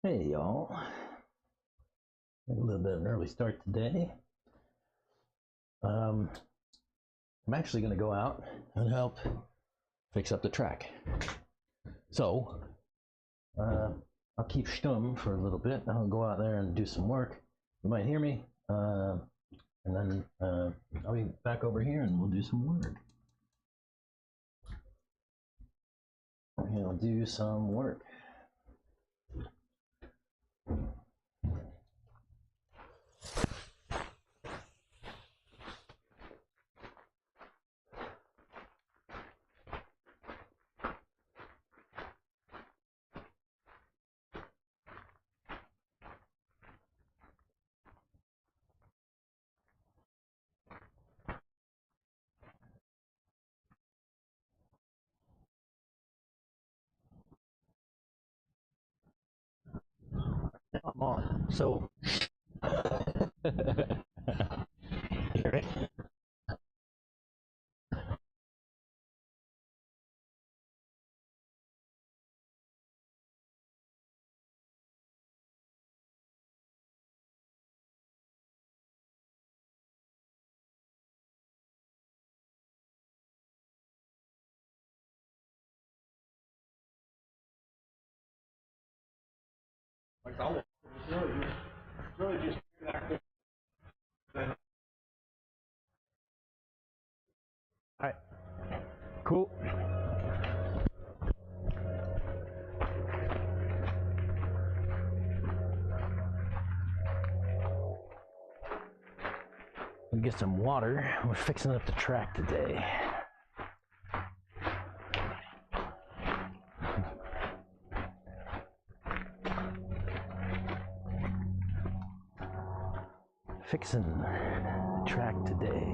Hey y'all, a little bit of an early start today. I'm actually going to go out and help fix up the track. So I'll keep stum for a little bit. I'll go out there and do some work. You might hear me, and then I'll be back over here and we'll do some work. We'll do some work. I'm on. So, ready? All right, cool. We'll get some water. We're fixing up the track today. Fixing the track today.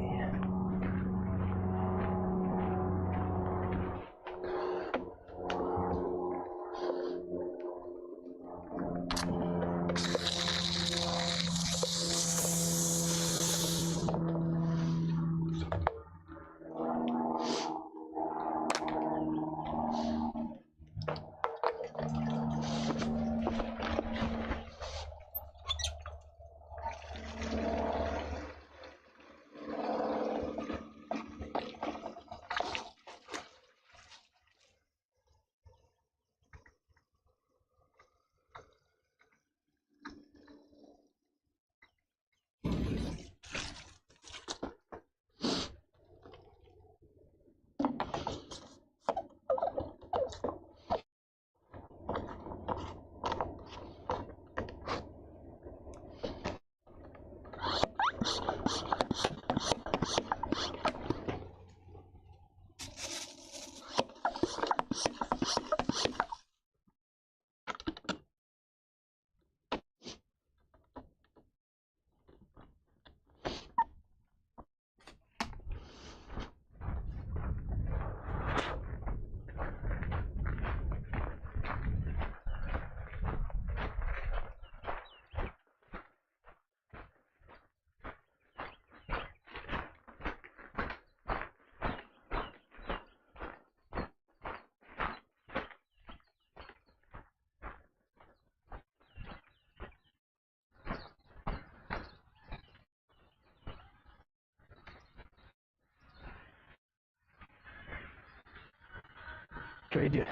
Trade you.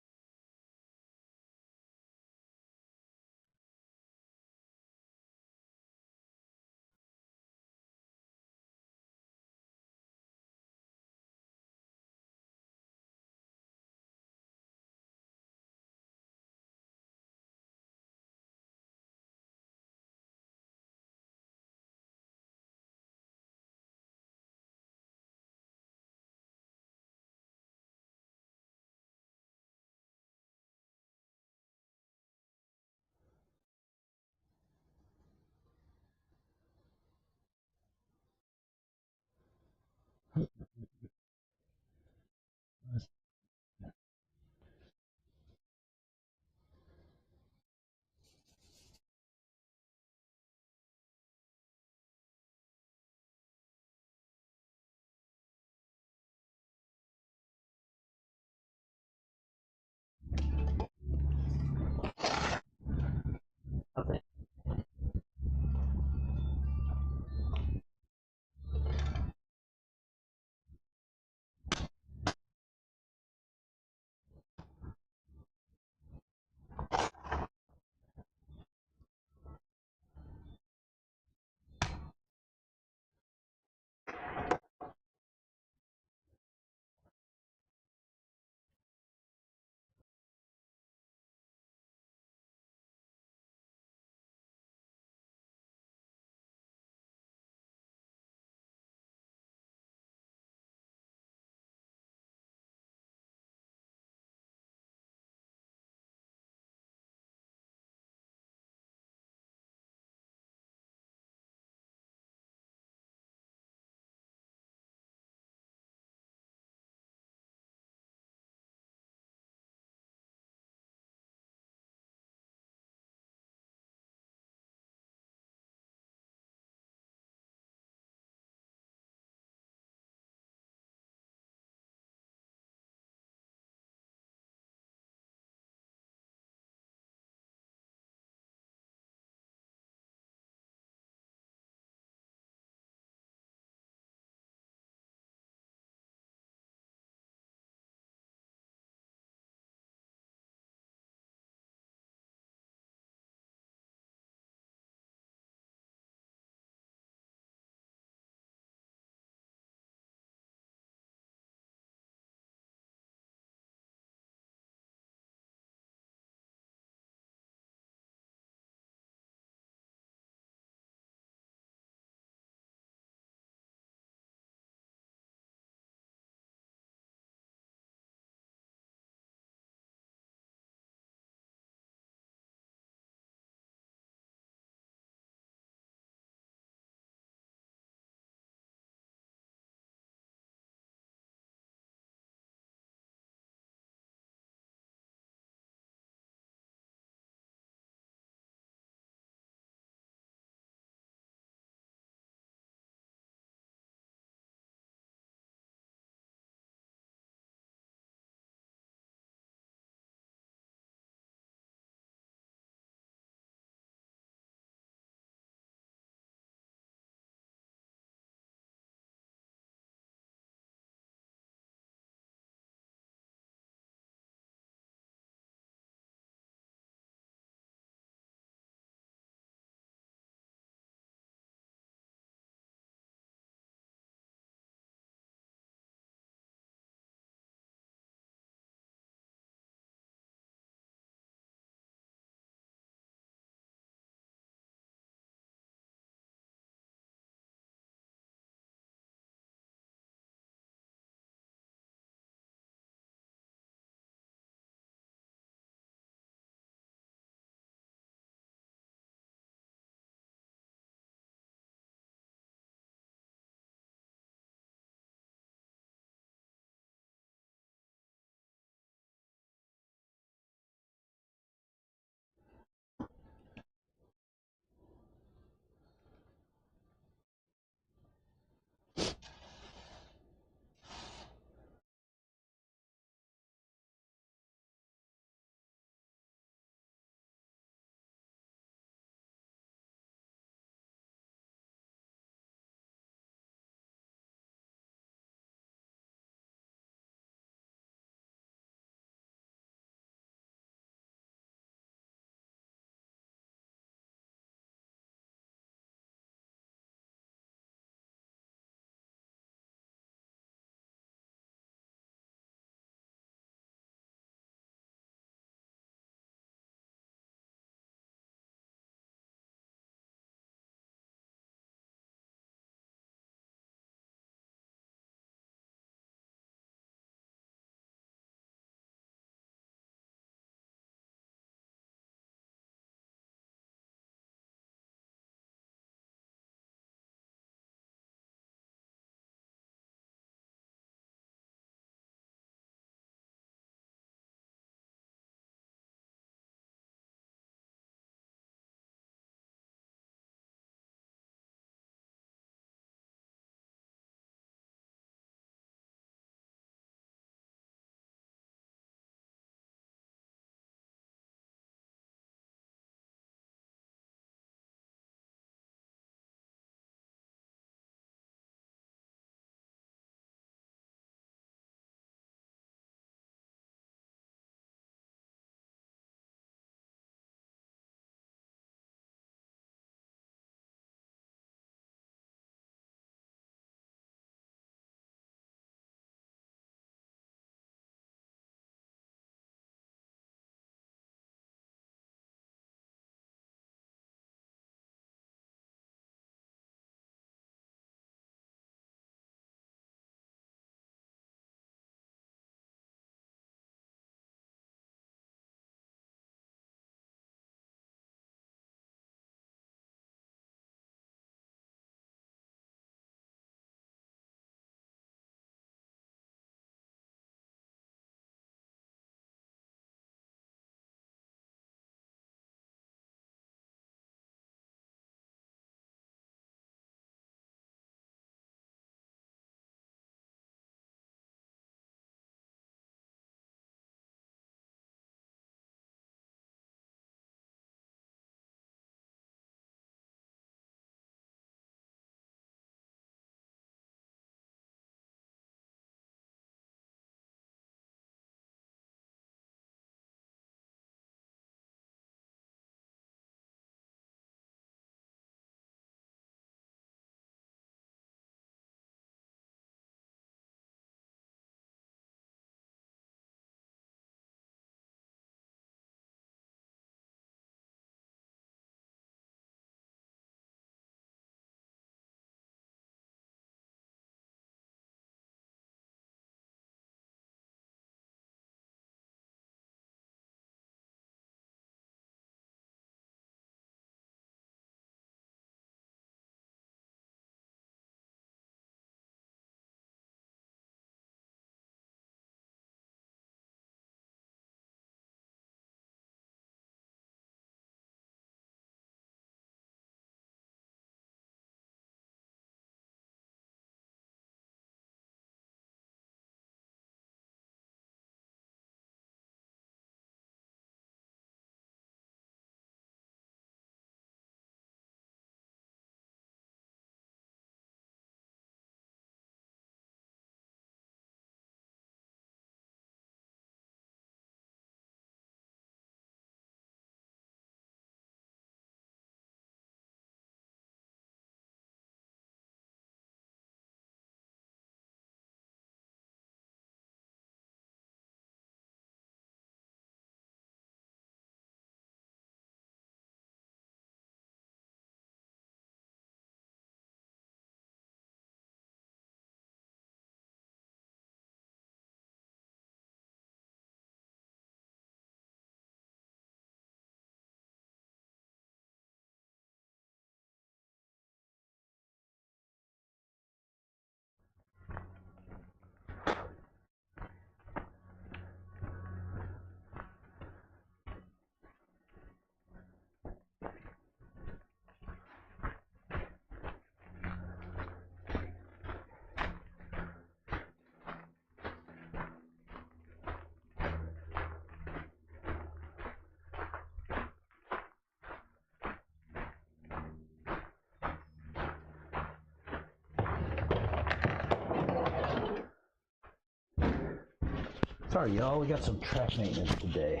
Sorry, y'all, we got some track maintenance today.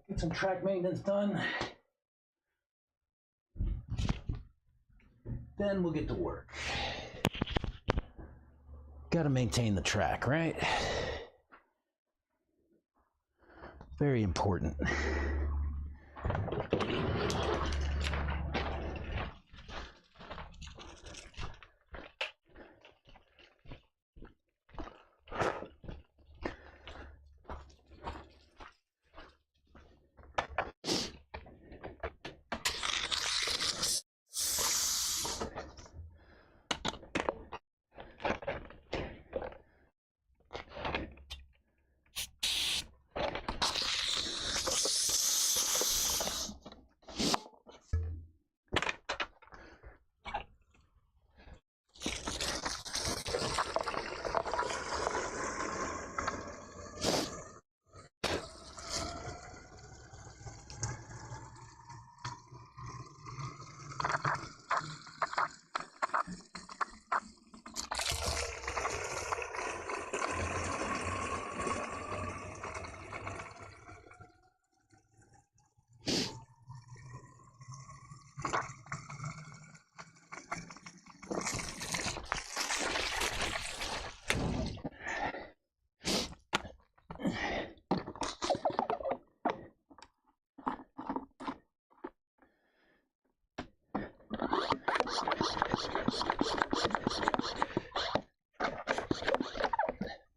Get some track maintenance done. Then we'll get to work. Gotta maintain the track, right? Very important.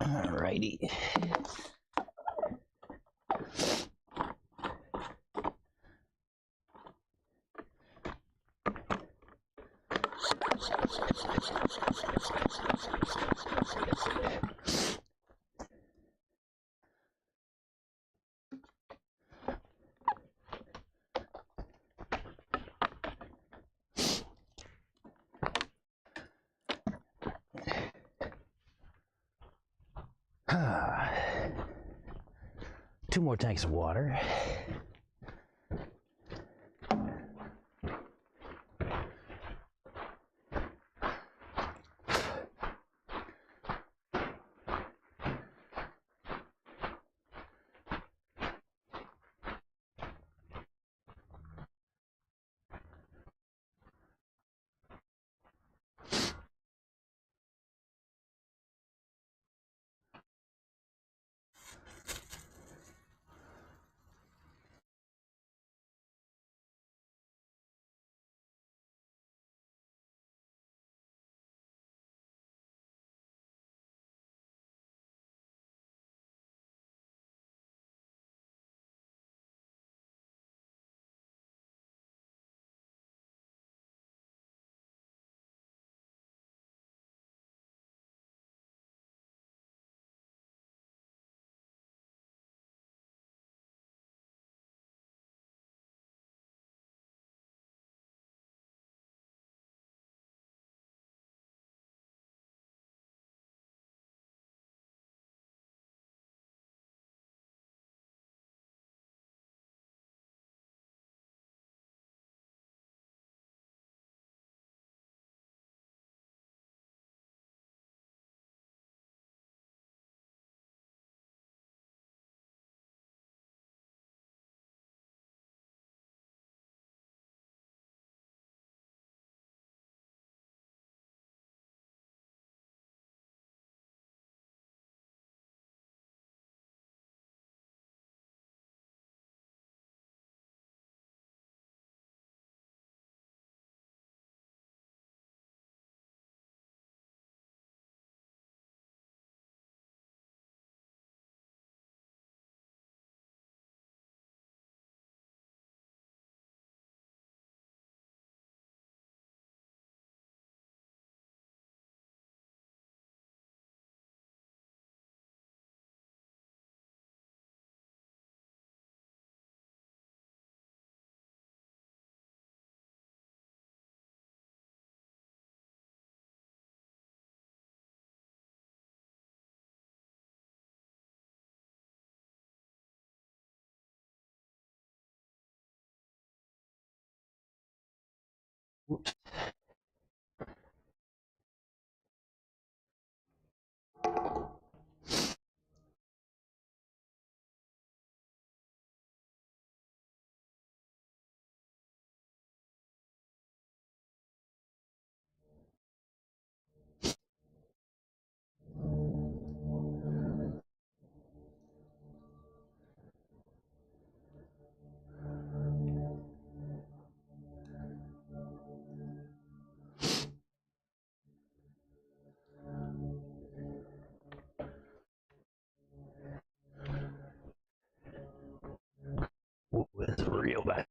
Alrighty. Two more tanks of water. Whoops. Ooh, this is real bad.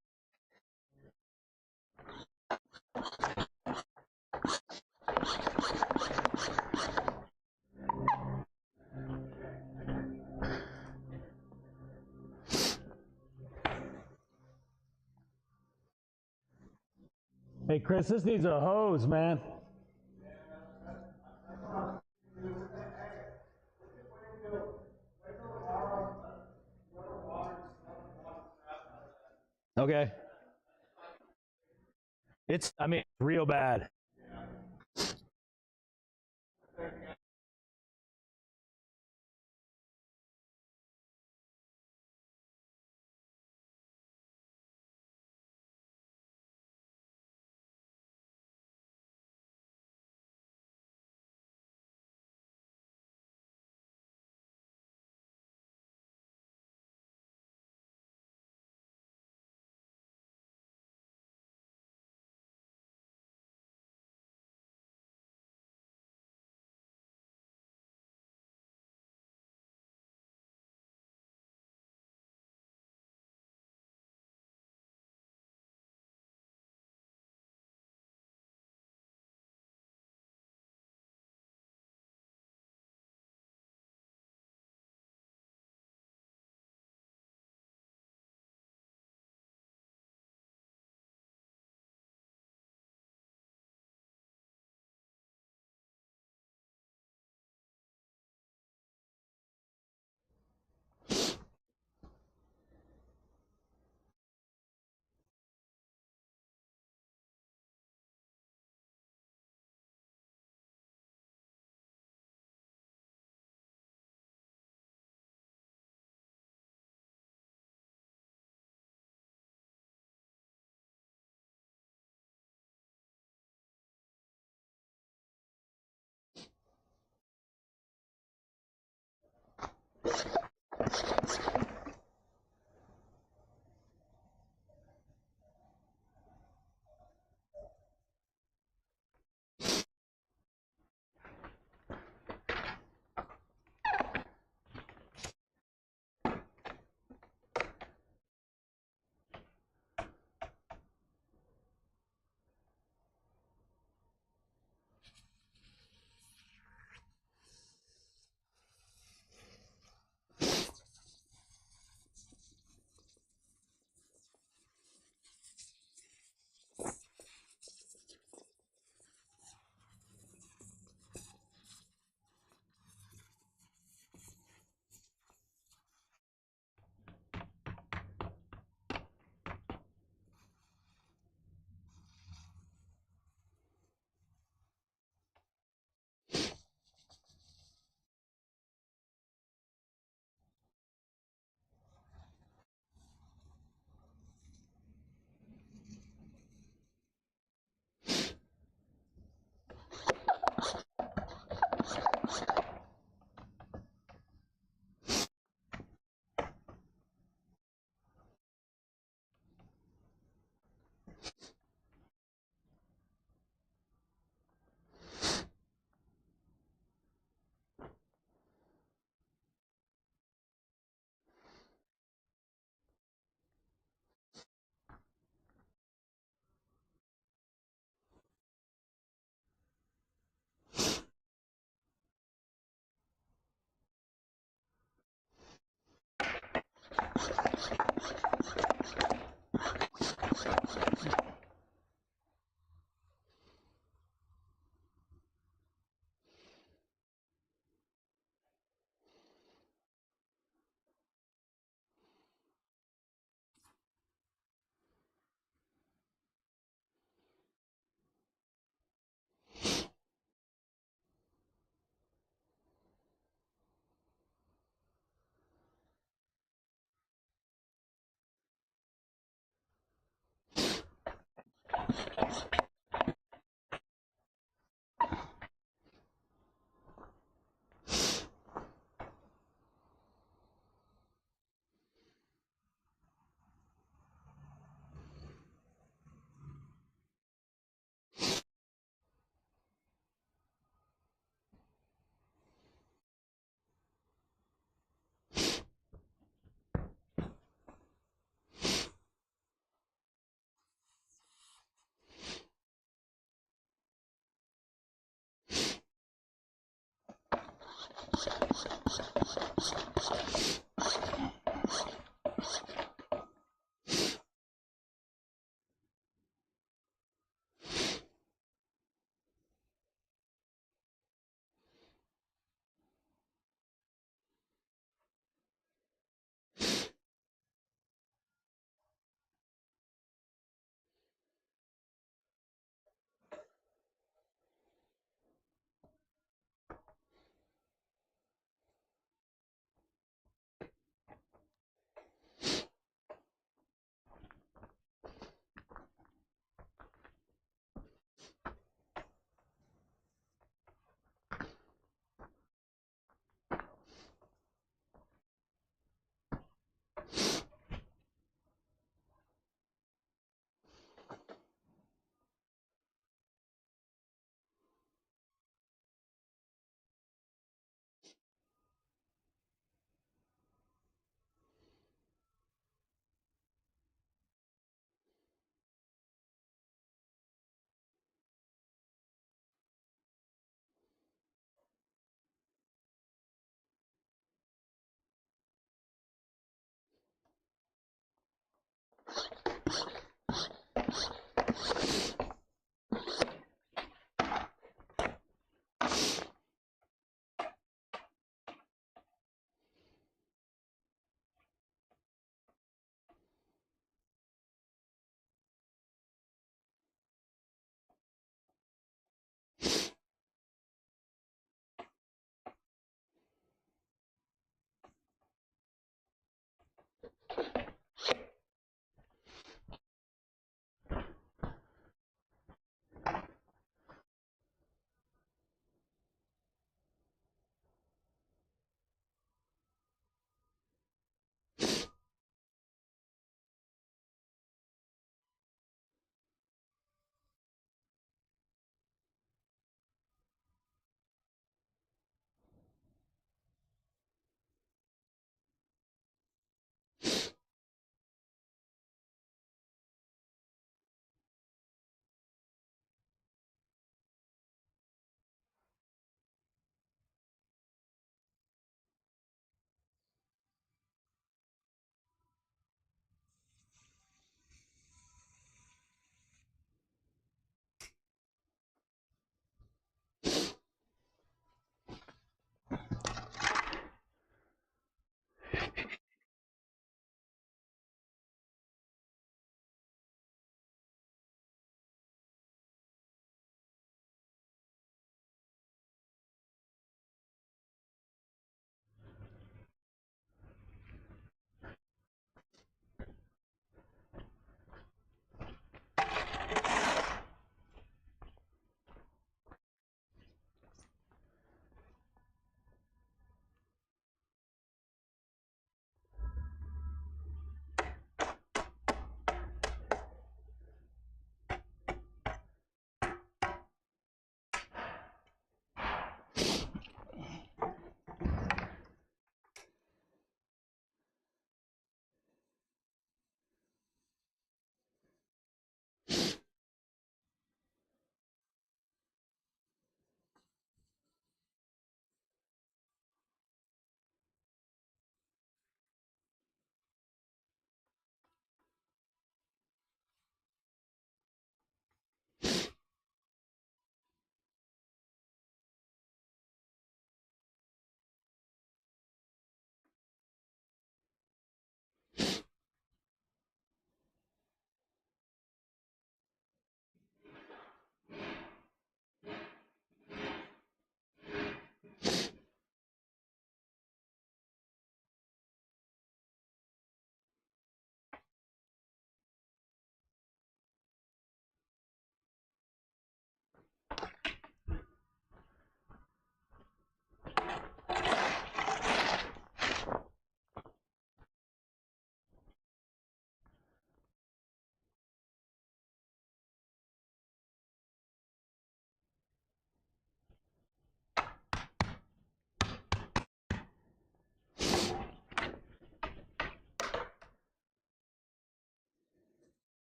Hey Chris, this needs a hose, man. Okay. It's, I mean, real bad.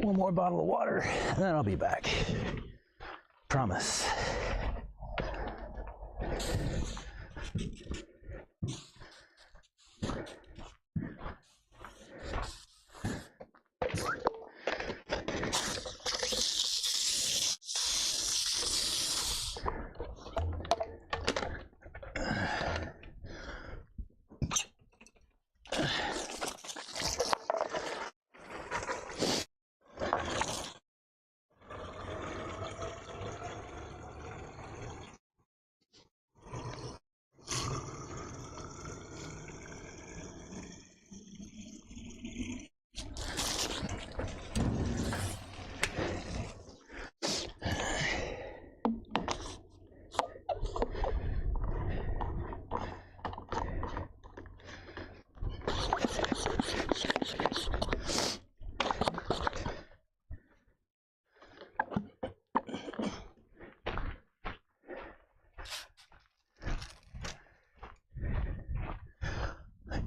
one more bottle of water, and then I'll be back. Promise.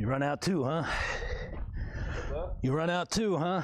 You run out too, huh? You run out too, huh?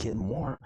getting warm.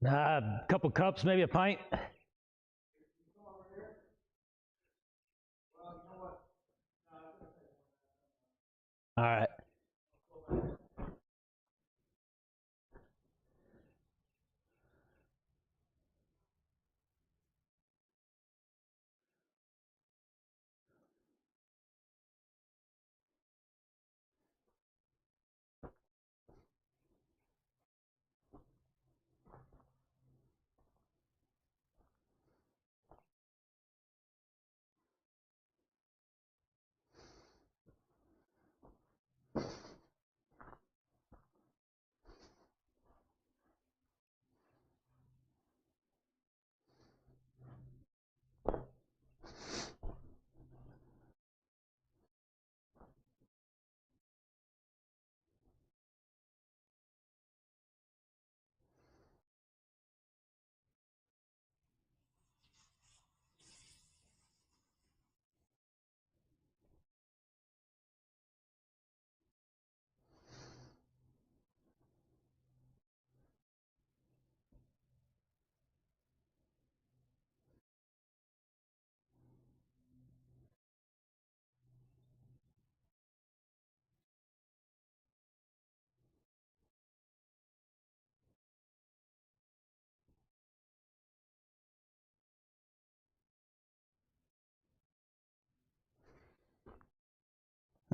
A couple cups, maybe a pint. All right.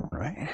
All right.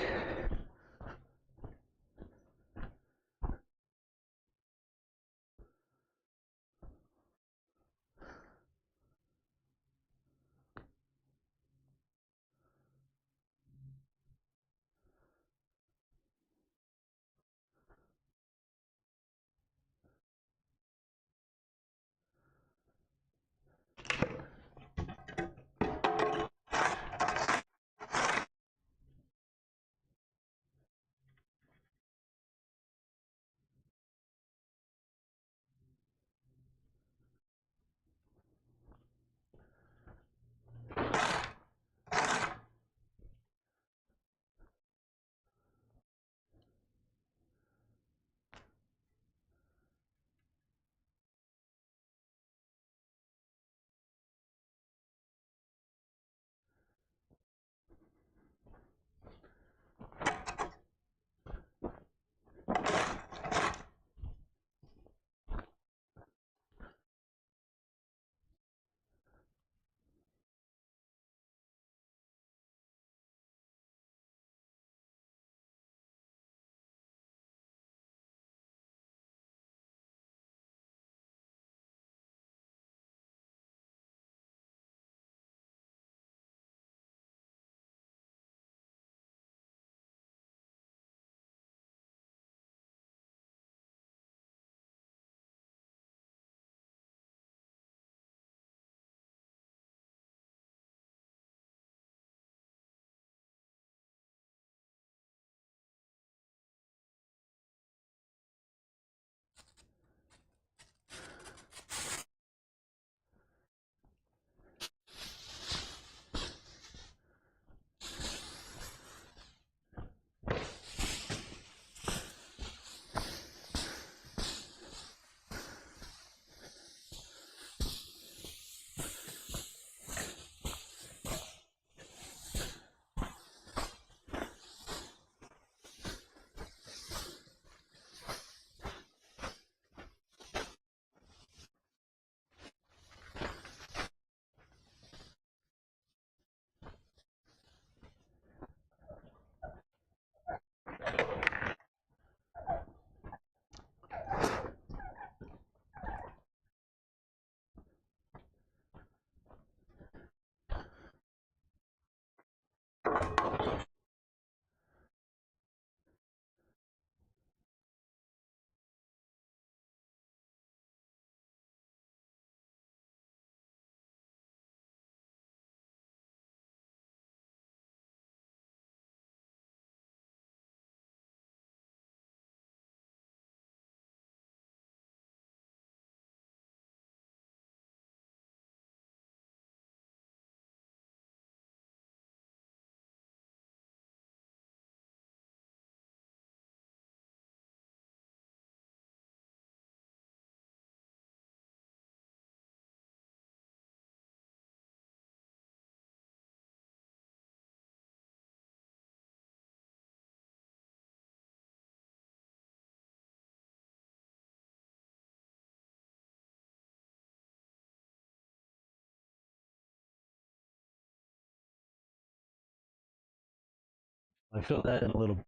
I filled that in a little,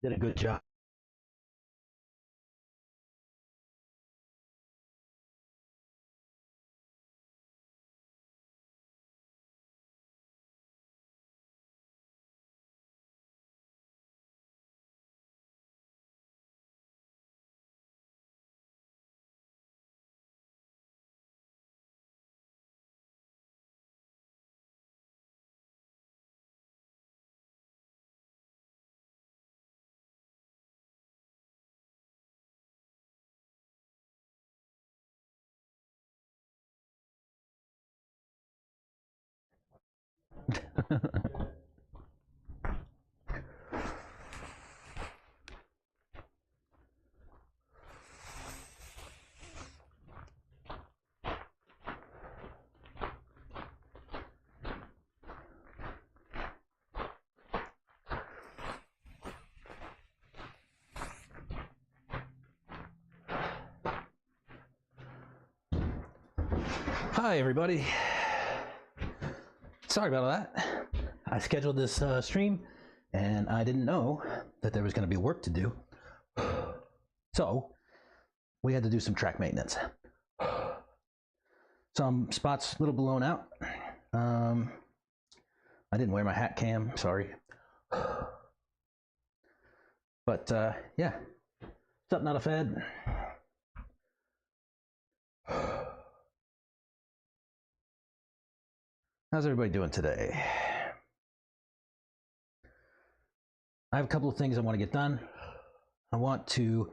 did a good job. Hi everybody. Sorry about that. I scheduled this stream and I didn't know that there was going to be work to do. So we had to do some track maintenance. Some spots a little blown out. I didn't wear my hat cam, sorry. But yeah, what's up, not a Fed? How's everybody doing today? I have a couple of things I want to get done. I want to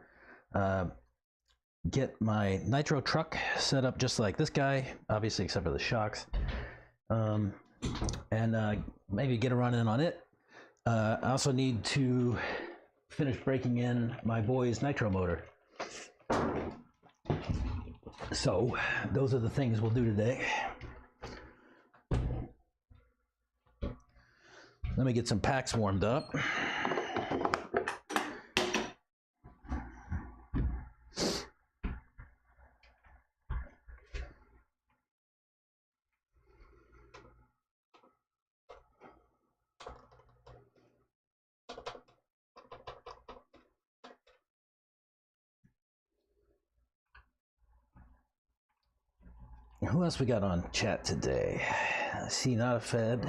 get my nitro truck set up just like this guy, obviously except for the shocks, and maybe get a run in on it. I also need to finish breaking in my boy's nitro motor. So those are the things we'll do today. Let me get some packs warmed up. Who else we got on chat today? See, not a Fed.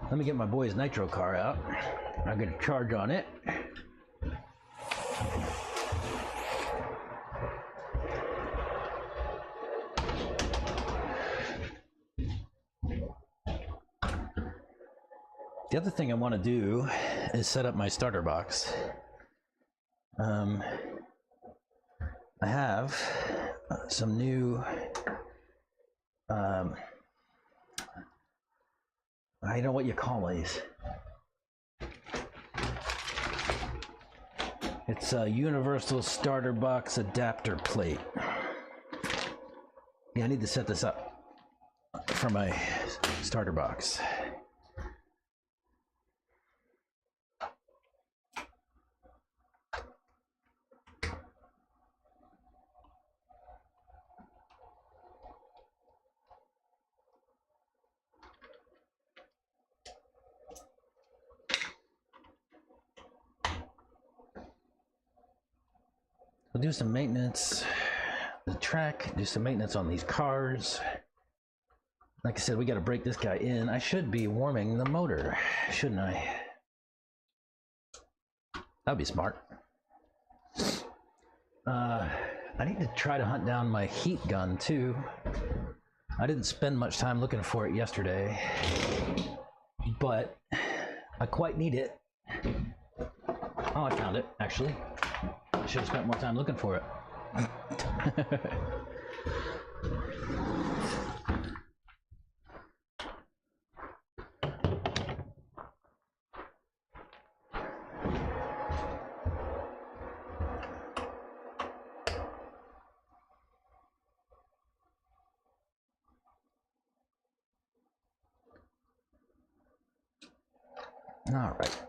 Let me get my boy's nitro car out. I'm going to charge on it. The other thing I want to do is set up my starter box. I have some new I don't know what you call these. It's a universal starter box adapter plate. Yeah, I need to set this up for my starter box. We'll do some maintenance on the track, do some maintenance on these cars. Like I said, we got to break this guy in. I should be warming the motor, shouldn't I? That'd be smart. I need to try to hunt down my heat gun too. I didn't spend much time looking for it yesterday, but I quite need it. Oh, I found it, actually. I should have spent more time looking for it. All right.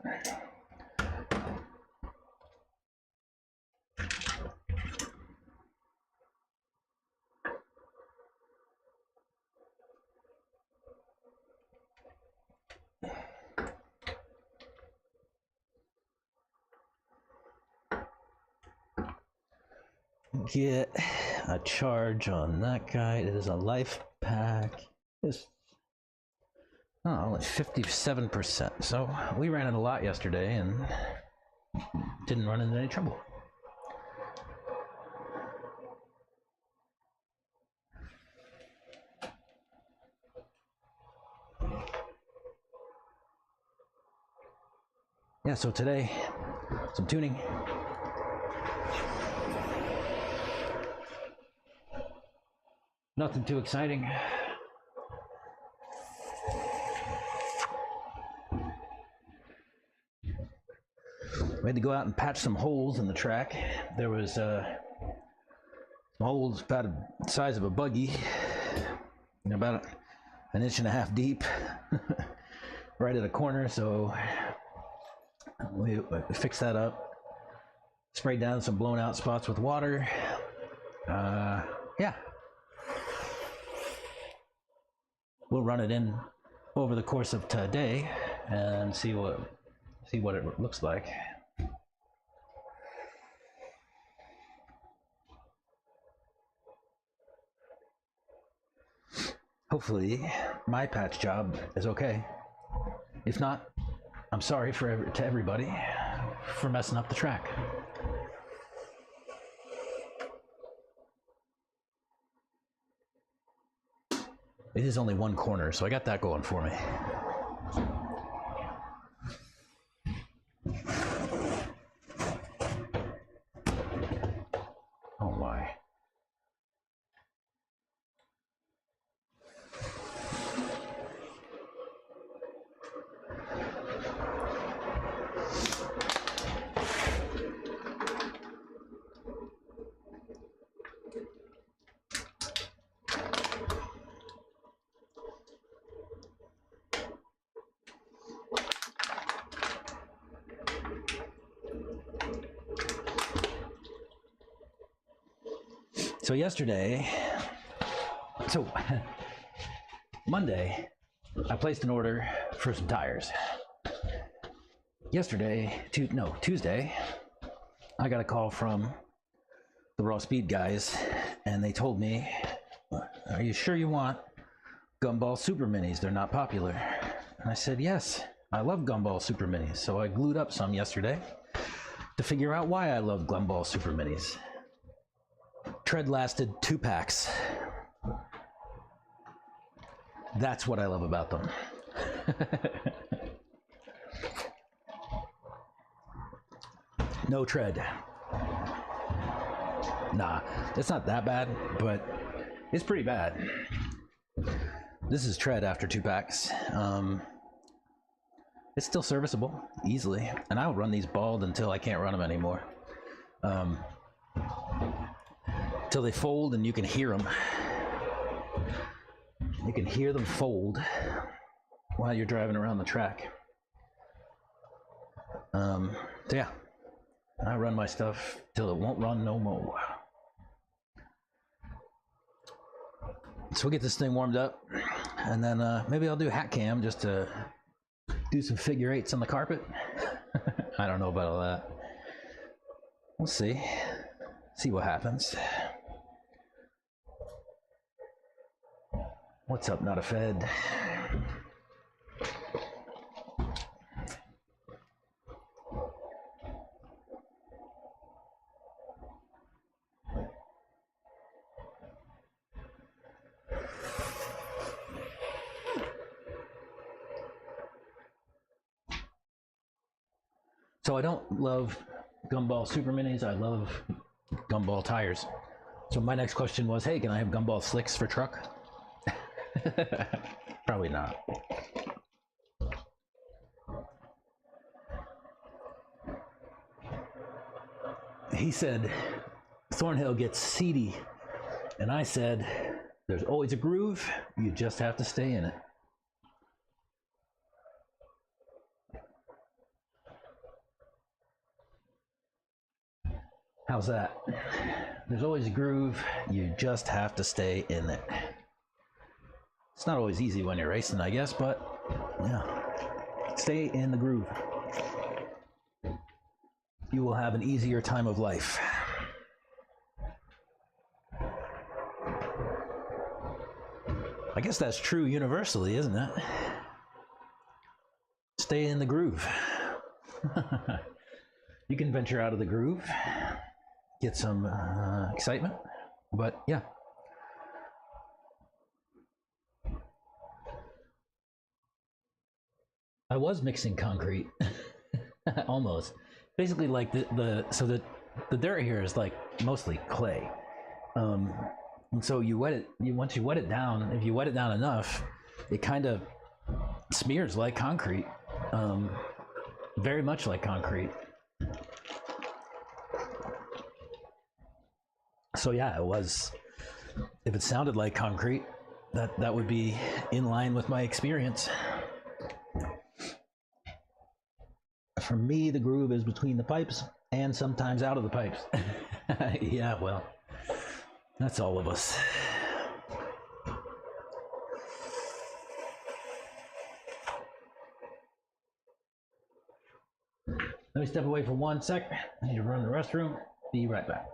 Get a charge on that guy. It is a life pack. It's only 57%. So we ran it a lot yesterday and didn't run into any trouble. Yeah, so today, some tuning. Nothing too exciting. We had to go out and patch some holes in the track. There was some holes about the size of a buggy, about an inch and a half deep, right at a corner. So we fixed that up, sprayed down some blown out spots with water. Yeah. We'll run it in over the course of today and see what it looks like. Hopefully my patch job is okay. If not, I'm sorry to everybody for messing up the track. It is only one corner, so I got that going for me. Oh my. So Monday, I placed an order for some tires. Tuesday, I got a call from the Raw Speed guys, and they told me, "Are you sure you want Gumball Super Minis? They're not popular." And I said, "Yes, I love Gumball Super Minis." So I glued up some yesterday to figure out why I love Gumball Super Minis. Tread lasted 2 packs. That's what I love about them. No tread. Nah, it's not that bad, but it's pretty bad. This is tread after 2 packs. It's still serviceable, easily, and I'll run these bald until I can't run them anymore. Till they fold and you can hear them. You can hear them fold while you're driving around the track. So yeah, I run my stuff till it won't run no more. So we'll get this thing warmed up, and then maybe I'll do hat cam just to do some figure eights on the carpet. I don't know about all that. We'll see what happens. What's up, not a Fed? So I don't love Gumball Super Minis, I love Gumball tires. So my next question was, hey, can I have Gumball slicks for truck? Probably not. He said Thornhill gets seedy, and I said there's always a groove, you just have to stay in it. How's that? There's always a groove. You just have to stay in it. It's not always easy when you're racing, I guess, but yeah. Stay in the groove. You will have an easier time of life. I guess that's true universally, isn't it? Stay in the groove. You can venture out of the groove, get some excitement, but yeah. I was mixing concrete, almost. Basically, like the dirt here is like mostly clay, and so you wet it. Once you wet it down, if you wet it down enough, it kind of smears like concrete, very much like concrete. So yeah, it was. If it sounded like concrete, that would be in line with my experience. For me, the groove is between the pipes and sometimes out of the pipes. Yeah, well, that's all of us. Let me step away for 1 sec. I need to run the restroom. Be right back.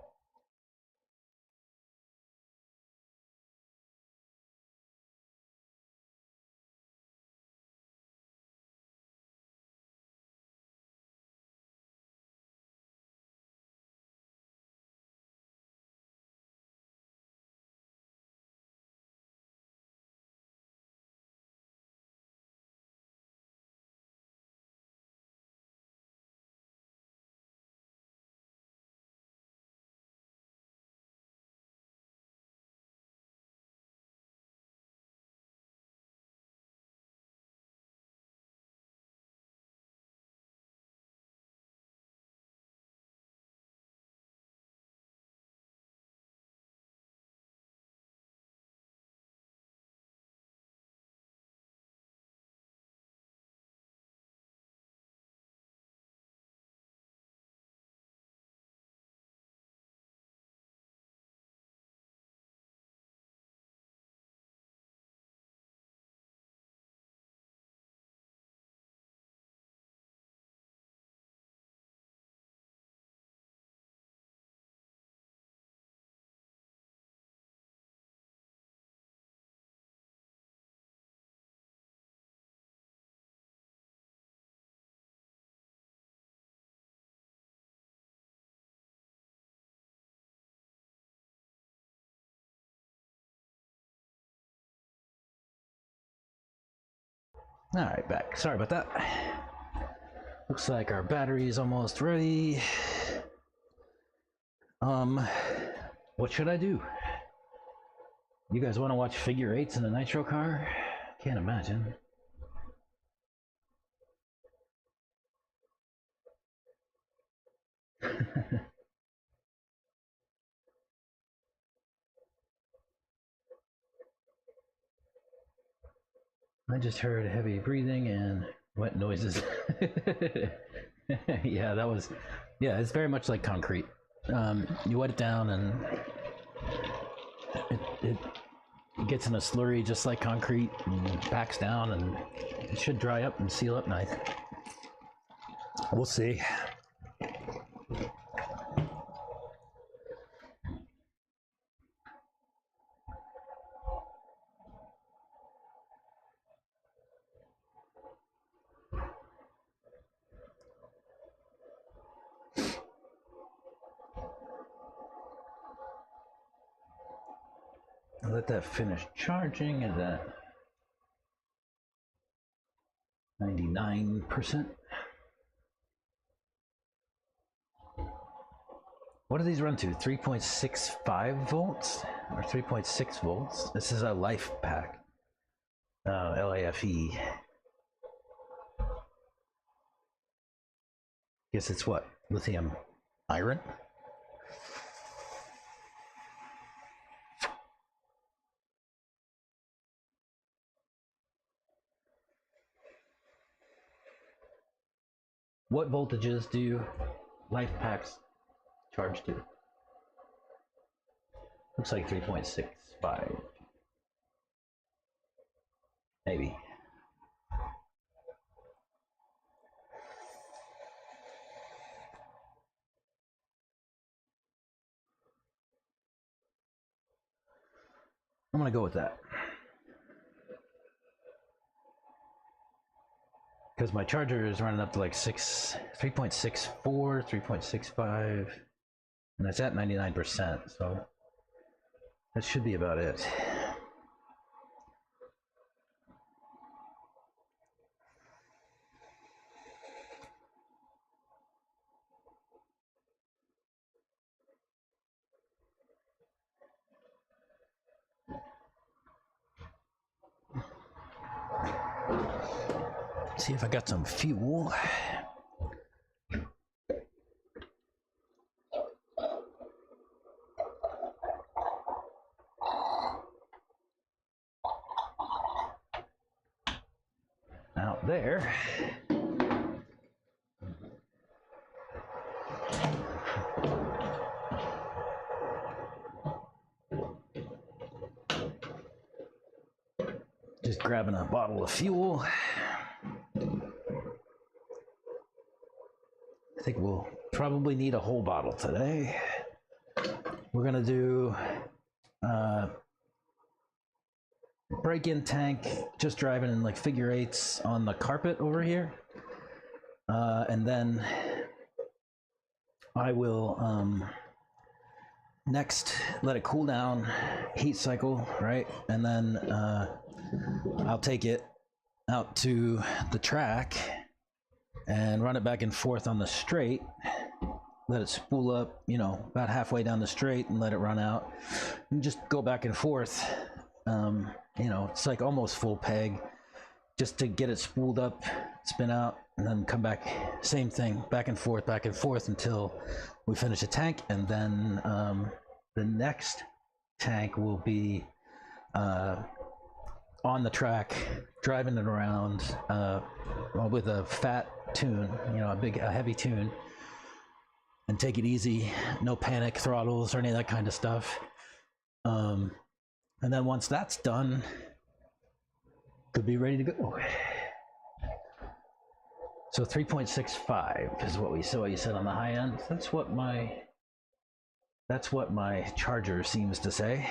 All right, back. Sorry about that. Looks like our battery is almost ready. What should I do? You guys want to watch figure eights in a nitro car? Can't imagine. I just heard heavy breathing and wet noises. Yeah, that was. Yeah, it's very much like concrete. You wet it down and it gets in a slurry just like concrete and backs down, and it should dry up and seal up nice. We'll see. Let that finish charging at that 99%. What do these run to? 3.65 volts or 3.6 volts? This is a life pack. LAFE. Guess it's what? Lithium iron? What voltages do life packs charge to? Looks like 3.65. Maybe. I'm gonna go with that. Because my charger is running up to like 3.64, 3.65, and it's at 99%, so that should be about it. See if I got some fuel. Out there. Just grabbing a bottle of fuel. I think we'll probably need a whole bottle today. We're gonna do break-in tank, just driving in like figure eights on the carpet over here. And then I will next let it cool down, heat cycle, right? And then I'll take it out to the track and run it back and forth on the straight, let it spool up, you know, about halfway down the straight and let it run out and just go back and forth. You know, it's like almost full peg just to get it spooled up, spin out, and then come back, same thing, back and forth until we finish a tank. And then the next tank will be on the track, driving it around with a fat tune, you know, a heavy tune, and take it easy, no panic throttles or any of that kind of stuff. And then once that's done, could be ready to go. So 3.65 is what we saw. You said on the high end. That's what my charger seems to say.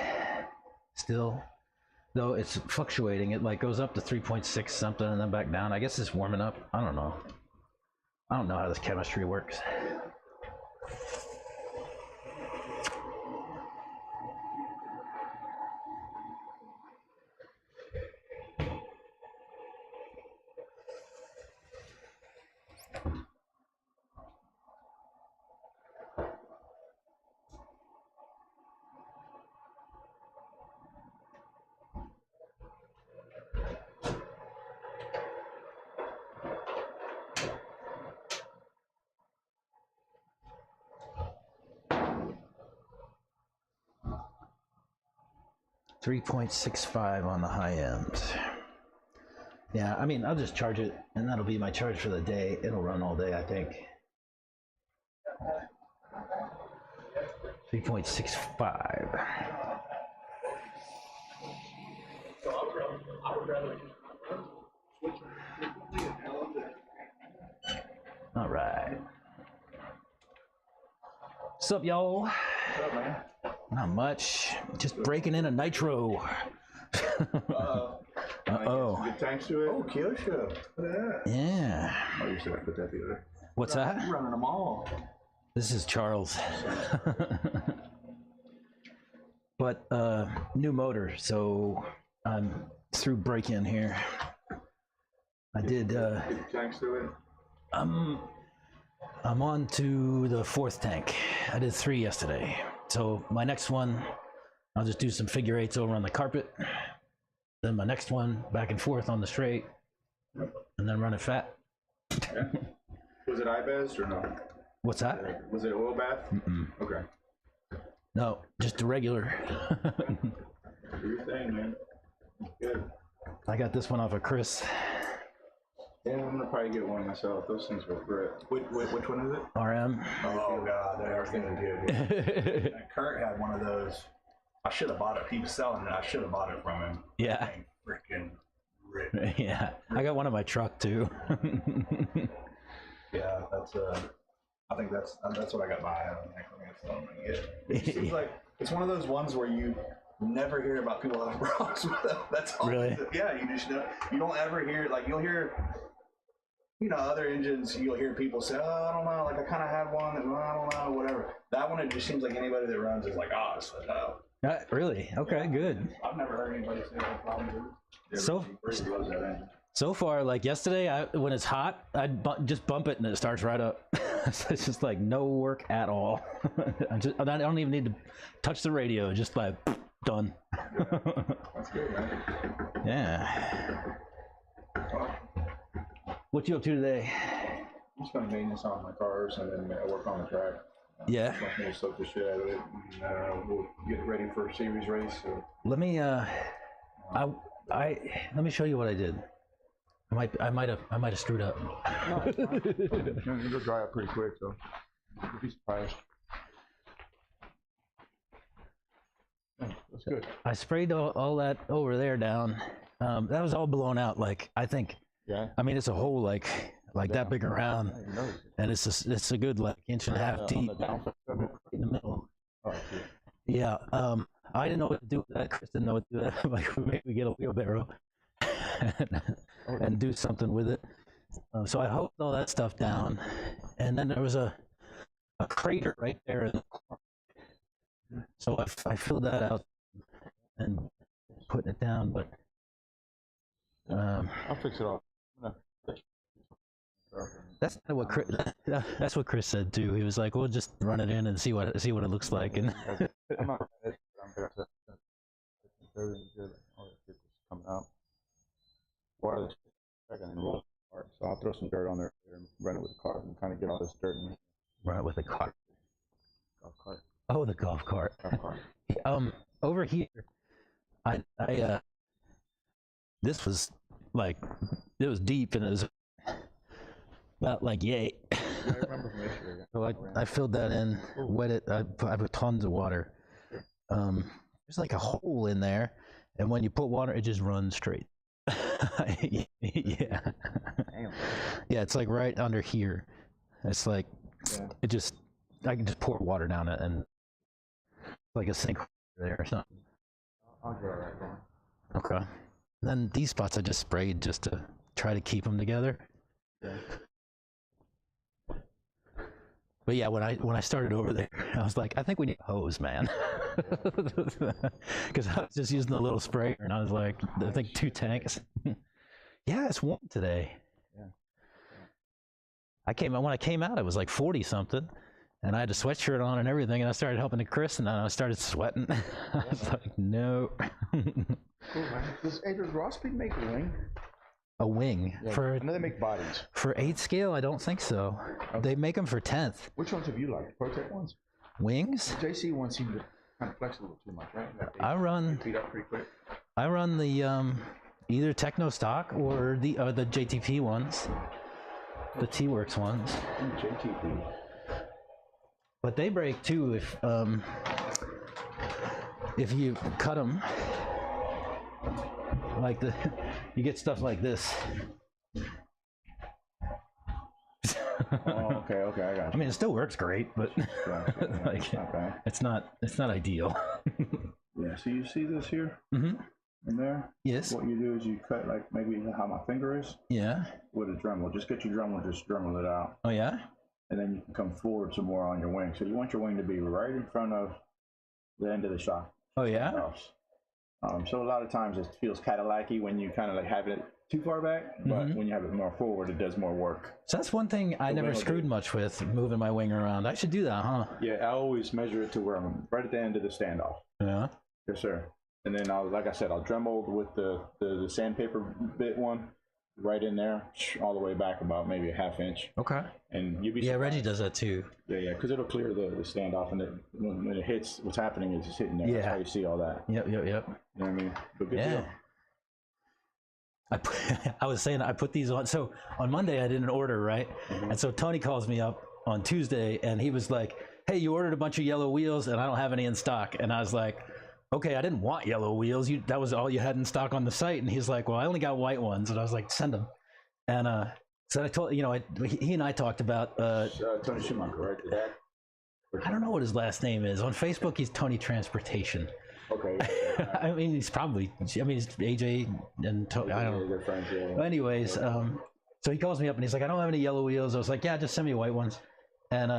Still, though it's fluctuating. It like goes up to 3.6 something and then back down. I guess it's warming up. I don't know how this chemistry works. 3.65 on the high end. Yeah, I mean, I'll just charge it, and that'll be my charge for the day. It'll run all day, I think. 3.65. All right. What's up, y'all? What's up, man? Not much. Just breaking in a nitro. Uh-oh. Good tanks to it. Oh, Kyosho. Look at that. Yeah. Oh, you should have put that together. What's that? You're running them all. This is Charles. But new motor, so I'm through break-in here. I did. Good tanks to it. I'm on to the fourth tank. I did 3 yesterday. So my next one, I'll just do some figure eights over on the carpet. Then my next one, back and forth on the straight, and then run it fat. Yeah. Was it IBES or no? What's that? Was it oil bath? Mm-mm. Okay. No, just a regular. Do your thing, man. Good. I got this one off of Chris. Yeah, I'm gonna probably get one myself. Those things were great. Which one is it? RM. Oh god, they're good. And Kurt had one of those. I should have bought it. He was selling it. I should have bought it from him. Yeah. Freaking rip. Yeah, I got one in my truck too. Yeah, that's I think that's what I got my eye on. It seems like it's one of those ones where you never hear about people having problems with them. That's all. Really? Yeah, you don't ever hear, like, you'll hear, other engines, you'll hear people say, oh, I don't know, like I kind of had one that, I don't know, whatever. That one, it just seems like anybody that runs is like, oh, it's Really? Okay, good. I've never heard anybody say they have problems with it. So far, like yesterday, when it's hot, just bump it and it starts right up. It's just like no work at all. I don't even need to touch the radio. Just like done. That's good, man. Yeah. What you up to today? I'm just gonna maintenance on my cars and then work on the track. Yeah. Just want to soak the shit out of it, and we'll get ready for a series race. So. Let me let me show you what I did. I might have screwed up. No, it'll dry up pretty quick, so you'll be surprised. Yeah, that's good. I sprayed all that over there down. That was all blown out. Like I think. Yeah. I mean, it's a hole like that big around, and it's a good like inch and a half deep in the middle. Oh, yeah. I didn't know what to do with that. Chris didn't know what to do with that. Like maybe get a wheelbarrow and do something with it. So I hosed all that stuff down, and then there was a crater right there. So I filled that out and putting it down, but I'll fix it all. That's kind of what that's what Chris said too. He was like, "We'll just run it in and see what it looks like." And I'm not everything's good. All that shit is coming out. Water this second and roll apart. So I'll throw some dirt on there and run it with the cart and kind of get all this dirt in. run it with a cart. Golf cart. Oh, the golf cart. Golf cart. Over here, I this was like, it was deep and it was about like yay. Yeah, I remember from yesterday. So I filled that in, wet it. I put tons of water. There's like a hole in there, and when you put water, it just runs straight. Yeah. Damn. Yeah, it's like right under here. It's like it just, I can just pour water down it and like a sink there or something. I'll go right there. Okay. And then these spots I just sprayed just to try to keep them together. Yeah. But yeah, when I started over there, I was like, I think we need a hose, man. Because I was just using the little sprayer, and I was like, I think 2 tanks. Yeah, it's warm today. Yeah. When I came out, it was like 40 something, and I had a sweatshirt on and everything, and I started helping Chris, and then I started sweating. I was like, no. Cool, man. Does Grosbeak make a wing? A wing? Yeah, For I know they make bodies. For 8 scale, I don't think so. Okay. They make them for 10th. Which ones have you liked? Protect ones? Wings? The JC ones seem to kind of flex a little too much, right? I run the either Techno stock or the JTP ones, the T-Works ones. JTP. But they break too if you cut them. Like you get stuff like this. Oh, okay, I got you. I mean, it still works great, but like it's not ideal. Yeah, so you see this here? Mm-hmm. In there? Yes. What you do is you cut like maybe how my finger is Yeah. with a Dremel. Just get your Dremel, just Dremel it out. Oh yeah. And then you can come forward some more on your wing. So you want your wing to be right in front of the end of the shot. Oh yeah. So a lot of times it feels Cadillac-y when you kind of like have it too far back, but when you have it more forward, it does more work. So that's one thing I never screwed much with, moving my wing around. I should do that, huh? Yeah, I always measure it to where I'm right at the end of the standoff. Yeah. Yes, sir. And then like I said, I'll Dremel with the sandpaper bit one right in there, all the way back about maybe a ½ inch. Okay. And you'll be Yeah, Reggie does that too. Yeah, because it'll clear the standoff, and when it hits, what's happening is it's hitting there. Yeah. That's how you see all that. Yep. You know what I mean? But good deal. I was saying I put these on. So on Monday I did an order, right? And so Tony calls me up on Tuesday and he was like, "Hey, you ordered a bunch of yellow wheels and I don't have any in stock." And I was like, "Okay, I didn't want yellow wheels. That was all you had in stock on the site." And he's like, "Well, I only got white ones." And I was like, "Send them." And so I told he and I talked about Tony Schumacher, right? The dad? I don't know what his last name is. On Facebook, he's Tony Transportation. Okay. I mean, he's probably. I mean, it's AJ and Tony. I don't know. They're friends, yeah. But anyways, so he calls me up and he's like, "I don't have any yellow wheels." I was like, "Yeah, just send me white ones." And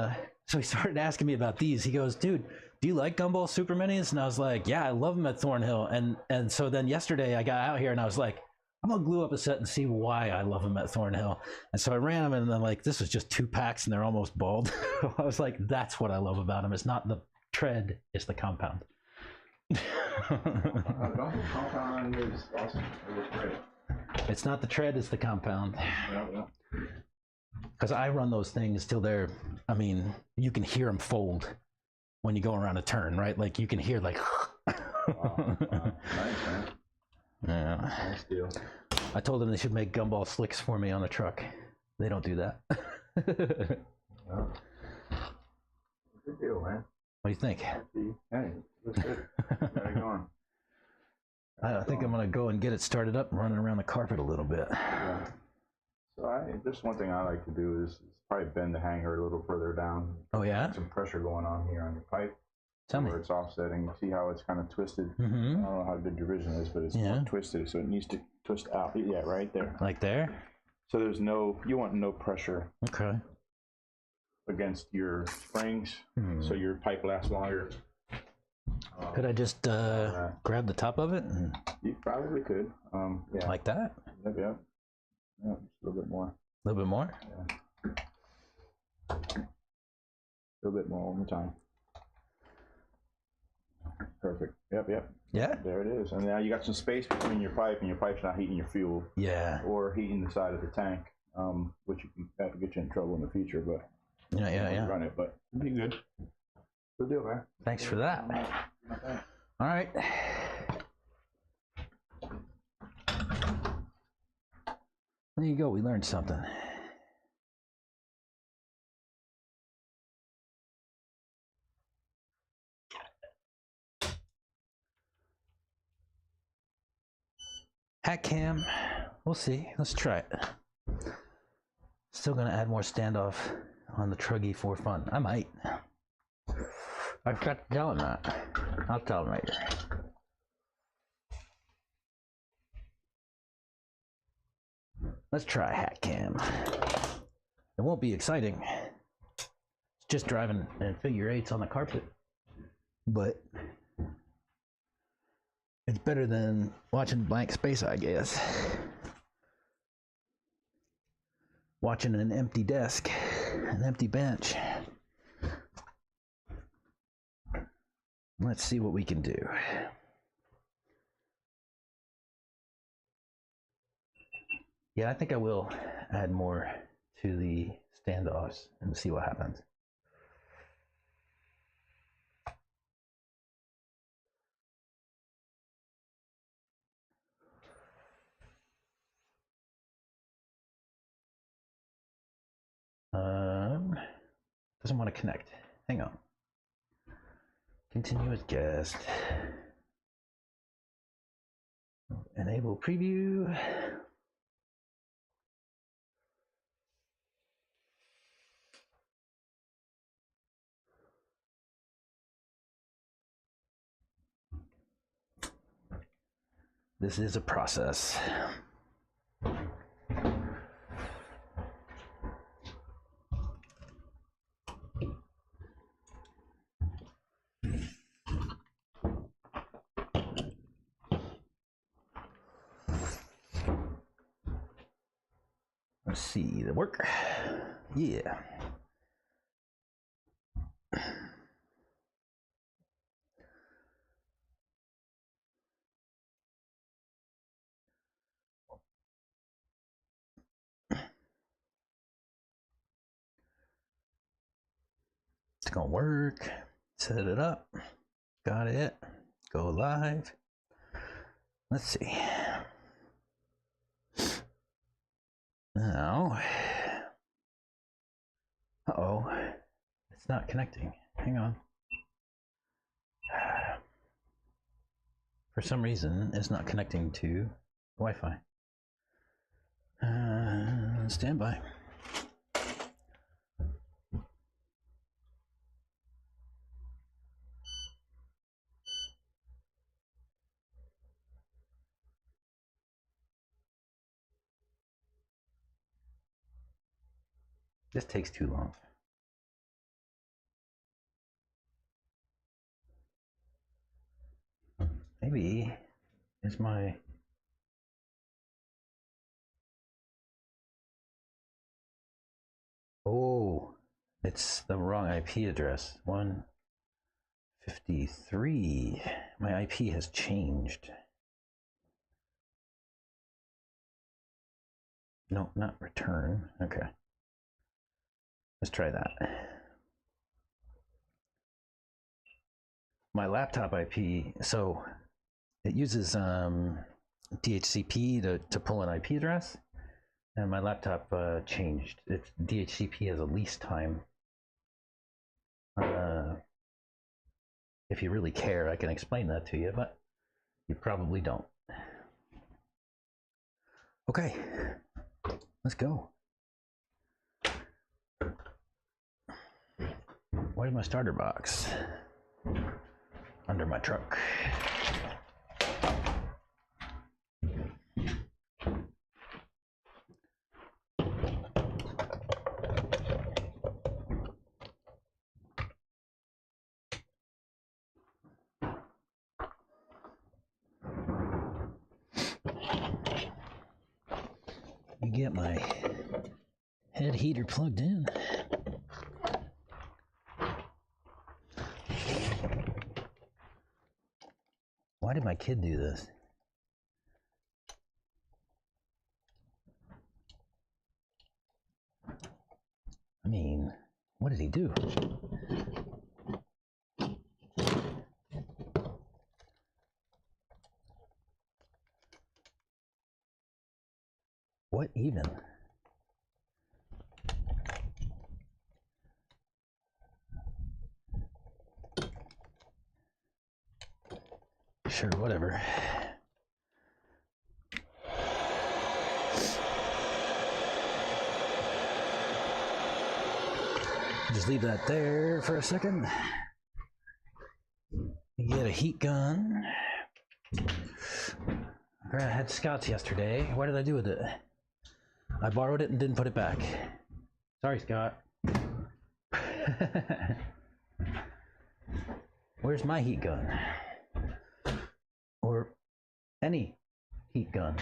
so he started asking me about these. He goes, "Dude, do you like Gumball Super Minis?" And I was like, "Yeah, I love them at Thornhill." And so then yesterday I got out here and I was like, I'm gonna glue up a set and see why I love them at Thornhill. And so I ran them and then like, this was just 2 packs and they're almost bald. I was like, that's what I love about them. It's not the tread, it's the compound. Compound is awesome. It was great. It's not the tread, it's the compound. Yeah. Because I run those things till they're, I mean, you can hear them fold when you go around a turn, right? Like you can hear like. Wow. Nice, man. Yeah. Nice deal. I told them they should make gumball slicks for me on the truck. They don't do that. Well, good deal, man. What do you think? Hey, looks good. How you going? I think I'm gonna go and get it started up and running around the carpet a little bit. Yeah. So just one thing I like to do is probably bend the hanger a little further down. Oh yeah? Some pressure going on here on your pipe. Tell me. Where it's offsetting. See how it's kind of twisted? Mm-hmm. I don't know how good your vision is, but it's more twisted, so it needs to twist out. Yeah, right there. Like there? So you want no pressure. Okay. Against your springs, so your pipe lasts longer. Could I just grab the top of it? And You probably could. Yeah. like that? Yep. Yeah, just a little bit more. A little bit more? Yeah. A little bit more one more time. Perfect. Yep. Yeah? There it is. And now you got some space between your pipe, and your pipe's not heating your fuel. Yeah. Or heating the side of the tank, which you can have to get you in trouble in the future, but Yeah. run it, but it'll be good. Good deal, man. Thanks for that. All right. There you go. We learned something. Hat cam. We'll see. Let's try it. Still gonna add more standoff on the Truggy for fun. I might. I forgot to tell him that. I'll tell him later. Let's try hat cam. It won't be exciting. It's just driving in figure eights on the carpet. But it's better than watching blank space, I guess. Watching an empty desk, an empty bench. Let's see what we can do. Yeah, I think I will add more to the standoffs and see what happens. Doesn't want to connect. Hang on. Continue as guest. Enable preview. This is a process. Let's see the work. Yeah. It's gonna work. Set it up. Got it. Go live. Let's see. Now, uh-oh, it's not connecting. Hang on. For some reason, it's not connecting to Wi-Fi. Stand by. This takes too long. Maybe it's my... Oh, it's the wrong IP address. 153. My IP has changed. No, not return. Okay. Let's try that. My laptop IP, so it uses DHCP to pull an IP address, and my laptop changed. It's DHCP has a lease time. If you really care, I can explain that to you, but you probably don't. Okay, let's go. Where's my starter box? Under my truck. You get my head heater plugged in. Why did my kid do this? I mean, what did he do? What even? Sure, whatever. Just leave that there for a second. You get a heat gun. I had Scott's yesterday. What did I do with it? I borrowed it and didn't put it back. Sorry, Scott. Where's my heat gun? Or any heat gun.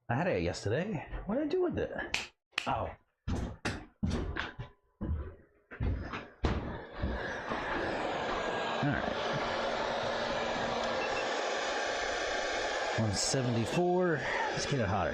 I had it yesterday. What did I do with it? Oh. Alright. 174. Let's get it hotter.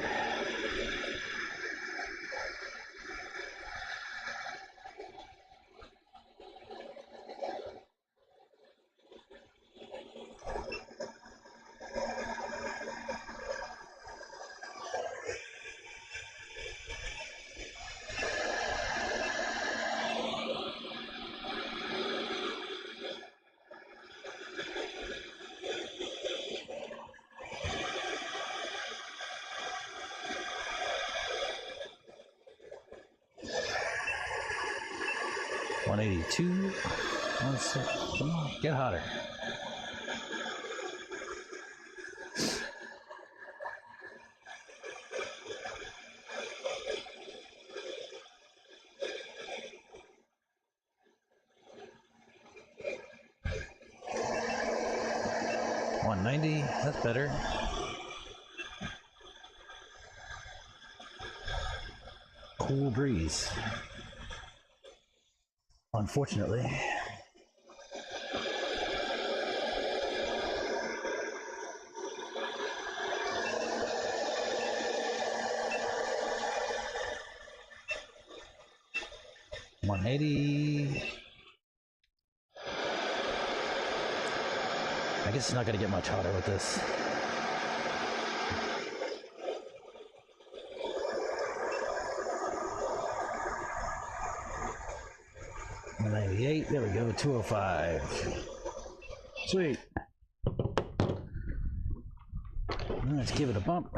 $182. Come on, get hotter. $190. That's better. Cool breeze. Unfortunately. $180. I guess it's not going to get much hotter with this. Sweet, there we go, 205. Sweet. Let's give it a bump.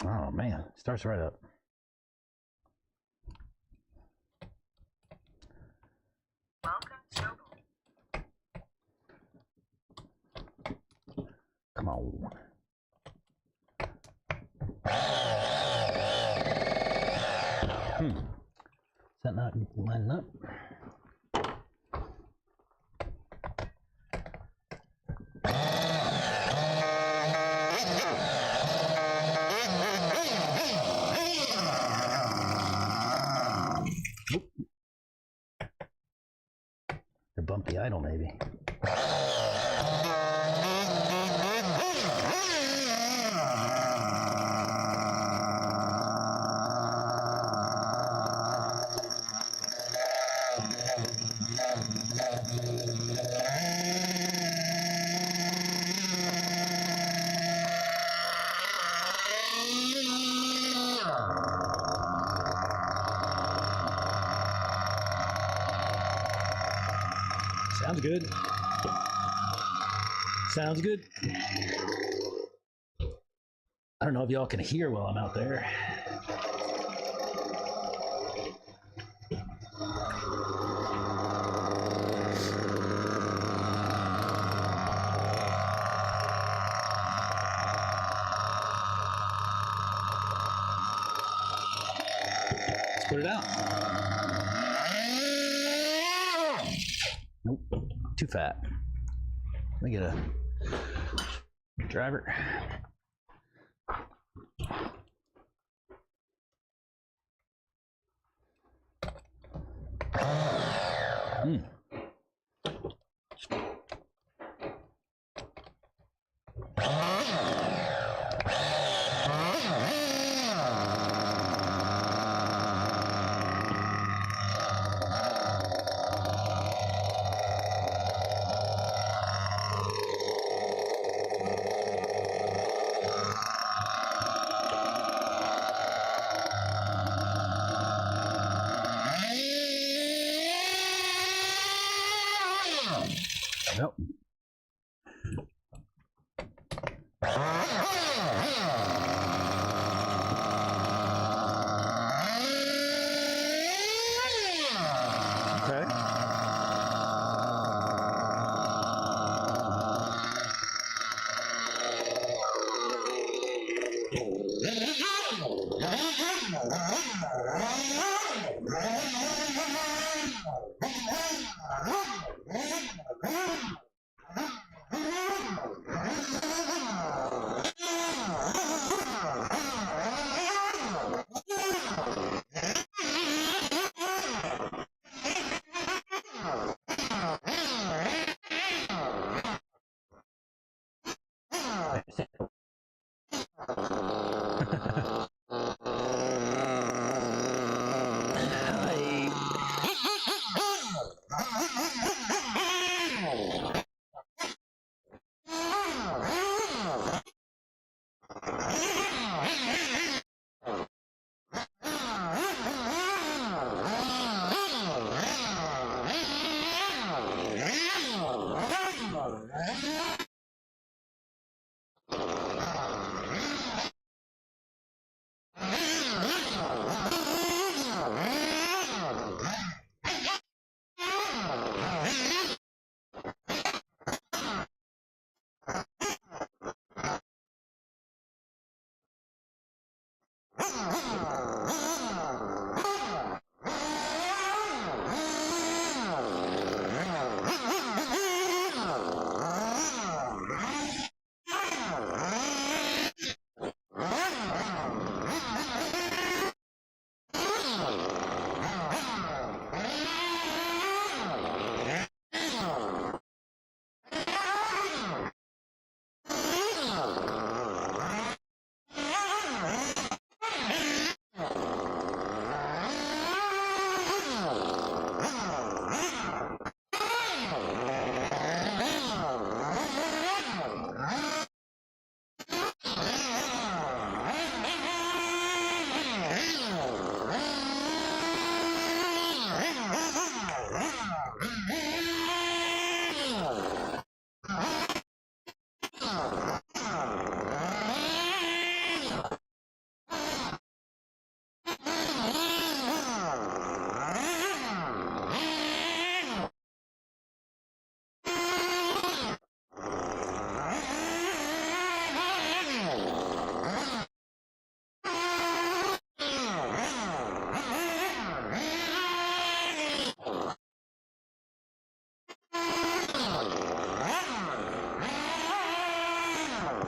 Oh man, starts right up. Come on. Is that not lining up? The bumpy idle, maybe. Sounds good. Sounds good. I don't know if y'all can hear while I'm out there. Let's put it out. Nope, too fat. Let me get a driver. Nope. Okay.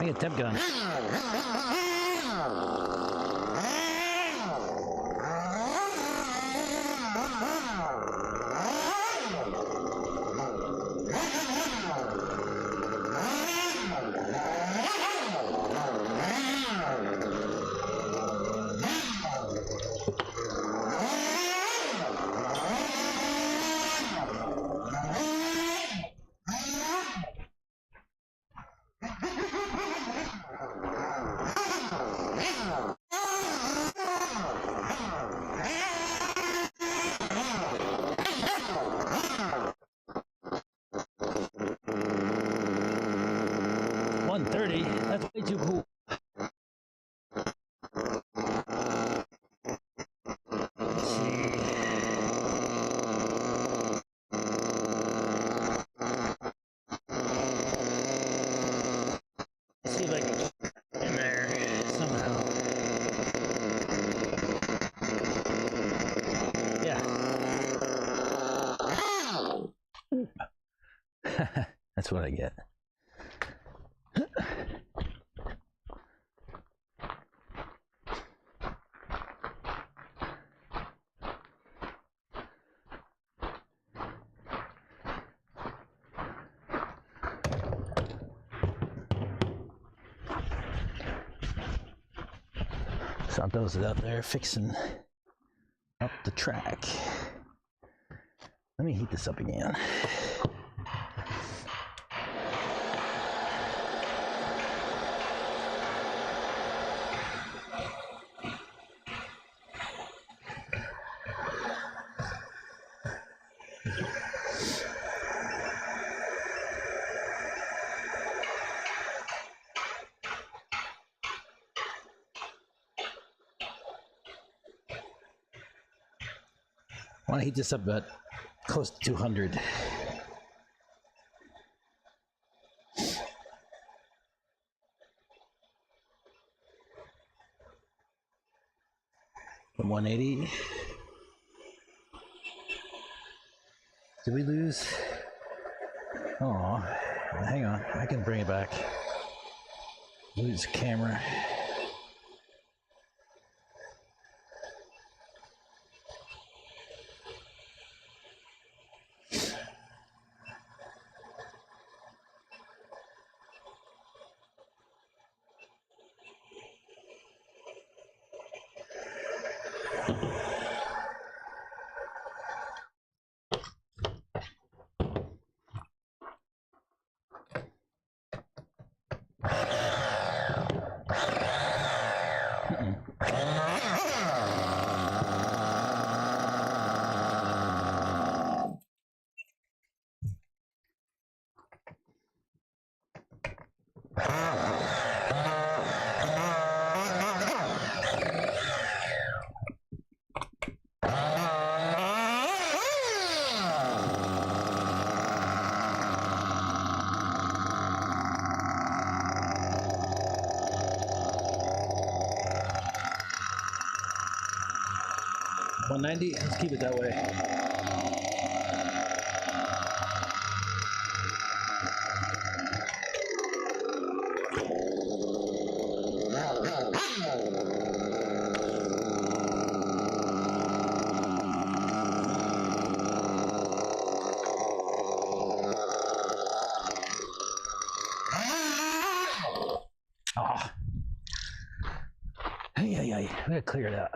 get a temp gun. That's way too cool. Let's see. Let's see if I can get in there somehow. Yeah. That's what I get. Santos is out there fixing up the track. Let me heat this up again. I want to heat this up at close to 200. From 180. Did we lose? Oh, hang on. I can bring it back. Lose camera. $190. Let's keep it that way. Oh. Yeah. We gotta clear it out.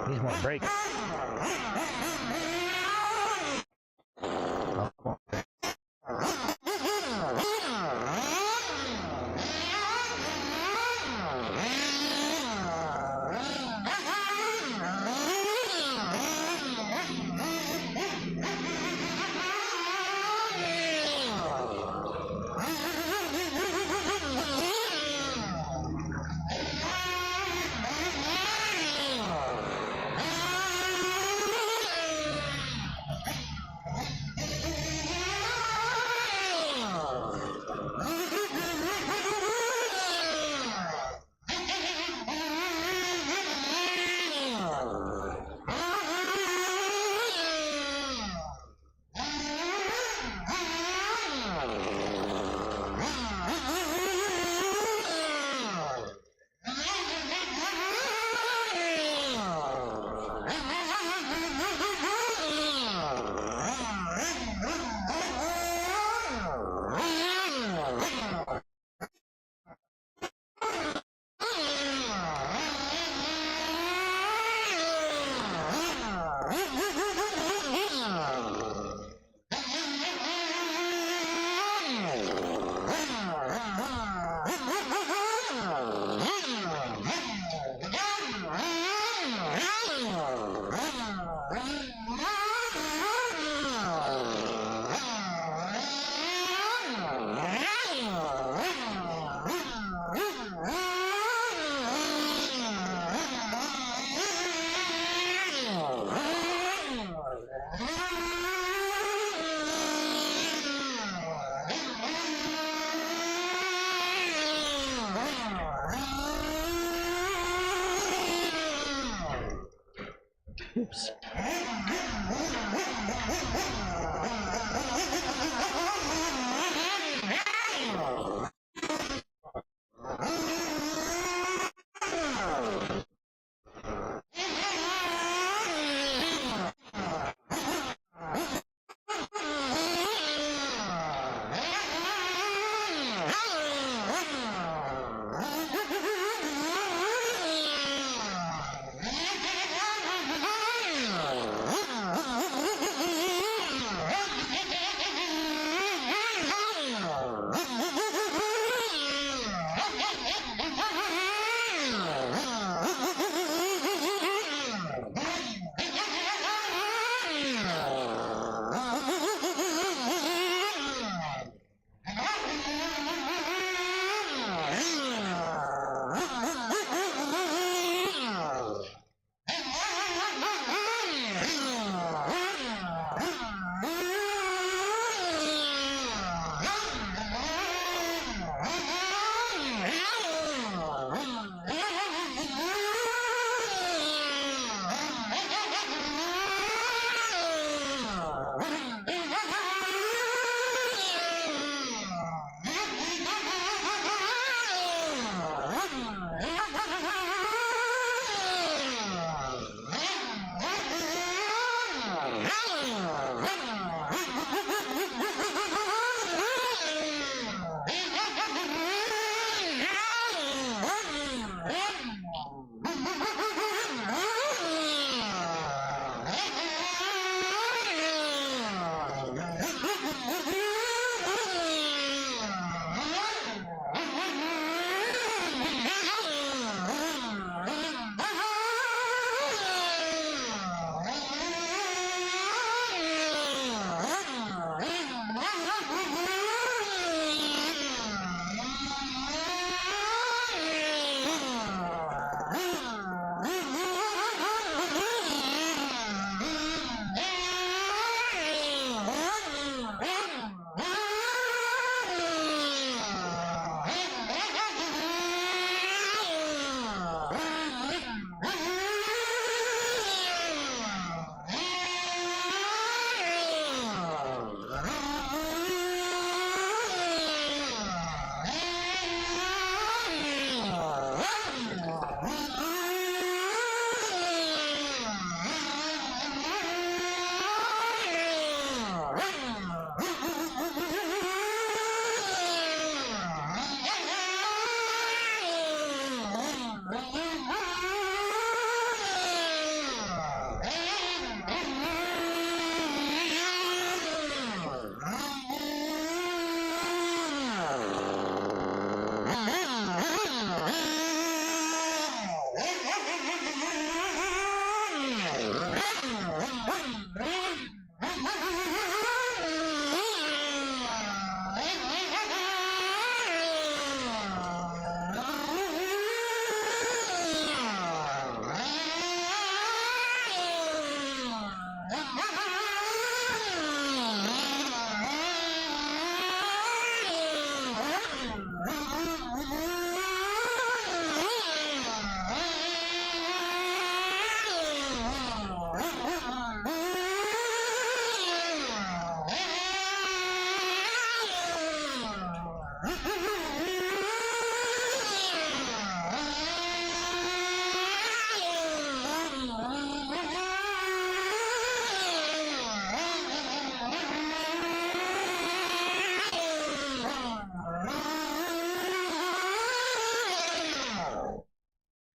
Needs more brake. Oops.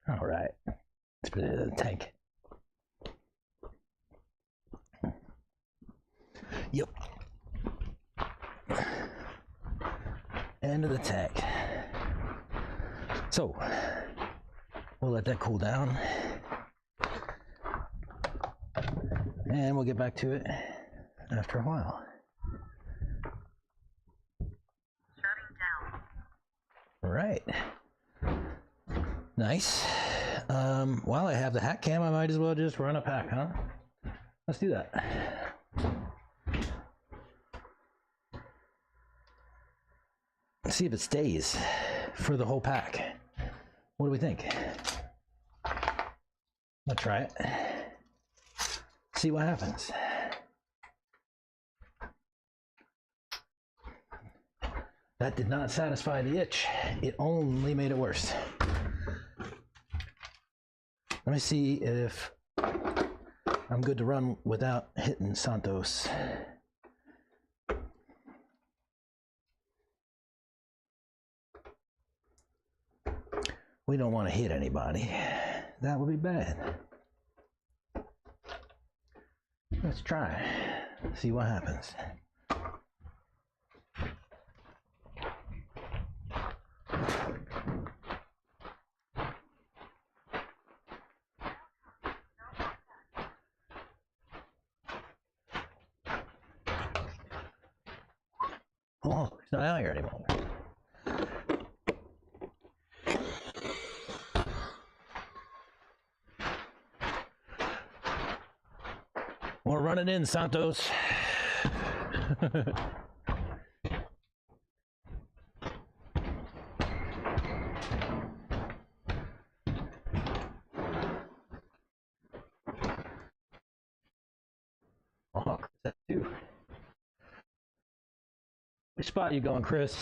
All right, let's put it in the tank. Yep. End of the tank. So we'll let that cool down, and we'll get back to it after a while. Shutting down. All right. Nice. While I have the hat cam, I might as well just run a pack, huh? Let's do that. Let's see if it stays for the whole pack. What do we think? Let's try it. See what happens. That did not satisfy the itch. It only made it worse. Let me see if I'm good to run without hitting Santos. We don't want to hit anybody. That would be bad. Let's try. See what happens. Oh, he's not out here anymore. We're running in, Santos. Oh, that too. Which spot you going, Chris?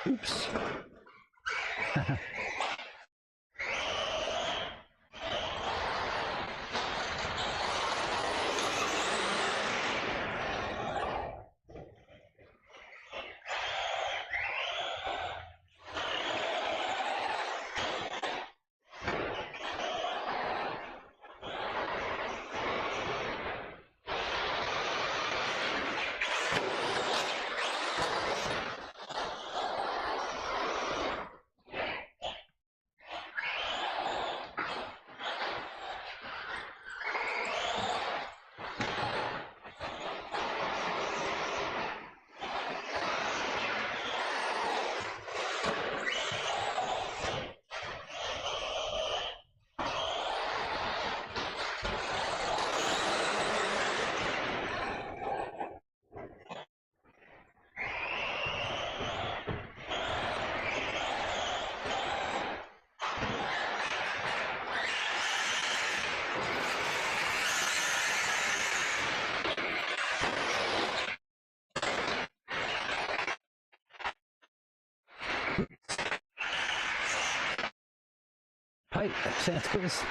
Oops. Pipe, Santos.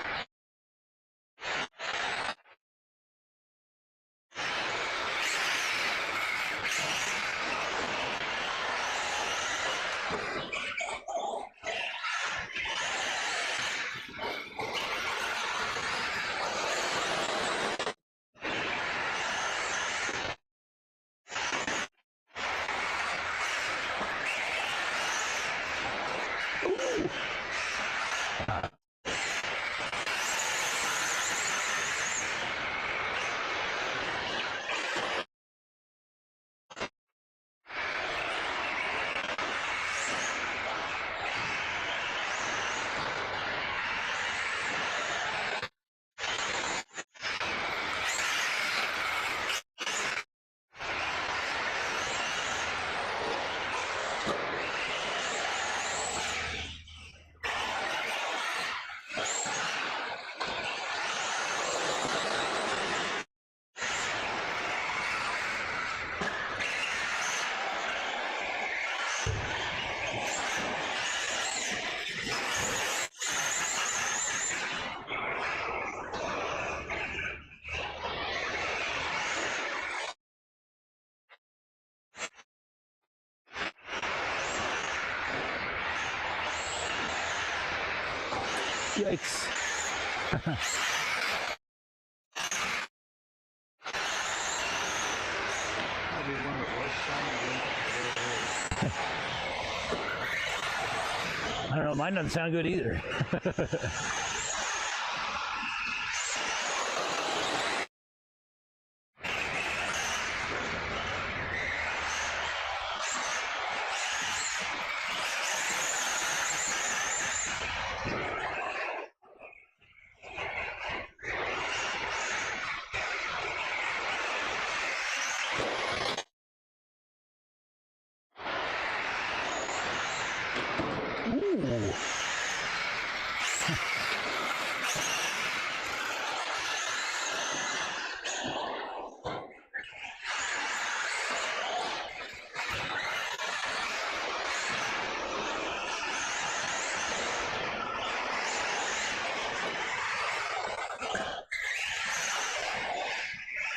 Yikes. I don't know, mine doesn't sound good either. Ooh.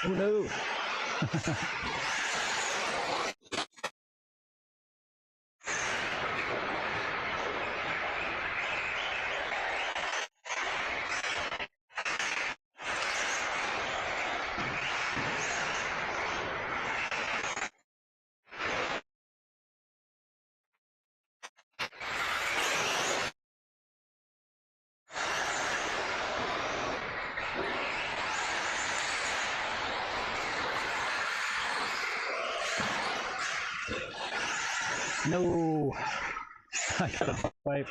Oh no. No. I got a pipe.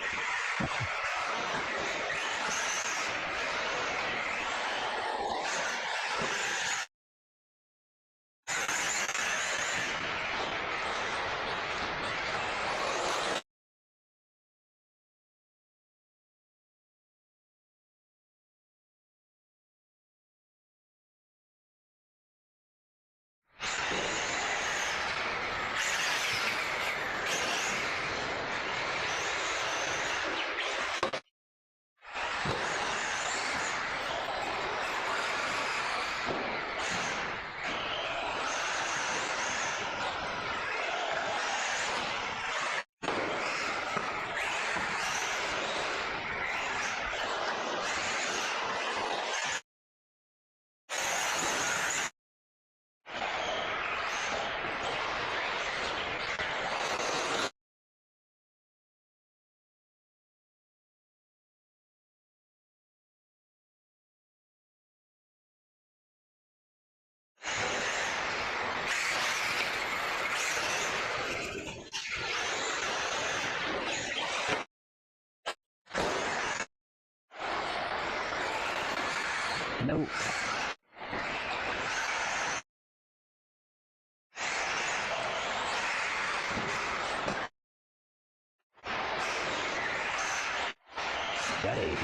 No. Got it.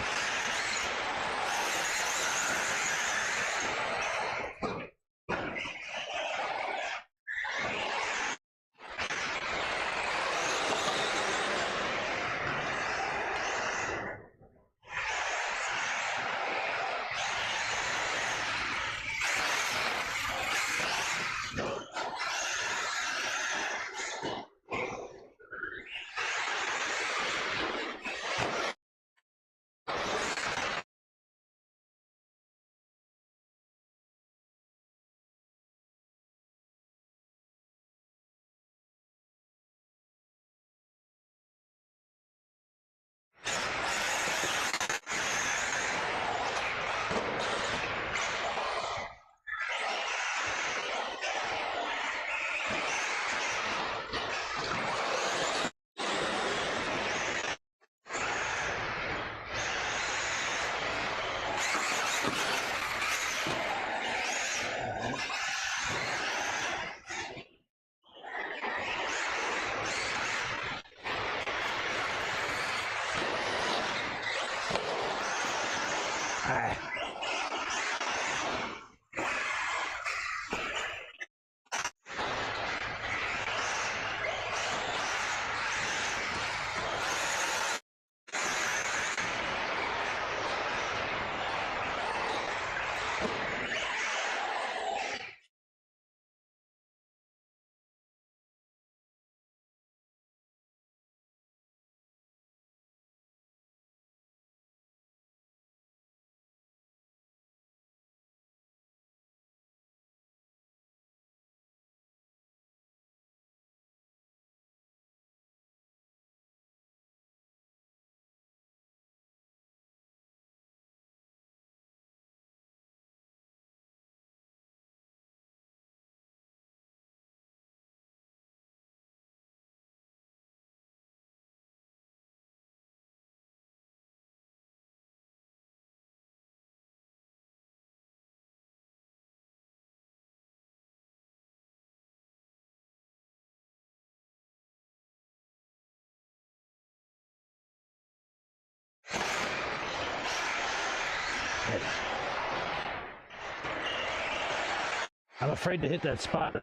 I'm afraid to hit that spot.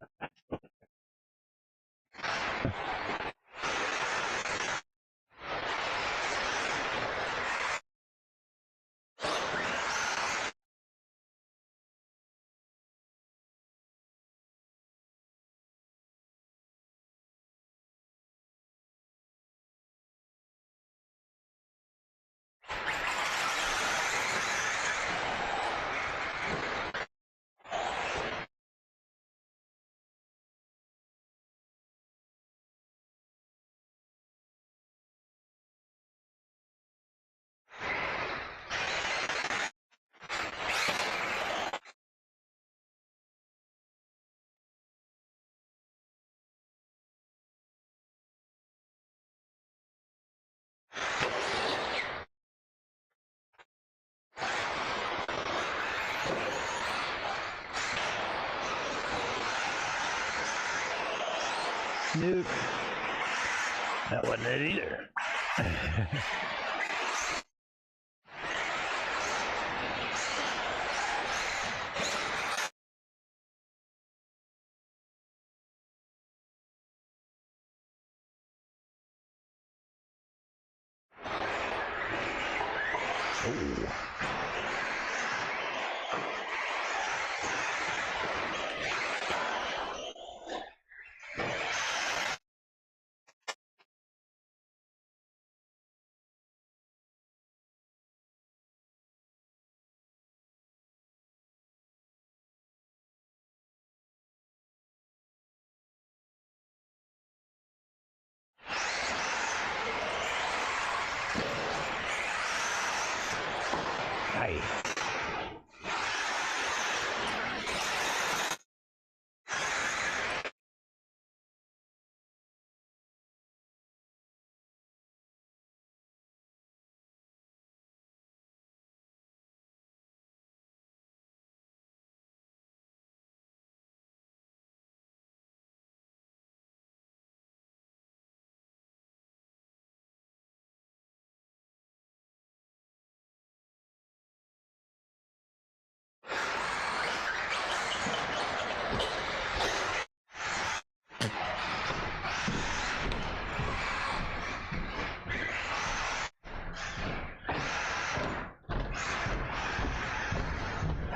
Nope. That wasn't it either. Oh. Hi.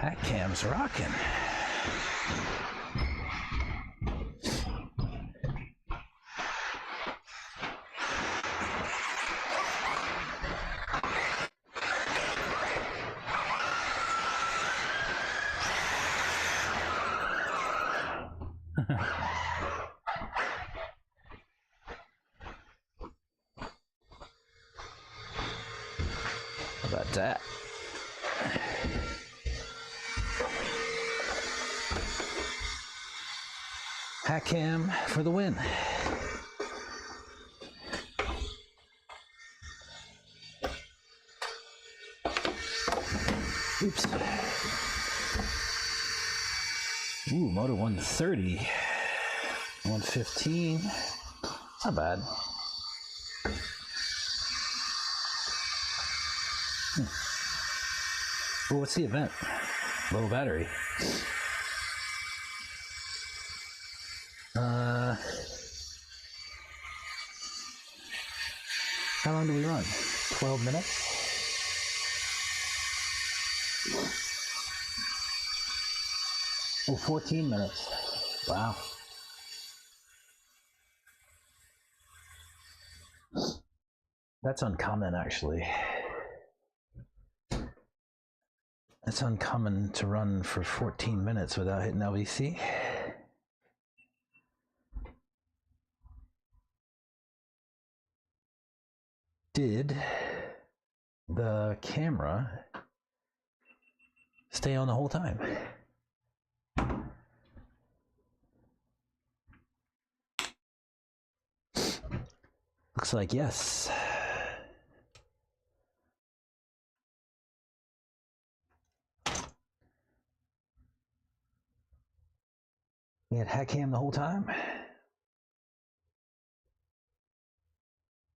That cam's rocking. How about that? Hack cam for the win. Oops. Ooh, motor 130. 115. Not bad. Well, what's the event? Low battery. How long do we run? 12 minutes? Oh, 14 minutes. Wow. That's uncommon, actually. It's uncommon to run for 14 minutes without hitting LVC. Did the camera stay on the whole time? Looks like yes. We had hack cam the whole time.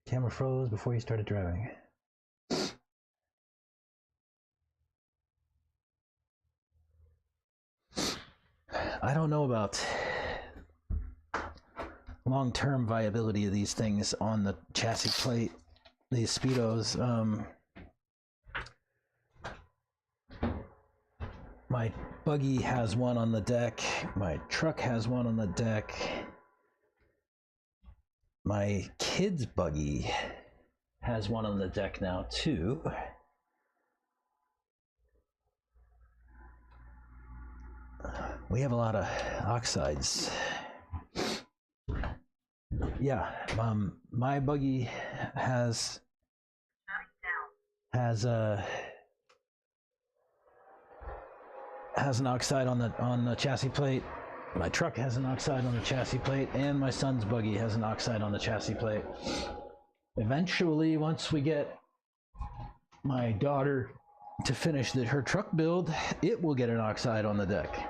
Camera froze before you started driving. I don't know about long-term viability of these things on the chassis plate, these speedos. My buggy has one on the deck. My truck has one on the deck. My kid's buggy has one on the deck now too. We have a lot of oxides. Yeah, my buggy has an oxide on the chassis plate. My truck has an oxide on the chassis plate, and my son's buggy has an oxide on the chassis plate. Eventually, once we get my daughter to finish her truck build, it will get an oxide on the deck.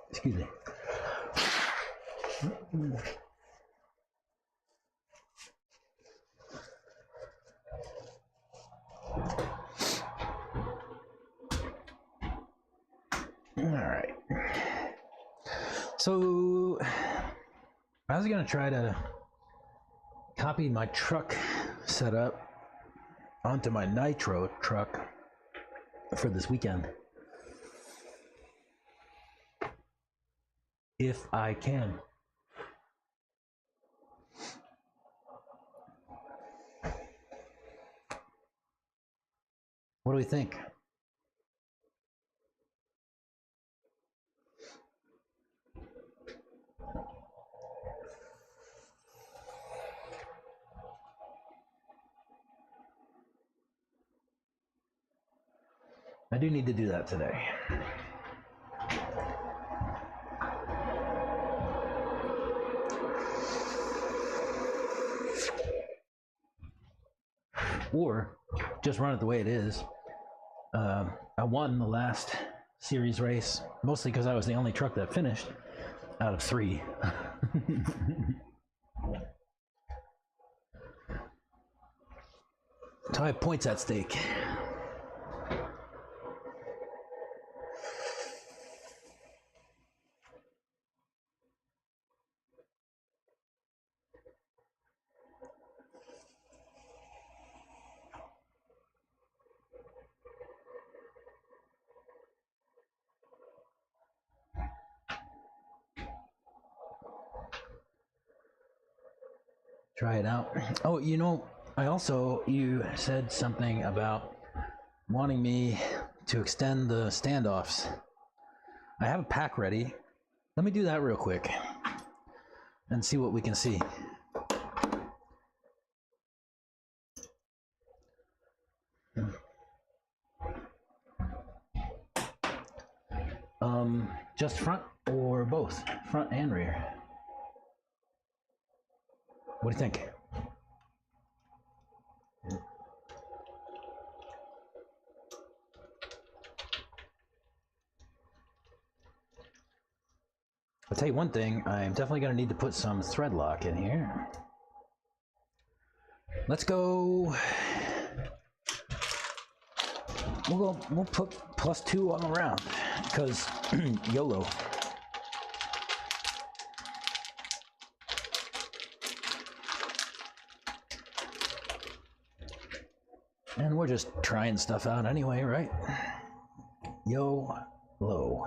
Excuse me. All right. So I was gonna try to copy my truck setup onto my nitro truck for this weekend, if I can. What do we think? I do need to do that today. Or just run it the way it is. I won the last series race, mostly because I was the only truck that finished out of 3. So I have points at stake. Try it out. Oh, you said something about wanting me to extend the standoffs. I have a pack ready. Let me do that real quick and see what we can see. Just front or both? Front and rear? What do you think? I'll tell you one thing, I'm definitely going to need to put some thread lock in here. Let's go. We'll put +2 on the round because YOLO. And we're just trying stuff out anyway, right? YOLO.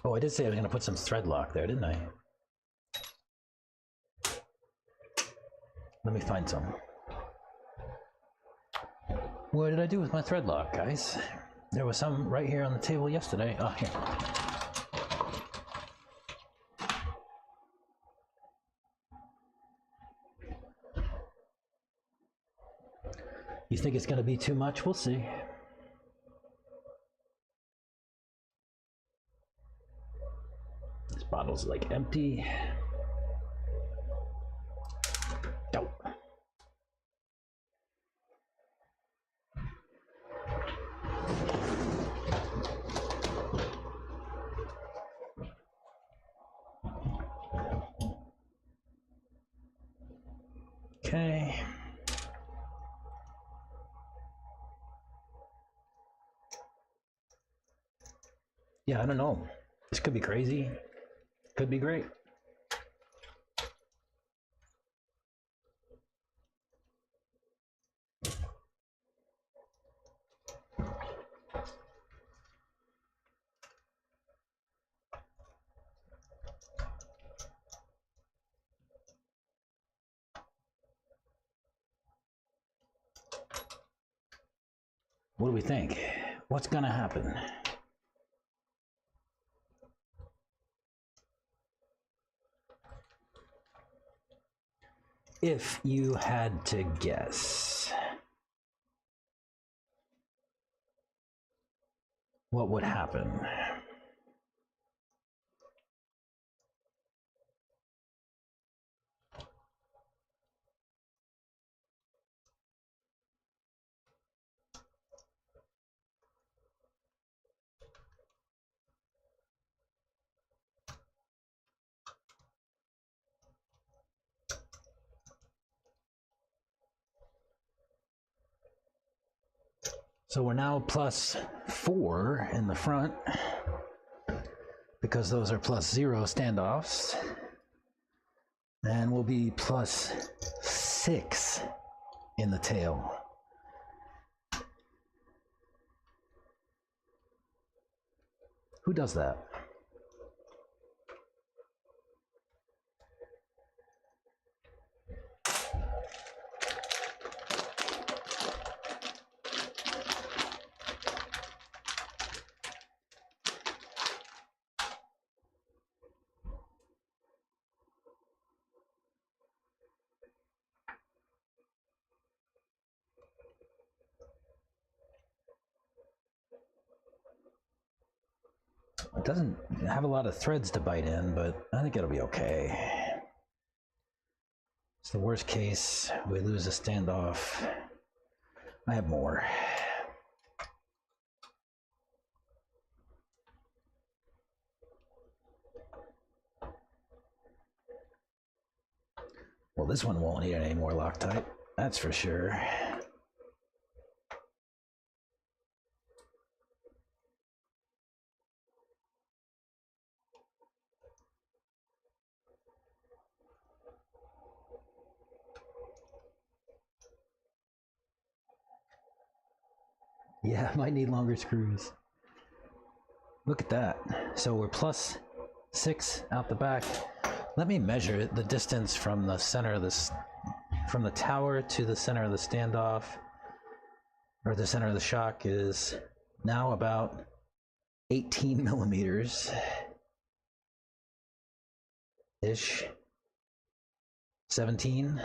Oh, I did say I was going to put some thread lock there, didn't I? Let me find some. What did I do with my thread lock, guys? There was some right here on the table yesterday. Oh, here. You think it's going to be too much? We'll see. This bottle's like empty. Oh. Yeah, I don't know. This could be crazy. Could be great. What do we think? What's gonna happen? If you had to guess, what would happen? So we're now +4 in the front because those are +0 standoffs. And we'll be +6 in the tail. Who does that? It doesn't have a lot of threads to bite in, but I think it'll be okay. It's the worst case. We lose a standoff. I have more. Well, this one won't need any more Loctite, that's for sure. Yeah, might need longer screws. Look at that. So we're +6 out the back. Let me measure the distance from the center of this, from the tower to the center of the standoff, or the center of the shock, is now about 18 millimeters ish. 17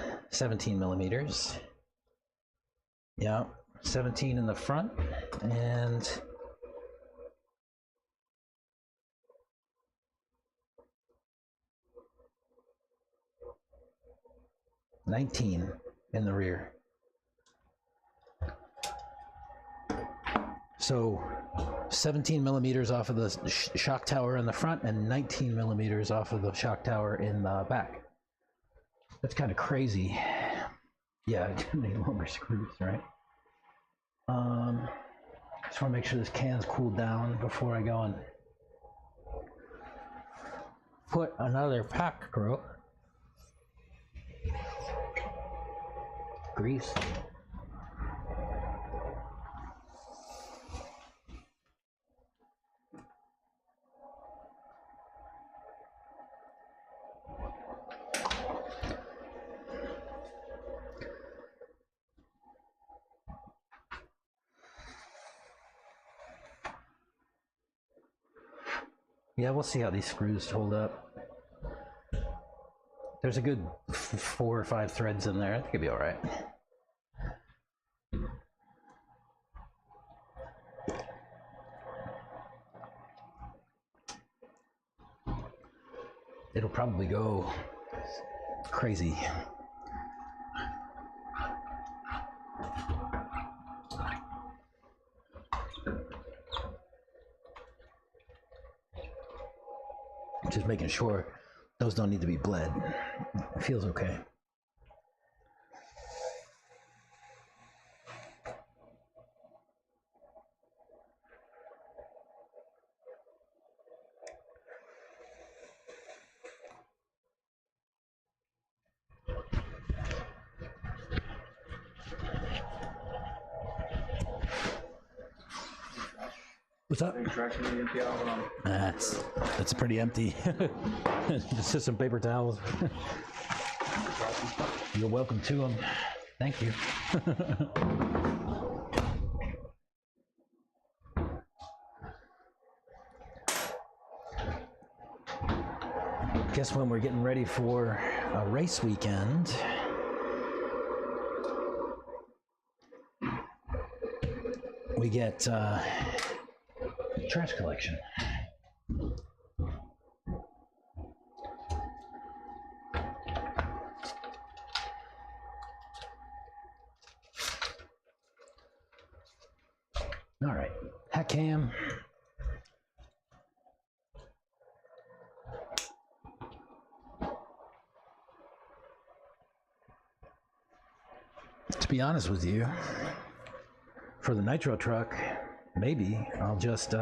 millimeters. Yeah, 17 in the front and 19 in the rear. So 17 millimeters off of the shock tower in the front and 19 millimeters off of the shock tower in the back. That's kind of crazy. Yeah, I need longer screws, right? Just want to make sure this can's cooled down before I go and put another pack through. Grease. Yeah, we'll see how these screws hold up. There's a good 4 or 5 threads in there. I think it'll be all right. It'll probably go crazy. Just making sure those don't need to be bled. It feels okay. What's up? Traction really empty out, but That's pretty empty. Just some paper towels. You're welcome to them. Thank you. Guess when we're getting ready for a race weekend, we get trash collection. All right, hat cam. To be honest with you, for the nitro truck, maybe I'll just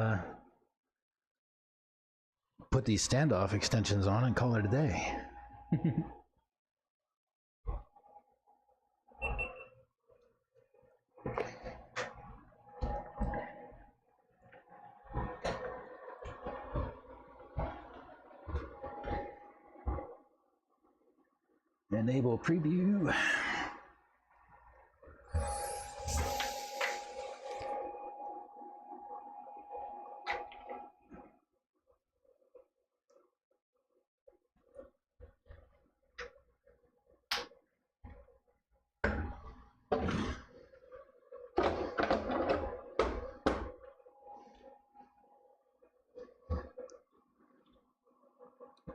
put these standoff extensions on and call it a day. Enable preview.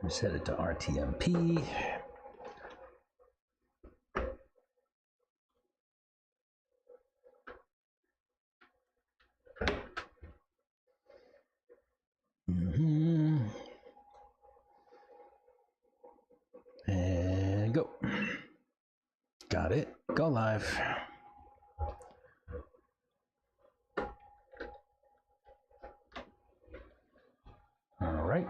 Set it to RTMP. And go. Got it. Go live. All right.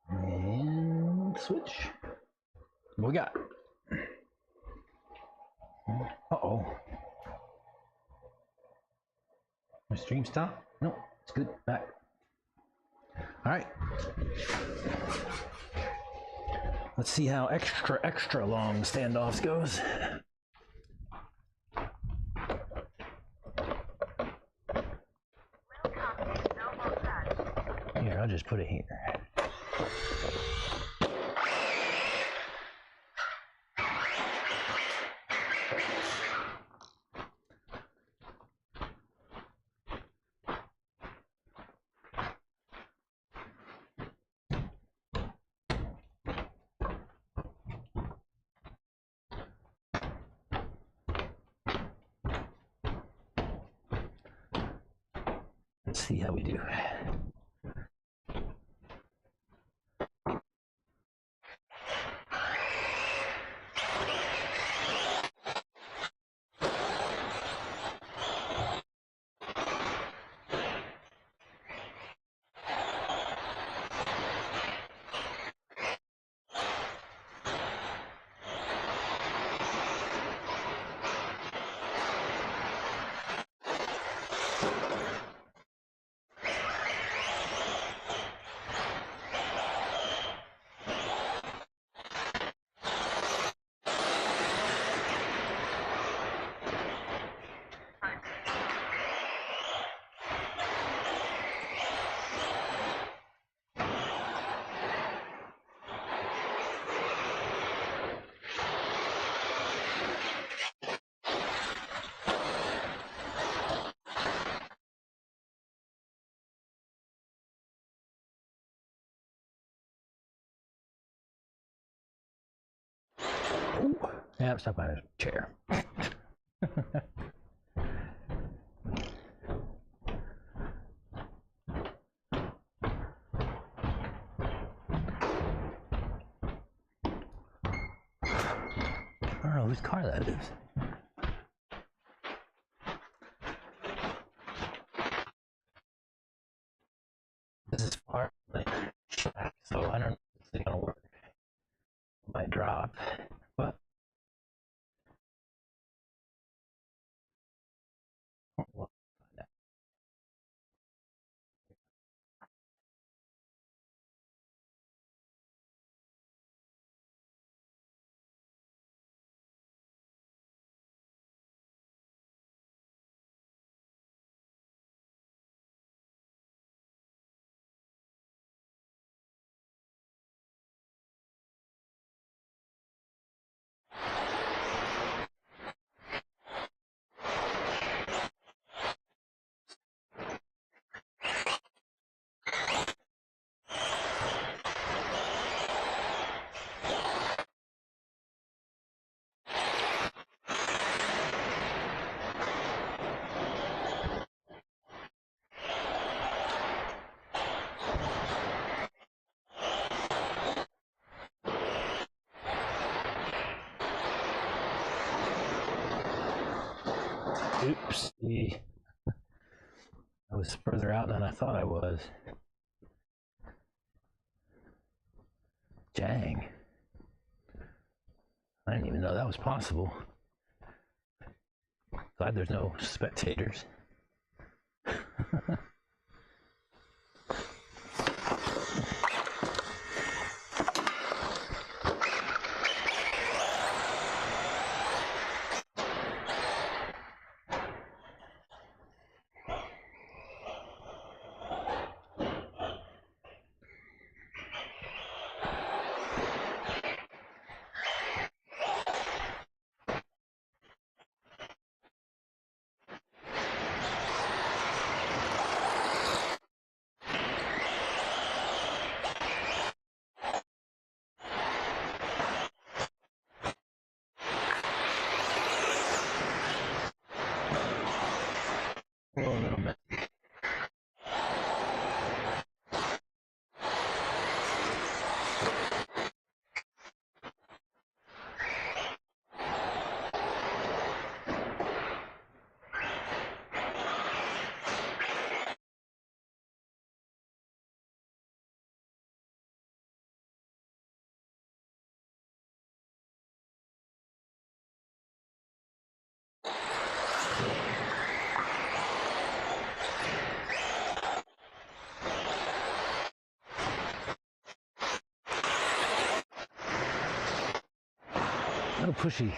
And switch. What we got? Uh-oh. My stream stop? No, it's good. Back. All right. Let's see how extra long standoffs goes. Here, I'll just put it here. Let's see how we do. Ooh. Yeah, stop by the chair. I don't know whose car that is. This is far from the track, so I don't know if it's gonna work. It might drop, but we'll find out. Oopsie. I was further out than I thought I was. Dang. I didn't even know that was possible. Glad there's no spectators. A little bit. A little pushy.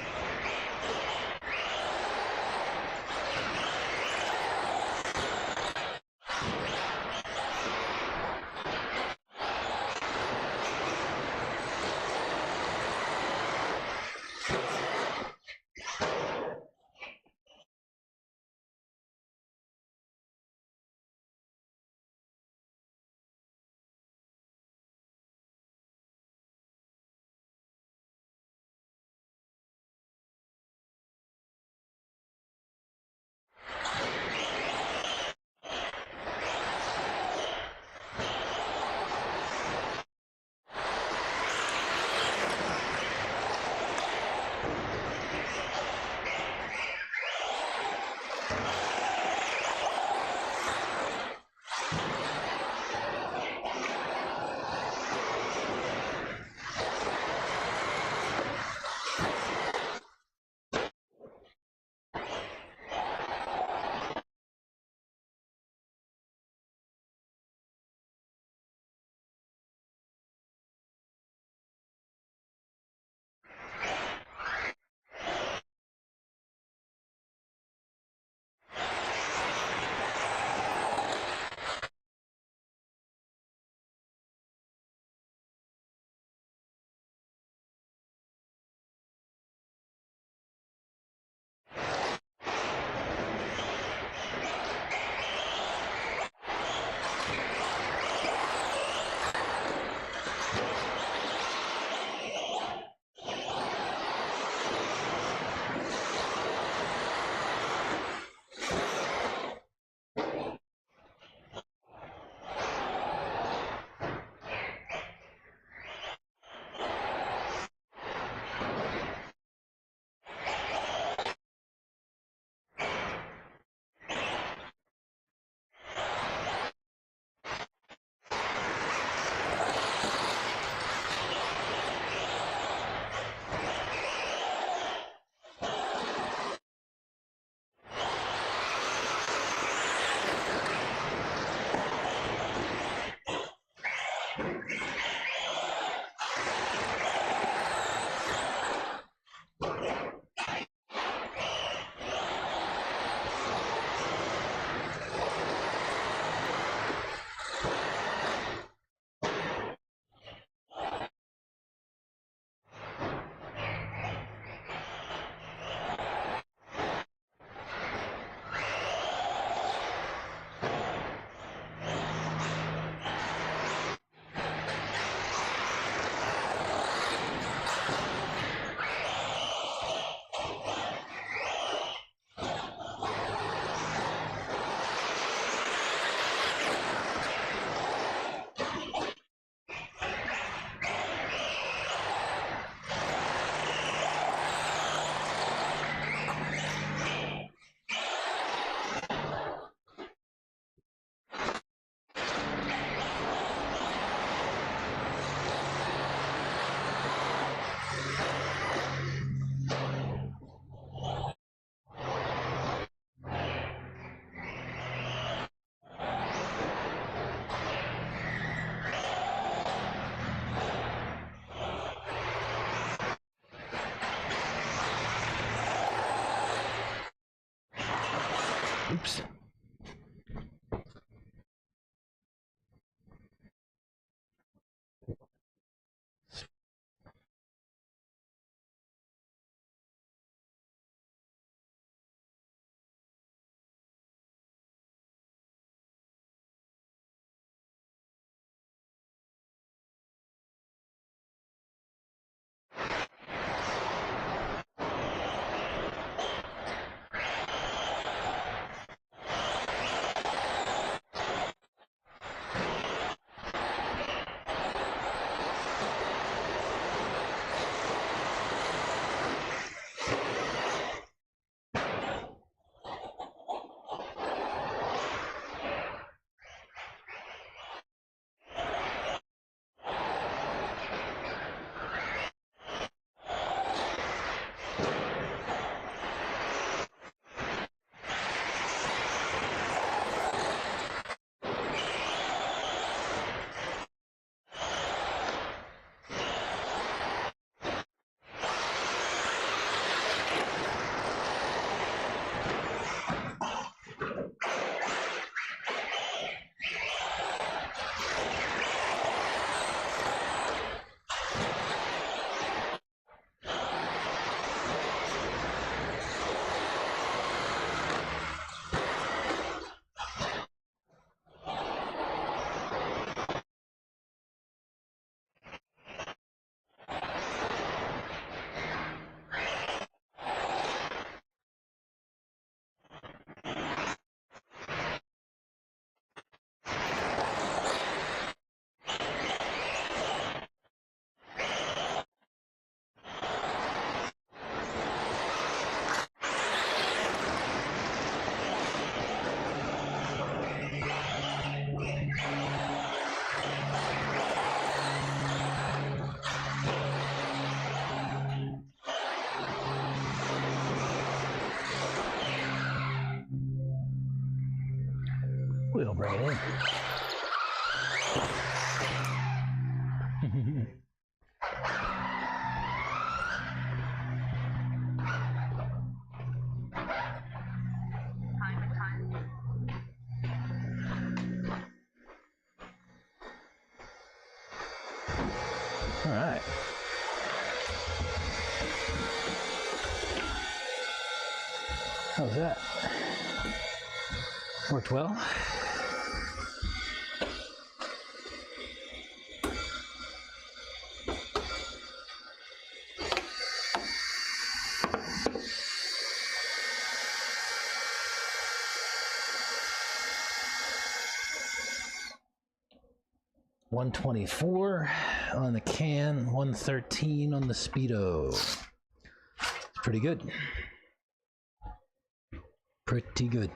Oops. We'll bring it in. All right. How's that? Worked well? $124 on the can, $113 on the speedo. It's pretty good. Pretty good.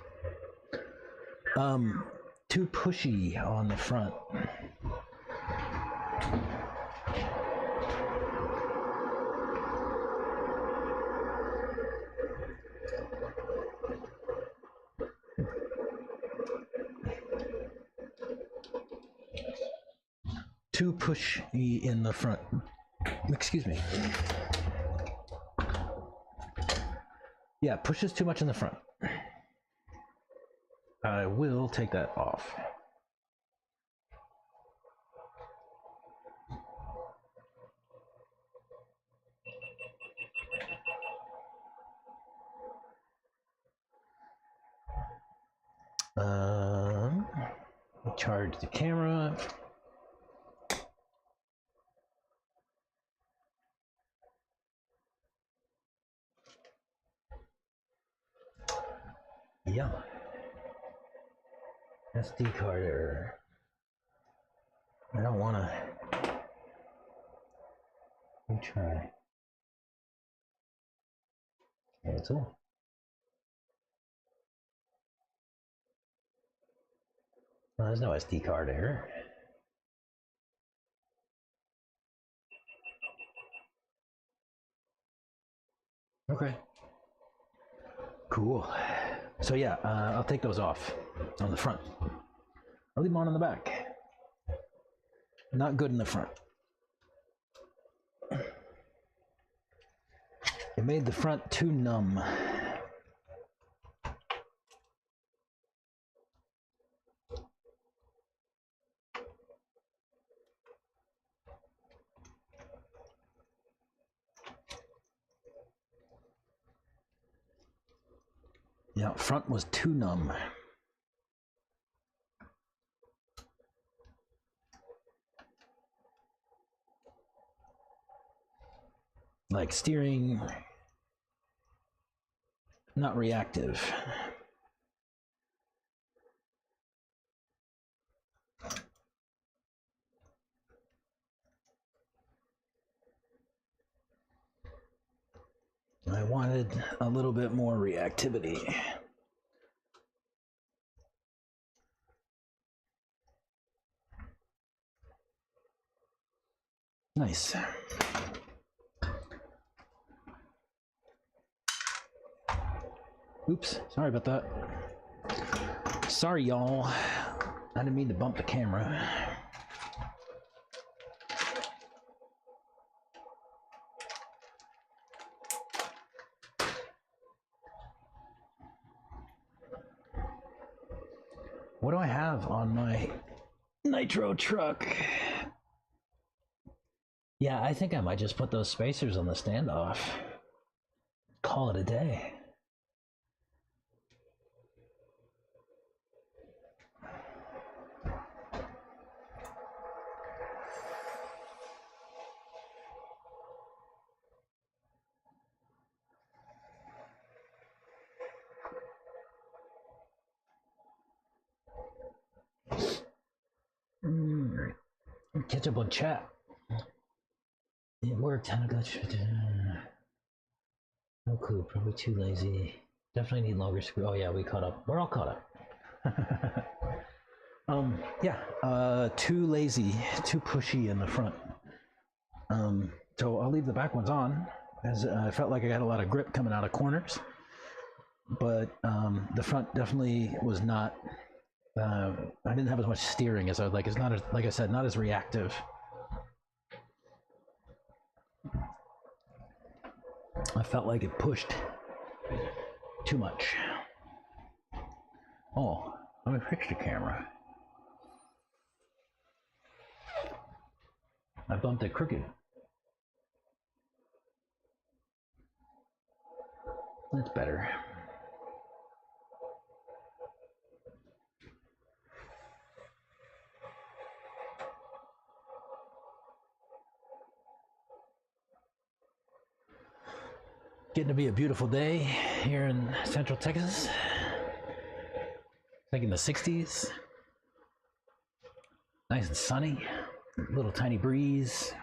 Too pushy on the front. Too pushy in the front. Excuse me. Yeah, pushes too much in the front. I will take that off. Charge the camera. Yeah. SD card error. I don't want to. Let me try. Cancel. No, there's no SD card error. Okay. Cool. So yeah, I'll take those off on the front. I'll leave them on the back. Not good in the front. It made the front too numb. Yeah, front was too numb. Like steering, not reactive. I wanted a little bit more reactivity. Nice. Oops, sorry about that. Sorry, y'all. I didn't mean to bump the camera. What do I have on my nitro truck? Yeah, I think I might just put those spacers on the standoff. Call it a day. Catch up on chat. It worked. How to no clue. Probably too lazy. Definitely need longer screw. Oh yeah, we caught up. We're all caught up. Yeah. Too lazy, too pushy in the front. So I'll leave the back ones on, as I felt like I got a lot of grip coming out of corners. But the front definitely was not. I didn't have as much steering as I would like. It's not as, like I said, not as reactive. I felt like it pushed too much. Oh, let me fix the camera. I bumped it crooked. That's better. Getting to be a beautiful day here in Central Texas. Like in the 60s. Nice and sunny. Little tiny breeze.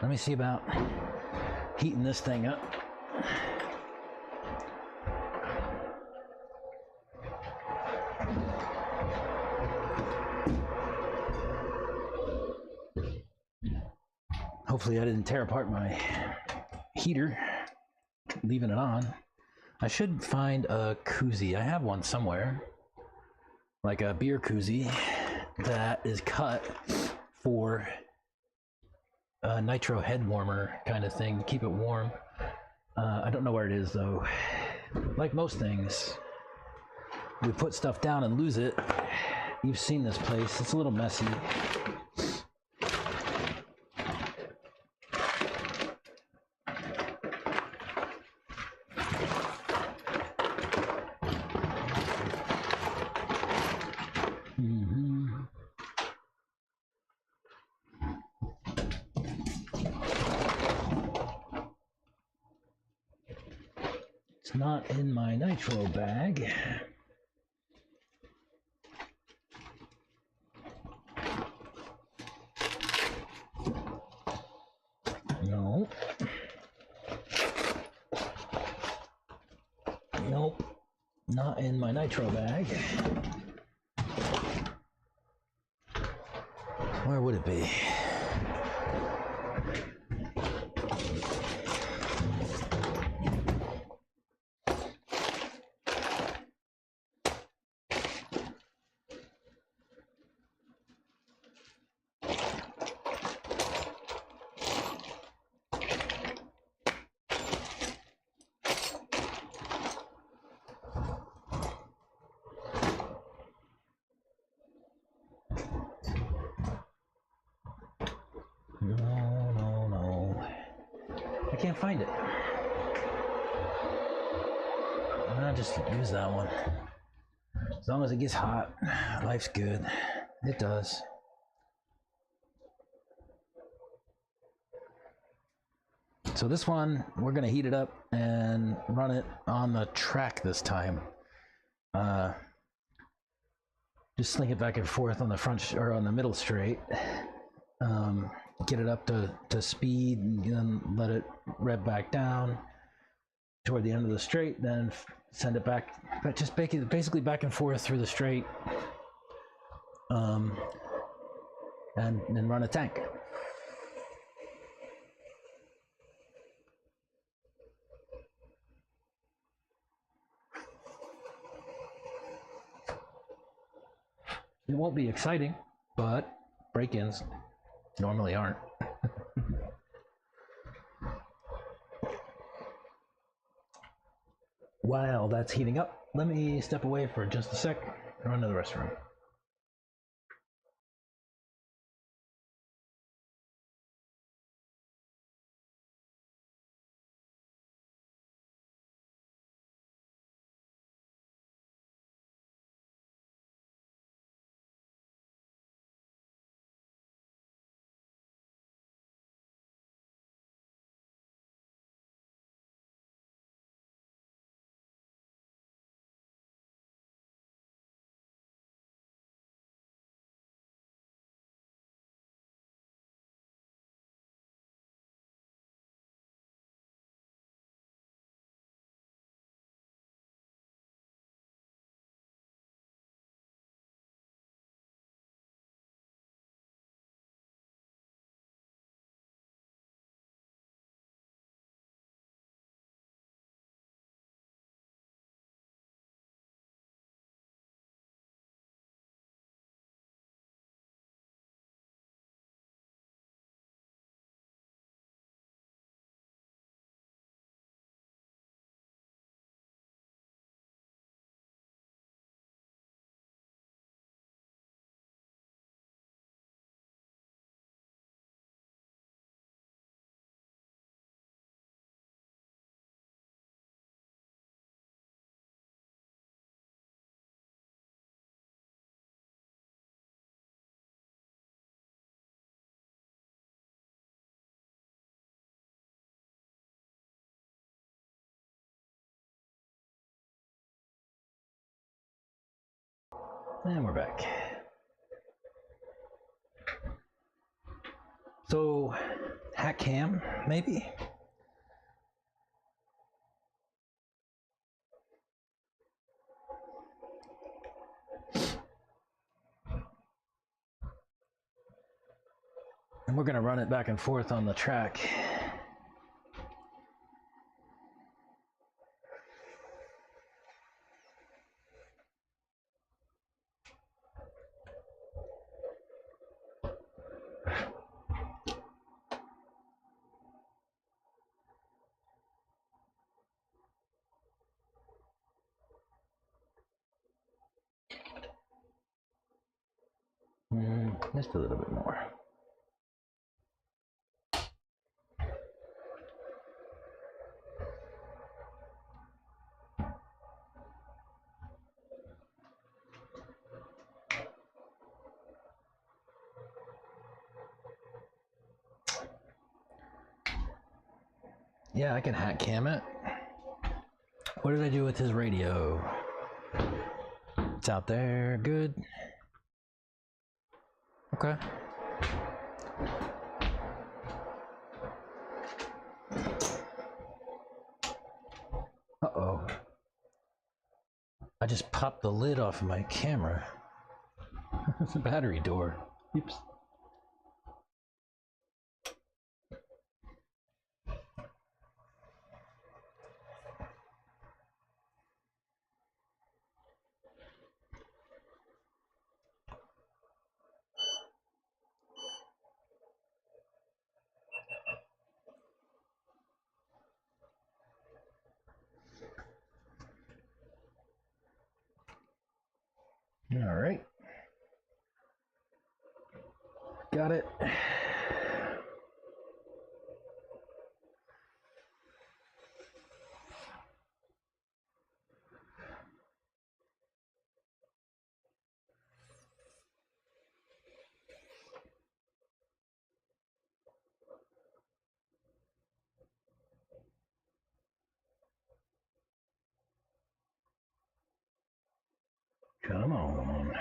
Let me see about heating this thing up. Hopefully I didn't tear apart my heater, leaving it on. I should find a koozie. I have one somewhere, like a beer koozie that is cut for a nitro head warmer kind of thing, keep it warm. I don't know where it is though. Like most things, we put stuff down and lose it. You've seen this place, it's a little messy. It's not in my nitro bag. No. Nope. Not in my nitro bag. Where would it be? can't find it. I'll just use that one. As long as it gets hot, life's good. It does. So this one, we're gonna heat it up and run it on the track this time. Just sling it back and forth on the front or on the middle straight. Get it up to speed and then let it rev back down toward the end of the straight, then send it back, but just basically back and forth through the straight, and then run a tank. It won't be exciting, but break-ins normally aren't. While that's heating up, let me step away for just a sec and run to the restroom. And we're back. So, hack cam, maybe? And we're gonna run it back and forth on the track. Just a little bit more. Yeah, I can hack cam it. What did I do with his radio? It's out there, good. Okay. Uh-oh. I just popped the lid off of my camera. It's a battery door. Oops. All right. Got it. Come on.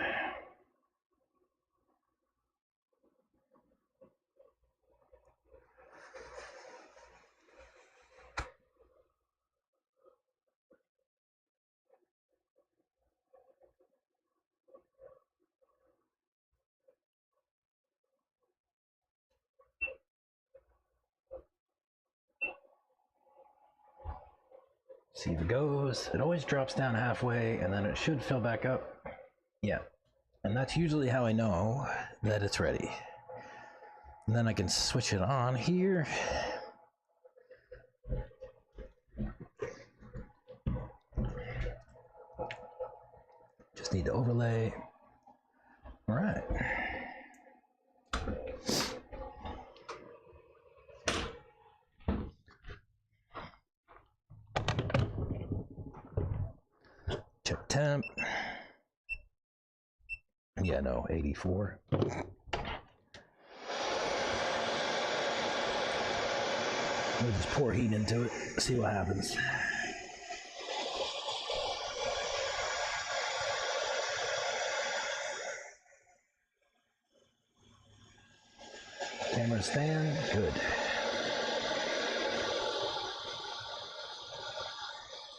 See if it goes. It always drops down halfway and then it should fill back up. Yeah. And that's usually how I know that it's ready. And then I can switch it on here. Just need to overlay. All right. Check temp. Yeah, no, 84. We'll just pour heat into it, see what happens. Camera stand, good.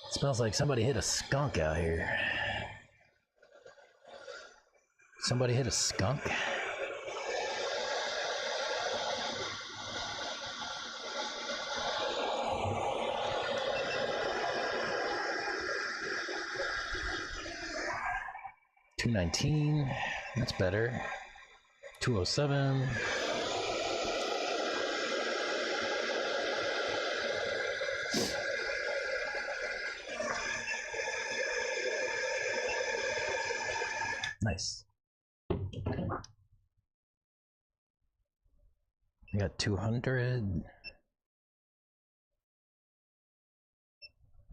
It smells like somebody hit a skunk out here. Somebody hit a skunk? $219, that's better. $207. Nice. I got 200.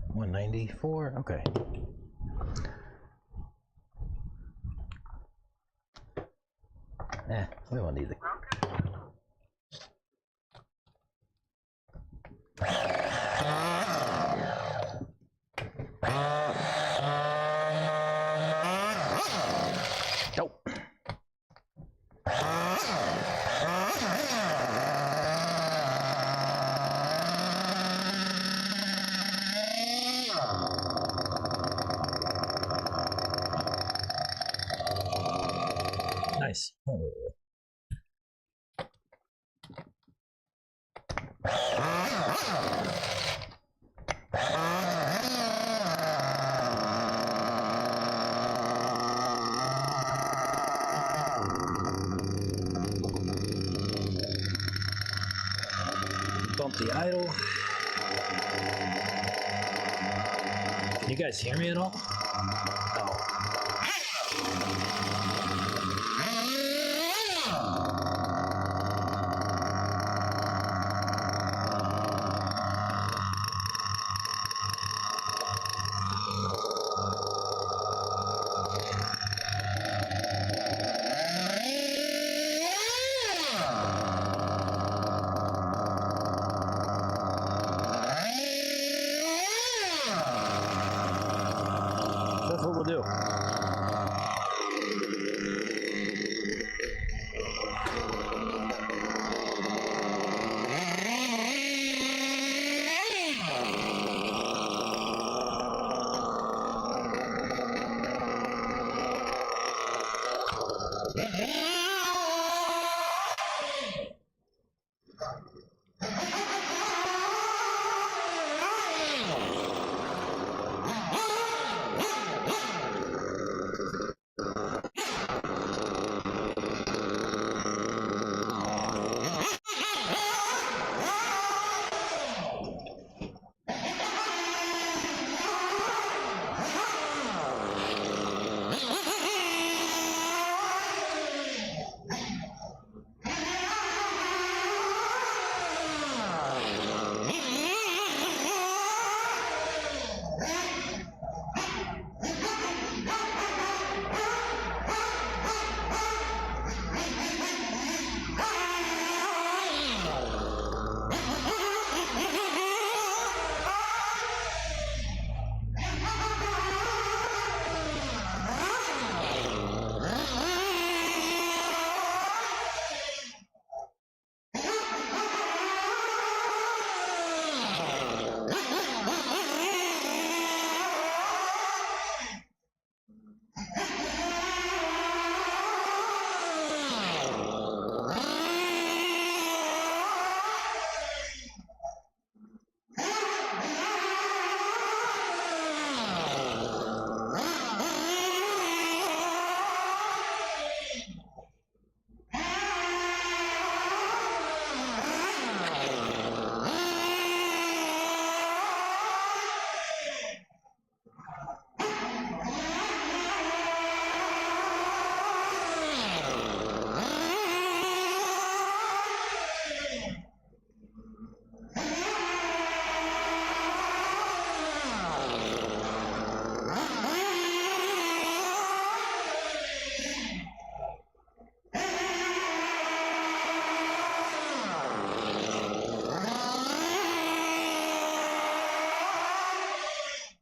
194. Okay. We won't need it. Nope. Nice. Oh. Bump the idle. Can you guys hear me at all? No.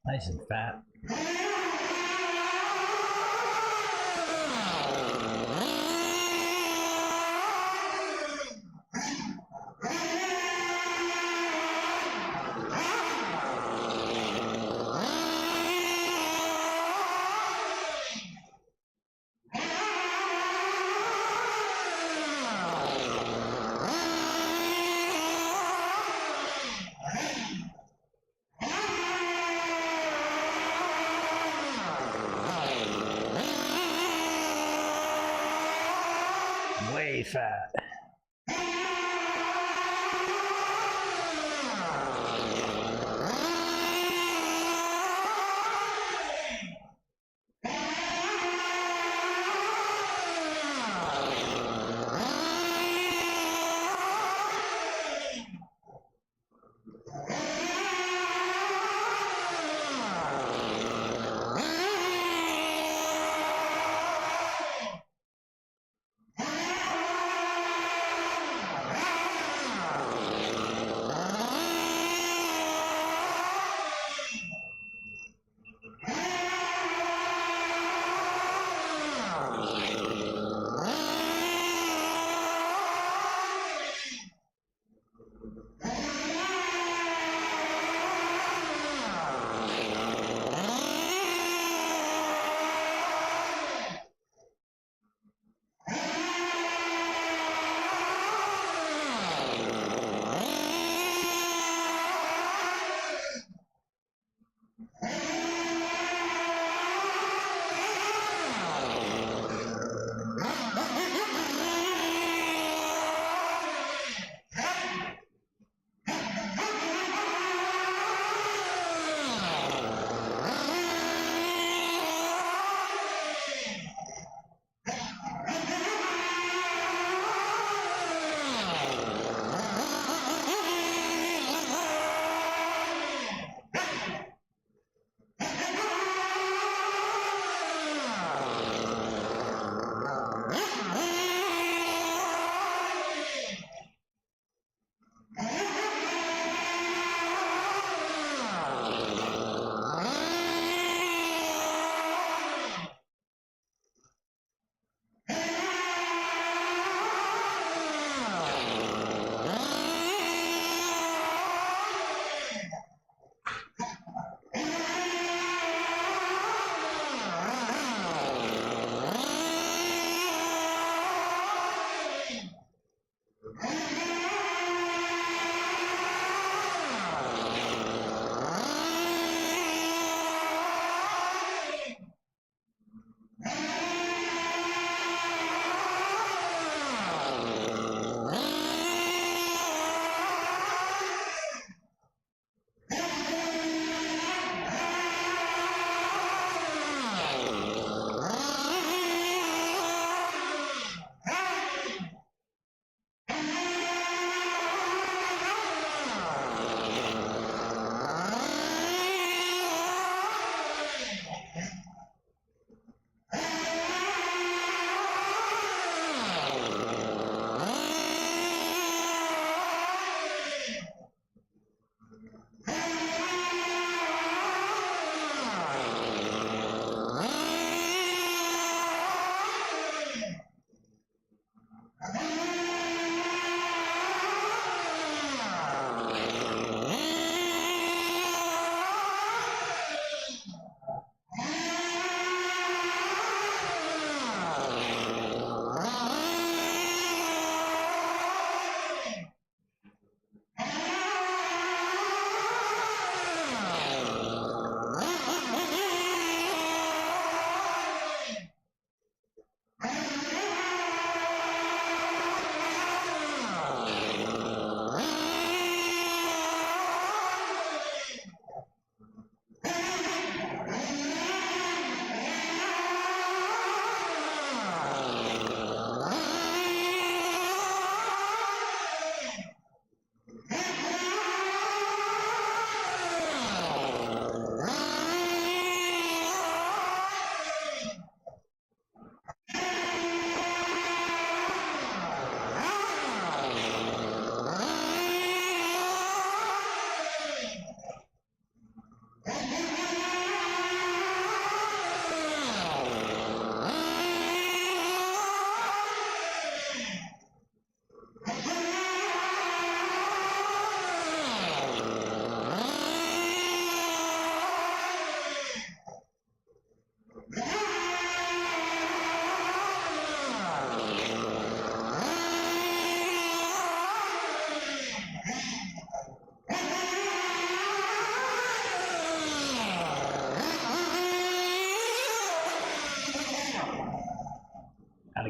Nice and fat. Way fat.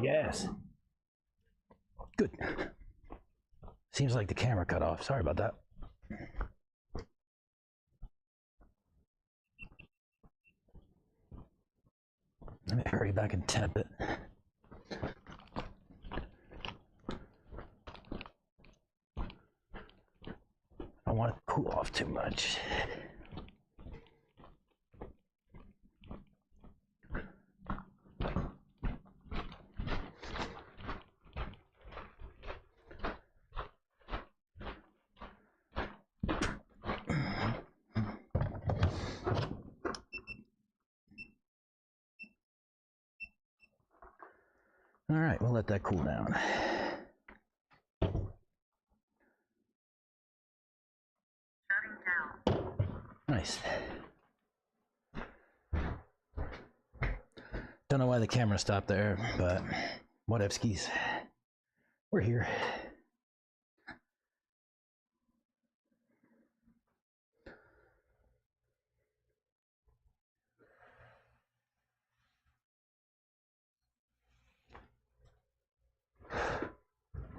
gas. Good. Seems like the camera cut off. Sorry about that. Let me hurry back and temp it. I don't want it to cool off too much. All right, we'll let that cool down. Shutting down. Nice. Don't know why the camera stopped there, but whatevskis. We're here.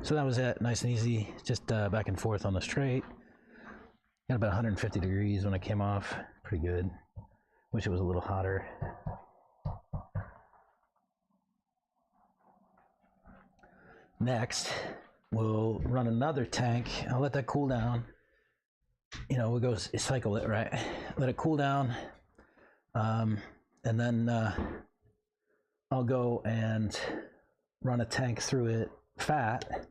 So that was it, nice and easy, just back and forth on the straight. Got about 150 degrees when I came off, pretty good. Wish it was a little hotter. Next, we'll run another tank. I'll let that cool down. You know, we'll go cycle it, right? Let it cool down. And then I'll go and run a tank through it fat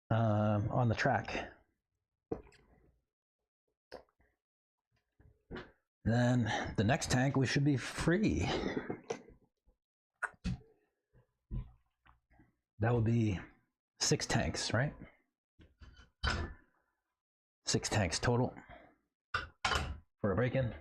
on the track. Then the next tank, we should be free. That would be 6 tanks, right? 6 tanks total for a break-in.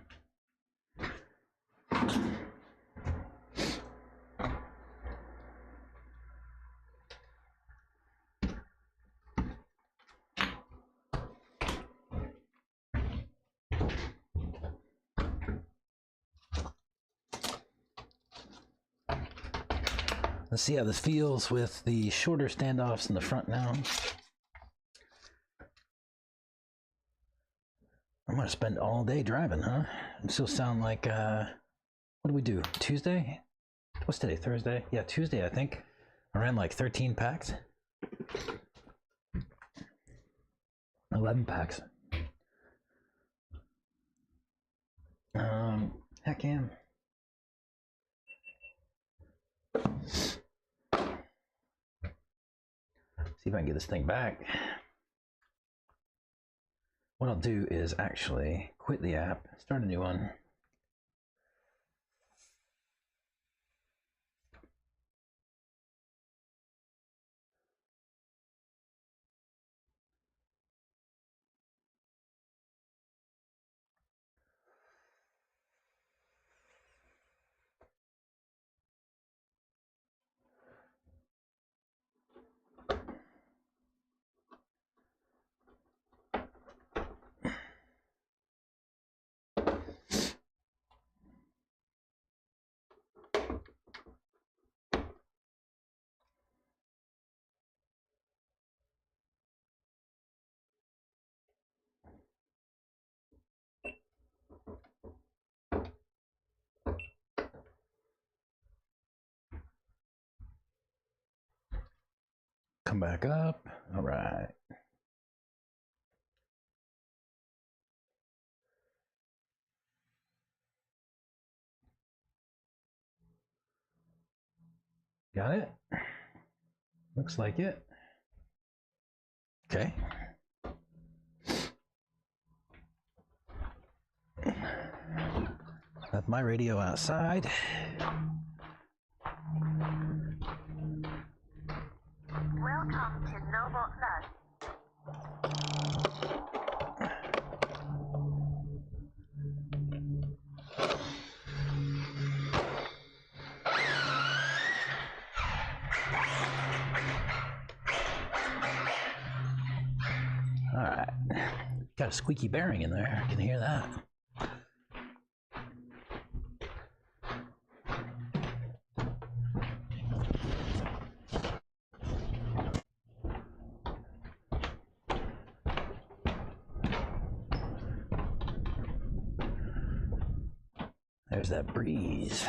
Let's see how this feels with the shorter standoffs in the front now. I'm gonna spend all day driving, huh? I still sound like, what do we do? Tuesday? What's today, Thursday? Yeah, Tuesday, I think. I ran like 13 packs. 11 packs. Heck yeah. See if I can get this thing back. What I'll do is actually quit the app, start a new one. Come back up. All right. Got it? Looks like it. Okay. Left my radio outside. Welcome to Noble Plus. All right. Got a squeaky bearing in there. I can hear that. There's that breeze.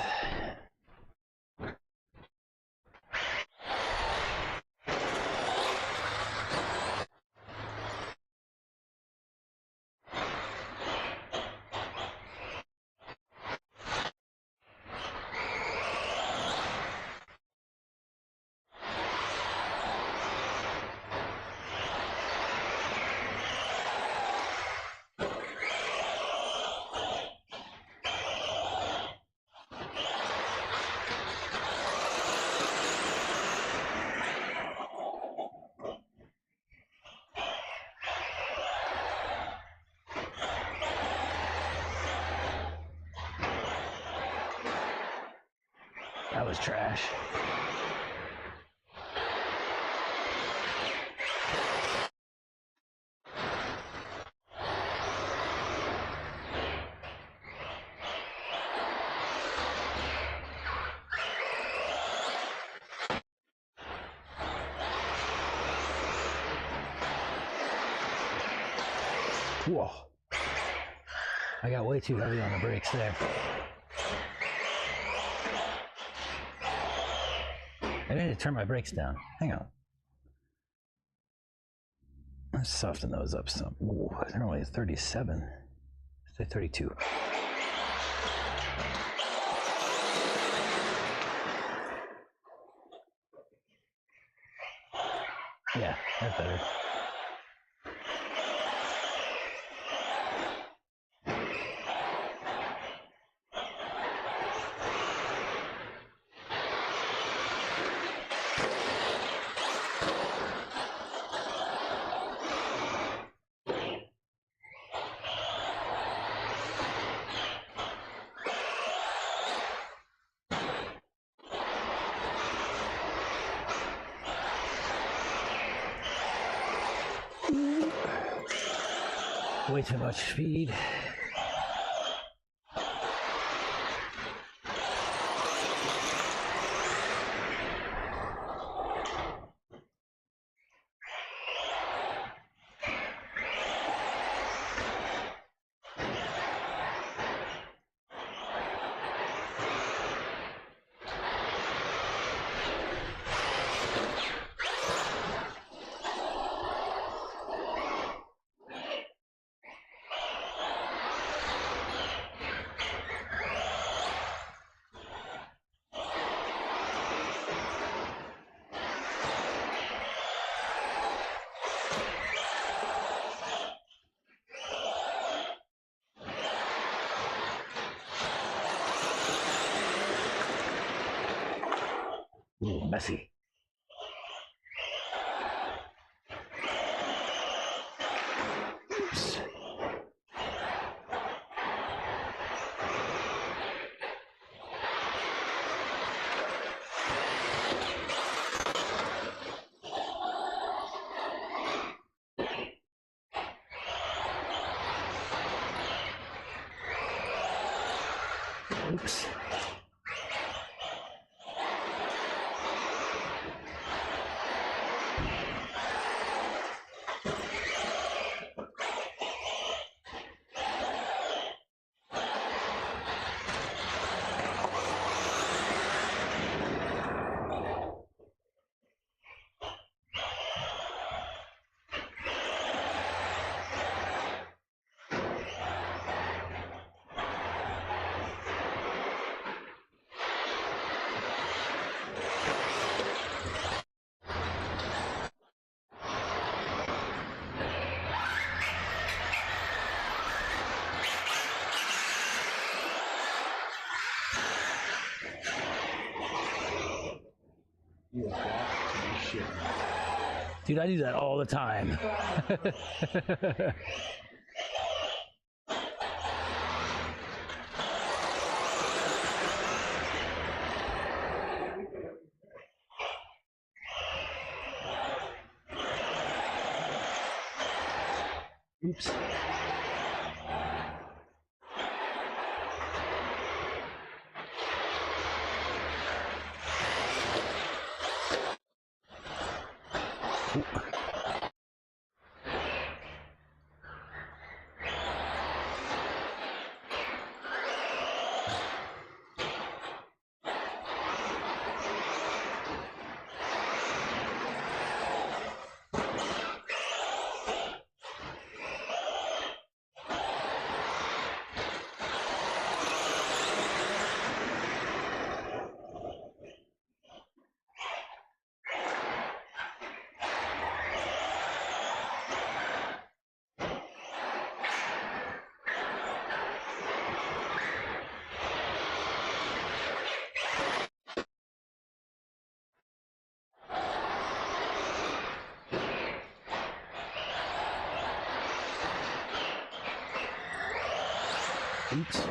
That was trash. Whoa. I got way too heavy on the brakes there. I need to turn my brakes down. Hang on. Let's soften those up some. Ooh, they're only 37. Say 32. Yeah, that's better. Way too much speed. Ooh, messy. Oops. Oops. Dude, I do that all the time. Oops. Ooh. Oops.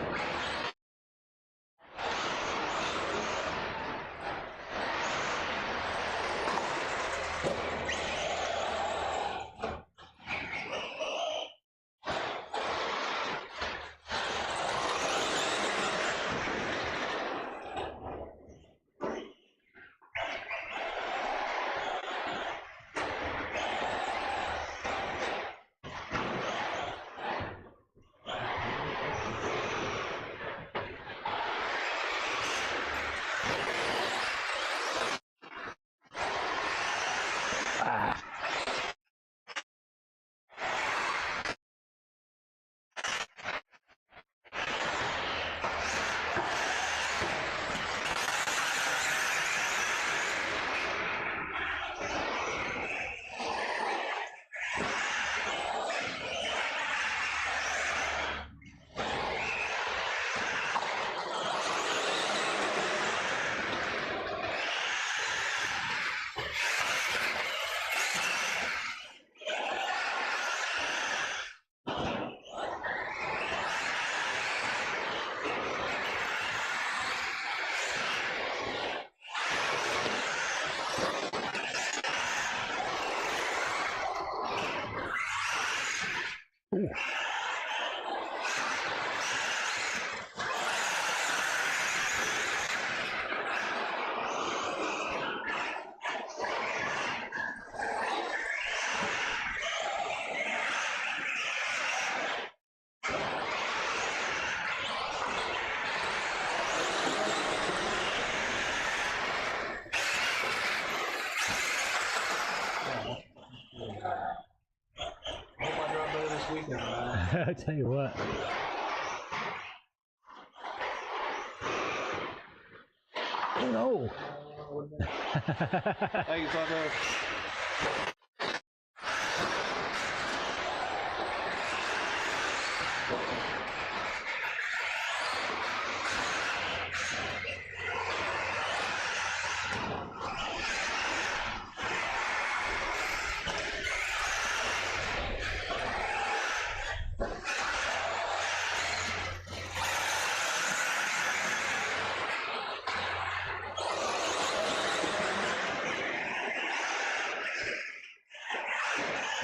Ooh. I tell you what. Oh no! Thank you, Sandra.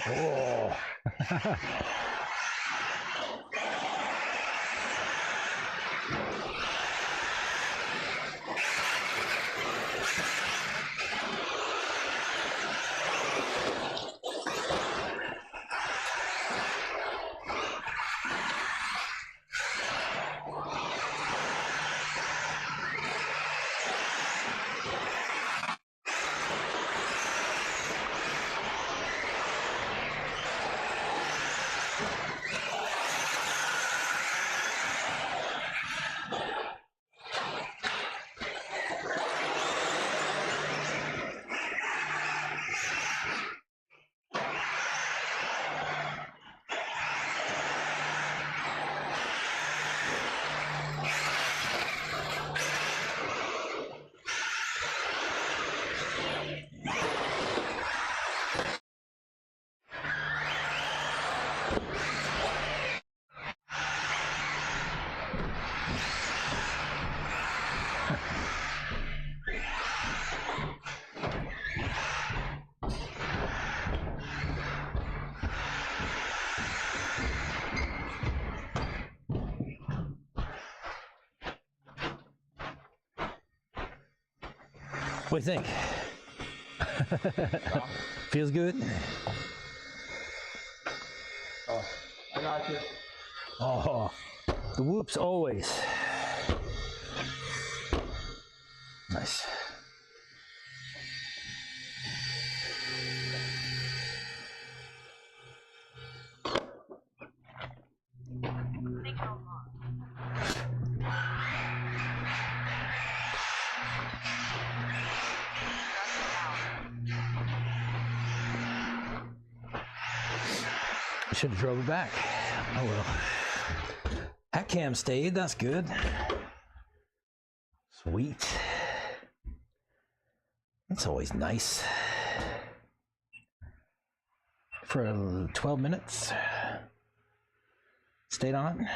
Oh. What do you think? Feels good? Oh, I got you. Oh, the whoops always. Nice. Signal lost. Should have drove it back. Oh well. That cam stayed, that's good. Sweet. That's always nice. For 12 minutes. Stayed on.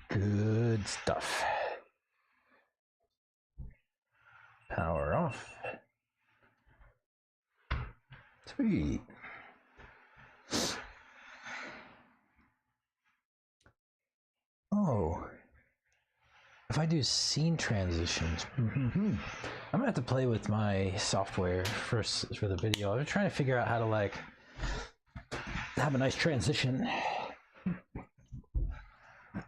Good stuff. Power off. Sweet. Oh. If I do scene transitions, I'm gonna have to play with my software first for the video. I'm trying to figure out how to like have a nice transition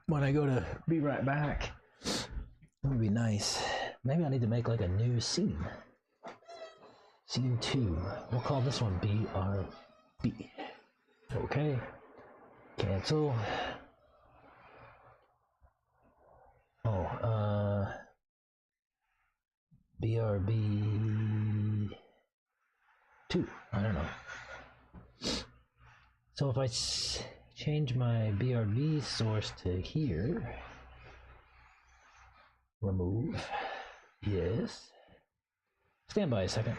when I go to be right back. That would be nice. Maybe I need to make like a new scene. Scene 2. We'll call this one BRB. Okay. Cancel. Oh, BRB 2. I don't know. So if I change my BRB source to here, remove. Yes. Stand by a second.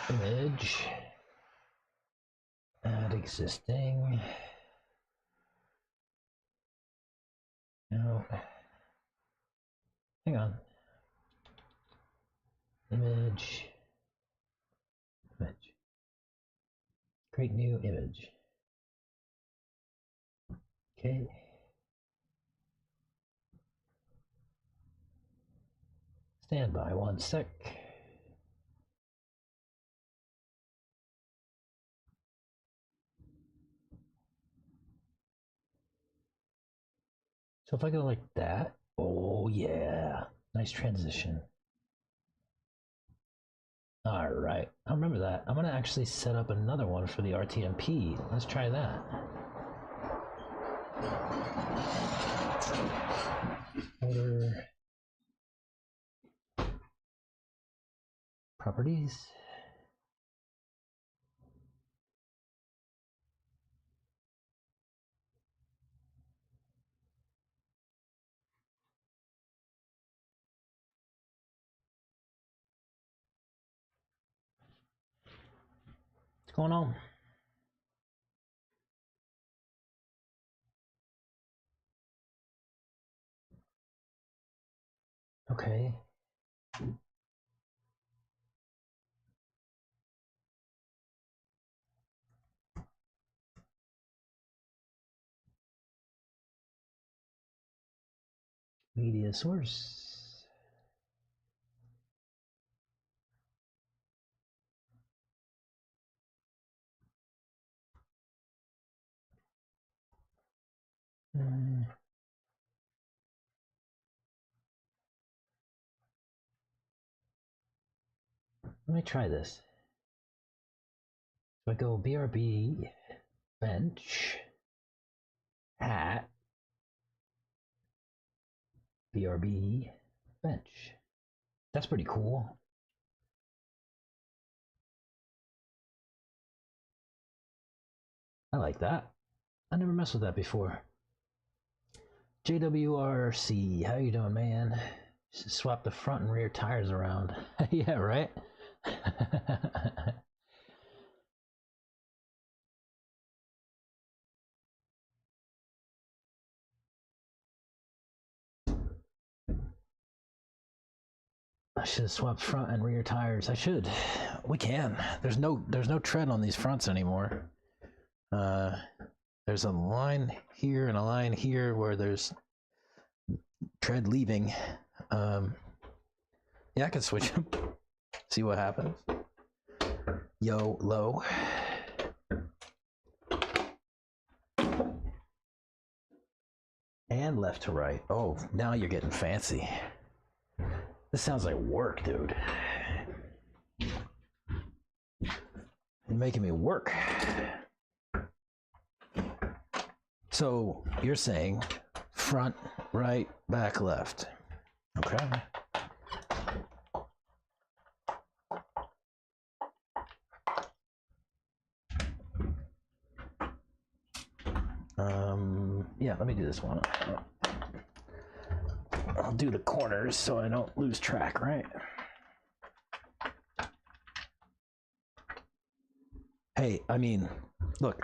Image. Add existing. No. Hang on. Image. Image. Create new image. Okay. Stand by 1 sec. So if I go like that, oh yeah, nice transition. All right, I remember that. I'm gonna actually set up another one for the RTMP. Let's try that. Order. Properties. What's going on? Okay. Media source. Let me try this. So I go BRB, bench, hat, BRB, bench. That's pretty cool. I like that. I never messed with that before. JWRC, how you doing, man? Just swap the front and rear tires around. Yeah, right? I should have swapped front and rear tires. I should. We can. There's no tread on these fronts anymore. There's a line here and a line here where there's tread leaving. Yeah, I can switch them. See what happens. Yo, low. And left to right. Oh, now you're getting fancy. This sounds like work, dude. You're making me work. So you're saying front, right, back, left. Okay. Yeah, let me do this one. I'll do the corners so I don't lose track, right? Hey, I mean, look.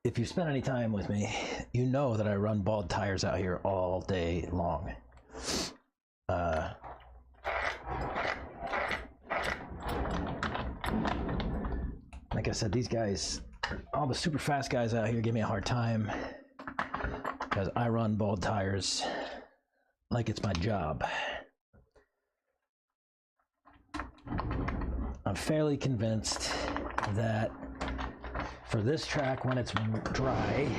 if you spend any time with me, you know that I run bald tires out here all day long. Like I said, these guys, all the super fast guys out here give me a hard time because I run bald tires like it's my job. I'm fairly convinced that for this track when it's dry,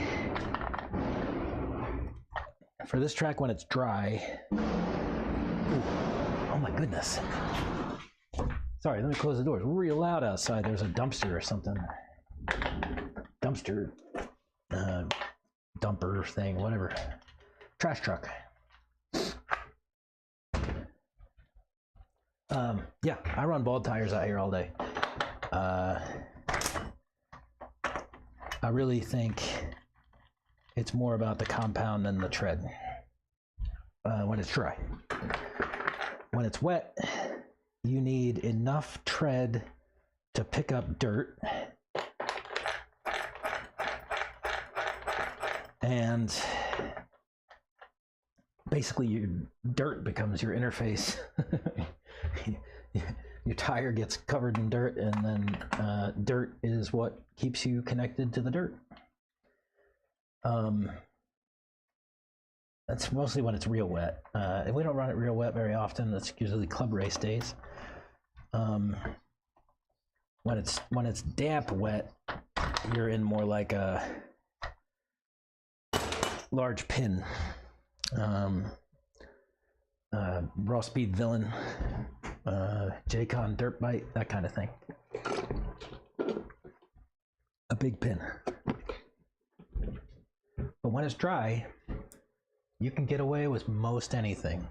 ooh, oh my goodness. Sorry, let me close the doors. Real loud outside. There's a dumpster or something. Dumpster, dumper thing, whatever. Trash truck. Yeah, I run bald tires out here all day. I really think it's more about the compound than the tread when it's dry. When it's wet, you need enough tread to pick up dirt, and basically your dirt becomes your interface. Your tire gets covered in dirt, and then dirt is what keeps you connected to the dirt. That's mostly when it's real wet. And we don't run it real wet very often. That's usually club race days. When it's damp wet, you're in more like a large pin. Raw Speed Villain, J-Con Dirt Bite, that kind of thing. A big pin. But when it's dry, you can get away with most anything,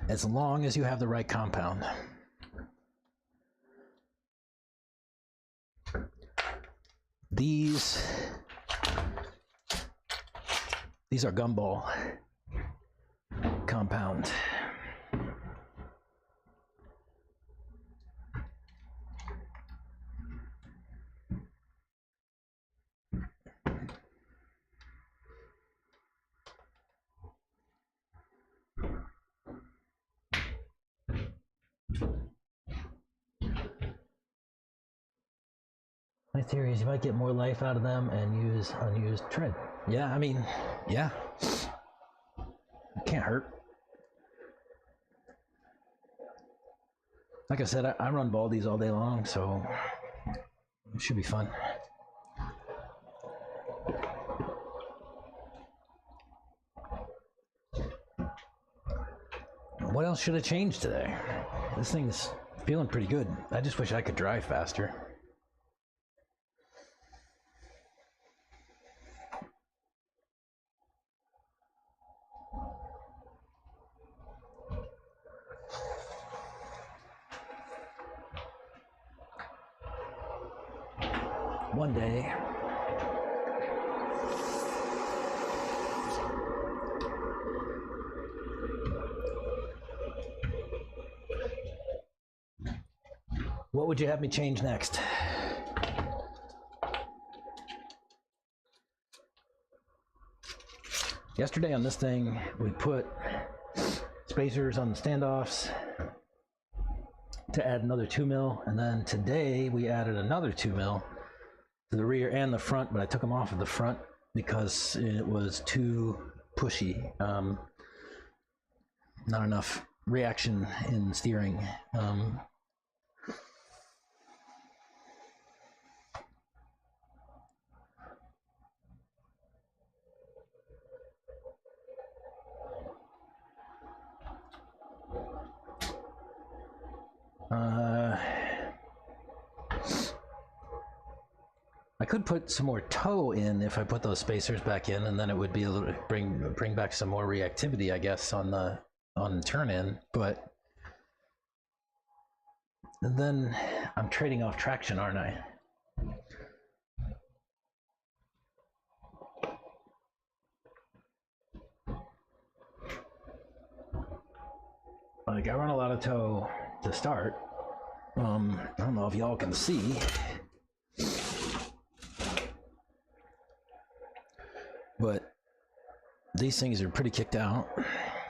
as long as you have the right compound. These are gumball compound. My theory is you might get more life out of them and use unused tread. Yeah, I mean, yeah. It can't hurt. Like I said, I run baldies all day long, so it should be fun. What else should I change today? This thing's feeling pretty good. I just wish I could drive faster. One day, what would you have me change next? Yesterday on this thing, we put spacers on the standoffs to add another 2 mil, and then today we added another 2 mil to the rear and the front, but I took them off of the front because it was too pushy. Not enough reaction in steering. I could put some more toe in if I put those spacers back in, and then it would be a little bring back some more reactivity, I guess, on the turn in. But then I'm trading off traction, aren't I? Like, I run a lot of toe to start. I don't know if y'all can see. but these things are pretty kicked out.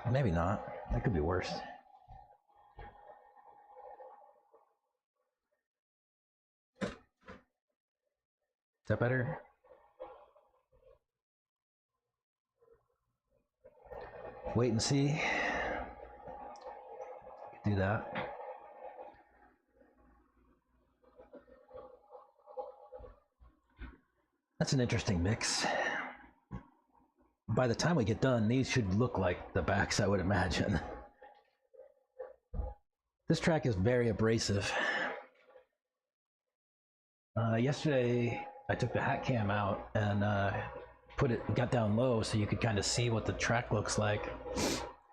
Maybe not. That could be worse. Is that better? Wait and see. Do that. That's an interesting mix. By the time we get done, these should look like the backs, I would imagine. This track is very abrasive. Yesterday, I took the hat cam out and got down low so you could kind of see what the track looks like.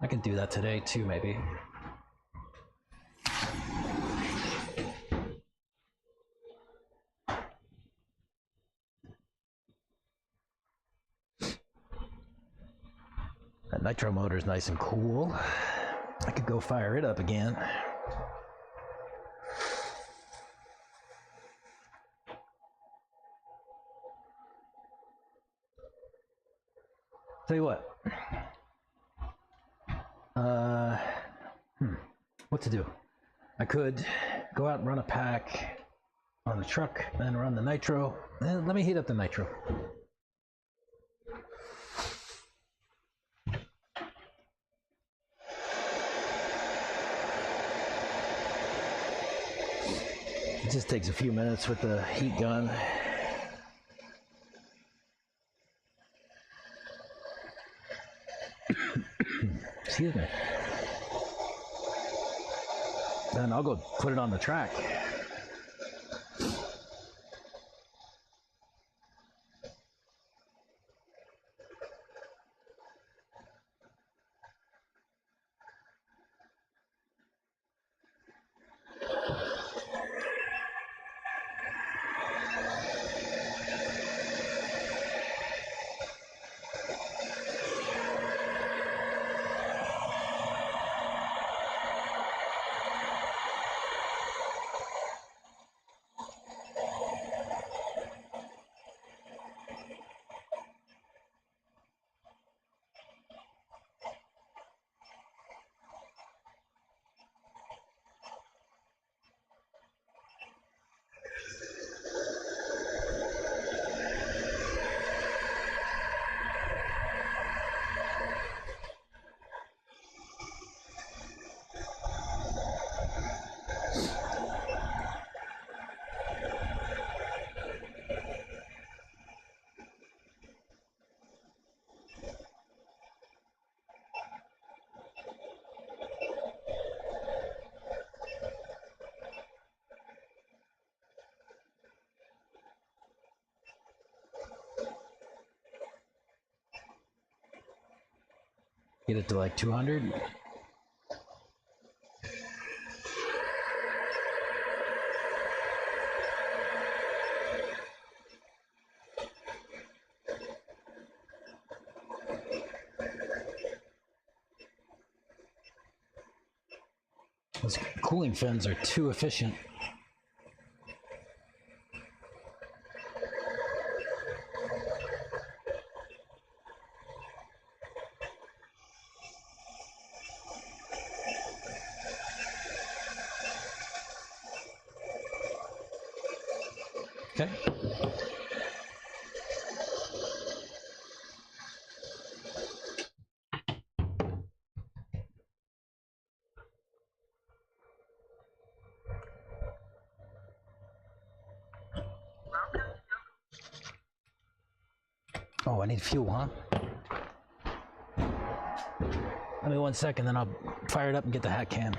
I can do that today too, maybe. That nitro motor is nice and cool. I could go fire it up again. Tell you what. What to do? I could go out and run a pack on the truck, then run the nitro. Let me heat up the nitro. It just takes a few minutes with the heat gun. Excuse me. Then I'll go put it on the track. Get it to like 200. Those cooling fins are too efficient. Okay. Oh, I need fuel, huh? Give me 1 second, then I'll fire it up and get the hat cam.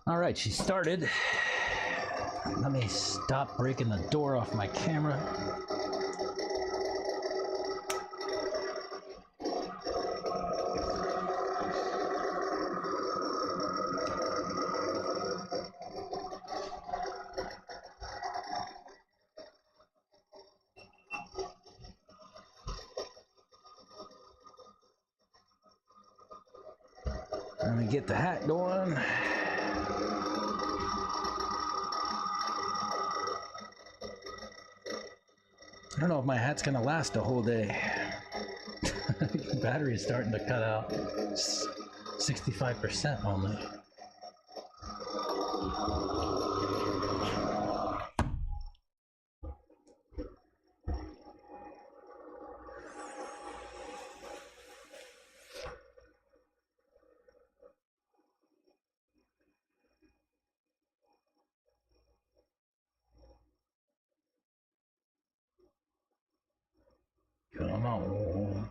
All right, she started. Let me stop breaking the door off my camera. Let me get the hat going. I don't know if my hat's gonna last a whole day. The battery is starting to cut out. 65% only. Come on.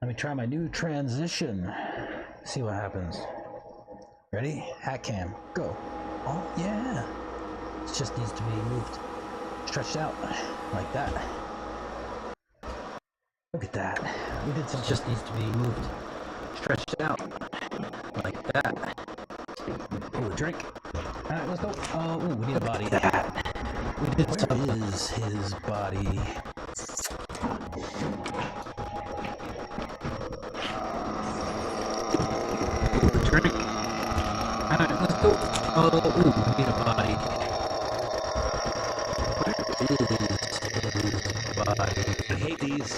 Let me try my new transition. See what happens. Ready? Hat cam. Go. Oh, yeah. It just needs to be moved. Stretched out. Like that. Look at that. We did some. Just needs to be moved. Stretched out. Like that. Oh, a drink. Alright, let's go. Oh, ooh, we need a body. That. We did something. Where is his body? Drink. Alright, let's go. Oh, ooh, we need a body. Where is his body? I hate these.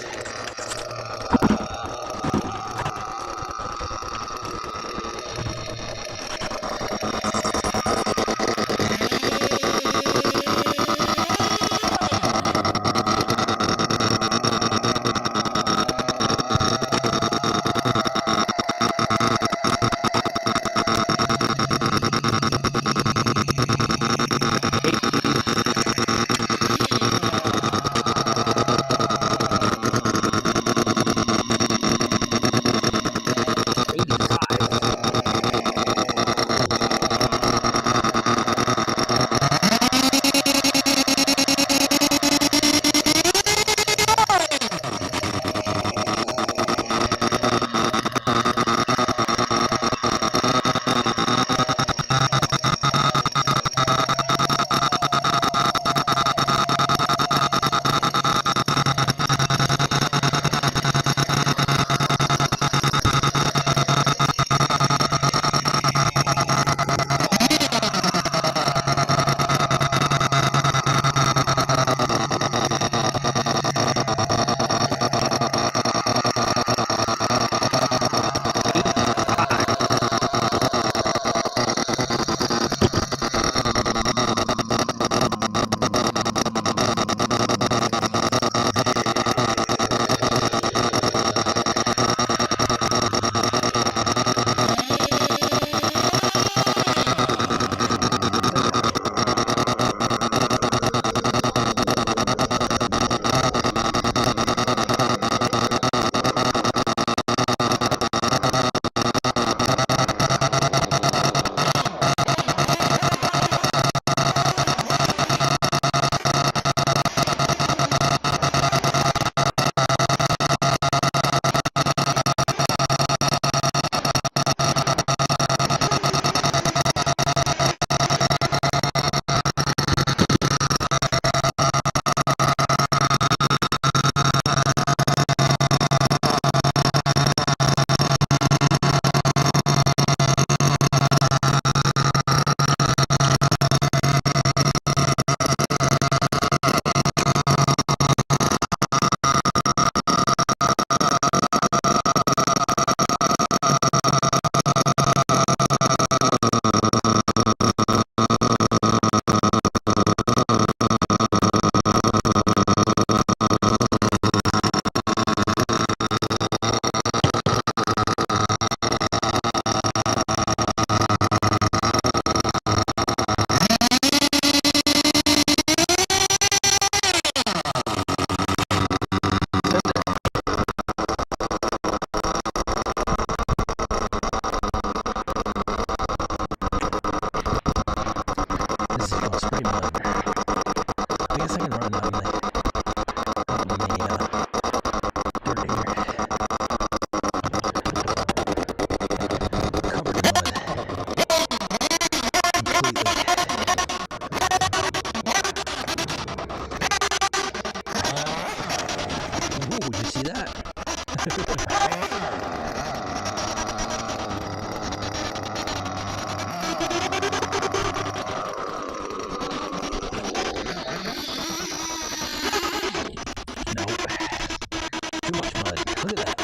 Too much mud. Look at that.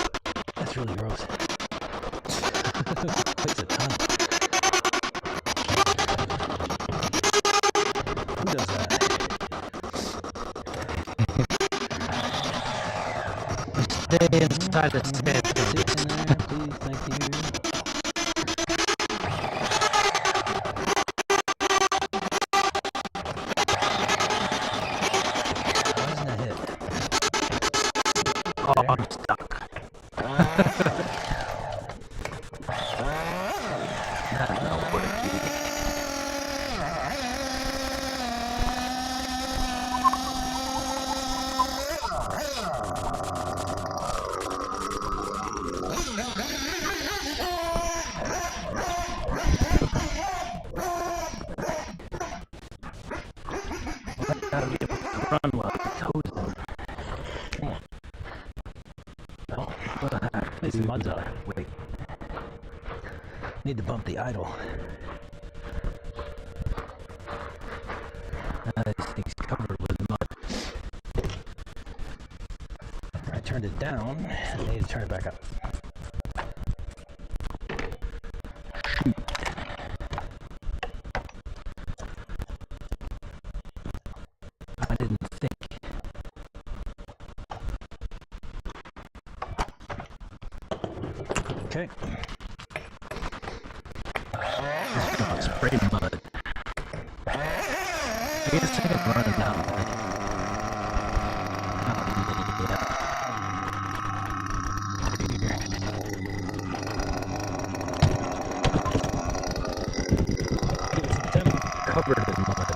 That's really gross. It's a ton. Who does that? Stay inside the tent. Sit in there, please. Thank you. Why doesn't that hit? Oh, I'm stuck. That's not working. Gotta be able to run while the toes in. Oh, at least the mud's out. Wait. Need to bump the idle. This thing's covered with mud. I turned it down. I need to turn it back up. I didn't think. Okay. Spray mud. I guess I can run it down. Covered in mud.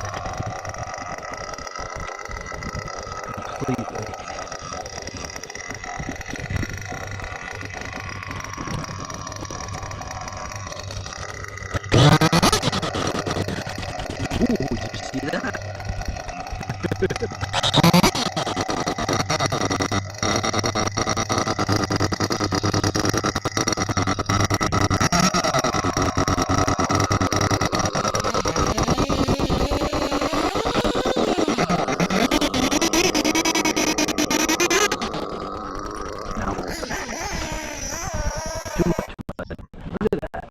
Completely. Ooh, did you see that? No. Too much mud. Look at that.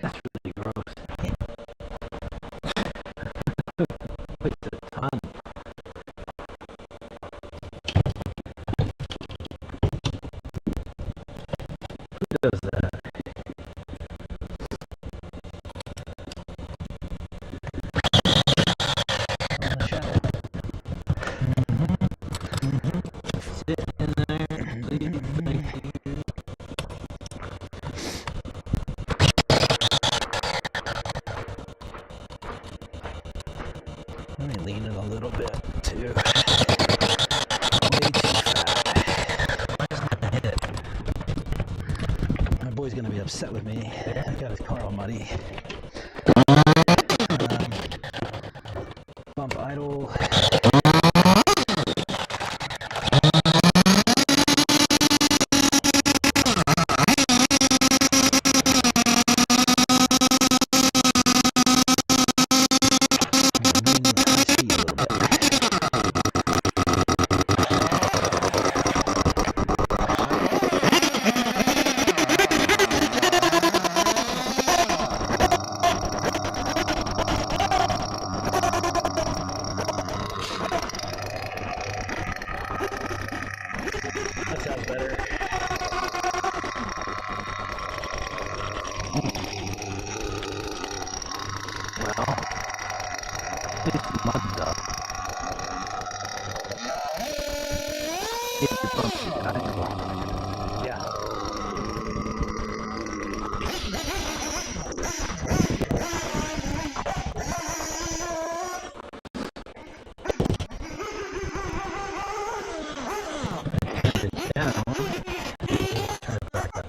That's really gross. It's a ton. Who does that? On the shadow. Sit in there, please. Thank you. Let me lean it a little bit too. Way too fat. Why doesn't it hit? My boy's gonna be upset with me. I got his car all muddy. Bump idle. That sounds better. Well, it's mudded up. It's a bumpy idle. Yeah. Put it down. Turn it back up.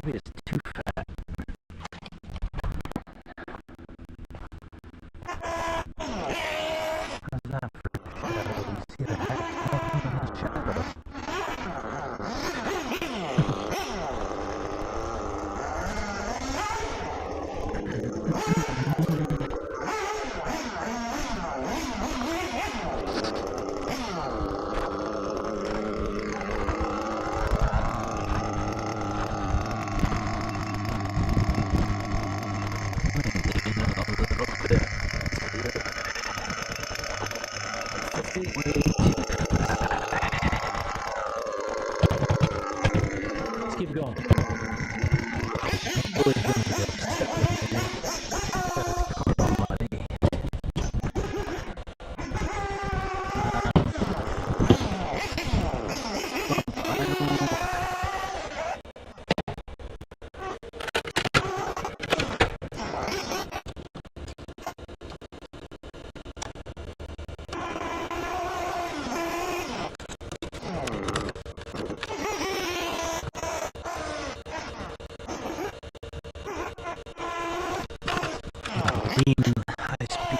Maybe it's too fat. How's that for shadow? You see the hat in the shadow. Let's keep going. High speed.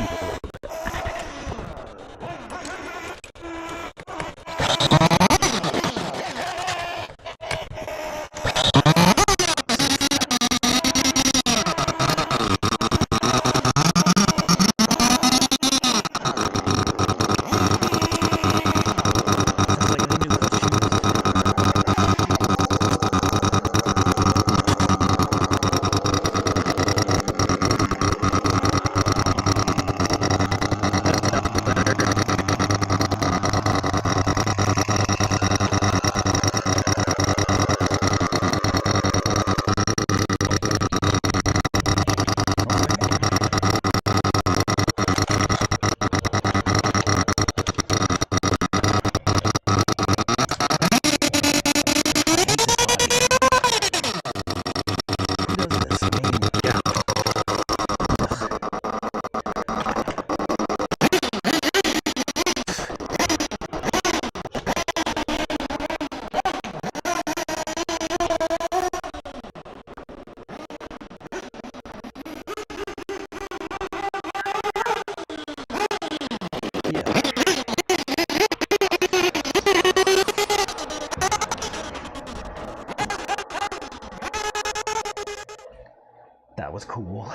That was cool.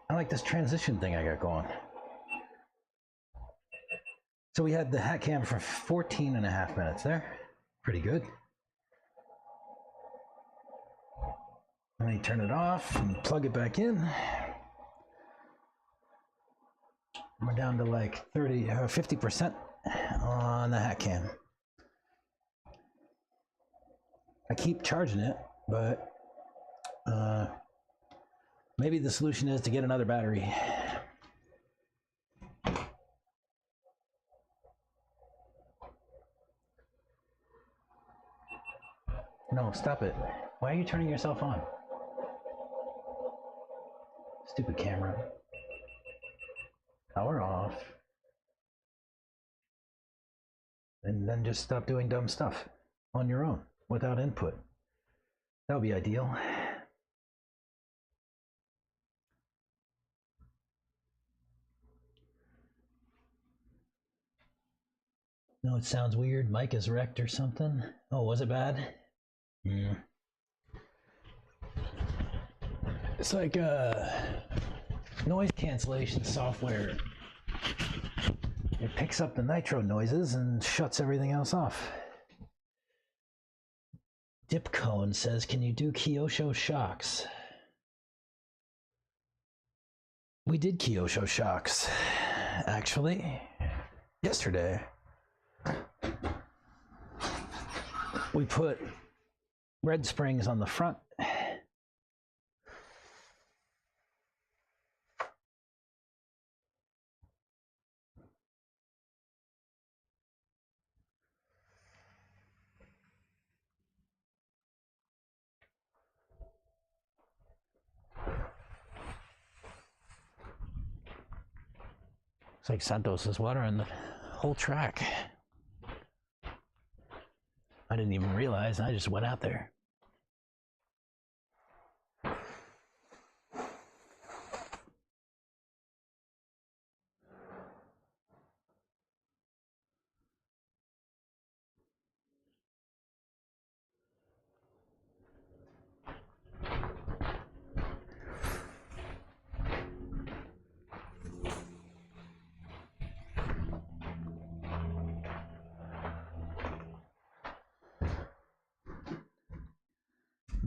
I like this transition thing I got going. So we had the hat cam for 14 and a half minutes there. Pretty good. Let me turn it off and plug it back in. We're down to like 50% on the hat cam. I keep charging it, but maybe the solution is to get another battery. No, stop it. Why are you turning yourself on? Stupid camera. Power off. And then just stop doing dumb stuff on your own without input. That would be ideal. No, it sounds weird. Mic is wrecked or something. Oh, was it bad? It's like noise cancellation software. It picks up the nitro noises and shuts everything else off. Dipcone says, can you do Kyosho shocks? We did Kyosho shocks, actually, yesterday. We put red springs on the front. It's like Santos is watering the whole track. I didn't even realize. I just went out there.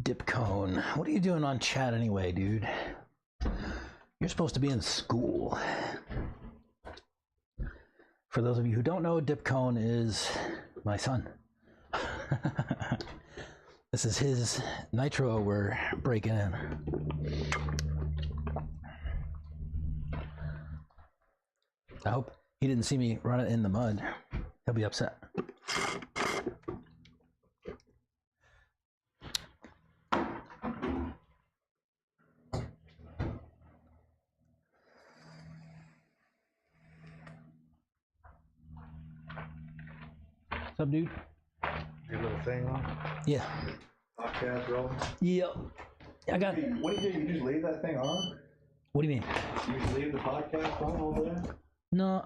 Dip cone. What are you doing on chat anyway, dude? You're supposed to be in school. For those of you who don't know, Dip cone is my son. This is his nitro we're breaking in. I hope he didn't see me run it in the mud. He'll be upset. What's up, dude? Your little thing on? Yeah. Podcast rolling? Yep. I got. What do you do? You just leave that thing on? What do you mean? You just leave the podcast on all day? No,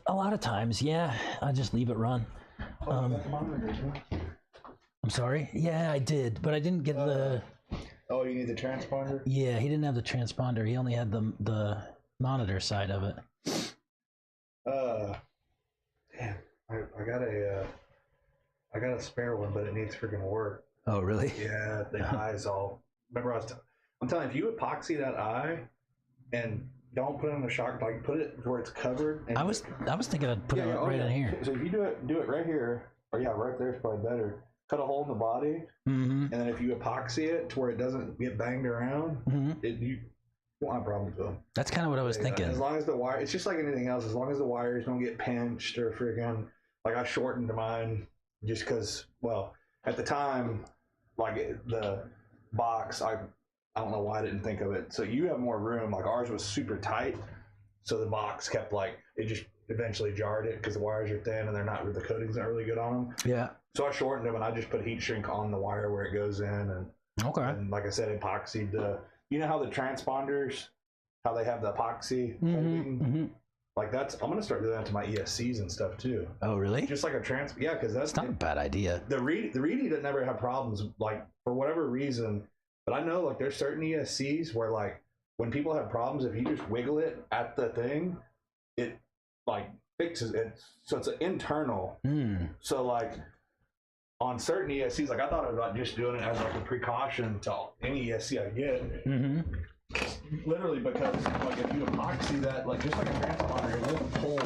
a lot of times, yeah, I just leave it run. I'm sorry. Yeah, I did, but I didn't get the. Oh, you need the transponder? Yeah, he didn't have the transponder. He only had the monitor side of it. Damn, I got a spare one, but it needs freaking work. Oh, really? Yeah, the eye's all. Remember, I'm telling you, if you epoxy that eye and don't put it in the shock, like put it where it's covered. And I was thinking I'd put it right in here. So if you do it right here, or yeah, right there is probably better. Cut a hole in the body, and then if you epoxy it to where it doesn't get banged around, you won't have problems with them. That's kind of what I was thinking. As long as the wire, it's just like anything else. As long as the wires don't get pinched or freaking, like I shortened mine just because, well, at the time, like the box, I don't know why I didn't think of it. So you have more room. Like ours was super tight, so the box kept it just eventually jarred it because the wires are thin and the coating's not really good on them. Yeah. So I shortened them and I just put heat shrink on the wire where it goes in and like I said, epoxied you know how the transponders, how they have the epoxy holding? Like I'm gonna start doing that to my ESCs and stuff too. Oh, really? Just like yeah, because that's not a bad idea. The Reedy doesn't never have problems, like for whatever reason. But I know like there's certain ESCs where like when people have problems, if you just wiggle it at the thing, it like fixes it. So it's an internal. So like on certain ESCs, like I thought about just doing it as like a precaution to any ESC I get. Literally because like if you epoxy that, like just like a transponder, it won't pull.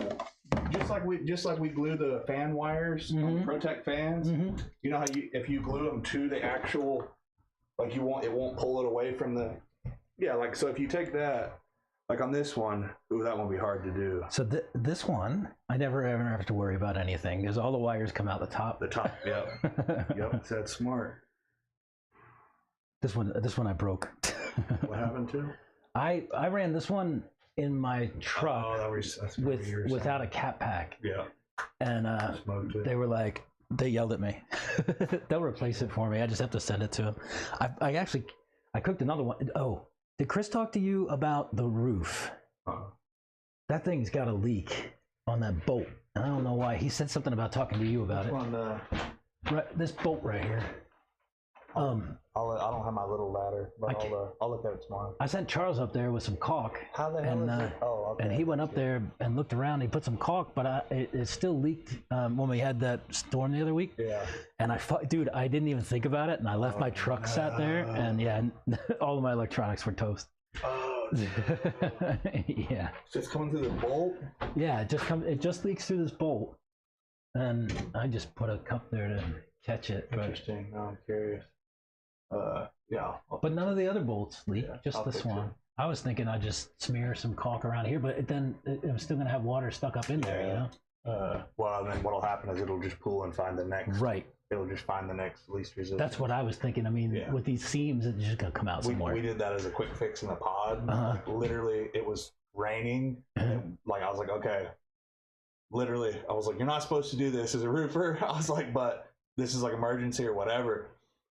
Just like we glue the fan wires on the Protect fans. You know how if you glue them to the actual, like it won't pull it away from the. Yeah, like so if you take that. Like on this one, that won't be hard to do. So this one, I never ever have to worry about anything because all the wires come out the top. Yep. Yep, that's smart. This one I broke. What happened to? I ran this one in my truck without a cap pack. Yeah. And they were like, they yelled at me. They'll replace it for me. I just have to send it to them. I cooked another one. Oh. Did Chris talk to you about the roof? That thing's got a leak on that bolt. I don't know why. He said something about talking to you about it. Right, this bolt right here. I don't have my little ladder, but I'll look at it tomorrow. I sent Charles up there with some caulk. How the hell is it? Oh, okay. And he went up there and looked around. He put some caulk, but it still leaked when we had that storm the other week. Yeah. And dude, I didn't even think about it, and I left my truck sat there, and yeah, all of my electronics were toast. Oh, no. Yeah. So it's coming through the bolt? Yeah, it just leaks through this bolt, and I just put a cup there to catch it. Interesting. Now I'm curious. Yeah. But none of the other bolts leak, just I'll this one. it. I was thinking I'd just smear some caulk around here, but then I'm still gonna have water stuck up in there, you know? Well, then what'll happen is it'll just pull and find the next. Right. It'll just find the next least resistance. That's what I was thinking. I mean, with these seams, it's just gonna come out somewhere. We did that as a quick fix in the pod. Like, literally, it was raining. And, like I was like, okay. Literally, I was like, you're not supposed to do this as a roofer. I was like, but this is like emergency or whatever.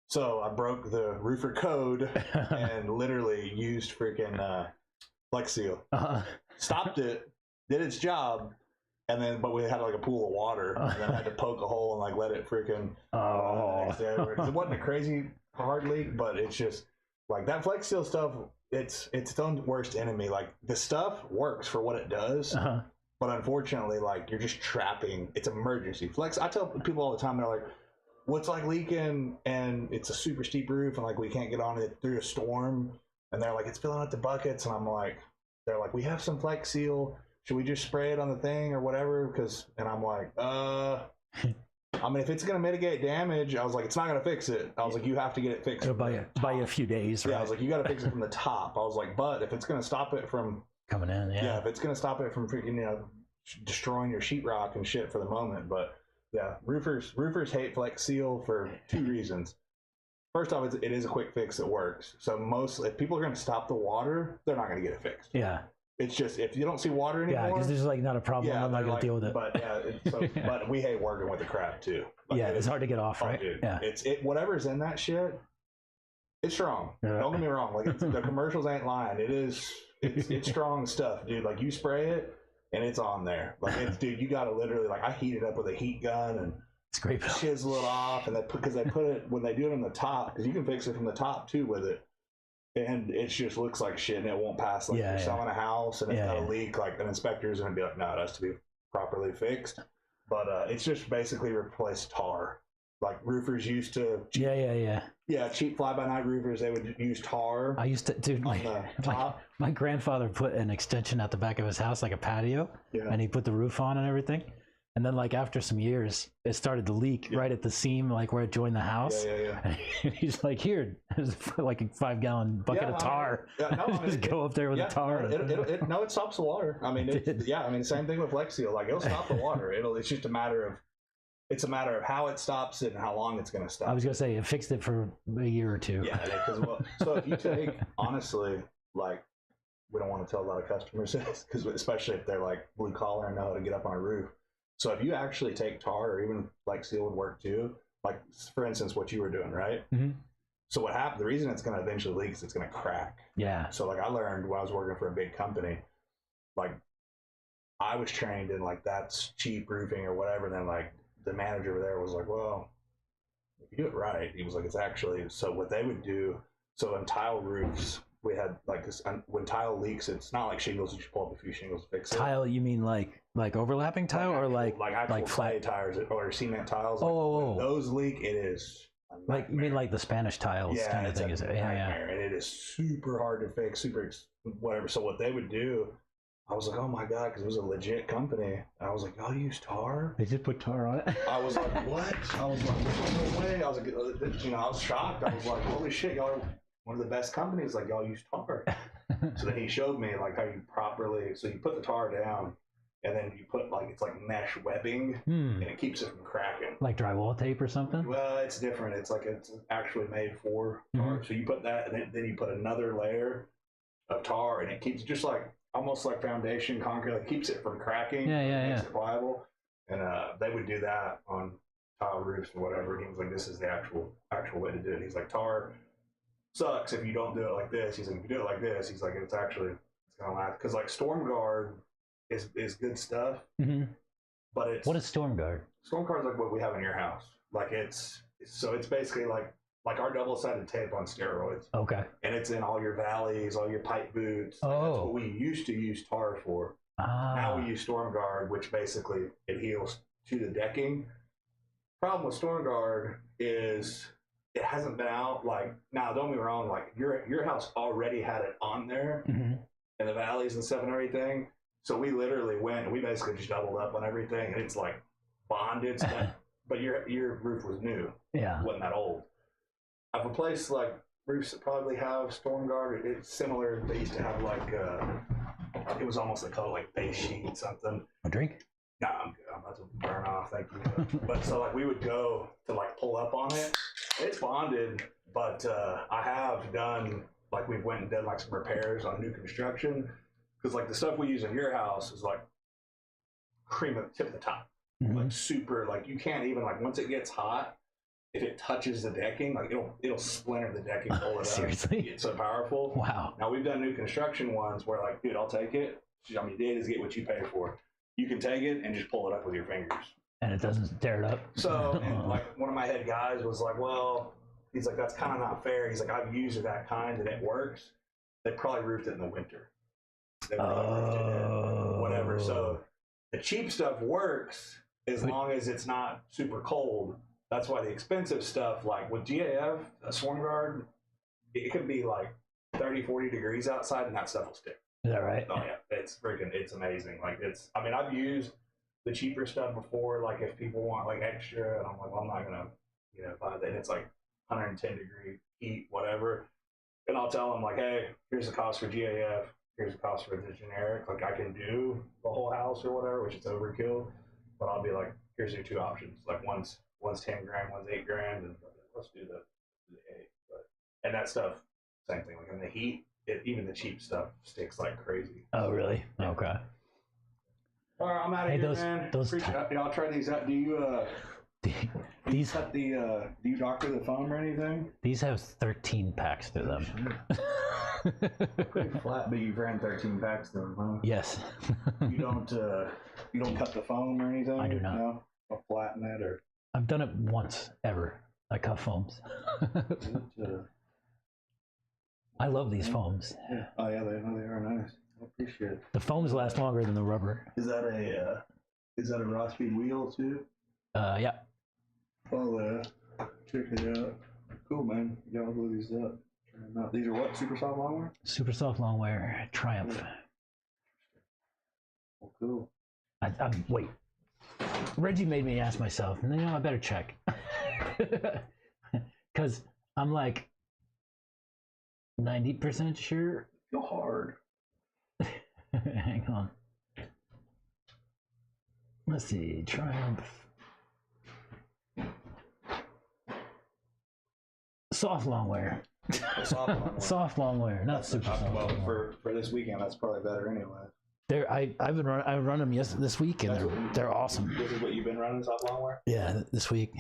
So I broke the roofer code and literally used freaking Flex Seal. Stopped it, did its job, and then but we had like a pool of water, and then I had to poke a hole and like let it freaking. It wasn't a crazy hard leak, but it's just like that Flex Seal stuff. It's its own worst enemy. Like the stuff works for what it does. But unfortunately, like you're just trapping. It's emergency. Flex. I tell people all the time, they're like, what's like leaking and it's a super steep roof and like we can't get on it through a storm, and they're like, it's filling up the buckets, and I'm like, they're like, we have some Flex Seal, should we just spray it on the thing or whatever? And I'm like, I mean, if it's going to mitigate damage, I was like, it's not going to fix it. I was like, you have to get it fixed. It'll buy you a few days, right? Yeah, I was like, you got to fix it from the top. I was like, but if it's going to stop it from coming in, yeah, if it's going to stop it from freaking, destroying your sheetrock and shit for the moment. But yeah, roofers hate Flex Seal for 2 reasons. First off, it is a quick fix that works. So if people are going to stop the water, they're not going to get it fixed. Yeah. It's just, if you don't see water anymore. Yeah, because there's like not a problem. I'm not going to deal with it. But yeah, but we hate working with the crap too. Like, yeah, it's hard to get off, right? Dude, yeah. Whatever's in that shit, it's strong. Yeah. Don't get me wrong. Like the commercials ain't lying. It's strong stuff, dude. Like you spray it and it's on there. Like dude, you got to literally, like, I heat it up with a heat gun and scrape it, chisel it off, and because they put it, when they do it on the top, because you can fix it from the top too with it. And it just looks like shit, and it won't pass. Like you're selling a house, and it's got a leak. Like an inspector is going to be like, "No, it has to be properly fixed." But it's just basically replaced tar. Like roofers used to. Cheap fly-by-night roofers, they would use tar. I used to, dude. My grandfather put an extension at the back of his house, like a patio, and he put the roof on and everything. And then, like, after some years, it started to leak right at the seam, like where it joined the house. And he's like, "Here, there's like a 5-gallon bucket of tar. Just go up there with the tar." It stops the water. I mean, same thing with Flex Seal. Like, it'll stop the water. It's just a matter of how it stops it and how long it's going to stop. I was going to say, it fixed it for a year or 2. Yeah, so if you take, honestly, like, we don't want to tell a lot of customers this, because especially if they're like blue collar and know how to get up on a roof. So if you actually take tar, or even Flex Seal would work too, like for instance what you were doing, right? Mm-hmm. So what happened, the reason it's going to eventually leak is it's going to crack. Yeah. So like I learned when I was working for a big company, like I was trained in like that's cheap roofing or whatever, and then like the manager over there was like, well, if you do it right, he was like, it's actually, so what they would do, so on tile roofs, we had like this, when tile leaks, it's not like shingles, you just pull up a few shingles to fix it. Tile, you mean like overlapping tile, or like actual flat clay tires or cement tiles? When those leak, it is like, you mean like the Spanish tiles kind of thing, is it? And it is super hard to fix, super whatever. So what they would do, I was like, oh my god, because it was a legit company. I was like, y'all use tar? They just put tar on it? I was like, what? I was like, no way. I was like, I was shocked. I was like, holy shit, y'all are one of the best companies. Like, y'all use tar. So then he showed me like how you properly, so you put the tar down, and then you put like, it's like mesh webbing, and it keeps it from cracking. Like drywall tape or something? Well, it's different. It's like, it's actually made for tar. So you put that, and then you put another layer of tar, and it keeps just like, almost like foundation concrete, like keeps it from cracking. Makes it pliable. And they would do that on tile roofs or whatever. He was like, this is the actual way to do it. He's like, tar sucks if you don't do it like this. He's like, if you do it like this, he's like, it's gonna last. Because like Storm Guard is good stuff. Mm-hmm. But it's, what is Storm Guard? Storm Guard is like what we have in your house. Like it's basically like our double-sided tape on steroids. Okay. And it's in all your valleys, all your pipe boots. That's what we used to use tar for. Now we use Storm Guard, which basically it heals to the decking. Problem with Storm Guard is it hasn't been out. Like, now don't get me wrong, like your house already had it on there in the valleys and stuff and everything. So we literally went and we basically just doubled up on everything, and it's like bonded stuff. But your roof was new. Yeah. It wasn't that old. I've replaced like roofs that probably have Storm Guard. It's similar. They used to have like it was almost like called like base sheet something. A drink? No, I'm good. I'm about to burn off. Thank you. But so like we would go to like pull up on it. It's bonded, but I have done like we went and done like some repairs on new construction, because like the stuff we use in your house is like cream at the tip of the top, like super. Like you can't even, like once it gets hot, if it touches the decking, like it'll splinter the decking, pull it up. Seriously? It's so powerful. Wow. Now we've done new construction ones where like, dude, I'll take it. I mean, it is get what you pay for. You can take it and just pull it up with your fingers. And it doesn't tear it up? So, and like one of my head guys was like, well, he's like, that's kind of not fair. He's like, I've used that kind and it works. They probably roofed it in the winter. They probably roofed it in whatever. So the cheap stuff works as long as it's not super cold. that's why the expensive stuff, like with GAF, a swarm guard, it could be like 30, 40 degrees outside and that stuff will stick. Is that right? Oh yeah, it's amazing. Like I mean, I've used the cheaper stuff before, like if people want like extra, and I'm like, well, I'm not gonna, buy that. It's like 110 degree heat, whatever. And I'll tell them like, hey, here's the cost for GAF, here's the cost for the generic. Like I can do the whole house or whatever, which is overkill, but I'll be like, here's your two options. Like one's 10 grand, one's 8 grand, and let's do the 8. And that stuff, same thing. Like in the heat, even the cheap stuff sticks like crazy. Oh, really? Okay. All right, I'm out of here, man. I'll try these out. Do you these do you doctor the foam or anything? These have 13 packs to them. Pretty flat, but you've ran 13 packs through them, huh? Yes. You don't cut the foam or anything? I do not. No? Or flatten it or? I've done it once ever. I cut foams. I love these foams. Yeah. Oh yeah, they are nice. I appreciate it. The foams last longer than the rubber. Is that a raw speed wheel too? Yeah. Oh check it out. Cool, man. Yeah, I'll blow these up. Try them out. These are what? Super soft longwear? Super soft longwear Triumph. Yeah. Well, cool. Wait. Reggie made me ask myself, and I better check. Because I'm like 90% sure. Go hard. Hang on. Let's see. Triumph. Soft longwear. Soft longwear. Soft longwear, not super soft. Well, for this weekend, that's probably better anyway. I've run them this week, and they're awesome. This is what you've been running, soft longwear? Yeah, this week.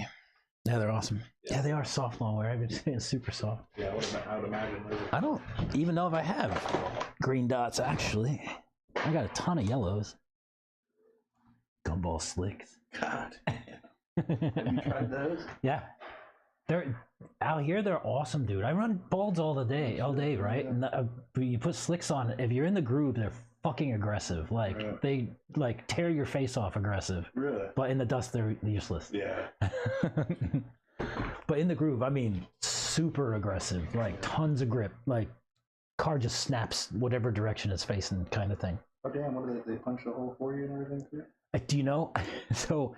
Yeah, they're awesome. Yeah, they are soft longwear. I've been saying super soft. Yeah, I would imagine. I don't even know if I have green dots, actually. I got a ton of yellows. Gumball slicks. God. Have you tried those? Yeah. They're out here. They're awesome, dude. I run balds all day, right? And you put slicks on. If you're in the groove, they're fucking aggressive. Like they like tear your face off aggressive. Really? But in the dust, they're useless. Yeah. But in the groove, I mean, super aggressive. Like tons of grip. Like car just snaps whatever direction it's facing, kind of thing. Oh damn! What did they punch the hole for you and everything too? Do you know? So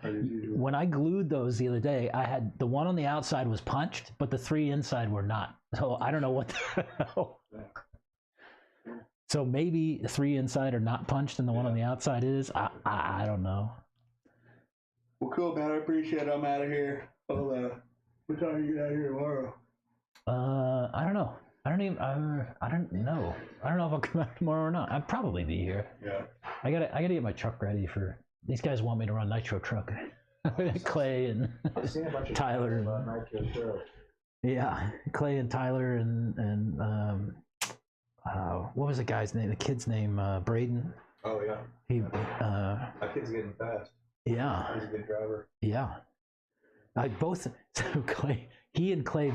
when I glued those the other day, I had the one on the outside was punched, but the 3 inside were not. So I don't know what the hell. So maybe the 3 inside are not punched and the one on the outside is. I don't know. Well, cool, man. I appreciate it. I'm out of here. What time are you out of here tomorrow? I don't know. I don't know. I don't know if I'll come out tomorrow or not. I'll probably be here. Yeah. I gotta get my truck ready for. These guys want me to run nitro truck. Clay and Tyler. Nitro. Yeah, Clay and Tyler and what was the guy's name? The kid's name, Braden. Oh yeah. That kid's getting fast. Yeah. He's a good driver. Yeah. He and Clay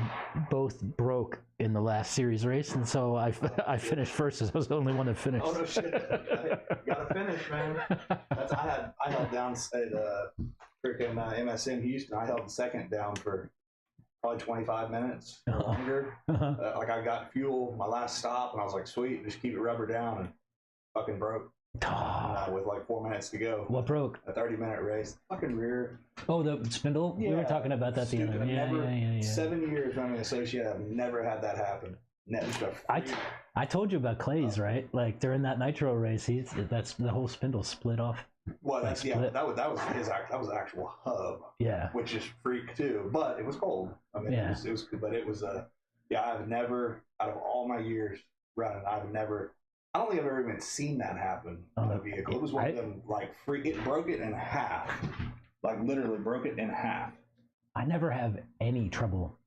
both broke in the last series race, and so I finished first. I was the only one that finished. Oh no shit! Gotta finish, man. I held down at freaking MSM Houston. I held second down for probably 25 minutes or longer. Like I got fuel my last stop, and I was like, sweet, just keep it rubber down, and fucking broke. With like 4 minutes to go. What broke? A 30-minute race. Fucking rear. Oh, the spindle? Yeah. We were talking about that the other day. Yeah. 7 years running associate, I've never had that happen. Never. I told you about Clay's, right? Like during that nitro race, that's the whole spindle split off. Well, that was the actual hub. Yeah. Which is freak too, but it was cold. I mean, it was but it was I've never, out of all my years running, I don't think I've ever even seen that happen on a vehicle. It was one of them, like, it broke it in half. Like, literally broke it in half. I never have any trouble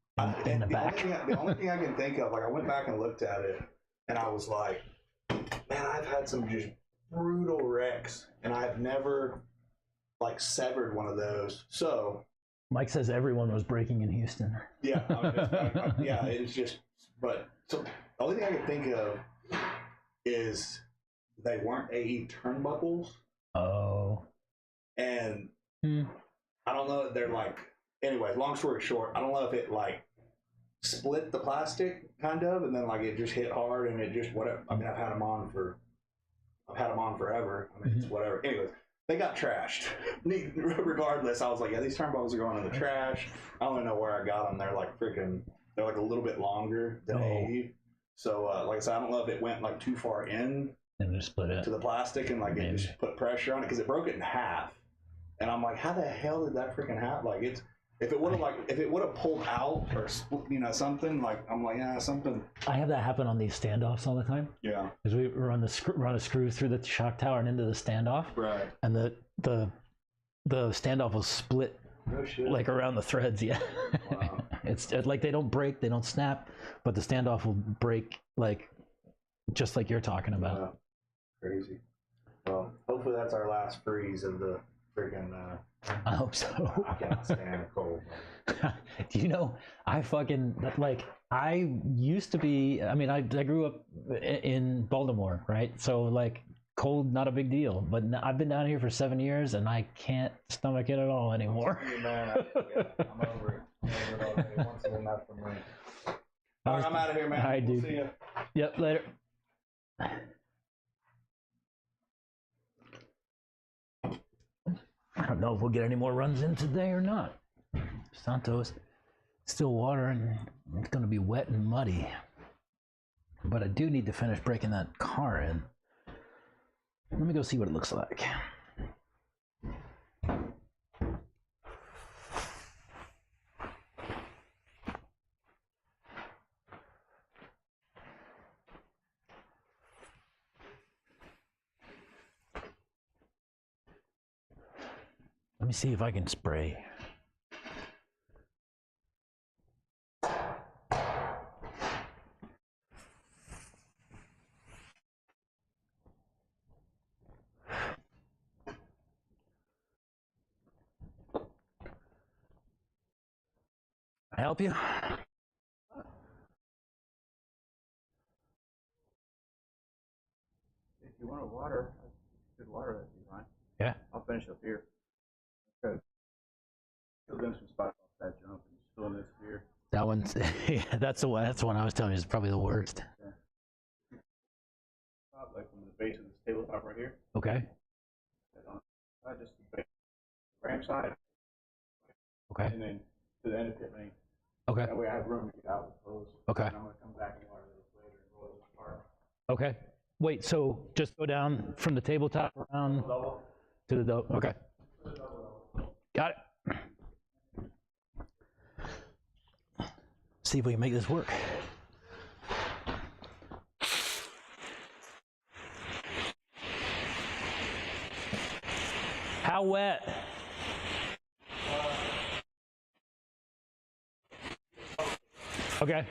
in the back. The only thing I can think of, like, I went back and looked at it, and I was like, man, I've had some just brutal wrecks, and I've never, like, severed one of those. So. Mike says everyone was braking in Houston. Yeah. It's just, but, so, the only thing I can think of is they weren't AE turnbuckles. Oh. And I don't know, they're like Anyway, long story short, I don't know if it like split the plastic kind of, and then like it just hit hard and it just whatever. I mean, I've had them on forever. I mean, it's whatever. Anyways, they got trashed. Regardless, I was like, yeah, these turnbuckles are going in the trash. I don't know where I got them. They're like a little bit longer than A. So, like I said, I don't know if it went like too far in And just split it. to the plastic and like it just put pressure on it because it broke it in half. And I'm like, how the hell did that freaking happen? Like if it would have pulled out or something like I'm like something. I have that happen on these standoffs all the time. Yeah. Because we run a screw through the shock tower and into the standoff. Right. And the standoff will split No shit. like around the threads. Yeah. Wow. It's like they don't break, they don't snap, but the standoff will break like just like you're talking about. Yeah. Crazy. Well, hopefully that's our last freeze of the freaking. I hope so. I cannot stand cold. Do you know, I used to be, I mean, I grew up in Baltimore, right? So like cold, not a big deal, but I've been down here for 7 years and I can't stomach it at all anymore. Man, I'm over it. I'm over it already. Once again, not for me. All right, I'm out of here, man. All right, We'll dude. see ya. Yep, later. I don't know if we'll get any more runs in today or not. Santos, still water and it's going to be wet and muddy. But I do need to finish breaking that car in. Let me go see what it looks like. Let me see if I can spray. I help you? If you want water, good water, that'd be fine. Yeah. I'll finish up here. Okay. Fill in some spots off that jump and just fill in this here. That one's, yeah, that's the one I was telling you is probably the worst. Like from the base of this tabletop right here. Okay. Just the base, ram side. Okay. And then to the end of pit lane. Okay. That way I have room to get out with those. Okay. And I'm going to come back and water those later and roll those apart. Okay. Wait, so just go down from the tabletop around to the dough. Okay. Got it. See if we can make this work. How wet? Okay.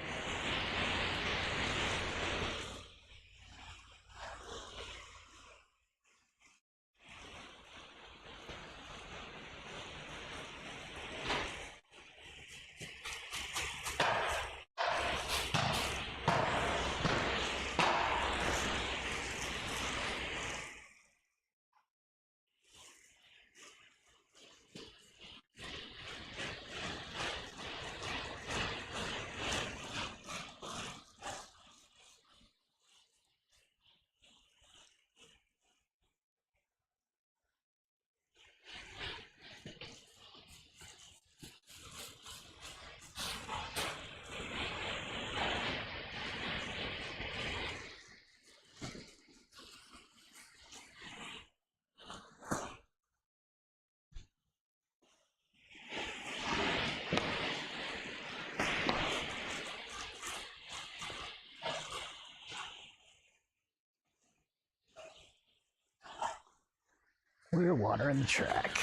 We're watering the track.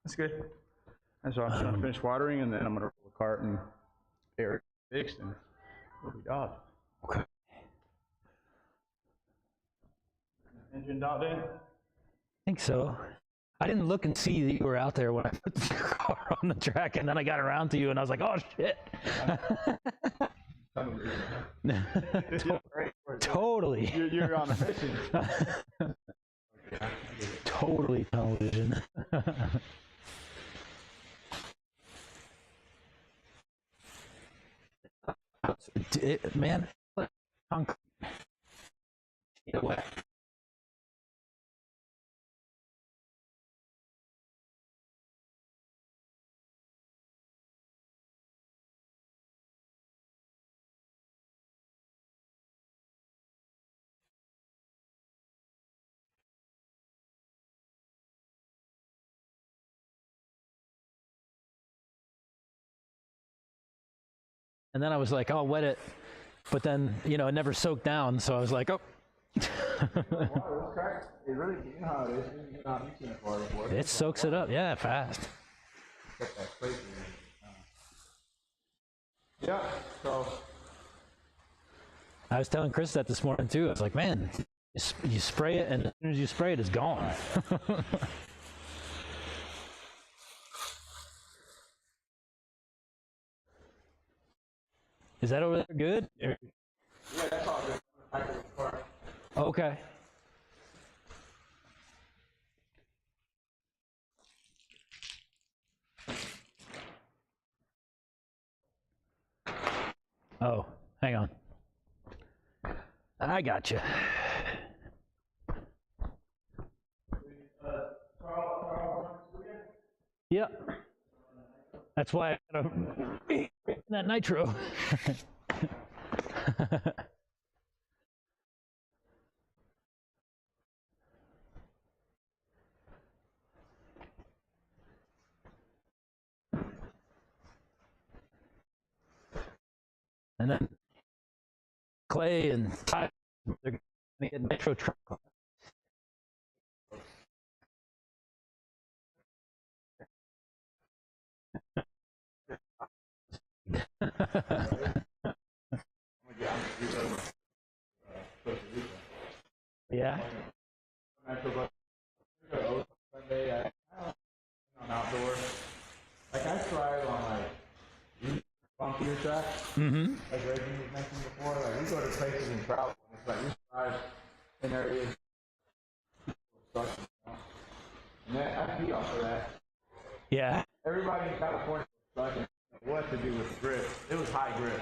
That's good. And so I'm just gonna finish watering, and then I'm gonna roll the cart and air it fixed, and we'll be done. Okay. Engine dialed in? I think so. I didn't look and see that you were out there when I put the car on the track, and then I got around to you, and I was like, "Oh shit!" Totally. You're on a mission. Totally television. Man, concrete. Away. And then I was like, "I'll wet it," but then it never soaked down, so I was like, "Oh." It really, you know how it is. You know how you've seen it before. It soaks it up, yeah, fast. Yeah. So. I was telling Chris that this morning too. I was like, "Man, you spray it, and as soon as you spray it, it's gone." Is that over there good? Yeah, that's all good. Okay. Oh, hang on. I got you. Yep. That's why I got that nitro. And then Clay and Ty, they're going to get nitro truck. Yeah. Outdoor. Like I tried on bumpier tracks. Mm-hmm. Like Reggie was mentioning before, like we go to places and travel, and it's like you drive in areas and then I feed off of that. Yeah. Everybody in California was stuck in what to do with the grip. It was high grip.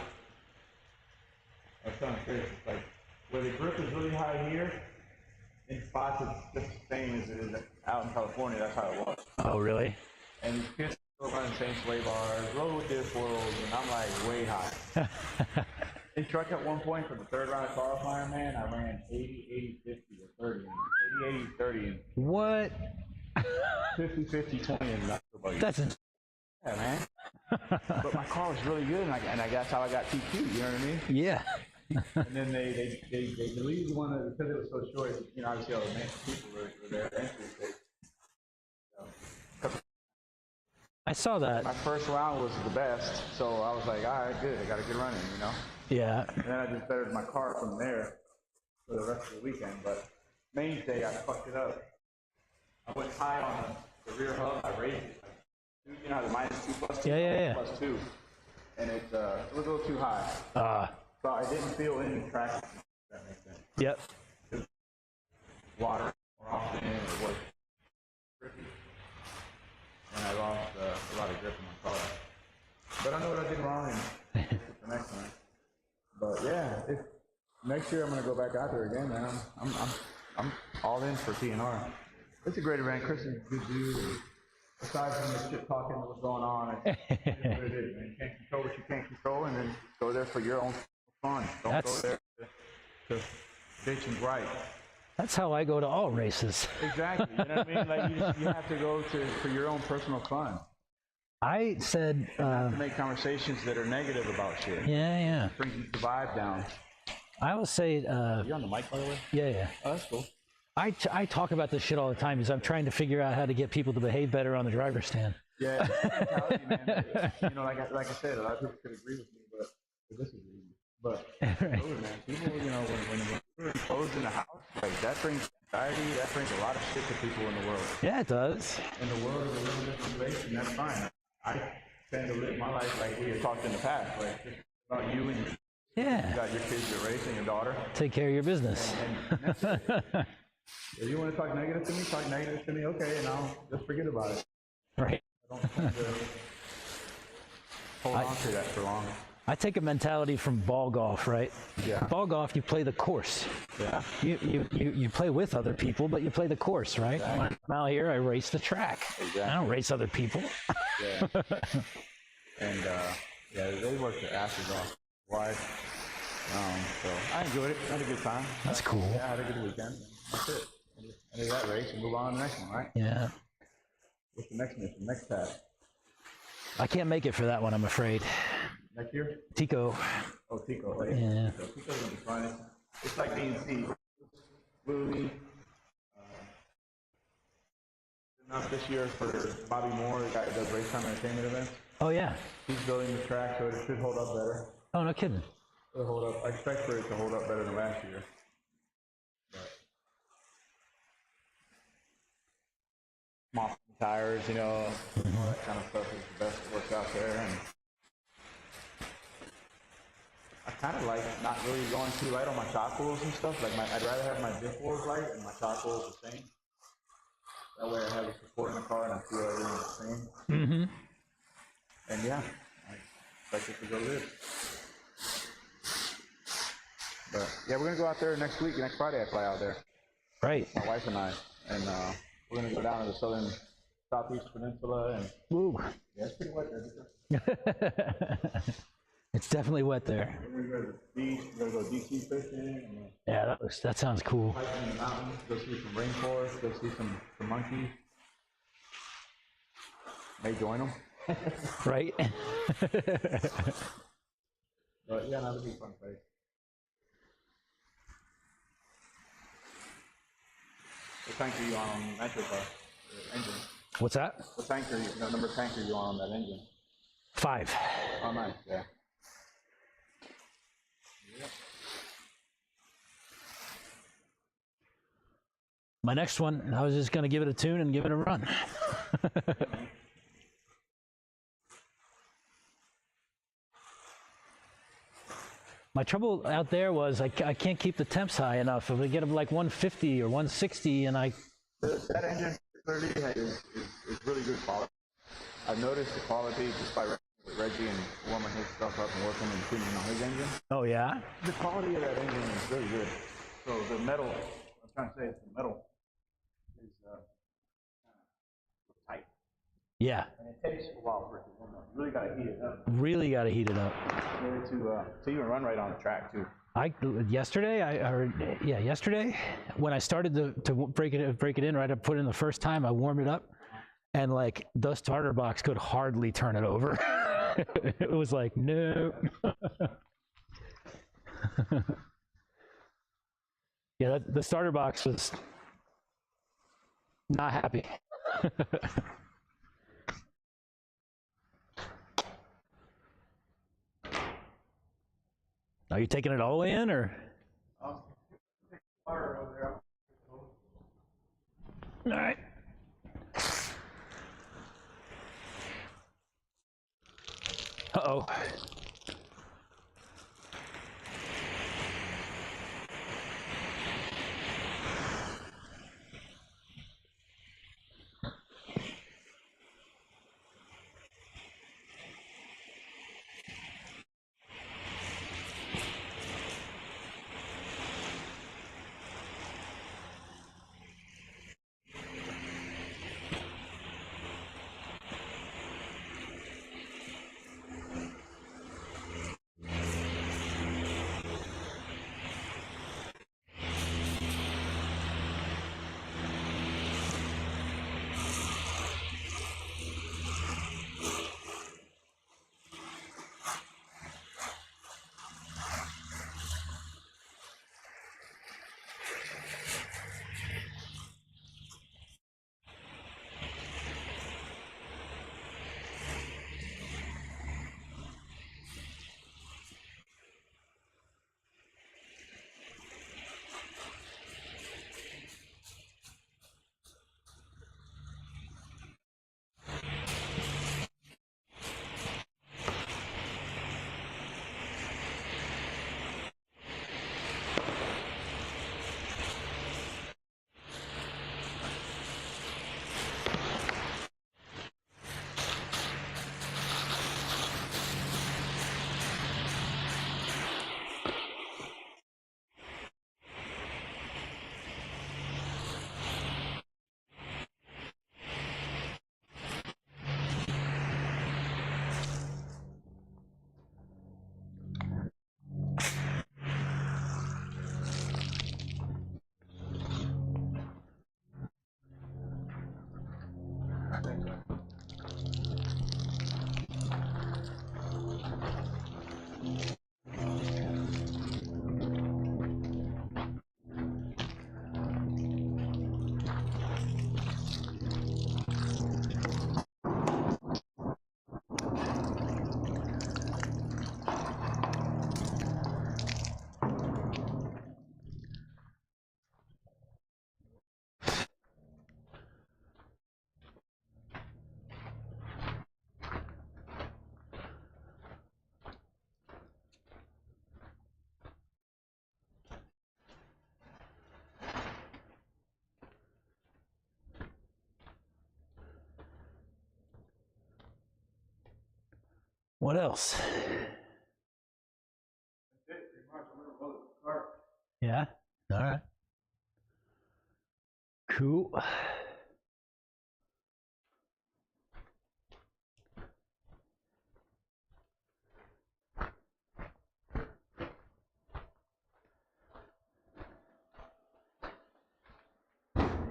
That's kind of crazy. It's like where the grip is really high here, in spots it's just the same as it is out in California. That's how it was. Oh, really? And these kids still running the same sway bars, roll with this world, and I'm like way high. In truck at one point for the third round of qualifying, man, I ran 80, 80, 50, or 30, 80, 80, 30, and What? 50, 50, 20, and That's yeah, man. But my car was really good, and I guess how I got TQ, you know what I mean? yeah. And then they deleted one because it was so short. Obviously all the main people were there. I saw that. My first round was the best, so I was like, all right, good. I got a good running, Yeah. And then I just bettered my car from there for the rest of the weekend. But main day, I fucked it up. I went high on the rear hub. I raised it. You know how the -2 plus 2? Yeah. Plus 2. And it was a little too high. So I didn't feel any traction, if that makes sense. Yep. Water more often, it was tricky. And I lost a lot of grip in my car. But I know what I did wrong and fix it for next time. But yeah, next year I'm gonna go back out there again, man. I'm all in for TNR. It's a great event. Chris is a good dude. Aside from the shit talking that was going on, it's what it is, man. You can't control what you can't control, and then go there for your own fun. Don't go there to bitch and gripe. That's how I go to all races. Exactly. You know what I mean? Like you have to go for your own personal fun. I said. Not to make conversations that are negative about shit. Yeah. Brings the vibe down. I will say. You on the mic, by the way? Yeah. Oh, that's cool. I talk about this shit all the time because I'm trying to figure out how to get people to behave better on the driver's stand. Yeah, it's a mentality, man. You know, like I said, a lot of people could agree with me, but or disagree with me. But man, people, you know, when you're closed in the house, like that brings anxiety, that brings a lot of shit to people in the world. Yeah, it does. And the world is a little different place, and that's fine. I tend to live my life like we had talked in the past, like just about you and you Yeah. got your kids, you're raising your daughter. Take care of your business. And that's it. If you want to talk negative to me, talk negative to me, okay, and I'll just forget about it. Right. I don't tend to hold on to that for long. I take a mentality from ball golf, right? Yeah. Ball golf, you play the course. Yeah. You play with other people, but you play the course, right? When I'm out here, I race the track. Exactly. I don't race other people. Yeah. And yeah, they work their asses off. Why? So I enjoyed it. I had a good time. That's cool. Yeah, I had a good weekend. That's it. I did that race and move on to the next one, right? Yeah. What's the next mission? Next task? I can't make it for that one, I'm afraid. Next year? Tico. Oh, Tico. Oh, Yeah. So Tico's gonna be fun. It's like DNC. Movie. Enough this year for Bobby Moore, the guy that does race time entertainment events. Oh, yeah. He's building the track, so it should hold up better. Oh, no kidding. It'll hold up. I expect for it to hold up better than last year. But mopping tires, you know, all that kind of stuff is the best that works out there. And I kind of like not really going too light on my shock wheels and stuff. Like I'd rather have my diff wheels light and my shock wheels the same. That way I have the support in the car and I feel everything the same. Mm-hmm. And yeah, I expect it to go good. But yeah, we're gonna go out there next week. Next Friday, I fly out there. Right. My wife and I, and we're gonna go down to the southern, southeast peninsula, and Woo. yeah, it's pretty wet there. It's definitely wet there. We're gonna go to the beach. We're gonna go deep sea fishing, and Yeah, that sounds cool. hiking in the mountains. Go see some rainforest. Go see some monkeys. May join them. Right? But yeah, that'll be a fun place. What tank are you on nitro car? The engine. What's that? What tank are you? No, number tank are you on that engine? 5. Oh, nice. Yeah. My next one, I was just going to give it a tune and give it a run. My trouble out there was I can't keep the temps high enough. If I get them like 150 or 160 and I... That engine clearly is really good quality. I've noticed the quality just by with Reggie and warming his stuff up and working and tuning on his engine. Oh, yeah? The quality of that engine is really good. So the metal, I'm trying to say is the metal is tight. Yeah. And it takes a while for it to warm up. You really got to heat it up. Really got to heat it up. Really to even run right on the track too. Yesterday when I started to break it in, right, I put it in the first time, I warmed it up, and like the starter box could hardly turn it over. It was like, no. Yeah, the starter box was not happy. Are you taking it all the way in, or? All right. Uh-oh. What else? Yeah? All right. Cool.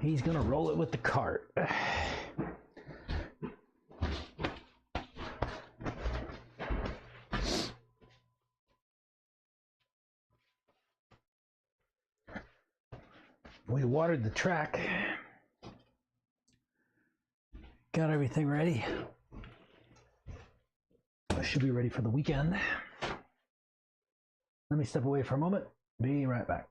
He's gonna roll it with the cart. We watered the track. Got everything ready. Should be ready for the weekend. Let me step away for a moment. Be right back.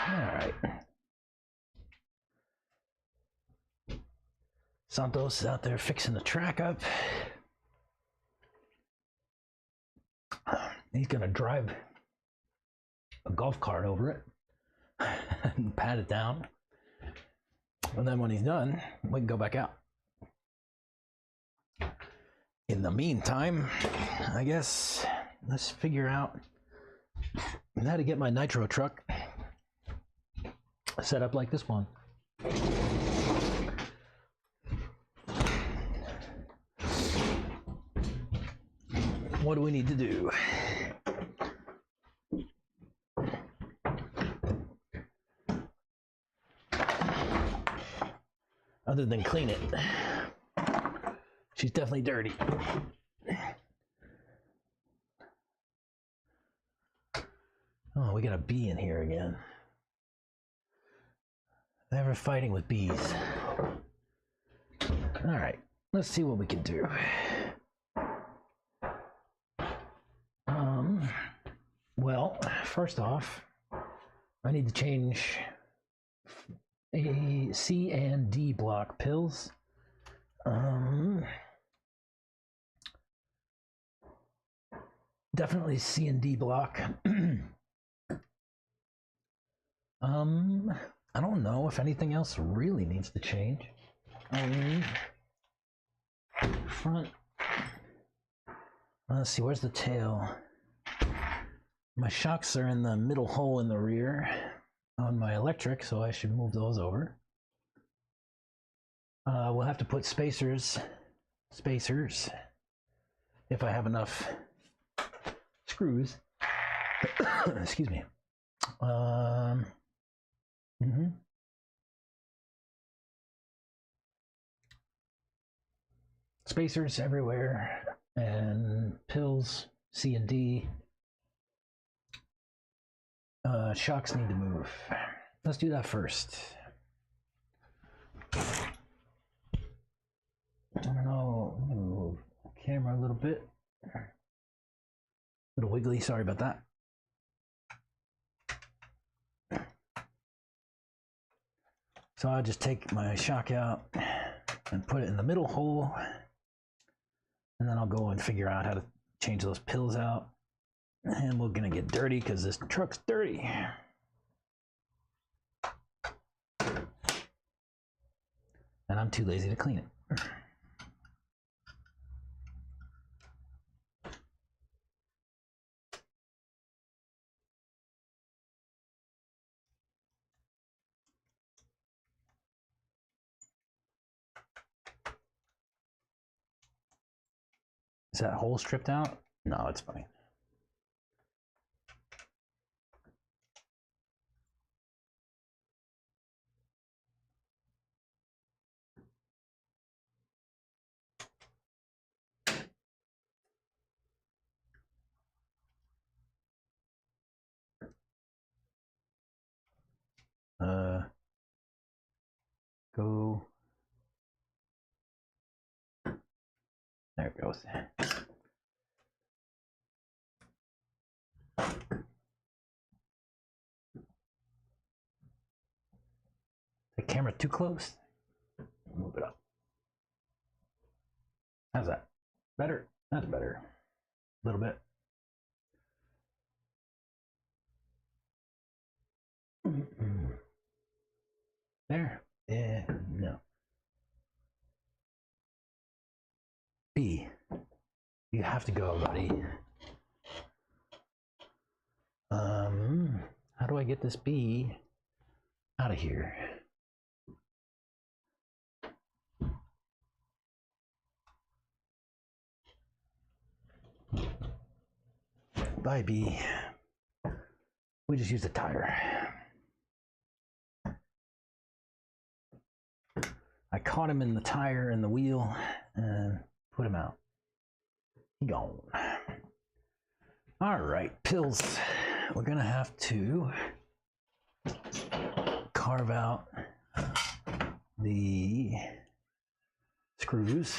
All right. Santos is out there fixing the track up. He's gonna drive a golf cart over it and pat it down. And then when he's done, we can go back out. In the meantime, I guess let's figure out how to get my nitro truck set up like this one. What do we need to do? Other than clean it. She's definitely dirty. Oh, we got a bee in here again. Never fighting with bees. All right, let's see what we can do. Well, first off, I need to change a C and D block pills. Definitely C and D block. I don't know if anything else really needs to change. Front. Let's see, where's the tail? My shocks are in the middle hole in the rear on my electric, so I should move those over. We'll have to put spacers, if I have enough screws. Excuse me. Spacers everywhere, and pills, C and D. Shocks need to move. Let's do that first. I don't know, I'm gonna move the camera a little bit. A little wiggly, sorry about that. So I'll just take my shock out and put it in the middle hole, and then I'll go and figure out how to change those pills out. And we're gonna get dirty because this truck's dirty. And I'm too lazy to clean it. Is that hole stripped out? No, it's fine. Go. There it goes. The camera too close? Move it up. How's that? Better? That's better. A little bit. There? Yeah, no. B. You have to go, buddy. How do I get this B out of here? Bye, B. We just used a tire. I caught him in the tire and the wheel and put him out. He gone. All right, pills. We're gonna have to carve out the screws.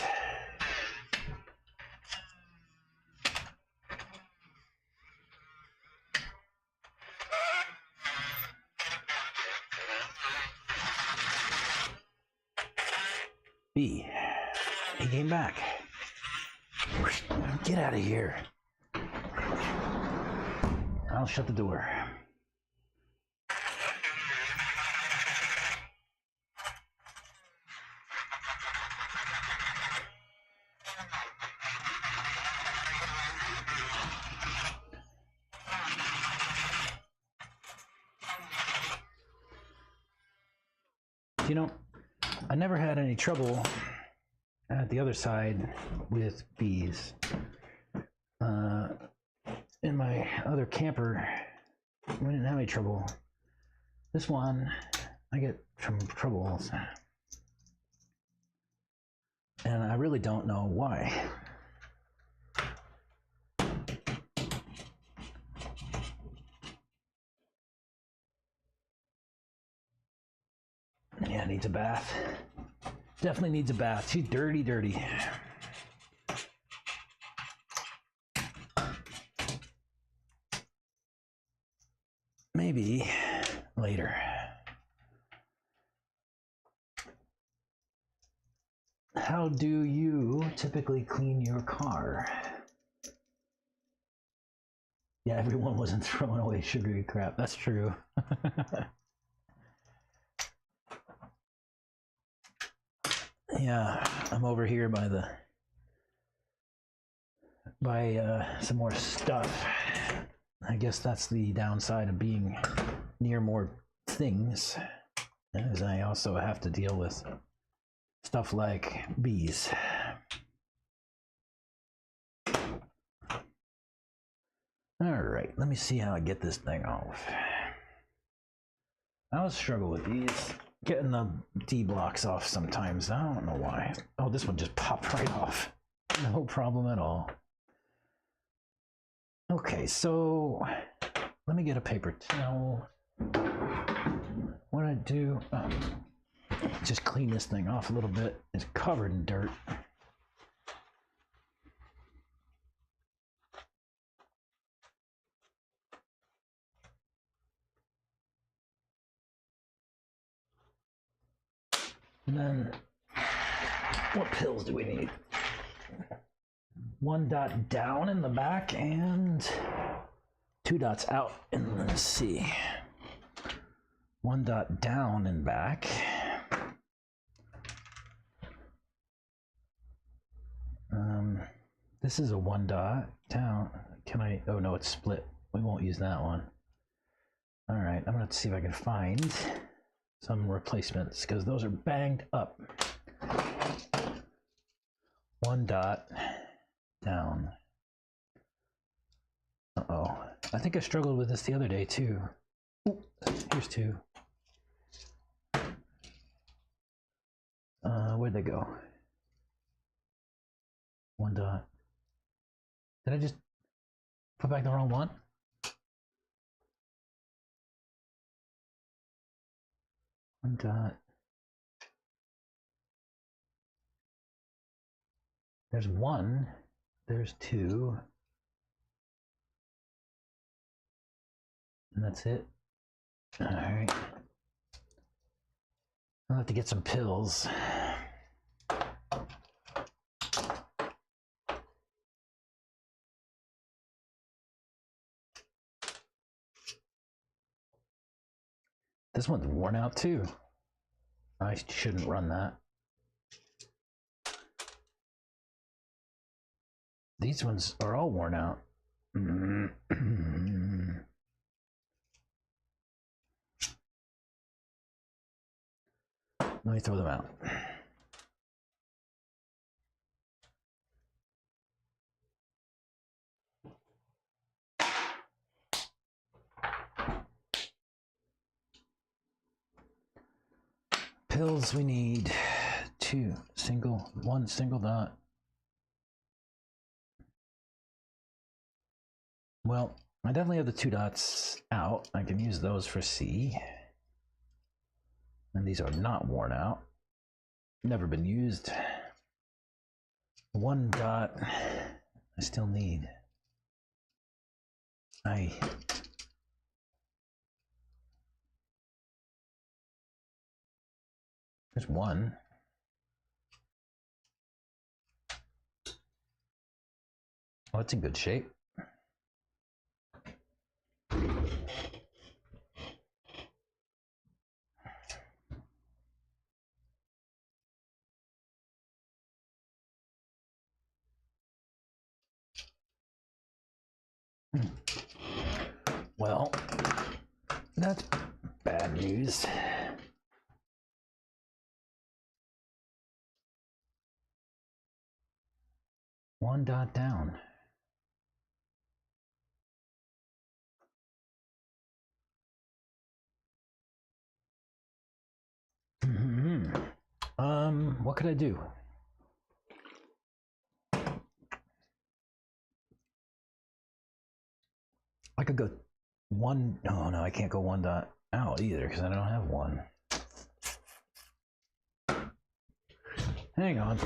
B, he came back. Get out of here. I'll shut the door. You know, I never had any trouble at the other side with bees. In my other camper, we didn't have any trouble. This one, I get some troubles. And I really don't know why. Yeah, needs a bath. Definitely needs a bath. She's dirty, dirty. Maybe later. How do you typically clean your car? Yeah, everyone wasn't throwing away sugary crap. That's true. Yeah, I'm over here by some more stuff. I guess that's the downside of being near more things, as I also have to deal with stuff like bees. All right, let me see how I get this thing off. I always struggle with these, getting the D blocks off sometimes. I don't know why. Oh, this one just popped right off. No problem at all. Okay, so let me get a paper towel. What I do, just clean this thing off a little bit. It's covered in dirt. And then, what pills do we need? 1 dot down in the back and 2 dots out in the C. 1 dot down and back. This is a 1 dot down. Can I? Oh no, it's split. We won't use that one. All right, I'm gonna see if I can find some replacements because those are banged up. 1 dot down. Uh-oh. I think I struggled with this the other day too. Ooh, here's 2. Where'd they go? 1 dot. Did I just put back the wrong one? One dot. There's 1. There's 2. And that's it. All right. I'll have to get some pills. This one's worn out too. I shouldn't run that. These ones are all worn out. Let me throw them out. Pills, we need 1 single dot. Well, I definitely have the 2 dots out. I can use those for C. And these are not worn out. Never been used. 1 dot. I still need. There's 1. Oh, it's in good shape. Well, that's bad news. One dot down. What could I do? I could go 1. Oh no, I can't go 1 dot out either because I don't have 1. Hang on.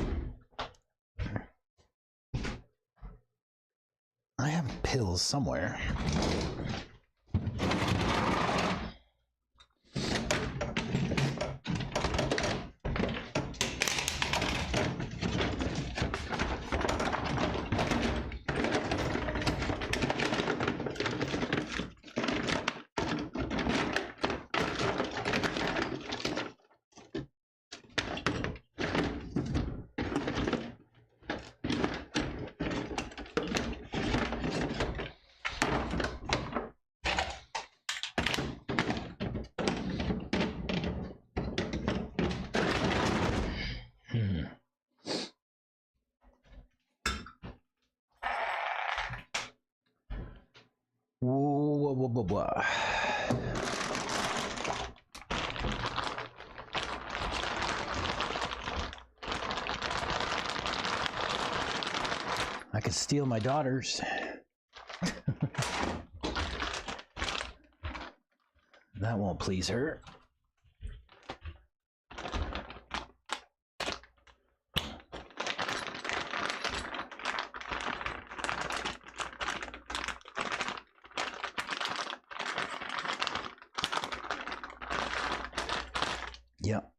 I have pills somewhere. blah, blah. I could steal my daughter's. That won't please her. Yep.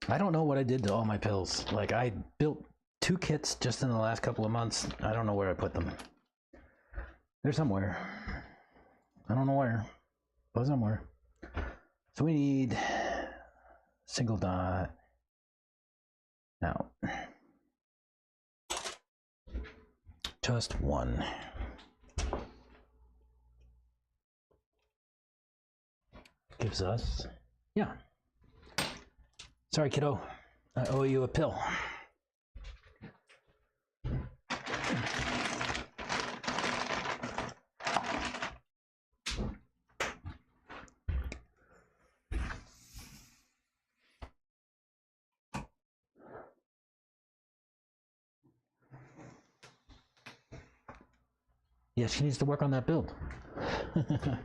I don't know what I did to all my pills. Like, I built 2 kits just in the last couple of months. I don't know where I put them. They're somewhere. I don't know where, but somewhere. So we need single dot out. Just 1. Gives us, yeah. Sorry, kiddo. I owe you a pill. Yeah, she needs to work on that build. All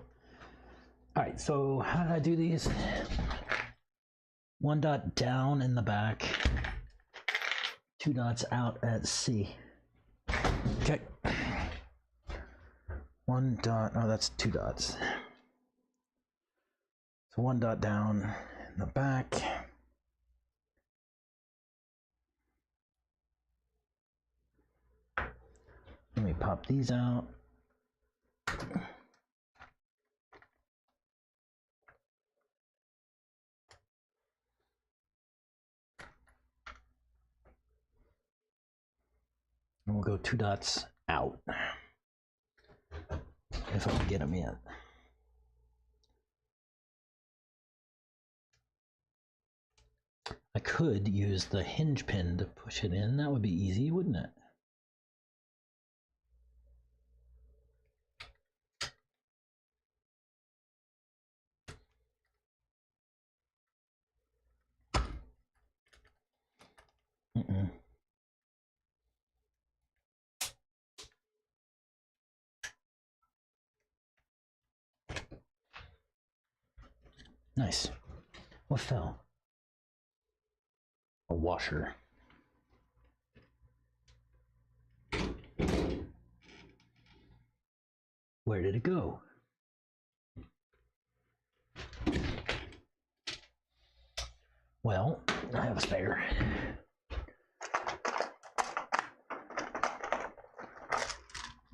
right, so how did I do these? 1 dot down in the back, 2 dots out at C. Okay. 1 dot, oh, that's 2 dots. So 1 dot down in the back. Let me pop these out. And we'll go 2 dots out. If I can get them in. I could use the hinge pin to push it in. That would be easy, wouldn't it? Mm-mm. Nice. What fell? A washer. Where did it go? Well, I have a spare.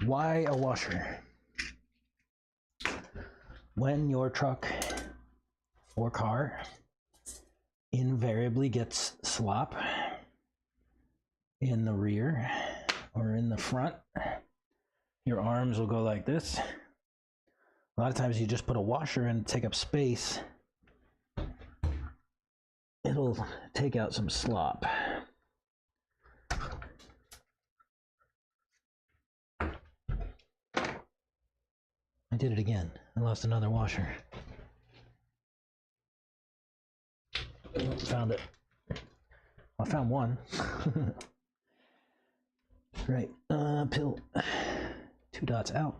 Why a washer? When your truck or car invariably gets slop in the rear or in the front, your arms will go like this. A lot of times you just put a washer and take up space. It'll take out some slop. I did it again. I lost another washer. Found it. I found one. Right. Pill. 2 dots out.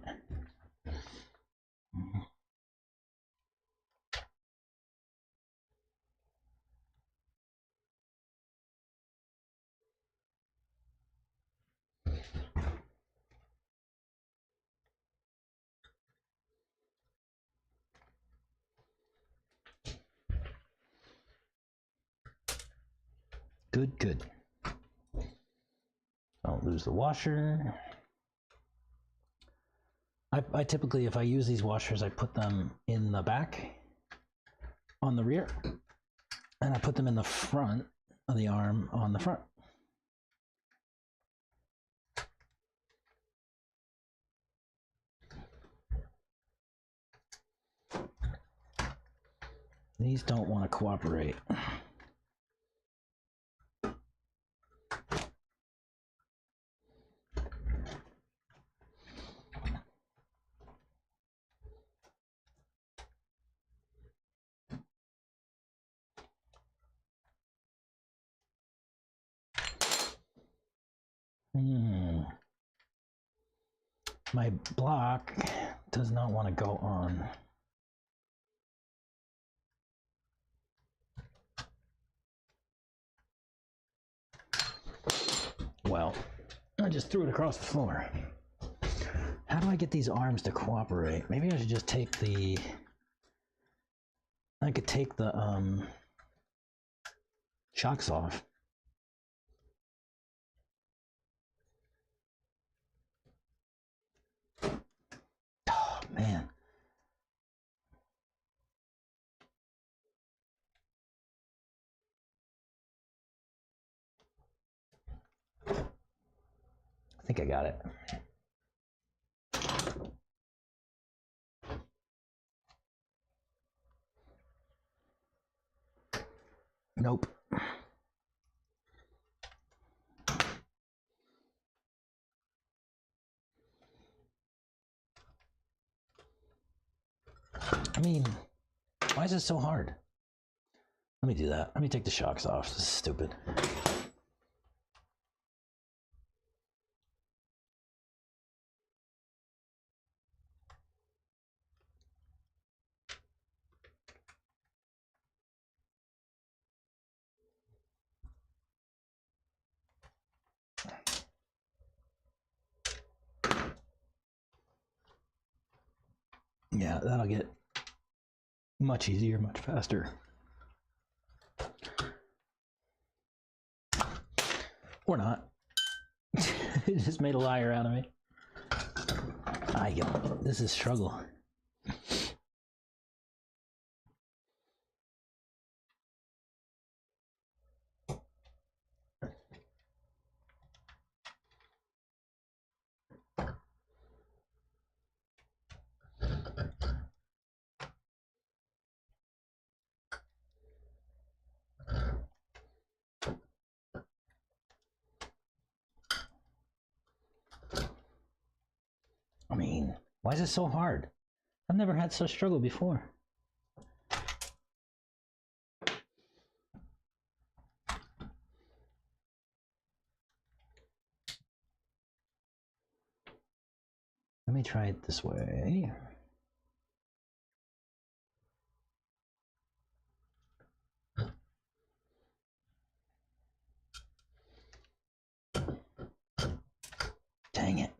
Good, good. Don't lose the washer. I typically, if I use these washers, I put them in the back on the rear, and I put them in the front of the arm on the front. These don't want to cooperate. My block does not want to go on. Well, I just threw it across the floor. How do I get these arms to cooperate? Maybe I should just take the... I could take the shocks off. Oh, man. I think I got it. Nope. I mean, why is this so hard? Let me do that. Let me take the shocks off. This is stupid. Yeah, that'll get much easier, much faster. Or not. It just made a liar out of me. This is struggle. I mean, why is it so hard? I've never had such struggle before. Let me try it this way. Dang it.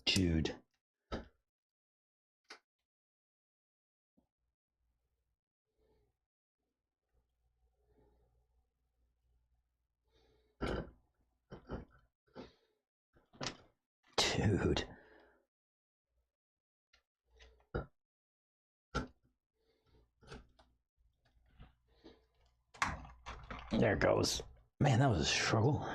Jude. Dude. There it goes. Man, that was a struggle.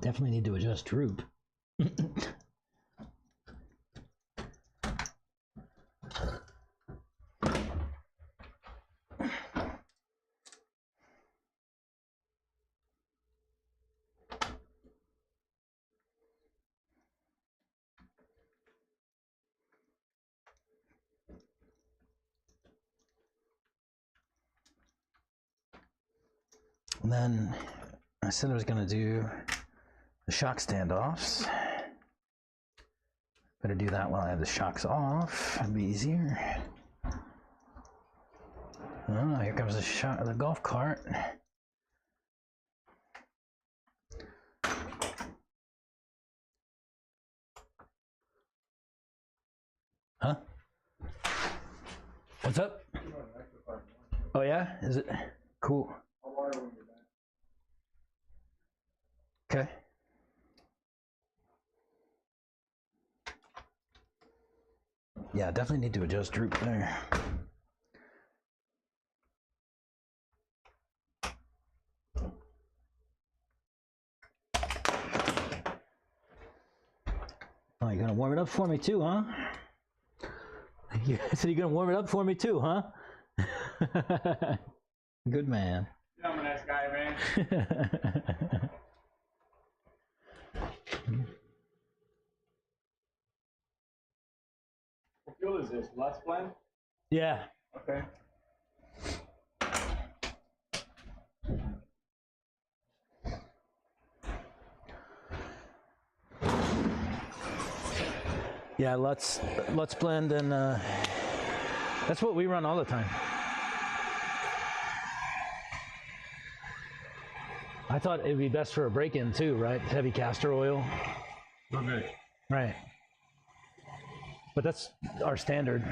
Definitely need to adjust droop. And then I said I was going to do the shock standoffs. Better do that while I have the shocks off. It'd be easier. Oh, here comes the golf cart. Huh? What's up? Oh yeah? Is it? Cool. Okay. Yeah, definitely need to adjust droop there. gonna warm it up for me too, huh? You said you're gonna warm it up for me too, huh? Good man. Yeah, I'm a nice guy, man. What fuel is this? Let's blend? Yeah. Okay. Yeah, let's blend, and that's what we run all the time. I thought it'd be best for a break-in too, right? Heavy castor oil. Okay. Right. But that's our standard.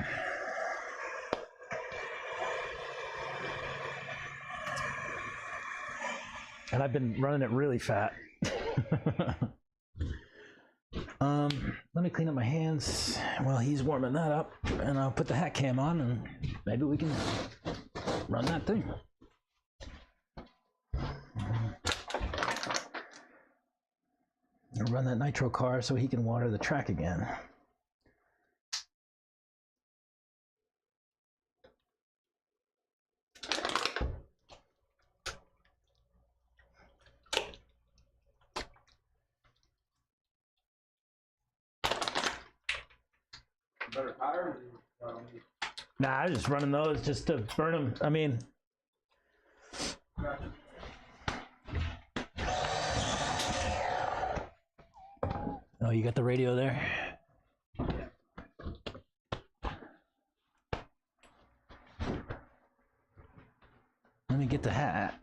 And I've been running it really fat. Let me clean up my hands while he's warming that up, and I'll put the hat cam on, and maybe we can run that thing. I'll run that nitro car so he can water the track again. Better tires? Nah, I'm just running those just to burn them. I mean, oh, you got the radio there? Let me get the hat.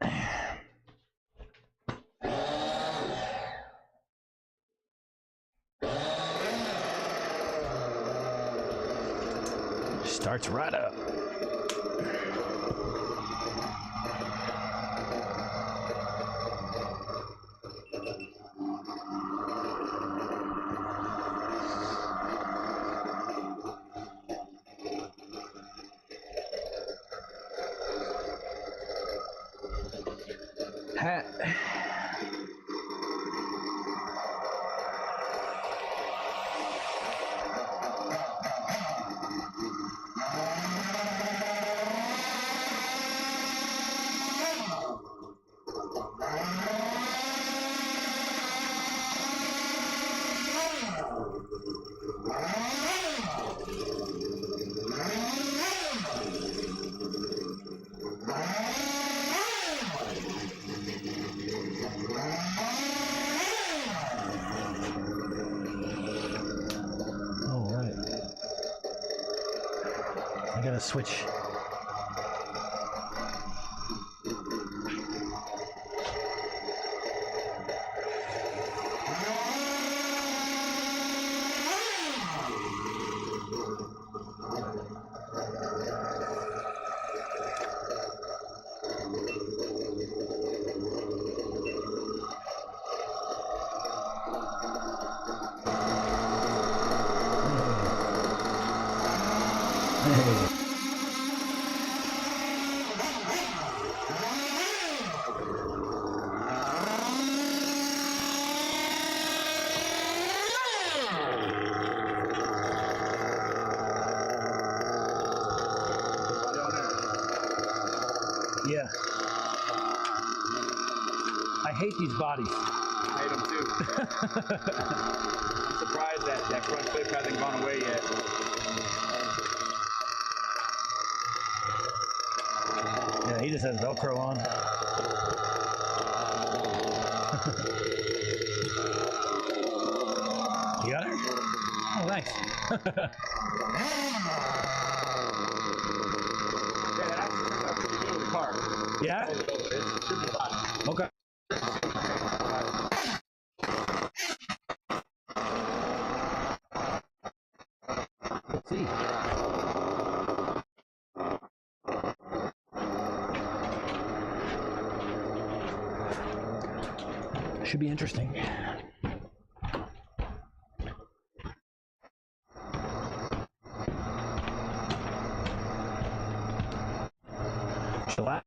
Starts right up. Hat. All right. I gotta switch. Hey. Yeah. I hate these bodies. I hate them too. I'm surprised that front flip hasn't gone away yet. Yeah, he just has Velcro on. You got it? Oh, thanks. Yeah, that actually turned out pretty good with the car. Yeah? It's super hot. Okay. Let's see. Should be interesting. Chill out.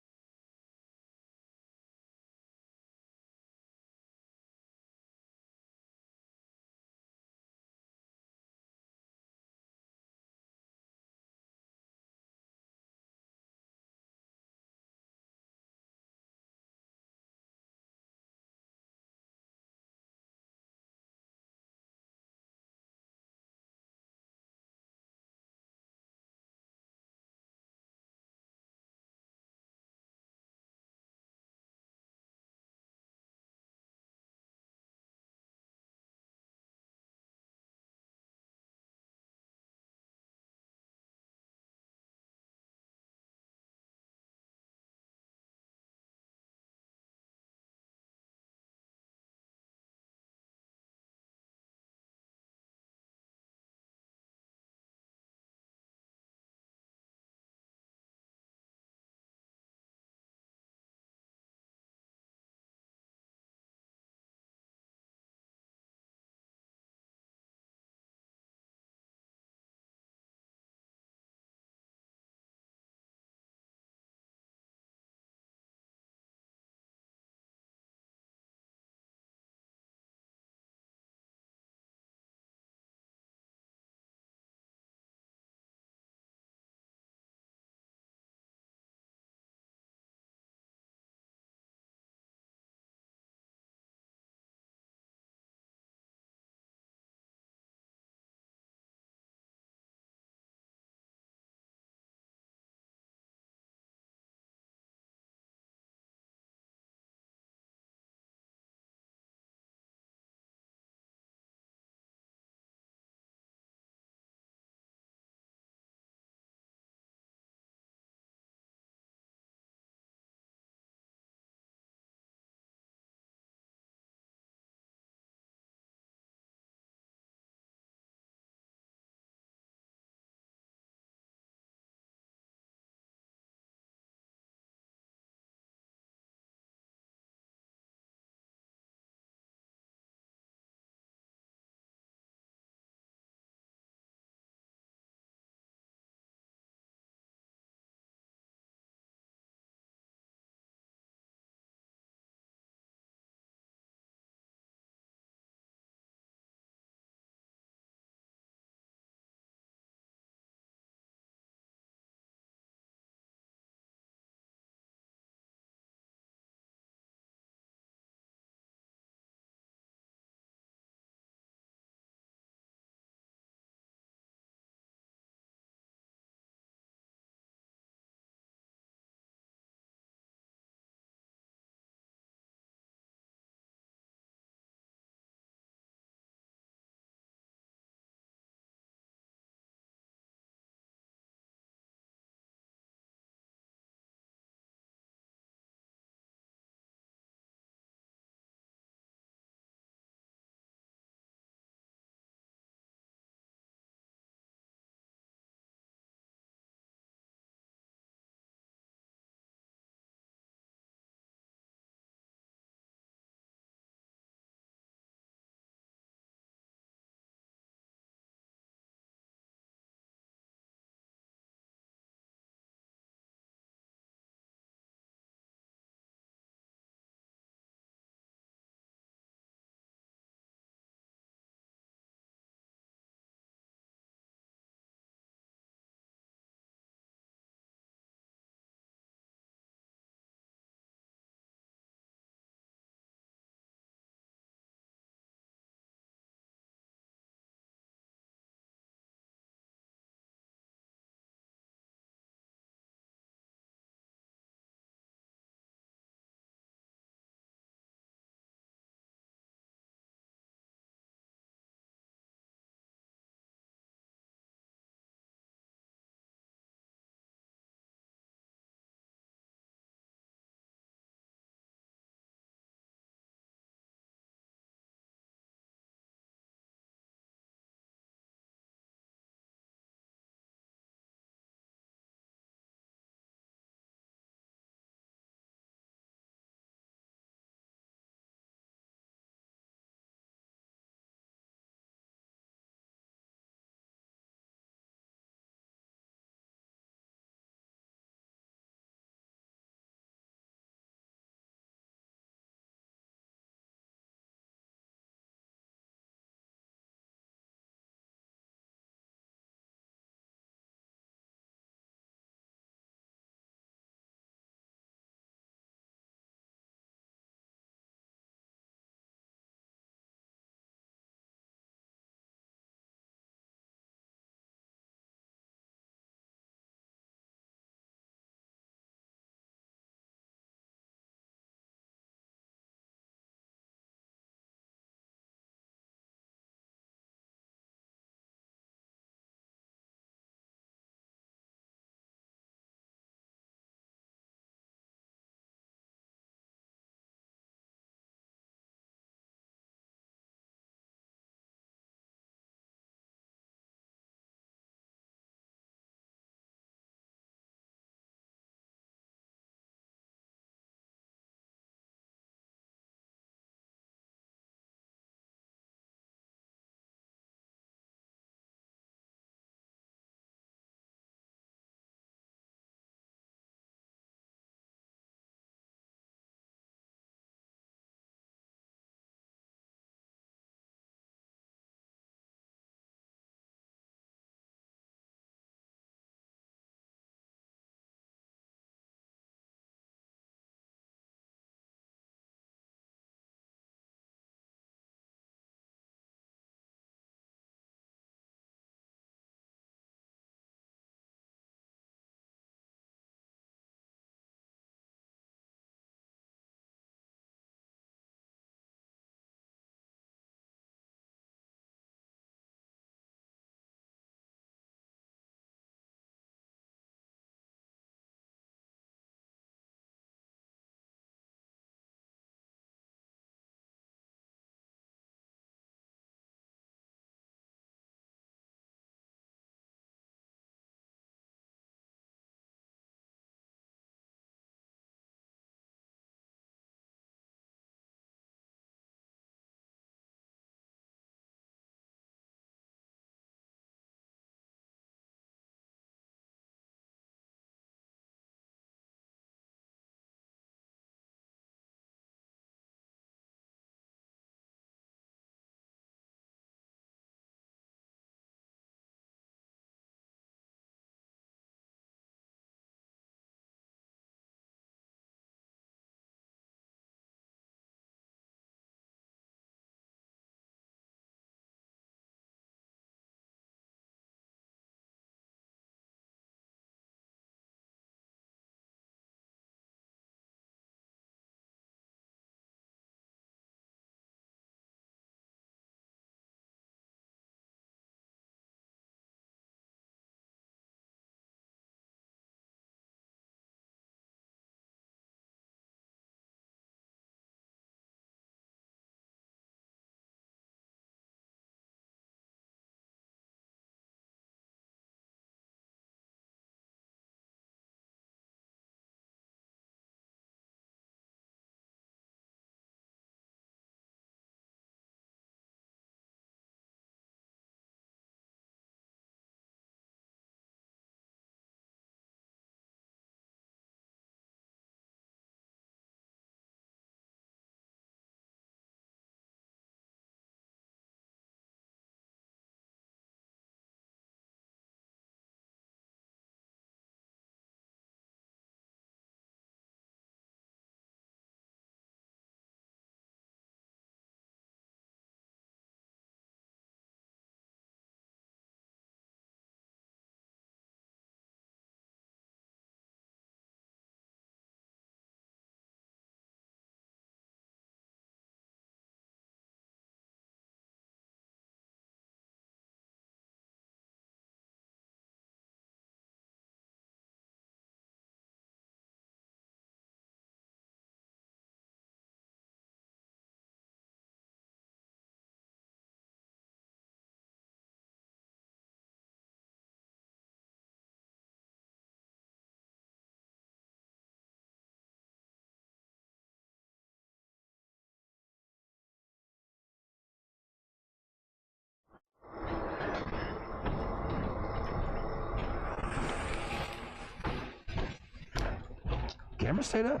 camera stayed up?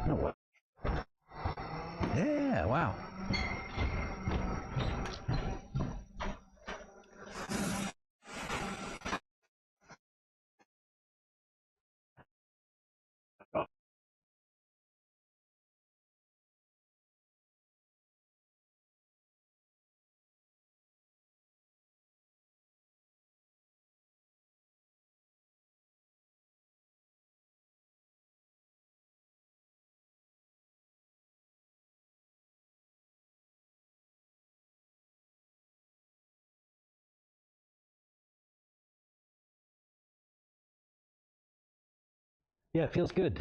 No what? Yeah, wow. Yeah, it feels good.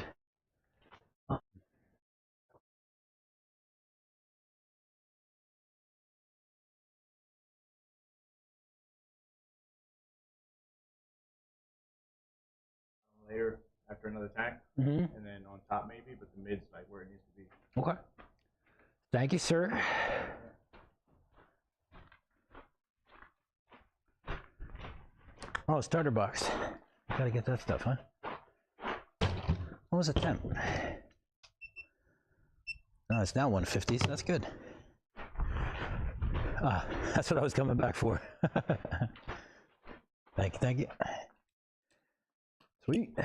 Layer after another tack, Mm-hmm. and then on top maybe, but the mid's like where it needs to be. Okay. Thank you, sir. Oh, starter box. Gotta get that stuff, huh? What was the temp? Oh, it's now 150, so that's good. Ah, that's what I was coming back for. Thank you, thank you. Sweet.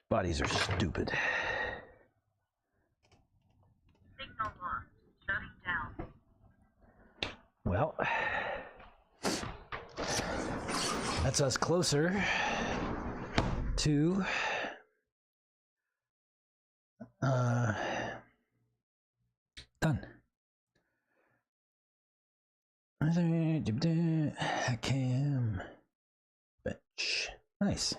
Bodies are stupid. Signal lost. Shutting down. Well, that's us closer to done. Cam bench. Nice.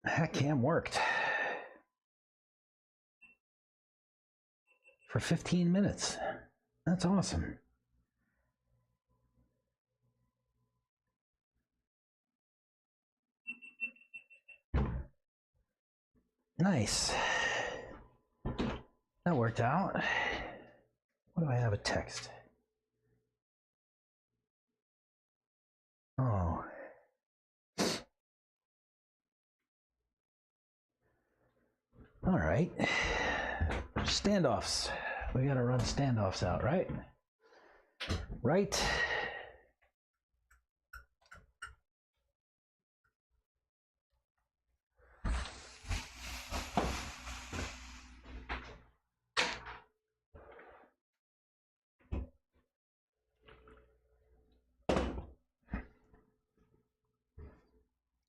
Hack cam worked for 15 minutes. That's awesome. Nice. That worked out. What do I have a text? Oh. All right. Standoffs. We gotta run standoffs out, right? Right.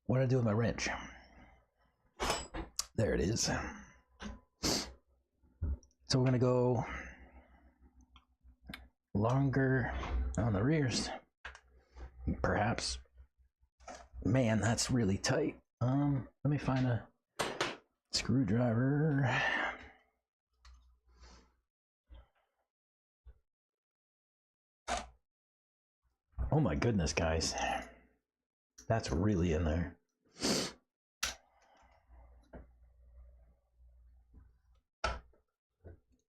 What do I do with my wrench? There it is. So we're gonna go longer on the rears. Perhaps. Man, that's really tight. Let me find a screwdriver. Oh my goodness, guys. That's really in there.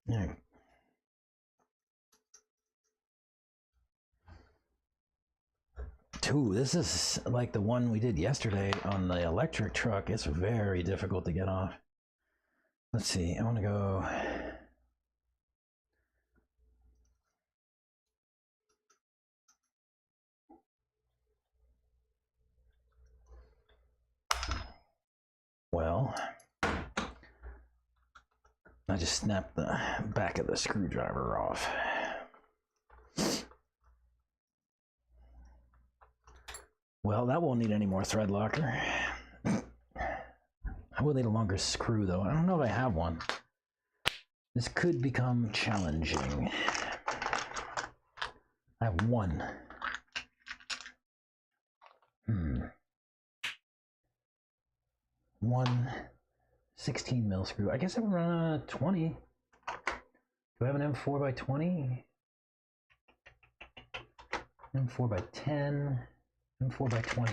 Yeah. Ooh, this is like the one we did yesterday on the electric truck. It's very difficult to get off. Let's see, I want to go. Well, I just snapped the back of the screwdriver off. Well, that won't need any more thread locker. I will need a longer screw though. I don't know if I have one. This could become challenging. I have one. one 16 mil screw. I guess I would run a 20. Do I have an M4 by 20? M4 by 10, M4 by 20.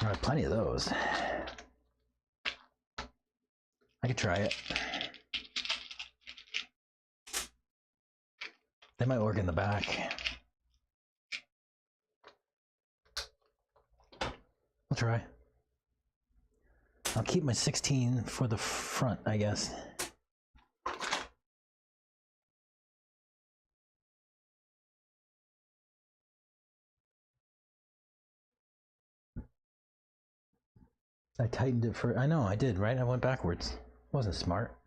I have plenty of those. I could try it. They might work in the back. I'll try. I'll keep my 16 for the front, I guess. I tightened it for, I know, I did, right? I went backwards. Wasn't smart.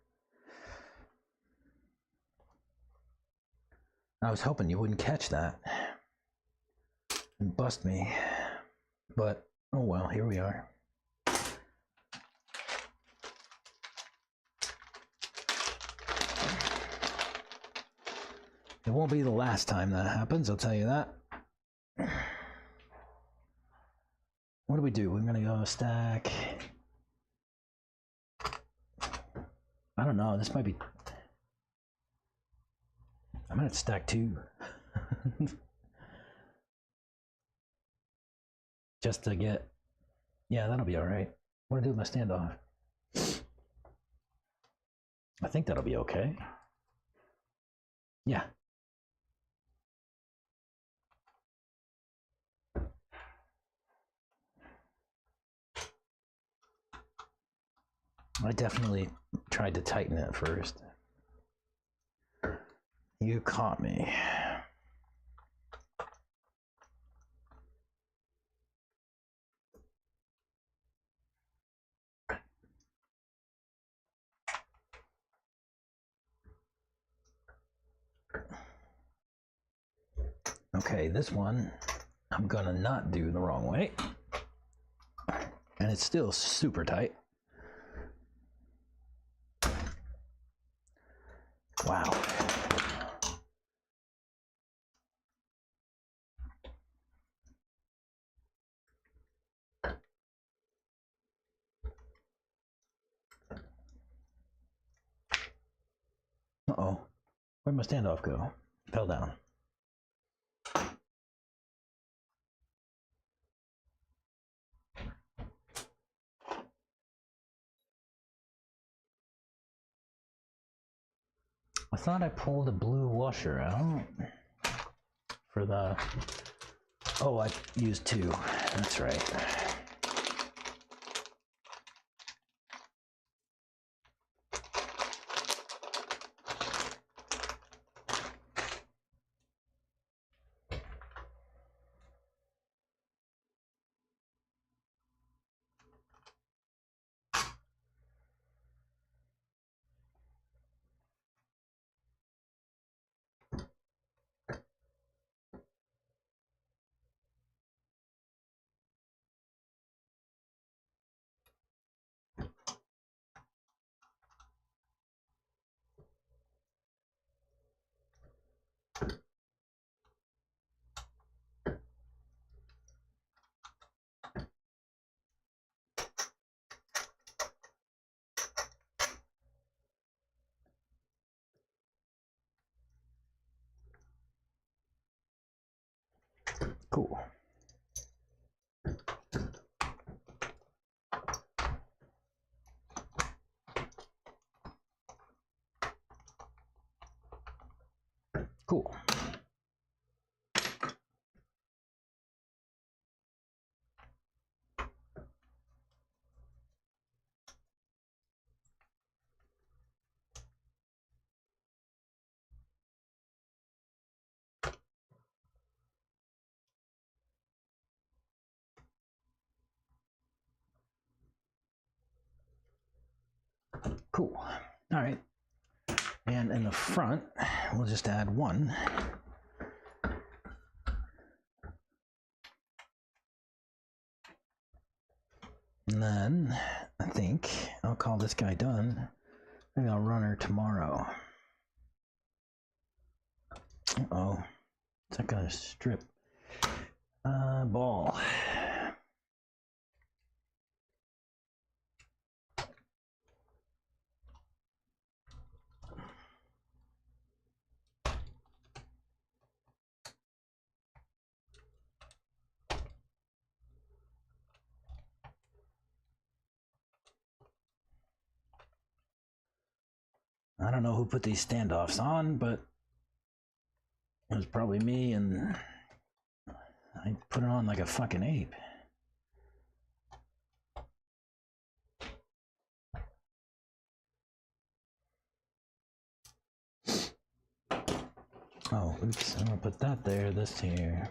I was hoping you wouldn't catch that and bust me. But, oh well, here we are. It won't be the last time that happens, I'll tell you that. What do we do? We're gonna go stack. I don't know, this might be. I might have to stack 2. Just to get. Yeah, that'll be alright. What do I do with my standoff? I think that'll be okay. Yeah. I definitely tried to tighten it first. You caught me. Okay, this one I'm gonna not do the wrong way. And it's still super tight. Wow. Uh-oh. Where'd my standoff go? Fell down. I thought I pulled a blue washer out for the. Oh, I used 2. That's right. Cool. Cool. Cool. All right. And in the front, we'll just add 1. And then I think I'll call this guy done. Maybe I'll run her tomorrow. Uh-oh. Is that gonna strip? Ball. I don't know who put these standoffs on, but it was probably me, and I put it on like a fucking ape. Oh, oops, I'm gonna put that there, this here.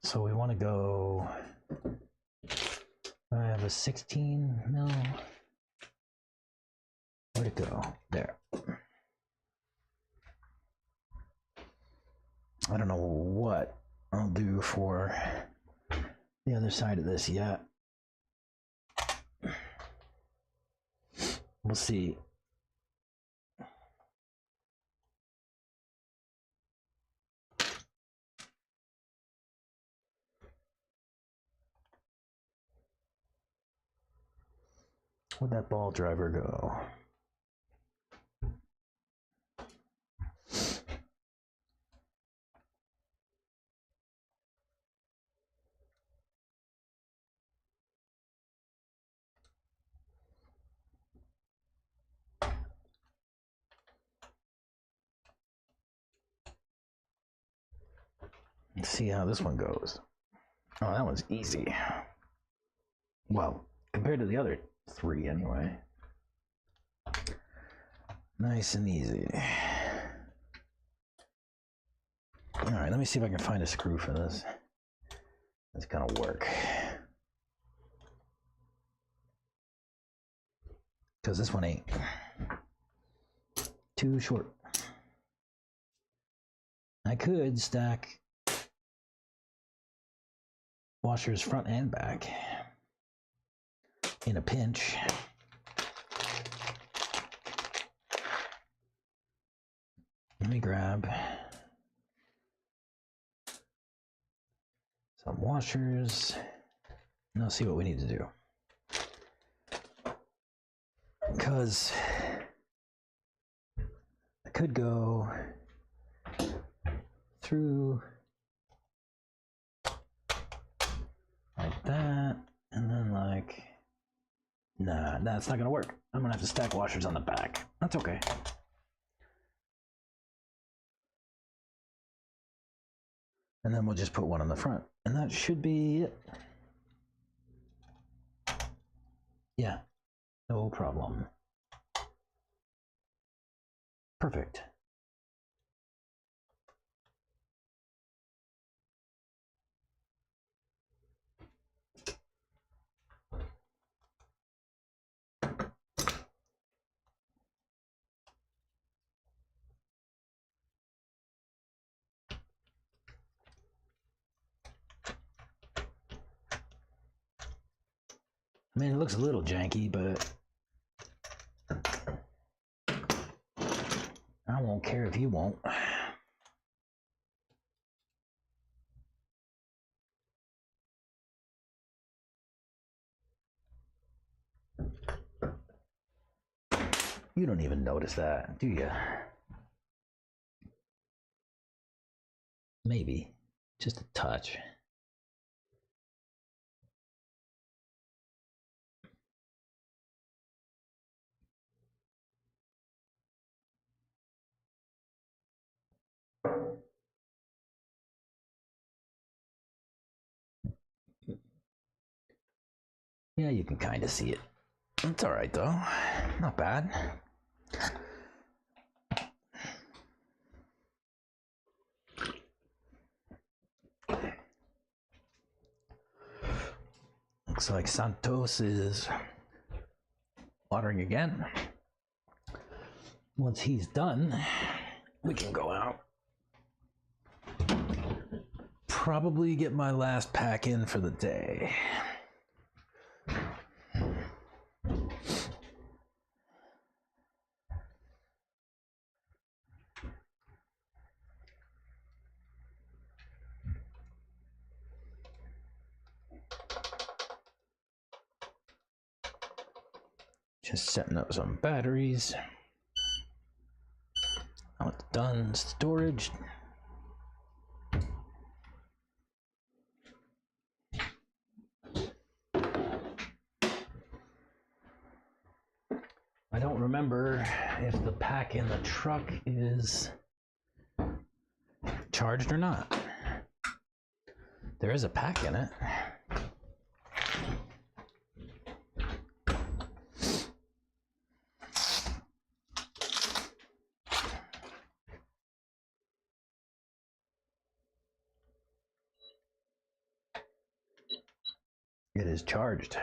So we want to go, I have a 16 mil. Where'd it go? There. I don't know what I'll do for the other side of this yet. We'll see. Where'd that ball driver go? Let's see how this one goes. Oh, that one's easy. Well, compared to the other three anyway. Nice and easy. All right, let me see if I can find a screw for this. It's gonna work. Because this one ain't. Too short. I could stack washers front and back in a pinch. Let me grab some washers and I'll see what we need to do. Because I could go through like that, and then like, nah, that's not gonna work. I'm gonna have to stack washers on the back. That's okay. And then we'll just put one on the front, and that should be it. Yeah, no problem. Perfect. I mean, it looks a little janky, but I won't care if you won't. You don't even notice that, do you? Maybe. Just a touch. Yeah, you can kind of see it. It's all right, though. Not bad. Looks like Santos is watering again. Once he's done, we can go out. Probably get my last pack in for the day. Just setting up some batteries. Now it's done. Storage. I don't remember if the pack in the truck is charged or not. There is a pack in it. It is charged.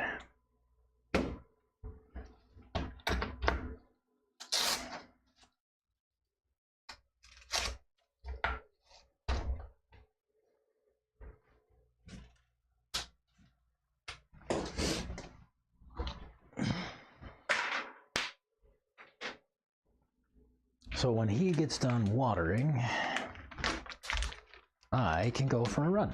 So when he gets done watering, I can go for a run.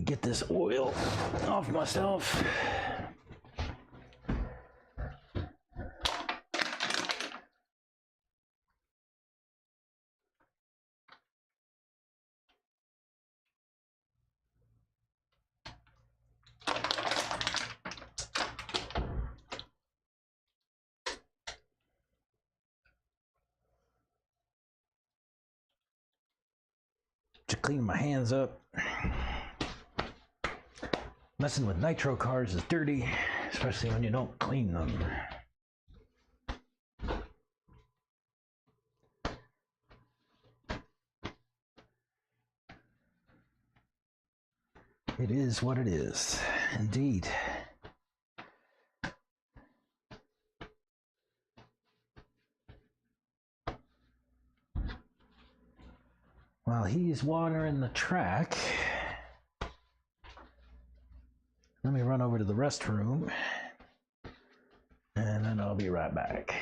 Get this oil off myself. To clean my hands up. Messing with nitro cars is dirty, especially when you don't clean them. It is what it is, indeed. While he's watering the track, let me run over to the restroom, and then I'll be right back.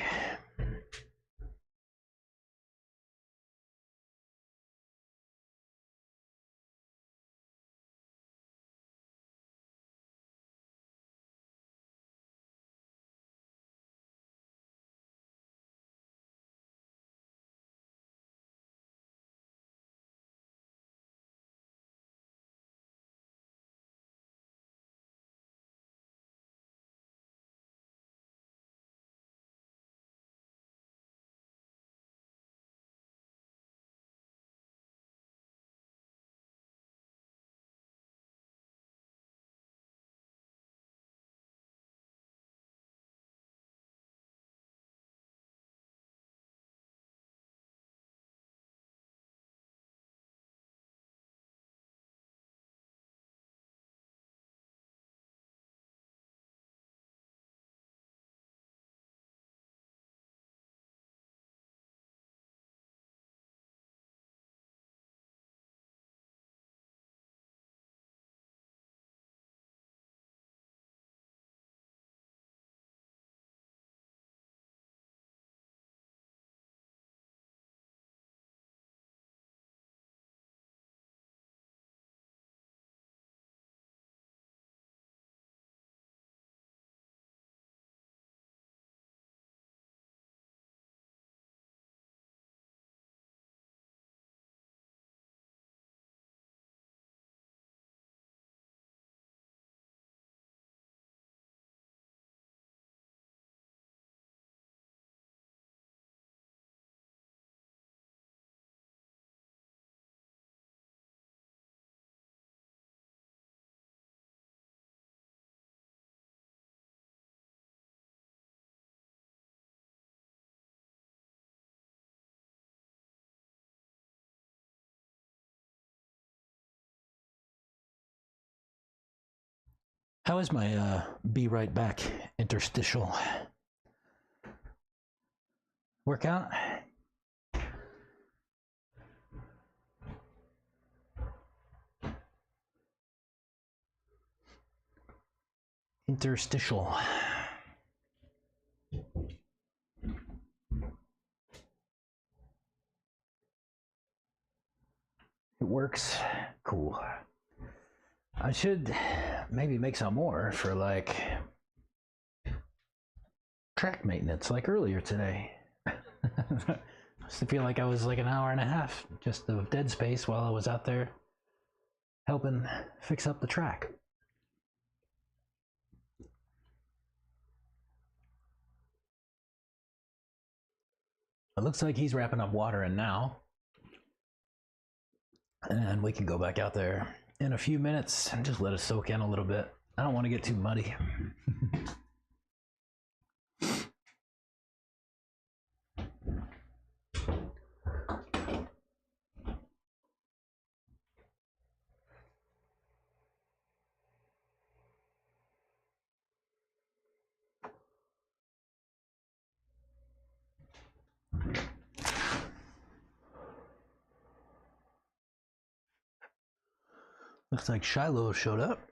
How is my be right back interstitial workout? interstitial. It works. Cool. I should maybe make some more for like track maintenance, like earlier today. I used to feel like I was like an hour and a half just of dead space while I was out there helping fix up the track. It looks like he's wrapping up watering now. And we can go back out there in a few minutes and just let it soak in a little bit. I don't want to get too muddy. Looks like Shiloh showed up.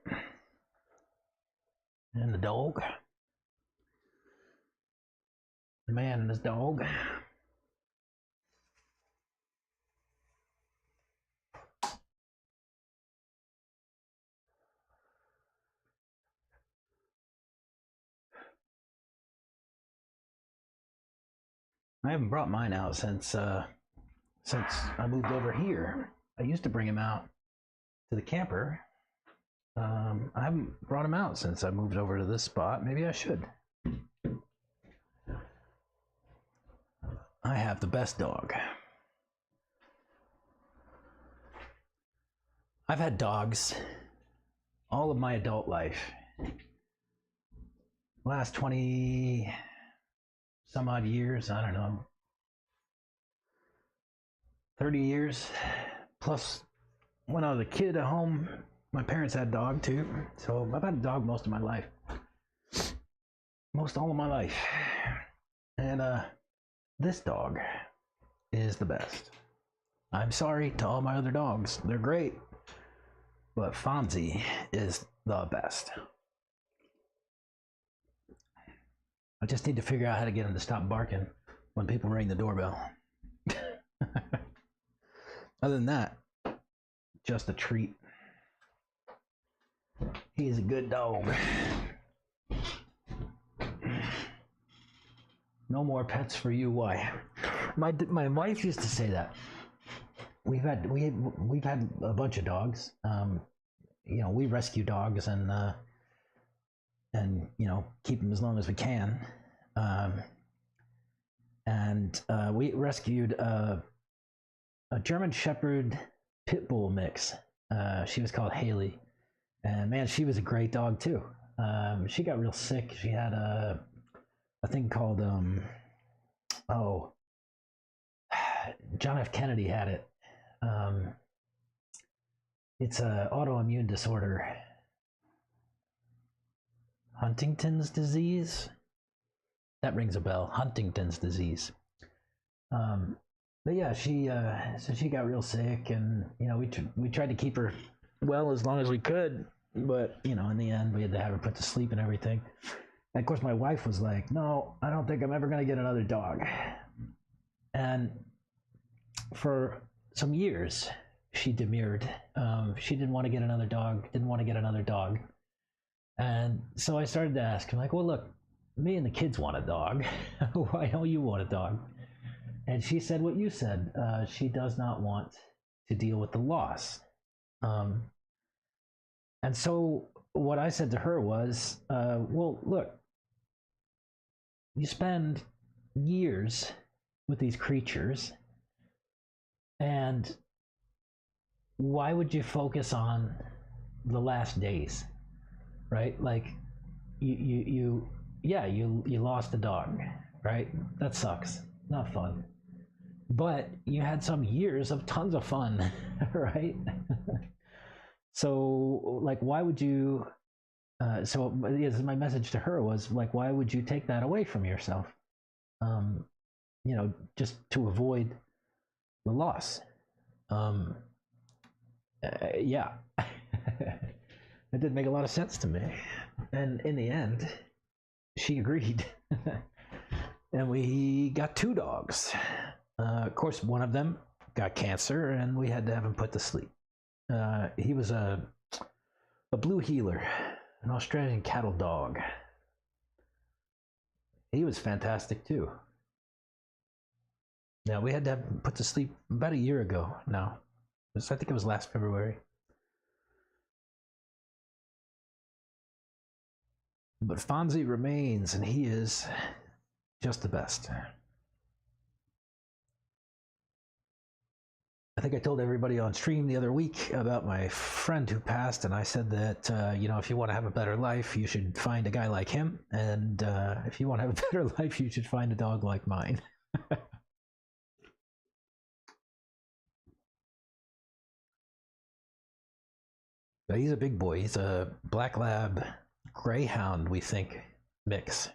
And the dog. The man and his dog. I haven't brought mine out since I moved over here. I used to bring him out to the camper. I haven't brought him out since I moved over to this spot. Maybe I should. I have the best dog. I've had dogs all of my adult life. Last 20 some odd years, I don't know, 30 years, plus when I was a kid at home, my parents had a dog too, so I've had a dog most of my life. Most all of my life. And this dog is the best. I'm sorry to all my other dogs, they're great, but Fonzie is the best. I just need to figure out how to get him to stop barking when people ring the doorbell. Other than that, just a treat. He's a good dog. No more pets for you. Why? My wife used to say that. We've had a bunch of dogs. You know, we rescue dogs and you know, keep them as long as we can. We rescued a German Shepherd Pit Bull mix. She was called Haley, and man, she was a great dog too. She got real sick. She had a thing called John F. Kennedy had it. It's an autoimmune disorder. Huntington's disease? That rings a bell. Huntington's disease. But yeah, so she got real sick, and you know, we tried to keep her well as long as we could, but you know, in the end, we had to have her put to sleep and everything. And of course, my wife was like, "No, I don't think I'm ever going to get another dog." And for some years, she demurred. She didn't want to get another dog. And so I started to ask him, like, well, look, me and the kids want a dog. Why don't you want a dog? And she said what you said. She does not want to deal with the loss. And so what I said to her was, well, look, you spend years with these creatures, and why would you focus on the last days? Right? Like you lost a dog, right? That sucks. Not fun. But you had some years of tons of fun, right? So like, why would you so my message to her was like, why would you take that away from yourself? You know, just to avoid the loss. Yeah. It didn't make a lot of sense to me. And in the end, she agreed. And we got 2 dogs. Of course, one of them got cancer, and we had to have him put to sleep. He was a blue heeler, an Australian cattle dog. He was fantastic too. Now, we had to have him put to sleep about a year ago now. I think it was last February. But Fonzie remains, and he is just the best. I think I told everybody on stream the other week about my friend who passed, and I said that, if you want to have a better life, you should find a guy like him. And if you want to have a better life, you should find a dog like mine. But he's a big boy. He's a black lab greyhound, we think, mix.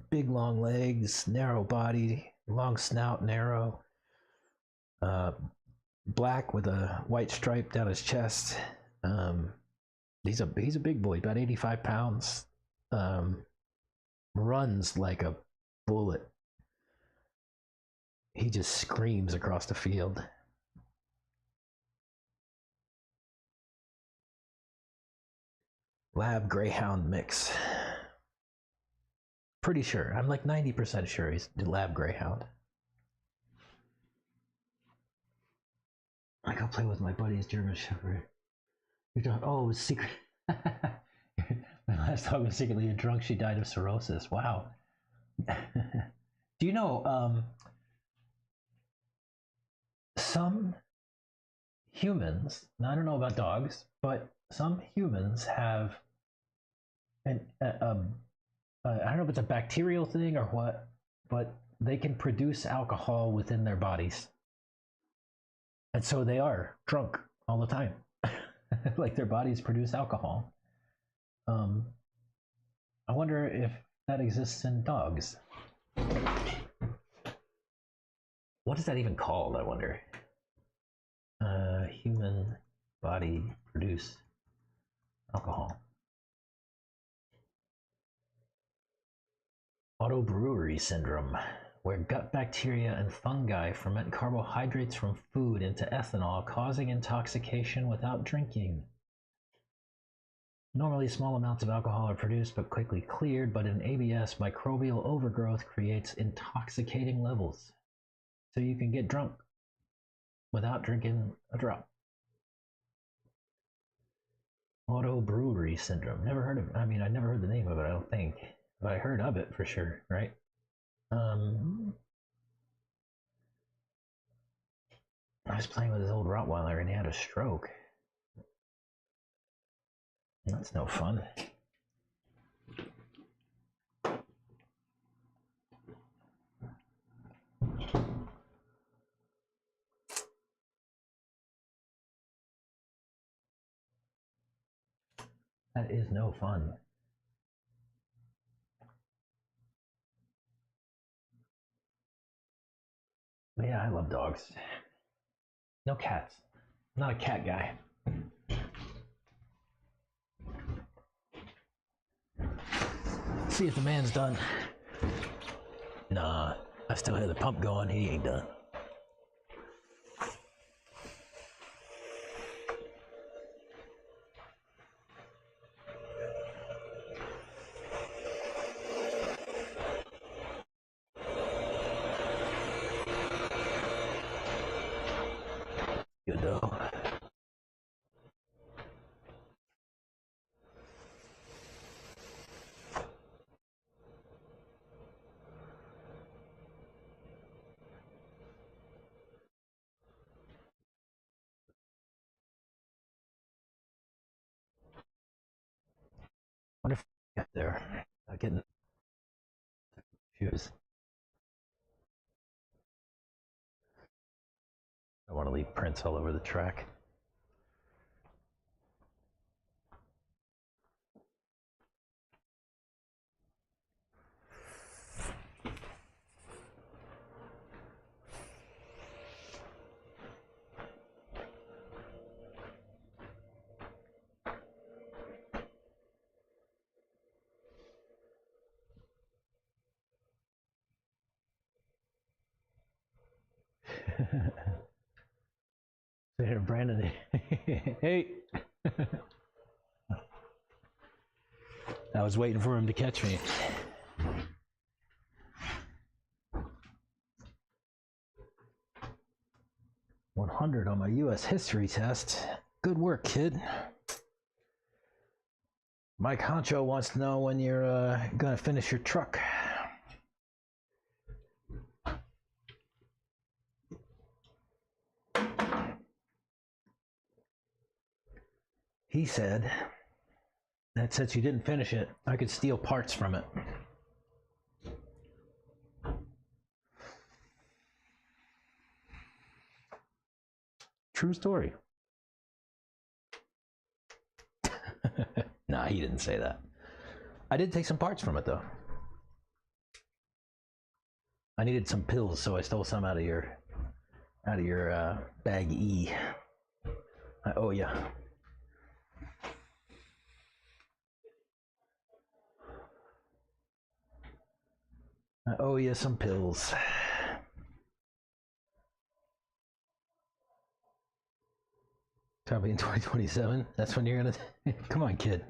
Big long legs, narrow body, long snout, narrow. Black with a white stripe down his chest. He's a big boy, about 85 pounds. Runs like a bullet. He just screams across the field. Lab greyhound mix. Pretty sure. I'm like 90% sure he's the lab greyhound. I go play with my buddy's German Shepherd. Your dog, oh, it was secret. My last dog was secretly drunk. She died of cirrhosis. Wow. Do you know, some humans, and I don't know about dogs, but some humans have I don't know if it's a bacterial thing or what, but they can produce alcohol within their bodies. And so they are drunk all the time. Like their bodies produce alcohol. I wonder if that exists in dogs. What is that even called, I wonder? Human body produce alcohol. Autobrewery syndrome, where gut bacteria and fungi ferment carbohydrates from food into ethanol, causing intoxication without drinking. Normally, small amounts of alcohol are produced but quickly cleared, but in ABS, microbial overgrowth creates intoxicating levels. So you can get drunk without drinking a drop. Autobrewery syndrome. Never heard of it. I mean, I never heard the name of it, I don't think. But I heard of it for sure, right? I was playing with his old Rottweiler and he had a stroke. That's no fun. That is no fun. But yeah, I love dogs. No cats. I'm not a cat guy. See if the man's done. Nah, I still have the pump going. He ain't done. Good though. Wonder if I got there. I'm getting confused. I want to leave prints all over the track. Here, Brandon. Hey. I was waiting for him to catch me. $100 on my U.S. history test. Good work, kid. Mike Honcho wants to know when you're gonna finish your truck. He said that since you didn't finish it, I could steal parts from it. True story. Nah, he didn't say that. I did take some parts from it though. I needed some pills, so I stole some out of your bag E. I owe ya. I owe you some pills. Probably in 2027. That's when you're gonna. Come on, kid.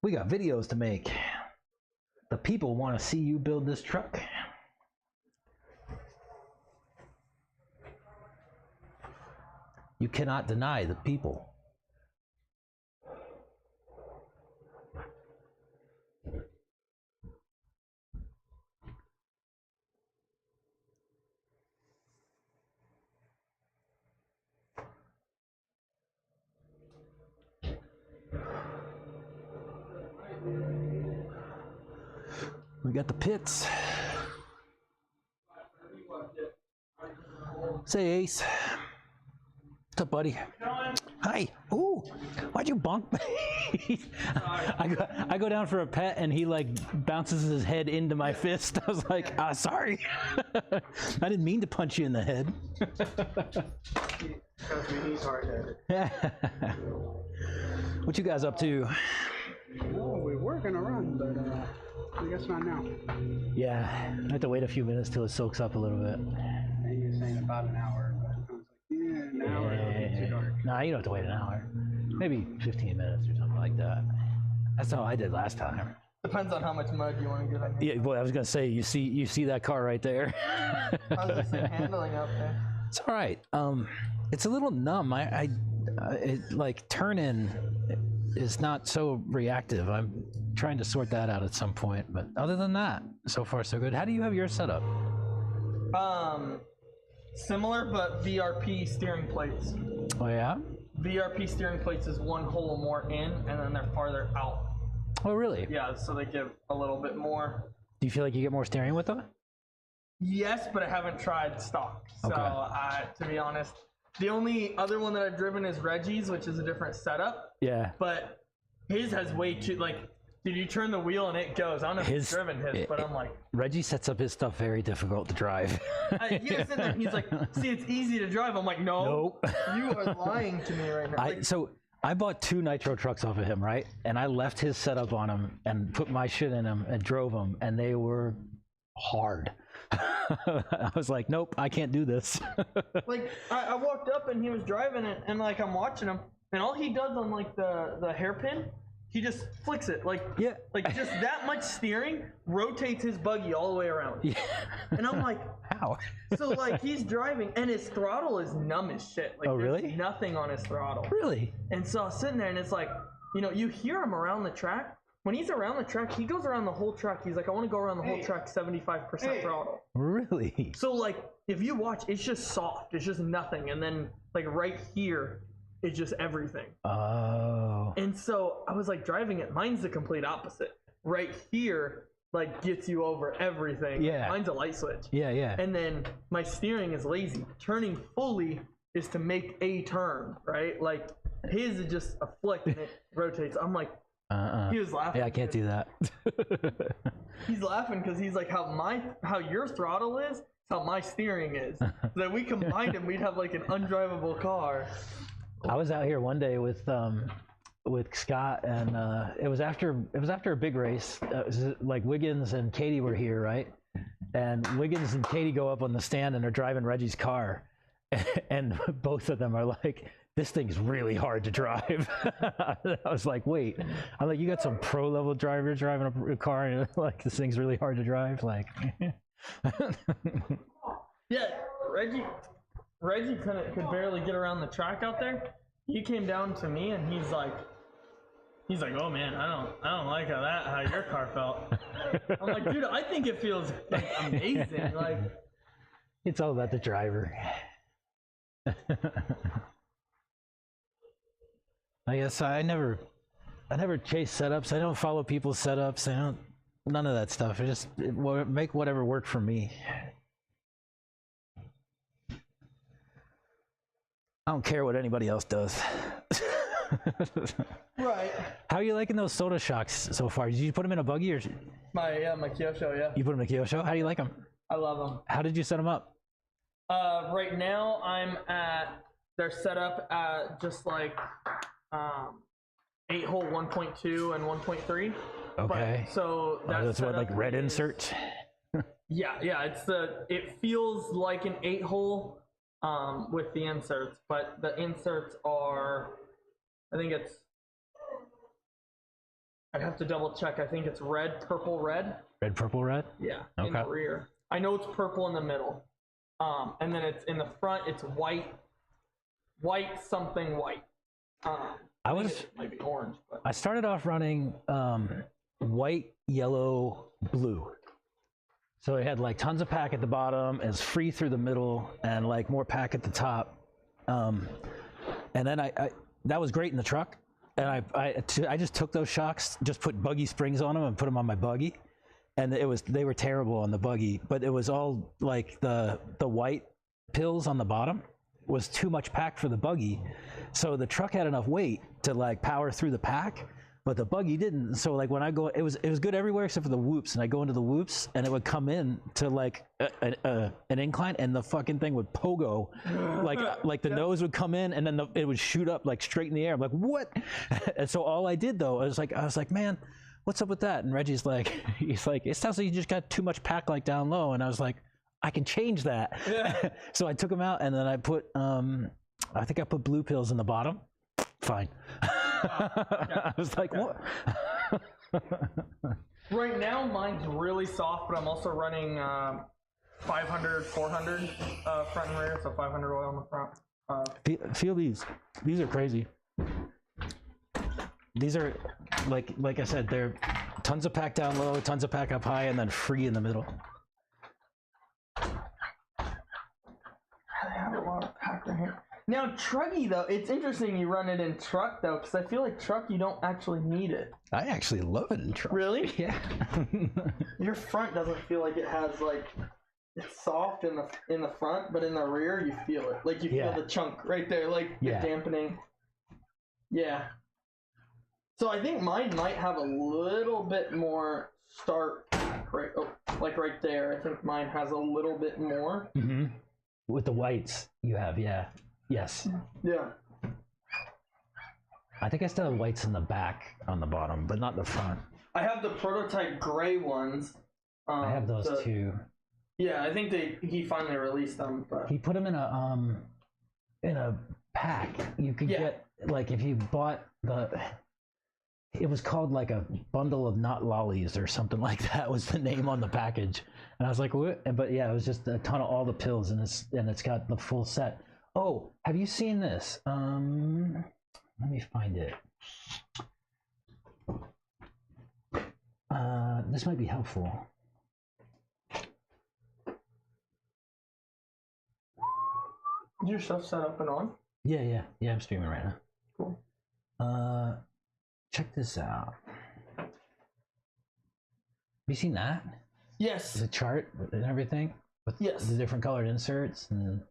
We got videos to make. The people want to see you build this truck. You cannot deny the people. We got the pits. Say, Ace. What's up, buddy? Hi. Ooh, why'd you bonk me? I go down for a pet and he like bounces his head into my fist. I was like, sorry. I didn't mean to punch you in the head. He's hard-headed. What you guys up to? Oh, we were gonna run, but I guess not now. Yeah, I have to wait a few minutes till it soaks up a little bit. And you're saying about an hour, but I was like, yeah, an hour, it'll be too dark. Nah, you don't have to wait an hour. Maybe 15 minutes or something like that. That's how I did last time. Depends on how much mud you want to get on your. Yeah, boy, I was gonna say, you see that car right there. How's this thing handling out there? It's all right. It's a little numb. It, like turn in is not so reactive. I'm trying to sort that out at some point, but other than that, so far so good. How do you have yours set up? Similar, but VRP steering plates. Oh yeah? VRP steering plates is one hole more in, and then they're farther out. Oh really? Yeah, so they give a little bit more. Do you feel like you get more steering with them? Yes, but I haven't tried stock. So, Okay. to be honest, the only other one that I've driven is Reggie's, which is a different setup. Yeah. But his has way too, like, dude, you turn the wheel and it goes. I don't know if you've driven his, but I'm like. Reggie sets up his stuff very difficult to drive. He was in there, he's like, see, it's easy to drive. I'm like, no. Nope. You are lying to me right now. Like, So I bought 2 nitro trucks off of him, right? And I left his setup on him and put my shit in them and drove them, and they were hard. I was like, nope, I can't do this. like I walked up and he was driving it, and like I'm watching him, and all he does on like the hairpin, he just flicks it like like just that much steering rotates his buggy all the way around. Yeah. And I'm like, how? So like he's driving and his throttle is numb as shit. Like, oh really? There's nothing on his throttle. Really? And so I was sitting there and it's like, you know, you hear him around the track. When he's around the track, he goes around the whole track. He's like, I want to go around the whole track 75% throttle. Really? So like, if you watch, it's just soft. It's just nothing. And then like right here, it's just everything. Oh. And so I was like driving it. Mine's the complete opposite. Right here, like gets you over everything. Yeah. Mine's a light switch. Yeah, yeah. And then my steering is lazy. Turning fully is to make a turn, right? Like his is just a flick and it rotates. I'm like, he was laughing. Yeah, I can't do that. He's laughing because he's like, how your throttle is how my steering is. So that we combined them, we'd have like an undrivable car. I was out here one day with Scott, and it was after a big race. It was like Wiggins and Katie were here, right? And Wiggins and Katie go up on the stand and they're driving Reggie's car, and both of them are like, this thing's really hard to drive. I was like, wait, I'm like, you got some pro level drivers driving a car and like, this thing's really hard to drive. Like, Yeah, Reggie could barely get around the track out there. He came down to me and he's like, oh man, I don't like how your car felt. I'm like, dude, I think it feels like amazing. Like, it's all about the driver. I guess I never chase setups. I don't follow people's setups. None of that stuff. I just make whatever work for me. I don't care what anybody else does. right. How are you liking those soda shocks so far? Did you put them in a buggy or? My Kyosho, yeah. You put them in a Kyosho? How do you like them? I love them. How did you set them up? Right now they're set up at just like 8-hole 1.2 and 1.3. Okay. But, so that's what, like red inserts? Yeah. It feels like an 8-hole with the inserts, but the inserts are, I'd have to double check. I think it's red, purple, red. Red, purple, red? Yeah. Okay. In the rear. I know it's purple in the middle. And then it's in the front, it's white, something white. It might be orange, but I started off running white, yellow, blue. So it had like tons of pack at the bottom, it's free through the middle, and like more pack at the top. And then I that was great in the truck. And I just took those shocks, just put buggy springs on them and put them on my buggy. And they were terrible on the buggy, but it was all like the white pills on the bottom was too much pack for the buggy. So the truck had enough weight to like power through the pack, but the buggy didn't. So like when I go, it was good everywhere except for the whoops, and I go into the whoops and it would come in to like an incline, and the fucking thing would pogo, like the nose would come in and then it would shoot up like straight in the air. I'm like, what? And so all I did though, I was like, man, what's up with that? And Reggie's like, he's like, it sounds like you just got too much pack like down low. And I was like, I can change that. Yeah. So I took them out and then I put, I think I put blue pills in the bottom. Fine. I was like, what? Right now, mine's really soft, but I'm also running 500, 400 front and rear, so 500 oil on the front. Feel these. These are crazy. These are, like I said, they're tons of pack down low, tons of pack up high, and then free in the middle. I have a lot of pack right here. Now, trucky, though, it's interesting you run it in truck, though, because I feel like truck, you don't actually need it. I actually love it in truck. Really? Yeah. Your front doesn't feel like it has, like, it's soft in the front, but in the rear, you feel it. Like, you feel the chunk right there, like, the dampening. Yeah. So I think mine might have a little bit more start, right, like right there. I think mine has a little bit more. Mm-hmm. With the whites you have, yeah. Yes. Yeah. I think I still have whites in the back on the bottom, but not the front. I have the prototype gray ones. I have those too. Yeah, I think he finally released them. But he put them in a pack. You could get, like, if you bought it was called like a bundle of not lollies or something like that was the name on the package. And I was like, what? But yeah, it was just a ton of all the pills, and it's got the full set. Oh, have you seen this? Let me find it. This might be helpful. Is your stuff set up and on? Yeah, I'm streaming right now. Cool. Check this out. Have you seen that? Yes. The chart and everything? With the different colored inserts and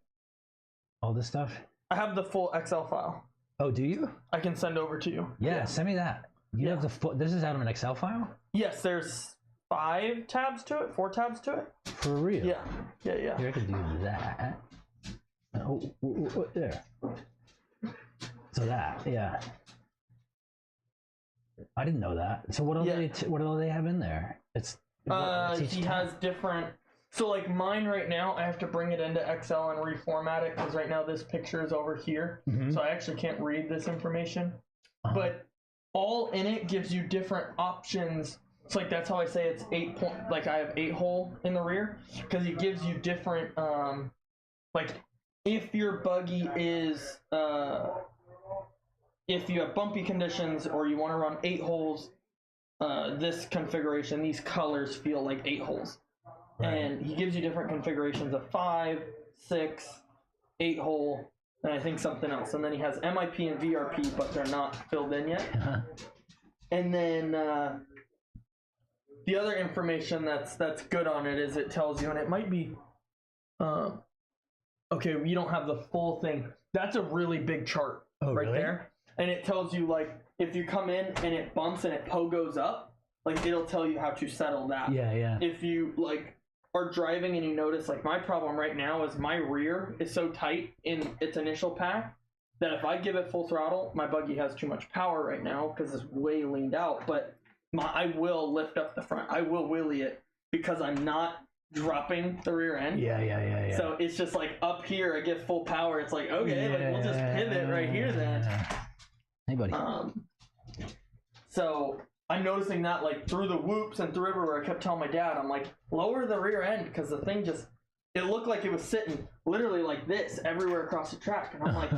all this stuff? I have the full Excel file. Oh, do you? I can send over to you. Yeah, send me that. You have the full, this is out of an Excel file? Yes, there's 4 tabs to it. For real? Yeah. Here, I can do that. Oh, there. So that, yeah. I didn't know that. So what do they have in there? It's he has different So like mine right now, I have to bring it into Excel and reformat it because right now this picture is over here. So I actually can't read this information. But all in it gives you different options. It's like that's how I say it's 8 point. Like I have 8 hole in the rear because it gives you different. Like if your buggy is if you have bumpy conditions or you want to run 8 holes, this configuration, these colors feel like 8 holes. Right. And he gives you different configurations of 5, 6, 8 hole, and I think something else. And then he has MIP and VRP, but they're not filled in yet. And then the other information that's good on it is it tells you, and it might be, okay, you don't have the full thing. That's a really big chart right there. And it tells you, like, if you come in and it bumps and it pogos up, like, it'll tell you how to settle that. Yeah. If you, like, are driving and you notice, like, my problem right now is my rear is so tight in its initial pack that if I give it full throttle, my buggy has too much power right now because it's way leaned out. But I will lift up the front. I will wheelie it because I'm not dropping the rear end. Yeah. So it's just like up here, I get full power. It's like, okay, like we'll just pivot right here then. Hey, buddy. So I'm noticing that like through the whoops and through everywhere. I kept telling my dad, I'm like, lower the rear end because the thing just, it looked like it was sitting literally like this everywhere across the track. And I'm like,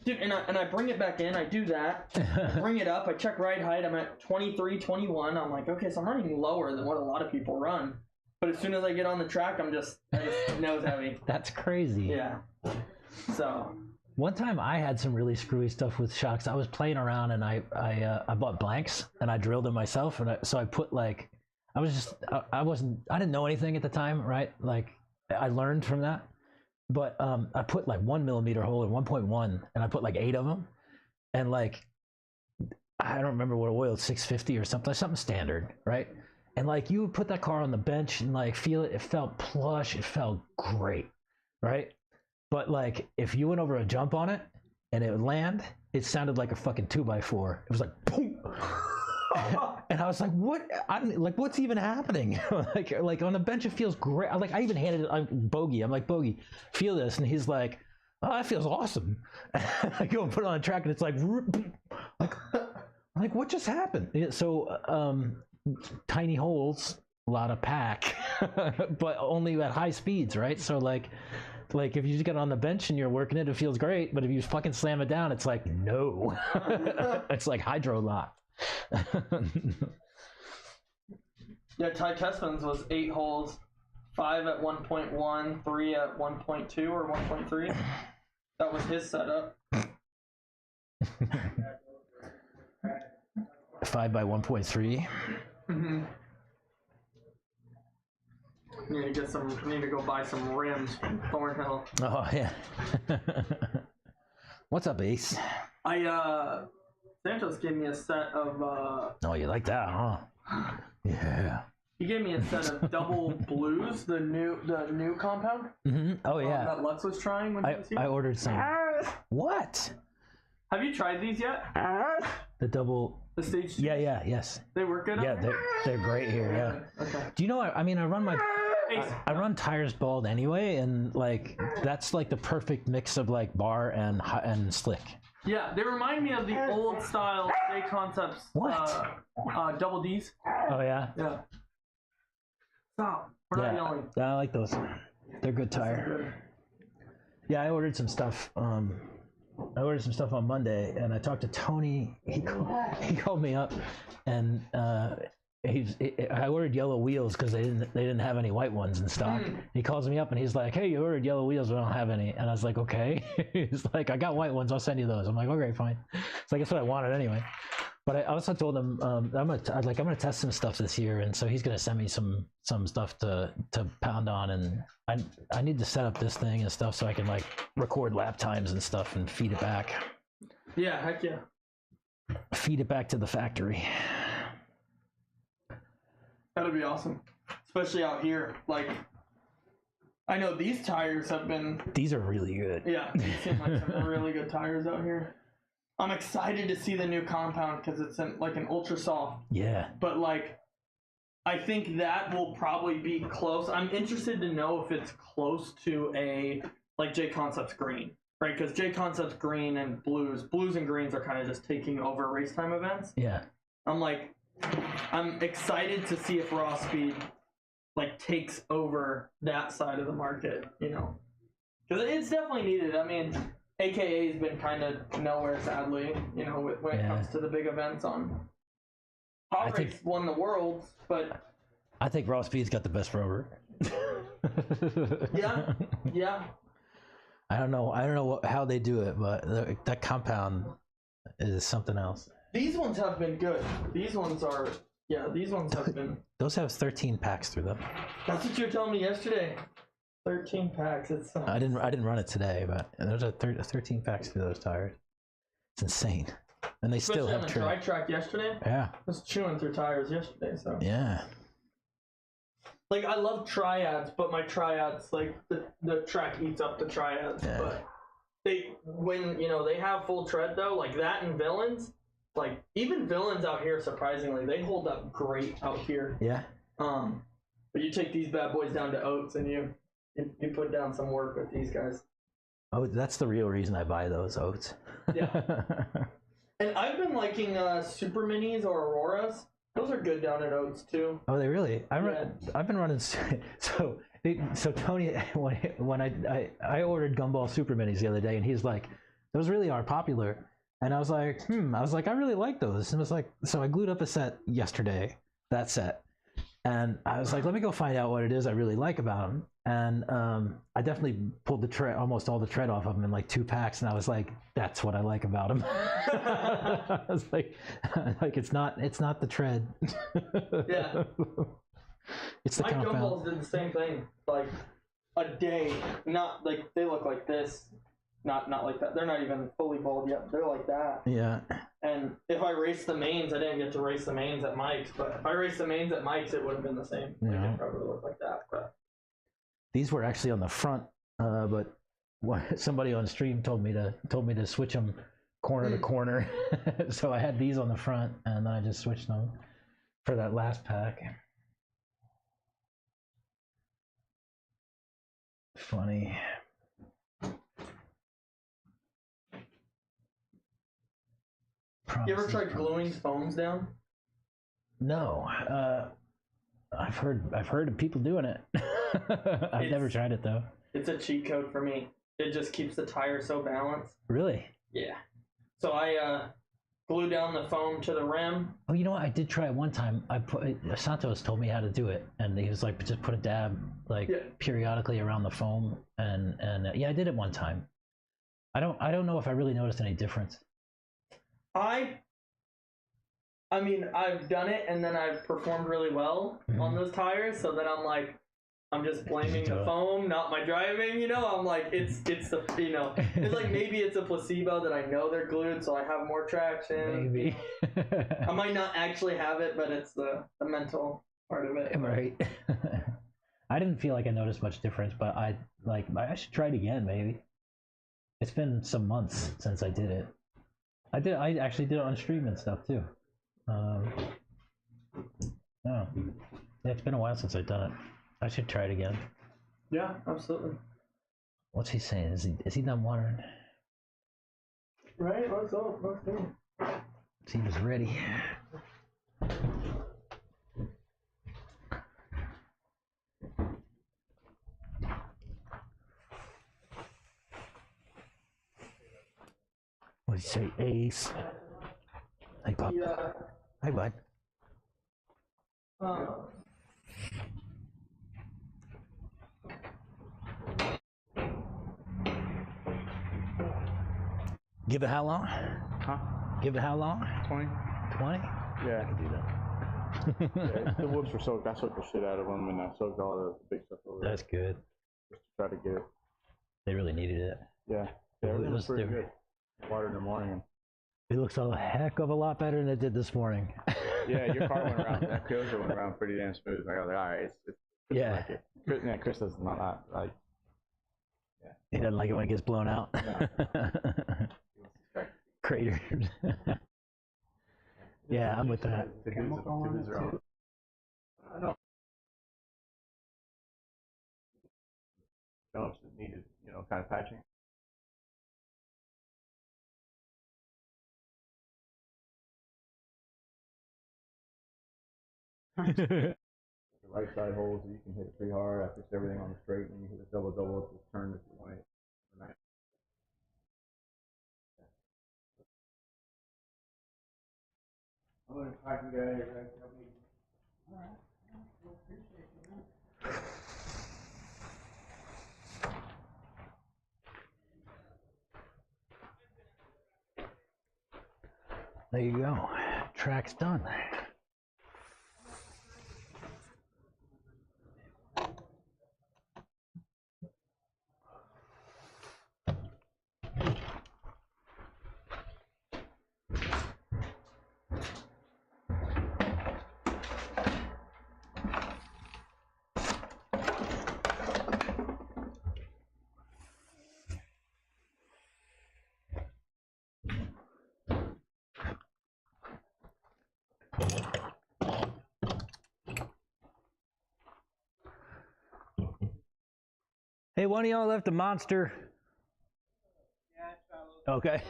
dude, and I bring it back in. I do that. I bring it up. I check ride height. I'm at 23, 21. I'm like, okay, so I'm running lower than what a lot of people run. But as soon as I get on the track, I just nose heavy. That's crazy. Yeah. So. One time I had some really screwy stuff with shocks. I was playing around and I bought blanks and I drilled them myself. And so I put like, I didn't know anything at the time, right? Like I learned from that. But I put like 1 millimeter hole in 1.1 and I put like 8 of them. And like, I don't remember what oil, 650 or something standard, right? And like you would put that car on the bench and like feel it, it felt plush, it felt great, right? But like if you went over a jump on it and it would land, it sounded like a fucking 2x4. It was like boom. And I was like, what? What's even happening? like on the bench it feels great. I even handed it Bogey. I'm like, Bogey, feel this, and he's like, oh, that feels awesome. I go and put it on the track and it's like what just happened? So tiny holes, a lot of pack, but only at high speeds, right? So like if you just get on the bench and you're working it, it feels great. But if you fucking slam it down, it's like, no. It's like hydro lock. Yeah, Ty Tessman's was 8 holes, 5 at 1.1, 3 at 1.2 or 1.3. That was his setup. 5 by 1.3. Mm-hmm. Need to go buy some rims from Thornhill. Oh yeah. What's up, Ace? Santos gave me a set of Oh, you like that, huh? Yeah. He gave me a set of double blues, the new compound. Mm-hmm. Oh yeah. That Lutz was trying when he was here. I ordered some. What? Have you tried these yet? The double. The stage 2? Yeah, yes. They work good. Yeah, they're great here. Yeah. Okay. Do you know? I run tires bald anyway, and like that's like the perfect mix of like bar and slick. Yeah, they remind me of the old style Day Concepts. What? Double D's. Oh yeah. Yeah. Stop. We're not yelling. I like those. They're good tire. Yeah, I ordered some stuff. I ordered some stuff on Monday, and I talked to Tony. He called me up, and I ordered yellow wheels because they didn't have any white ones in stock. He calls me up and he's like, "Hey, you ordered yellow wheels, but I don't have any." And I was like, "Okay." He's like, "I got white ones. I'll send you those." I'm like, "Okay, fine." So I guess what I wanted anyway. But I also told him I'm gonna test some stuff this year, and so he's gonna send me some stuff to pound on, and I need to set up this thing and stuff so I can like record lap times and stuff and feed it back. Yeah, heck yeah. Feed it back to the factory. That'd be awesome, especially out here. Like, I know these tires have been. These are really good. Yeah, these seem like some really good tires out here. I'm excited to see the new compound because it's like an ultra soft. Yeah. But like, I think that will probably be close. I'm interested to know if it's close to a like J Concepts green, right? Because J Concepts green and blues and greens are kind of just taking over race time events. Yeah. I'm excited to see if raw speed like takes over that side of the market, you know, because it's definitely needed. I mean, AKA has been kind of nowhere, sadly, you know, when it comes to the big events on. Hot Race won the Worlds, but I think raw speed's got the best rover. yeah. I don't know how they do it, but that compound is something else. These ones have been good. These ones have been. Those have 13 packs through them. That's what you were telling me yesterday. 13 packs. It's. I didn't run it today, but there's 13 packs through those tires. It's insane, and they still have on the dry track yesterday. Yeah. I was chewing through tires yesterday, so. Yeah. Like I love triads, but my triads like the track eats up the triads. Yeah. But when they have full tread though, like that and villains. Like even villains out here, surprisingly, they hold up great out here. Yeah. But you take these bad boys down to Oats and you put down some work with these guys. Oh, that's the real reason I buy those Oats. Yeah. And I've been liking Super Minis or Auroras. Those are good down at Oats too. Oh, they really? I've been running. So Tony, when I ordered Gumball Super Minis the other day, and he's like, "Those really are popular." And I was like, I really like those. And it was like, so I glued up a set yesterday, that set. And I was like, let me go find out what it is I really like about them. And I definitely pulled the tread, almost all the tread off of them in like 2 packs. And I was like, that's what I like about them. I was like it's not the tread. Yeah. It's the My compound. Gumballs did the same thing. Like a day, not like they look like this. Not like that. They're not even fully bald yet. They're like that. Yeah. And if I raced the mains, I didn't get to race the mains at Mike's. But if I raced the mains at Mike's, it would have been the same. Yeah. Like, it probably looked like that. But These were actually on the front, but somebody on stream told me to switch them corner to corner. So I had these on the front, and then I just switched them for that last pack. Funny. you ever tried gluing foams down? No. I've heard of people doing it. I've never tried it though. It's a cheat code for me. It just keeps the tire so balanced. Really? Yeah. So I glue down the foam to the rim. Oh, you know what? I did try it one time. Santos told me how to do it, and he was like, just put a dab periodically around the foam, and yeah, I did it one time. I don't know if I really noticed any difference. I mean, I've done it, and then I've performed really well on those tires. So then I'm just blaming the foam, not my driving. I'm like, it's the it's like maybe it's a placebo that I know they're glued, so I have more traction. Maybe. I might not actually have it, but it's the mental part of it. Right. I didn't feel like I noticed much difference, but I should try it again. Maybe. It's been some months since I did it. I actually did it on stream and stuff too. Yeah, it's been a while since I've done it. I should try it again. Yeah, absolutely. What's he saying? Is he done watering? Right, let's go. He was ready. What did you say, Ace? Hey, Pop. Yeah. Hi, bud. Give it how long? Huh? Give it how long? 20? 20? Yeah. I can do that. Yeah, the whoops were soaked. I soaked the shit out of them, and I soaked all the big stuff over there. That's good. Just to try to get it. They really needed it. Yeah. Yeah, everything was pretty good. Water in the morning. It looks a heck of a lot better than it did this morning. Yeah, your car went around. That Kyosho went around pretty damn smooth. I was like, all right, it's Yeah. like it. Chris, yeah, Chris does not like. Yeah. He doesn't like it when it gets blown out. Craters. Yeah, I'm with that. I know. Jumps that needed, you know, kind of patching. The right side holes, you can hit it pretty hard. I fixed everything on the straight, and you hit a double, just turn if you want it. Nice. I'm gonna try to get out of here, guys. Help me. There you go. Track's done. Hey, one of y'all left a monster. Yeah, Okay.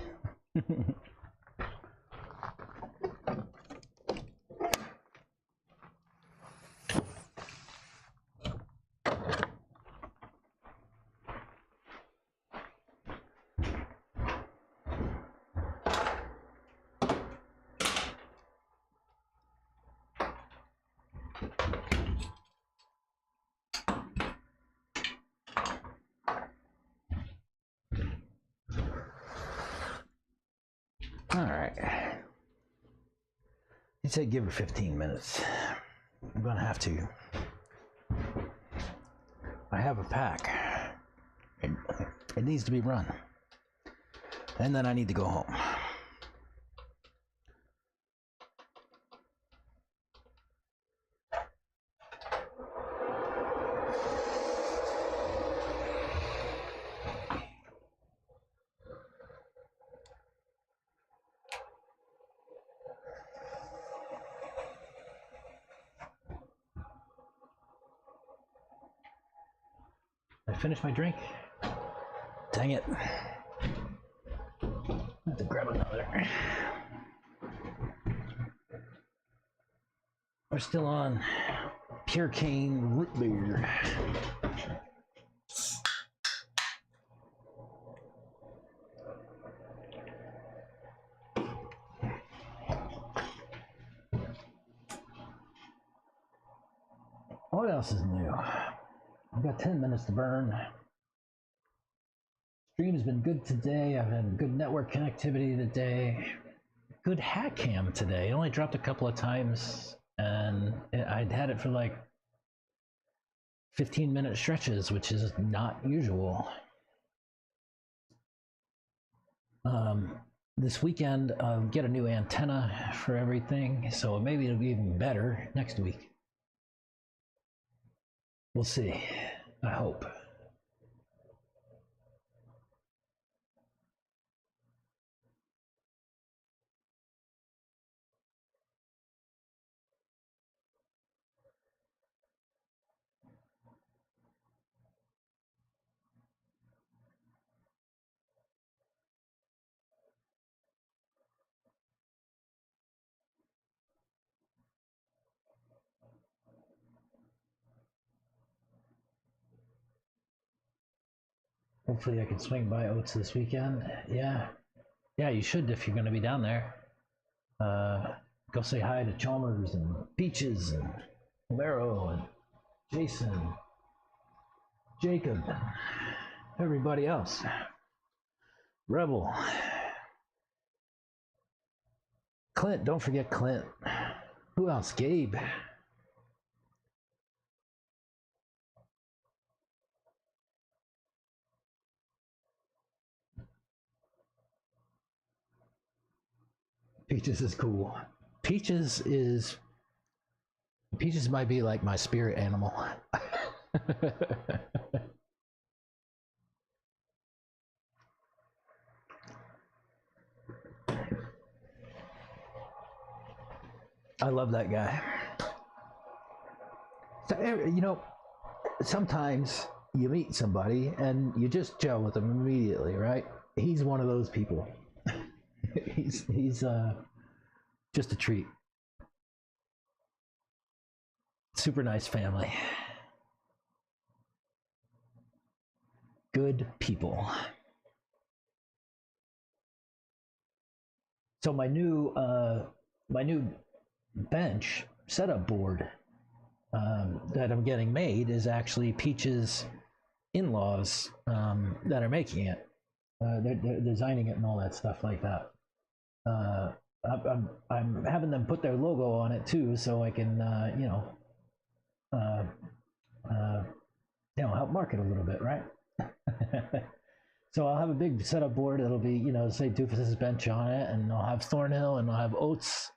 All right. He said give her 15 minutes. I'm gonna have to. I have a pack. It needs to be run. And then I need to go home. I finished my drink. Dang it. I have to grab another. We're still on pure cane root beer. What else is new? I've got 10 minutes to burn. Stream has been good today. I've had good network connectivity today. Good hack cam today. It only dropped a couple of times, and I'd had it for like 15-minute stretches, which is not usual. This weekend, I'll get a new antenna for everything, so maybe it'll be even better next week. We'll see. I hope. Hopefully I can swing by Oats this weekend. Yeah, you should if you're going to be down there. Go say hi to Chalmers and Peaches and Laro and Jason, Jacob, and everybody else. Rebel. Clint, don't forget Clint. Who else? Gabe. Peaches is cool. Peaches might be like my spirit animal. I love that guy. you know, sometimes you meet somebody and you just gel with them immediately, right? He's one of those people. he's just a treat. Super nice family. Good people. So my new bench setup board that I'm getting made is actually Peach's in-laws that are making it. They're designing it and all that stuff like that. I'm having them put their logo on it too, so I can help market a little bit, right? So I'll have a big setup board. It'll be, say Doofus's bench on it, and I'll have Thornhill, and I'll have Oats,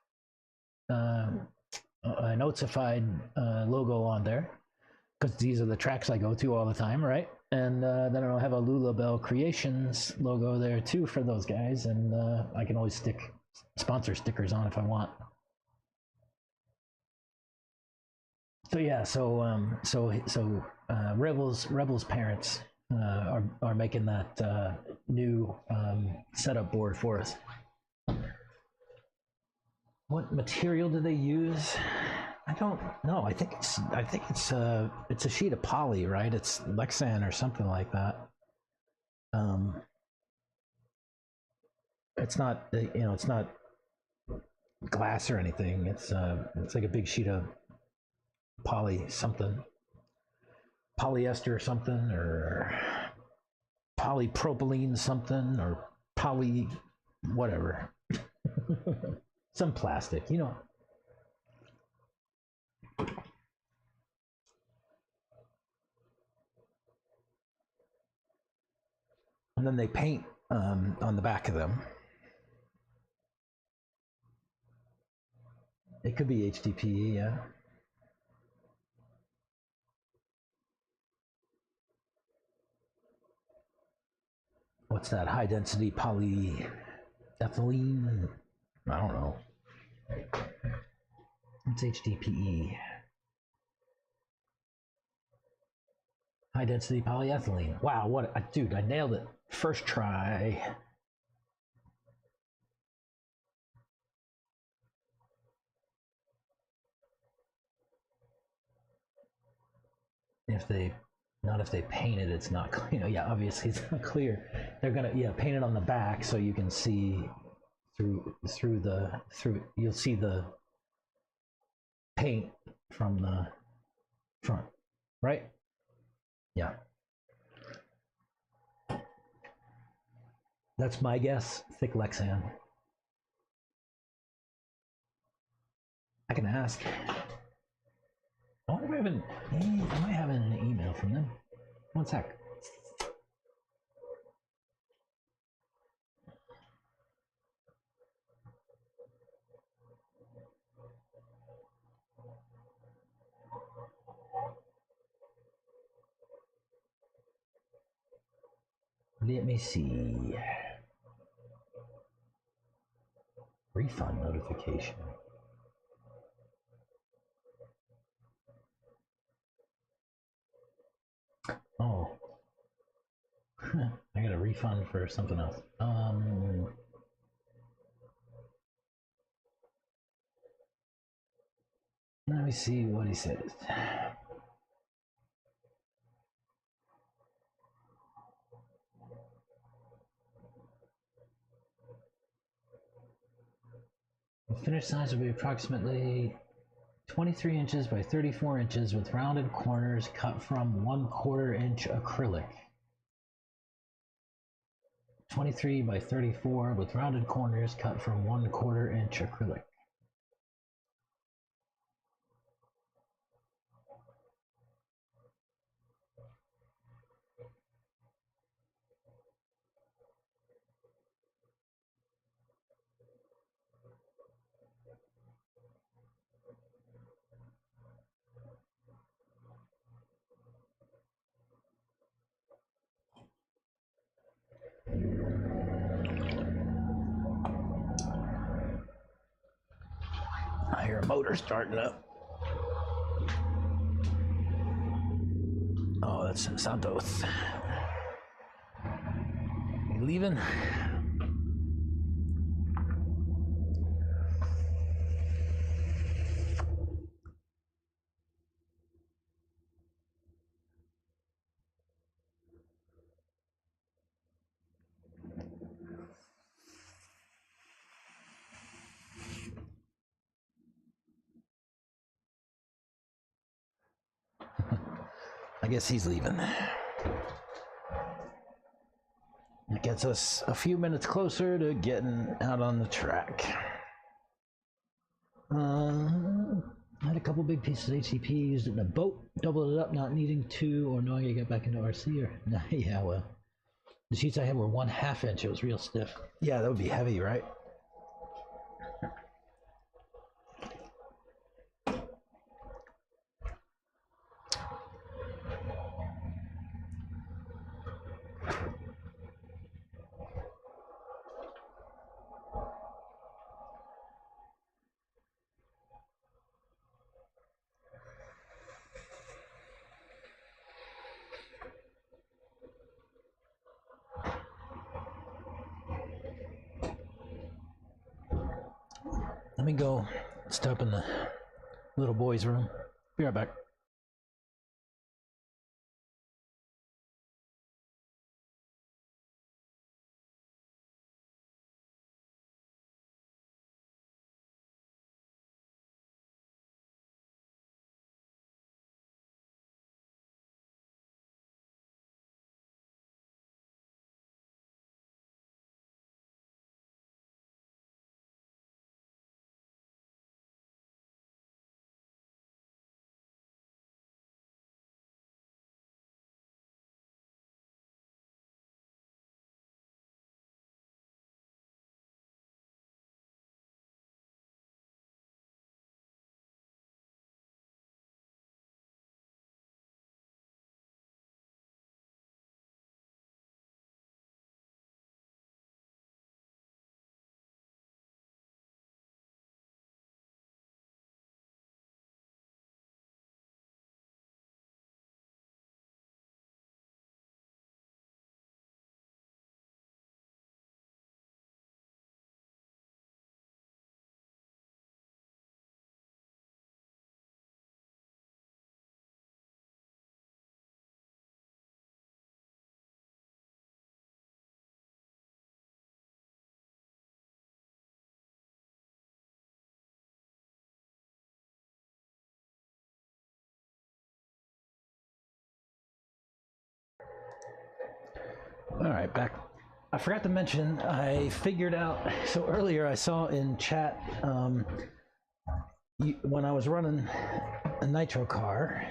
an Oatsified logo on there, because these are the tracks I go to all the time, right? And then I'll have a Lulabelle Creations logo there too for those guys, and I can always stick sponsor stickers on if I want. So yeah, Rebel's parents are making that new setup board for us. What material do they use? I don't know. I think it's a sheet of poly, right? It's Lexan or something like that. It's not it's not glass or anything. It's like a big sheet of poly something, polyester something, or polypropylene something, or poly whatever. Some plastic, And then they paint on the back of them. It could be HDPE, yeah. What's that? High density polyethylene? I don't know. It's HDPE. High density polyethylene. Wow, dude, I nailed it. First try. If they paint it, it's not clear. Yeah, obviously it's not clear. They're gonna paint it on the back so you can see through you'll see the paint from the front, right? Yeah. That's my guess. Thick Lexan. I can ask. I wonder if I might have an email from them. One sec. Let me see. Refund notification. Oh. I got a refund for something else. Let me see what he says. The finished size will be approximately 23 inches by 34 inches with rounded corners cut from 1/4 inch acrylic. 23 by 34 with rounded corners cut from 1/4 inch acrylic. I hear a motor starting up. that's Santos. You leaving? I guess he's leaving. It gets us a few minutes closer to getting out on the track. I had a couple big pieces of HCP, used it in a boat, doubled it up, not needing to or knowing I get back into RC or yeah, well. The sheets I had were 1/2 inch, it was real stiff. Yeah, that would be heavy, right? Let me go step in the little boy's room. Be right back. All right, back. I forgot to mention, I figured out, so earlier I saw in chat, when I was running a nitro car,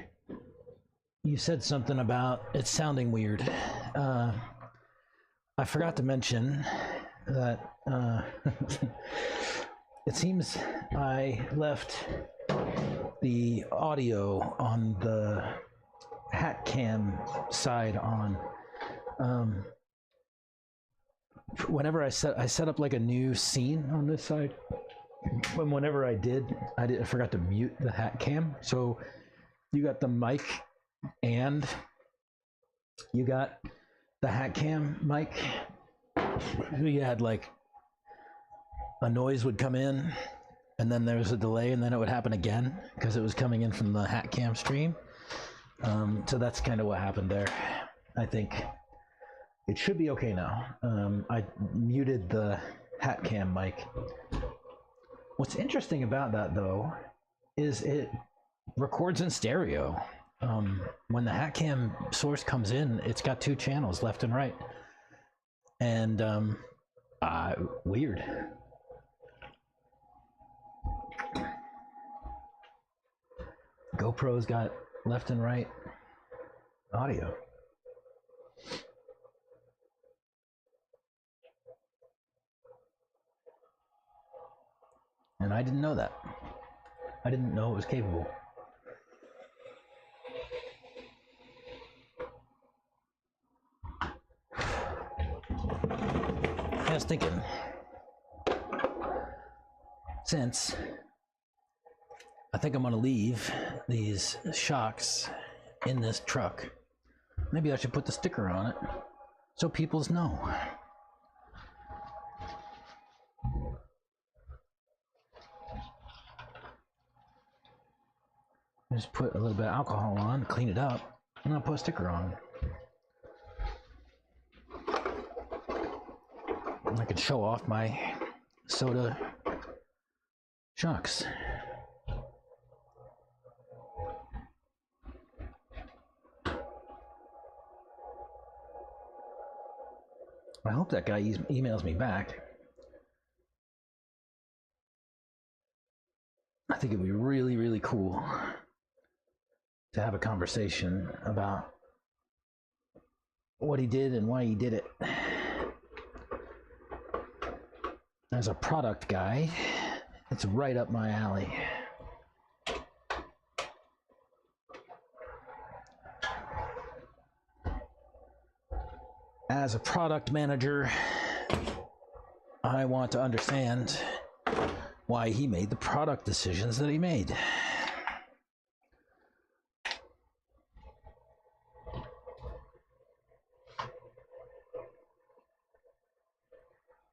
you said something about it sounding weird. I forgot to mention that it seems I left the audio on the hat cam side on. Whenever I set up like a new scene on this side, whenever I forgot to mute the hat cam. So you got the mic and you got the hat cam mic. You had like a noise would come in and then there was a delay and then it would happen again because it was coming in from the hat cam stream. So that's kind of what happened there. I think it should be okay now. I muted the hat cam mic. What's interesting about that though is it records in stereo. When the hat cam source comes in, it's got 2 channels, left and right. And weird. GoPro's got left and right audio. And I didn't know that. I didn't know it was capable. I was thinking, since I think I'm gonna leave these shocks in this truck Maybe I should put the sticker on it so people's know. Just put a little bit of alcohol on, clean it up, and I'll put a sticker on. And I can show off my soda shocks. I hope that guy emails me back. I think it'd be really, really cool to have a conversation about what he did and why he did it. As a product guy, it's right up my alley. As a product manager, I want to understand why he made the product decisions that he made.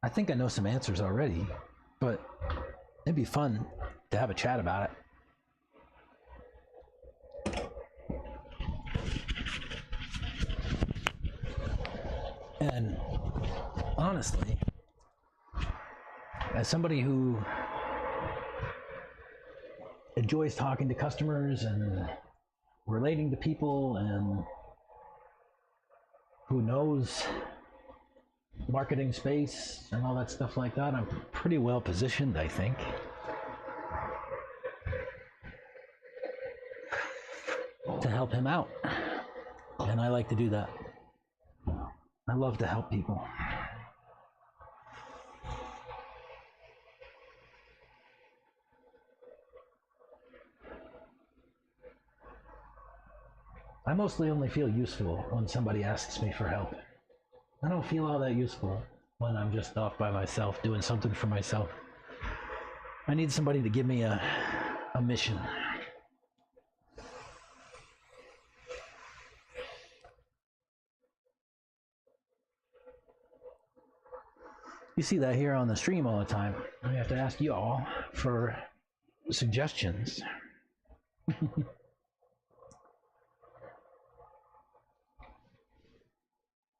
I think I know some answers already, but it'd be fun to have a chat about it. And honestly, as somebody who enjoys talking to customers and relating to people and who knows marketing space and all that stuff like that, I'm pretty well positioned, I think. To help him out. And I like to do that. I love to help people. I mostly only feel useful when somebody asks me for help. I don't feel all that useful when I'm just off by myself doing something for myself. I need somebody to give me a mission. You see that here on the stream all the time. I have to ask you all for suggestions.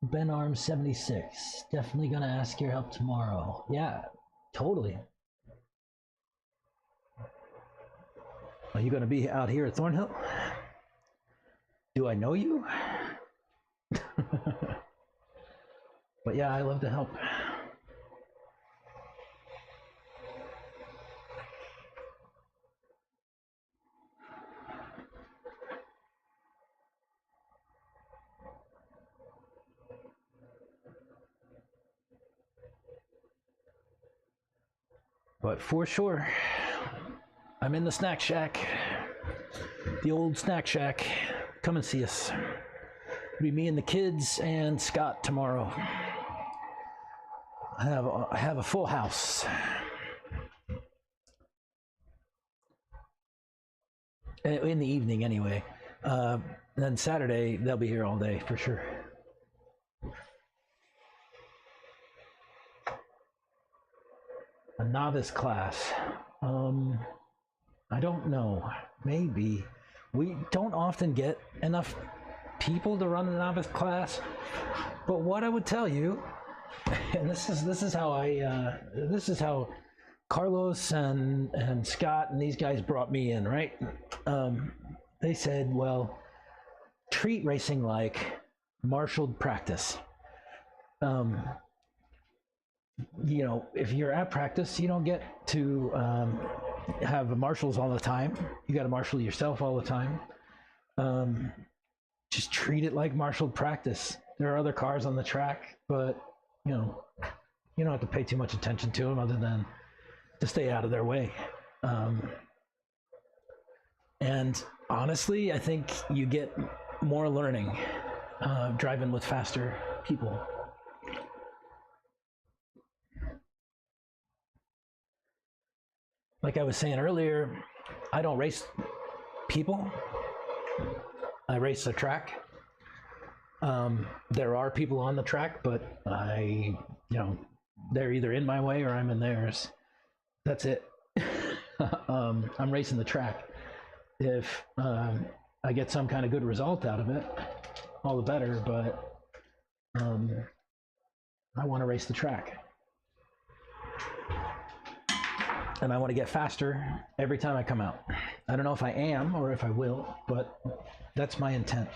Ben Arms 76, definitely gonna ask your help tomorrow. Yeah, totally. Are you gonna be out here at Thornhill? Do I know you? But yeah, I love to help. But for sure, I'm in the snack shack, the old snack shack. Come and see us. It'll be me and the kids and Scott tomorrow. I have a full house. In the evening anyway. Then Saturday, they'll be here all day for sure. A novice class. I don't know. Maybe. We don't often get enough people to run a novice class. But what I would tell you, and this is how Carlos and Scott and these guys brought me in, right? They said, well, treat racing like marshaled practice. You know, if you're at practice, you don't get to have marshals all the time. You got to marshal yourself all the time. Just treat it like marshaled practice. There are other cars on the track, but you know, you don't have to pay too much attention to them other than to stay out of their way. And honestly, I think you get more learning driving with faster people. Like I was saying earlier, I don't race people. I race a track. There are people on the track, but they're either in my way or I'm in theirs. That's it. I'm racing the track. If I get some kind of good result out of it, all the better, but I want to race the track. And I want to get faster every time I come out. I don't know if I am or if I will, but that's my intent.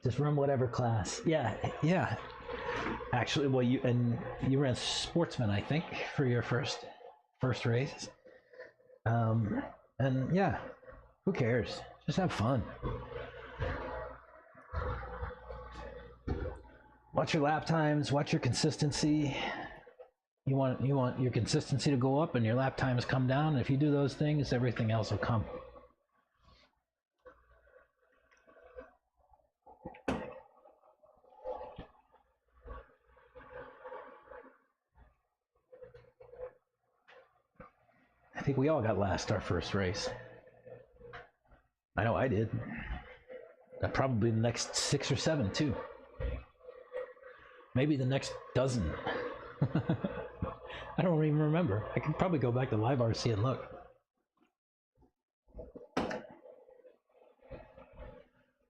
Just run whatever class. Yeah. Actually, well, you ran sportsman, I think, for your first race. And yeah, who cares? Just have fun. Watch your lap times. Watch your consistency. You want your consistency to go up and your lap times come down. And if you do those things, everything else will come. I think we all got last our first race. I know I did. Probably the next 6 or 7 too. Maybe the next dozen. I don't even remember. I could probably go back to Live RC and look. I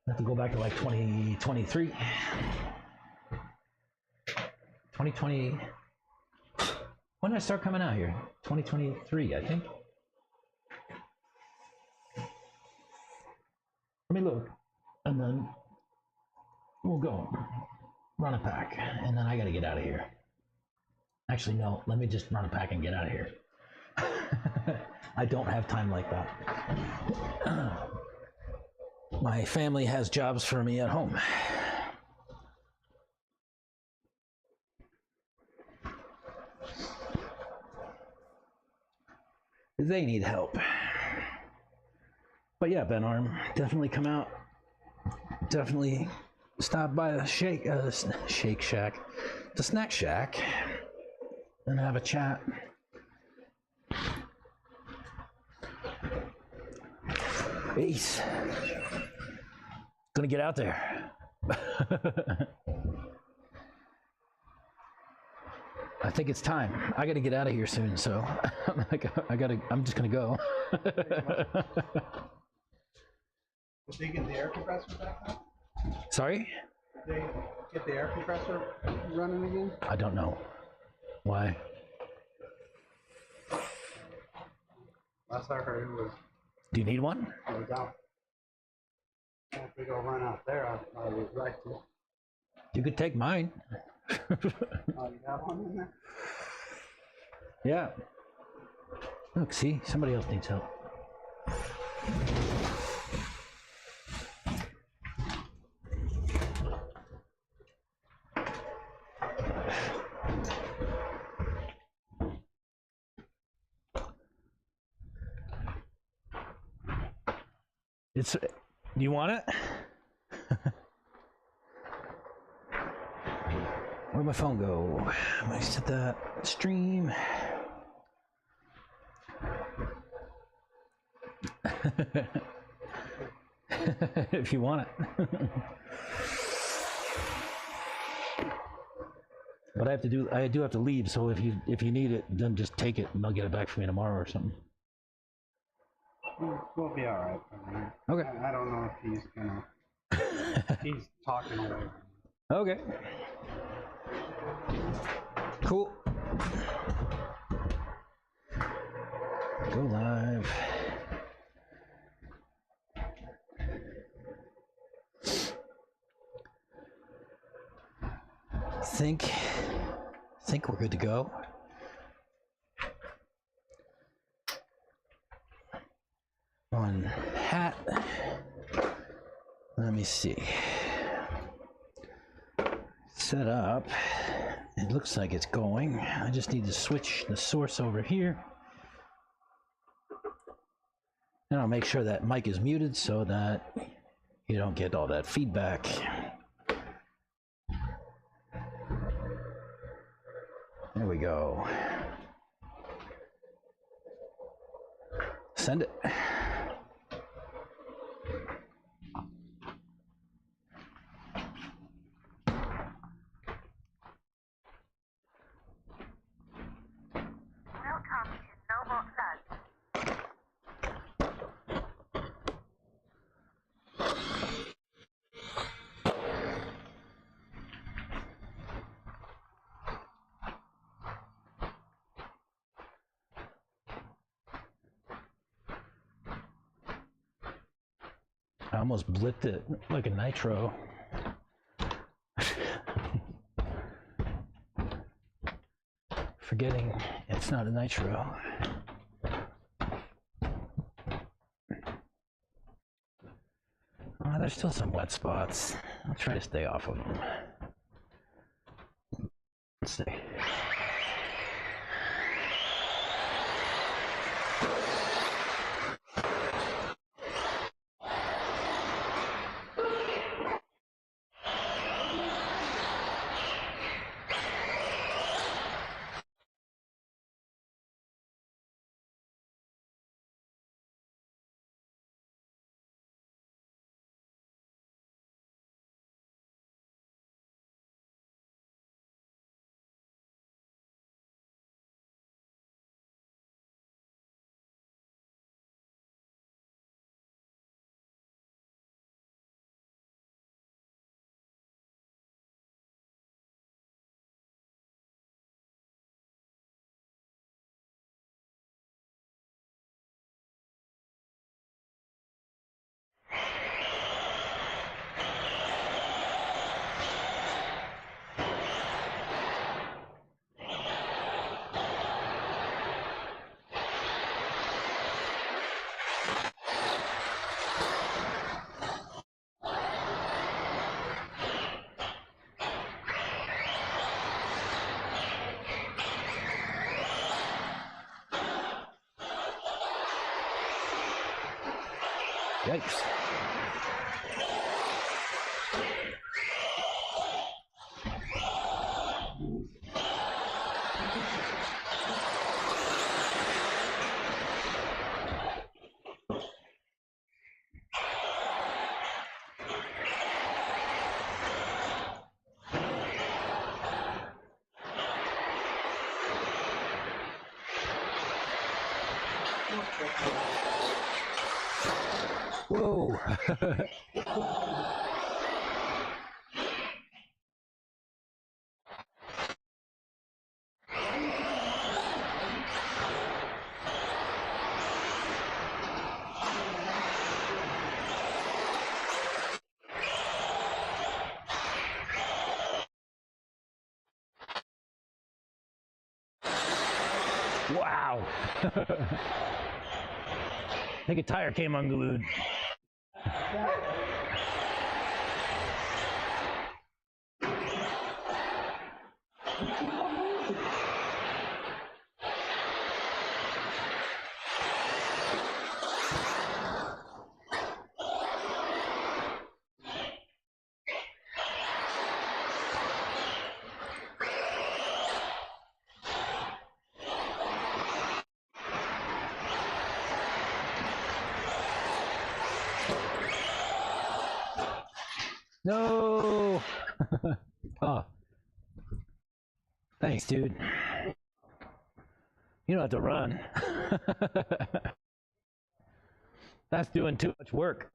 have to go back to like 2023. 2020. When did I start coming out here? 2023, I think. Let me look, and then we'll go run a pack, and then I gotta get out of here. Actually, no, let me just run a pack and get out of here. I don't have time like that. My family has jobs for me at home. They need help. But yeah, Ben Arm, definitely come out. Definitely stop by the Shake Shack, the Snack Shack, and have a chat. Ace, gonna get out there. I think it's time. I gotta get out of here soon, so I'm just gonna go. Did they get the air compressor back up? Sorry? Did they get the air compressor running again? I don't know. Why? Last I heard it was Do you need one? down. If we go run out there, I would like to. You could take mine. Oh, you got one in there? Yeah. Look, see, somebody else needs help. Do you want it? Where'd my phone go? I'm gonna set that stream. If you want it. But I do have to leave, so if you need it, then just take it and they'll get it back for me tomorrow or something. We'll be all right. Okay. I don't know if he's gonna. He's talking away. Okay. Cool. Go live. Think we're good to go. On hat. Let me see. Set up. It looks like it's going. I just need to switch the source over here. And I'll make sure that mic is muted so that you don't get all that feedback. There we go. send it. Welcome to Noble Plus. I almost blipped it like a nitro. Forgetting it's not a nitro. Oh, there's still some wet spots. I'll try to stay off of them. Let's see. Yikes. Whoa. Wow. I think a tire came unglued. No. Oh. Thanks, dude. You don't have to run. That's doing too much work.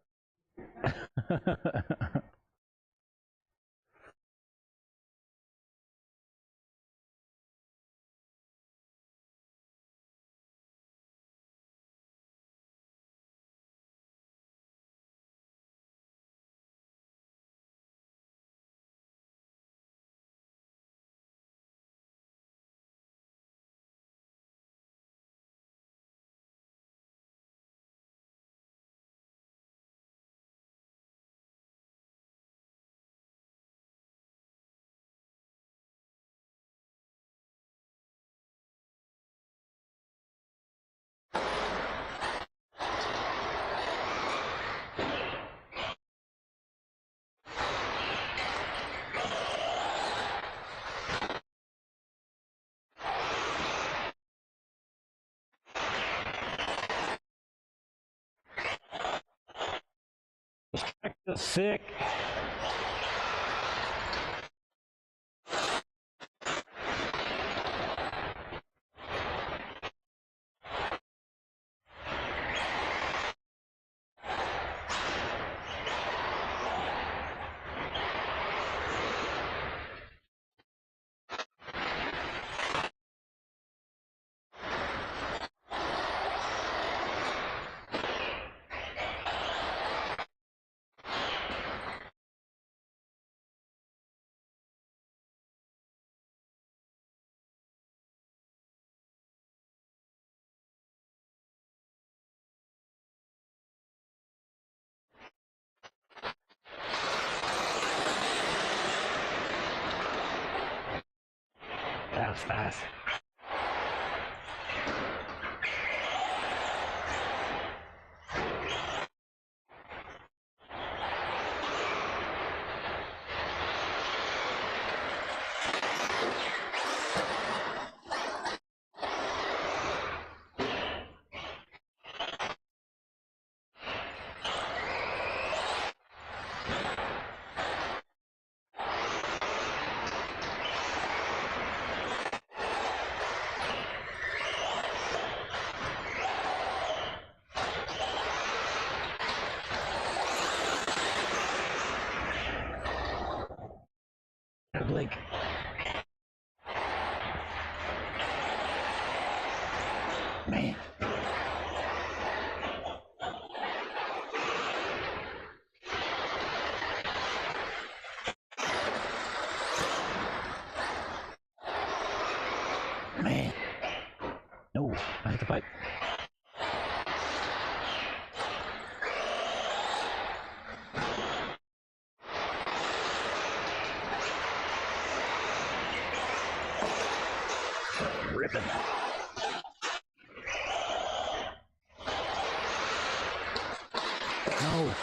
Sick. That was fast. Blake. Man. Man. No, I have to fight. Ripping. No.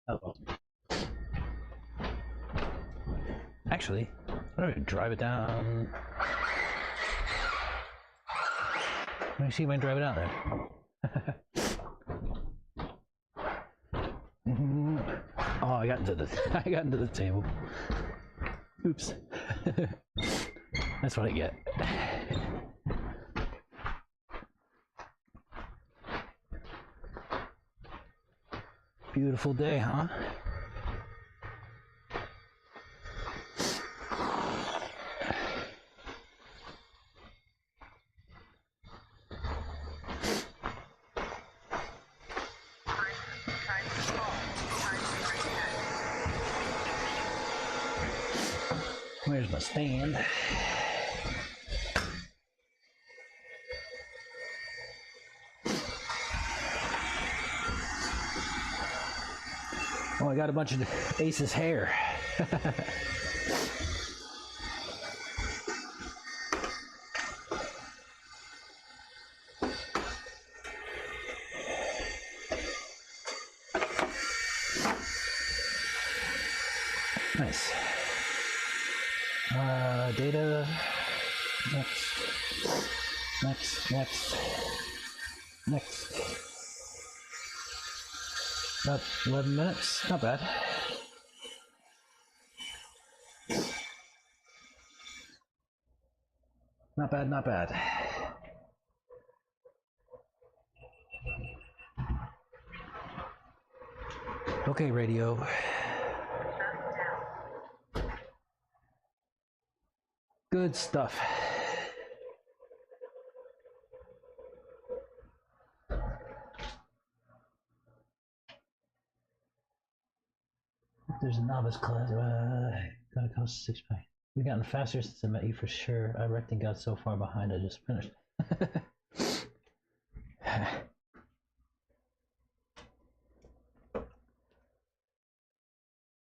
Oh. Actually, I'm gonna drive it down. Let me see if I can drive it out there. Oh, I got into the table. Oops. That's what I get. Beautiful day, huh? Where's my stand? Oh, I got a bunch of Ace's hair. Nice. Data. Next. About 11 minutes. Not bad. Not bad. Okay, radio. Good stuff. There's a novice class. Gotta cost 6 pack. We've gotten faster since I met you for sure. I reckon got so far behind I just finished.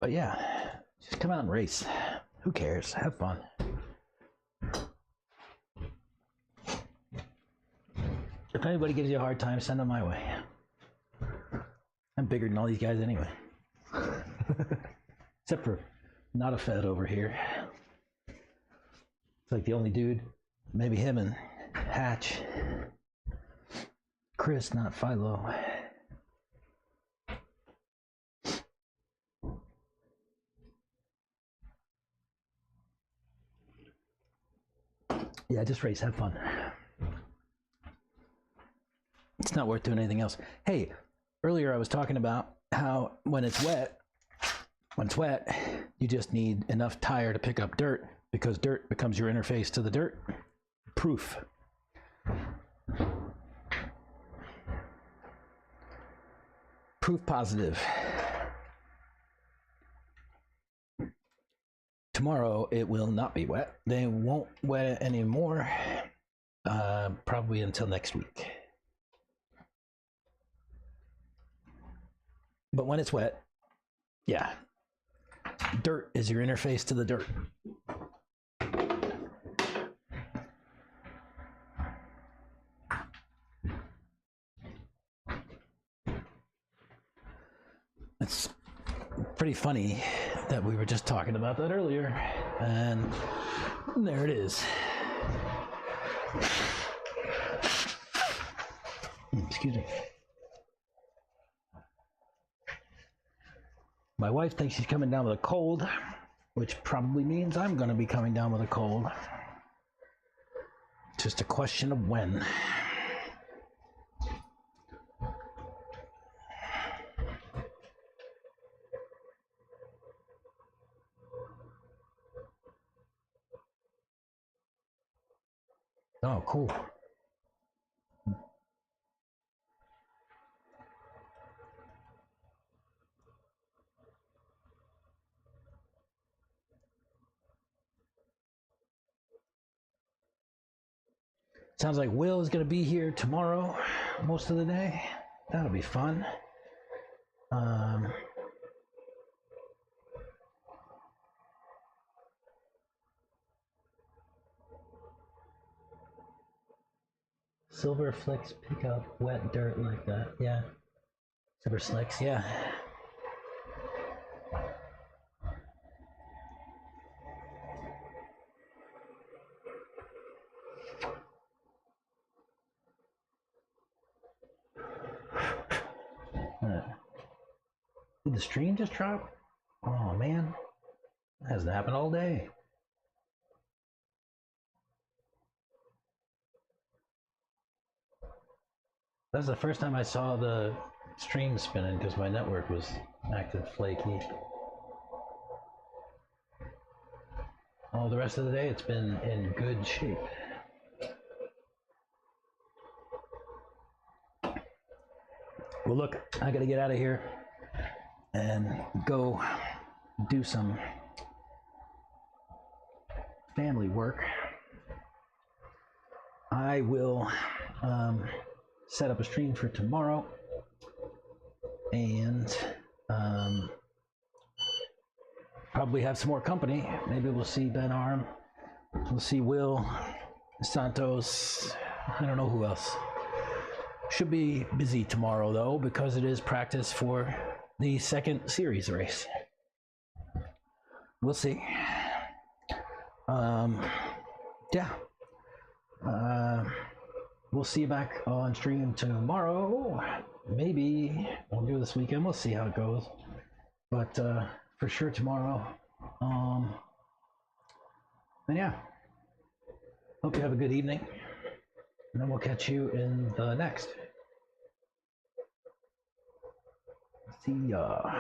But yeah, just come out and race. Who cares? Have fun. If anybody gives you a hard time, send them my way. I'm bigger than all these guys anyway. Except for not a Fed over here. It's like the only dude, maybe him and Hatch. Chris, not Philo. Yeah, just race, have fun. It's not worth doing anything else. Hey, earlier I was talking about how when it's wet, you just need enough tire to pick up dirt because dirt becomes your interface to the dirt. Proof. Proof positive. Tomorrow it will not be wet. They won't wet it anymore, probably until next week. But when it's wet, yeah, dirt is your interface to the dirt. It's pretty funny that we were just talking about that earlier, and there it is. Excuse me. My wife thinks she's coming down with a cold, which probably means I'm going to be coming down with a cold. Just a question of when. Oh, cool. Sounds like Will is going to be here tomorrow, most of the day. That'll be fun. Silver flicks pick up wet dirt like that. Yeah. Silver slicks, yeah. Did the stream just drop? Oh man, that hasn't happened all day. That's the first time I saw the stream spinning because my network was acting flaky. All the rest of the day it's been in good shape. Well look, I gotta get out of here and go do some family work. I will set up a stream for tomorrow and probably have some more company. Maybe we'll see Ben Arm, we'll see Will Santos, I don't know who else. Should be busy tomorrow though because it is practice for the second series race. We'll see. Yeah. We'll see you back on stream tomorrow. Maybe we'll do this weekend. We'll see how it goes. But for sure tomorrow. And yeah. Hope you have a good evening. And then we'll catch you in the next. See ya.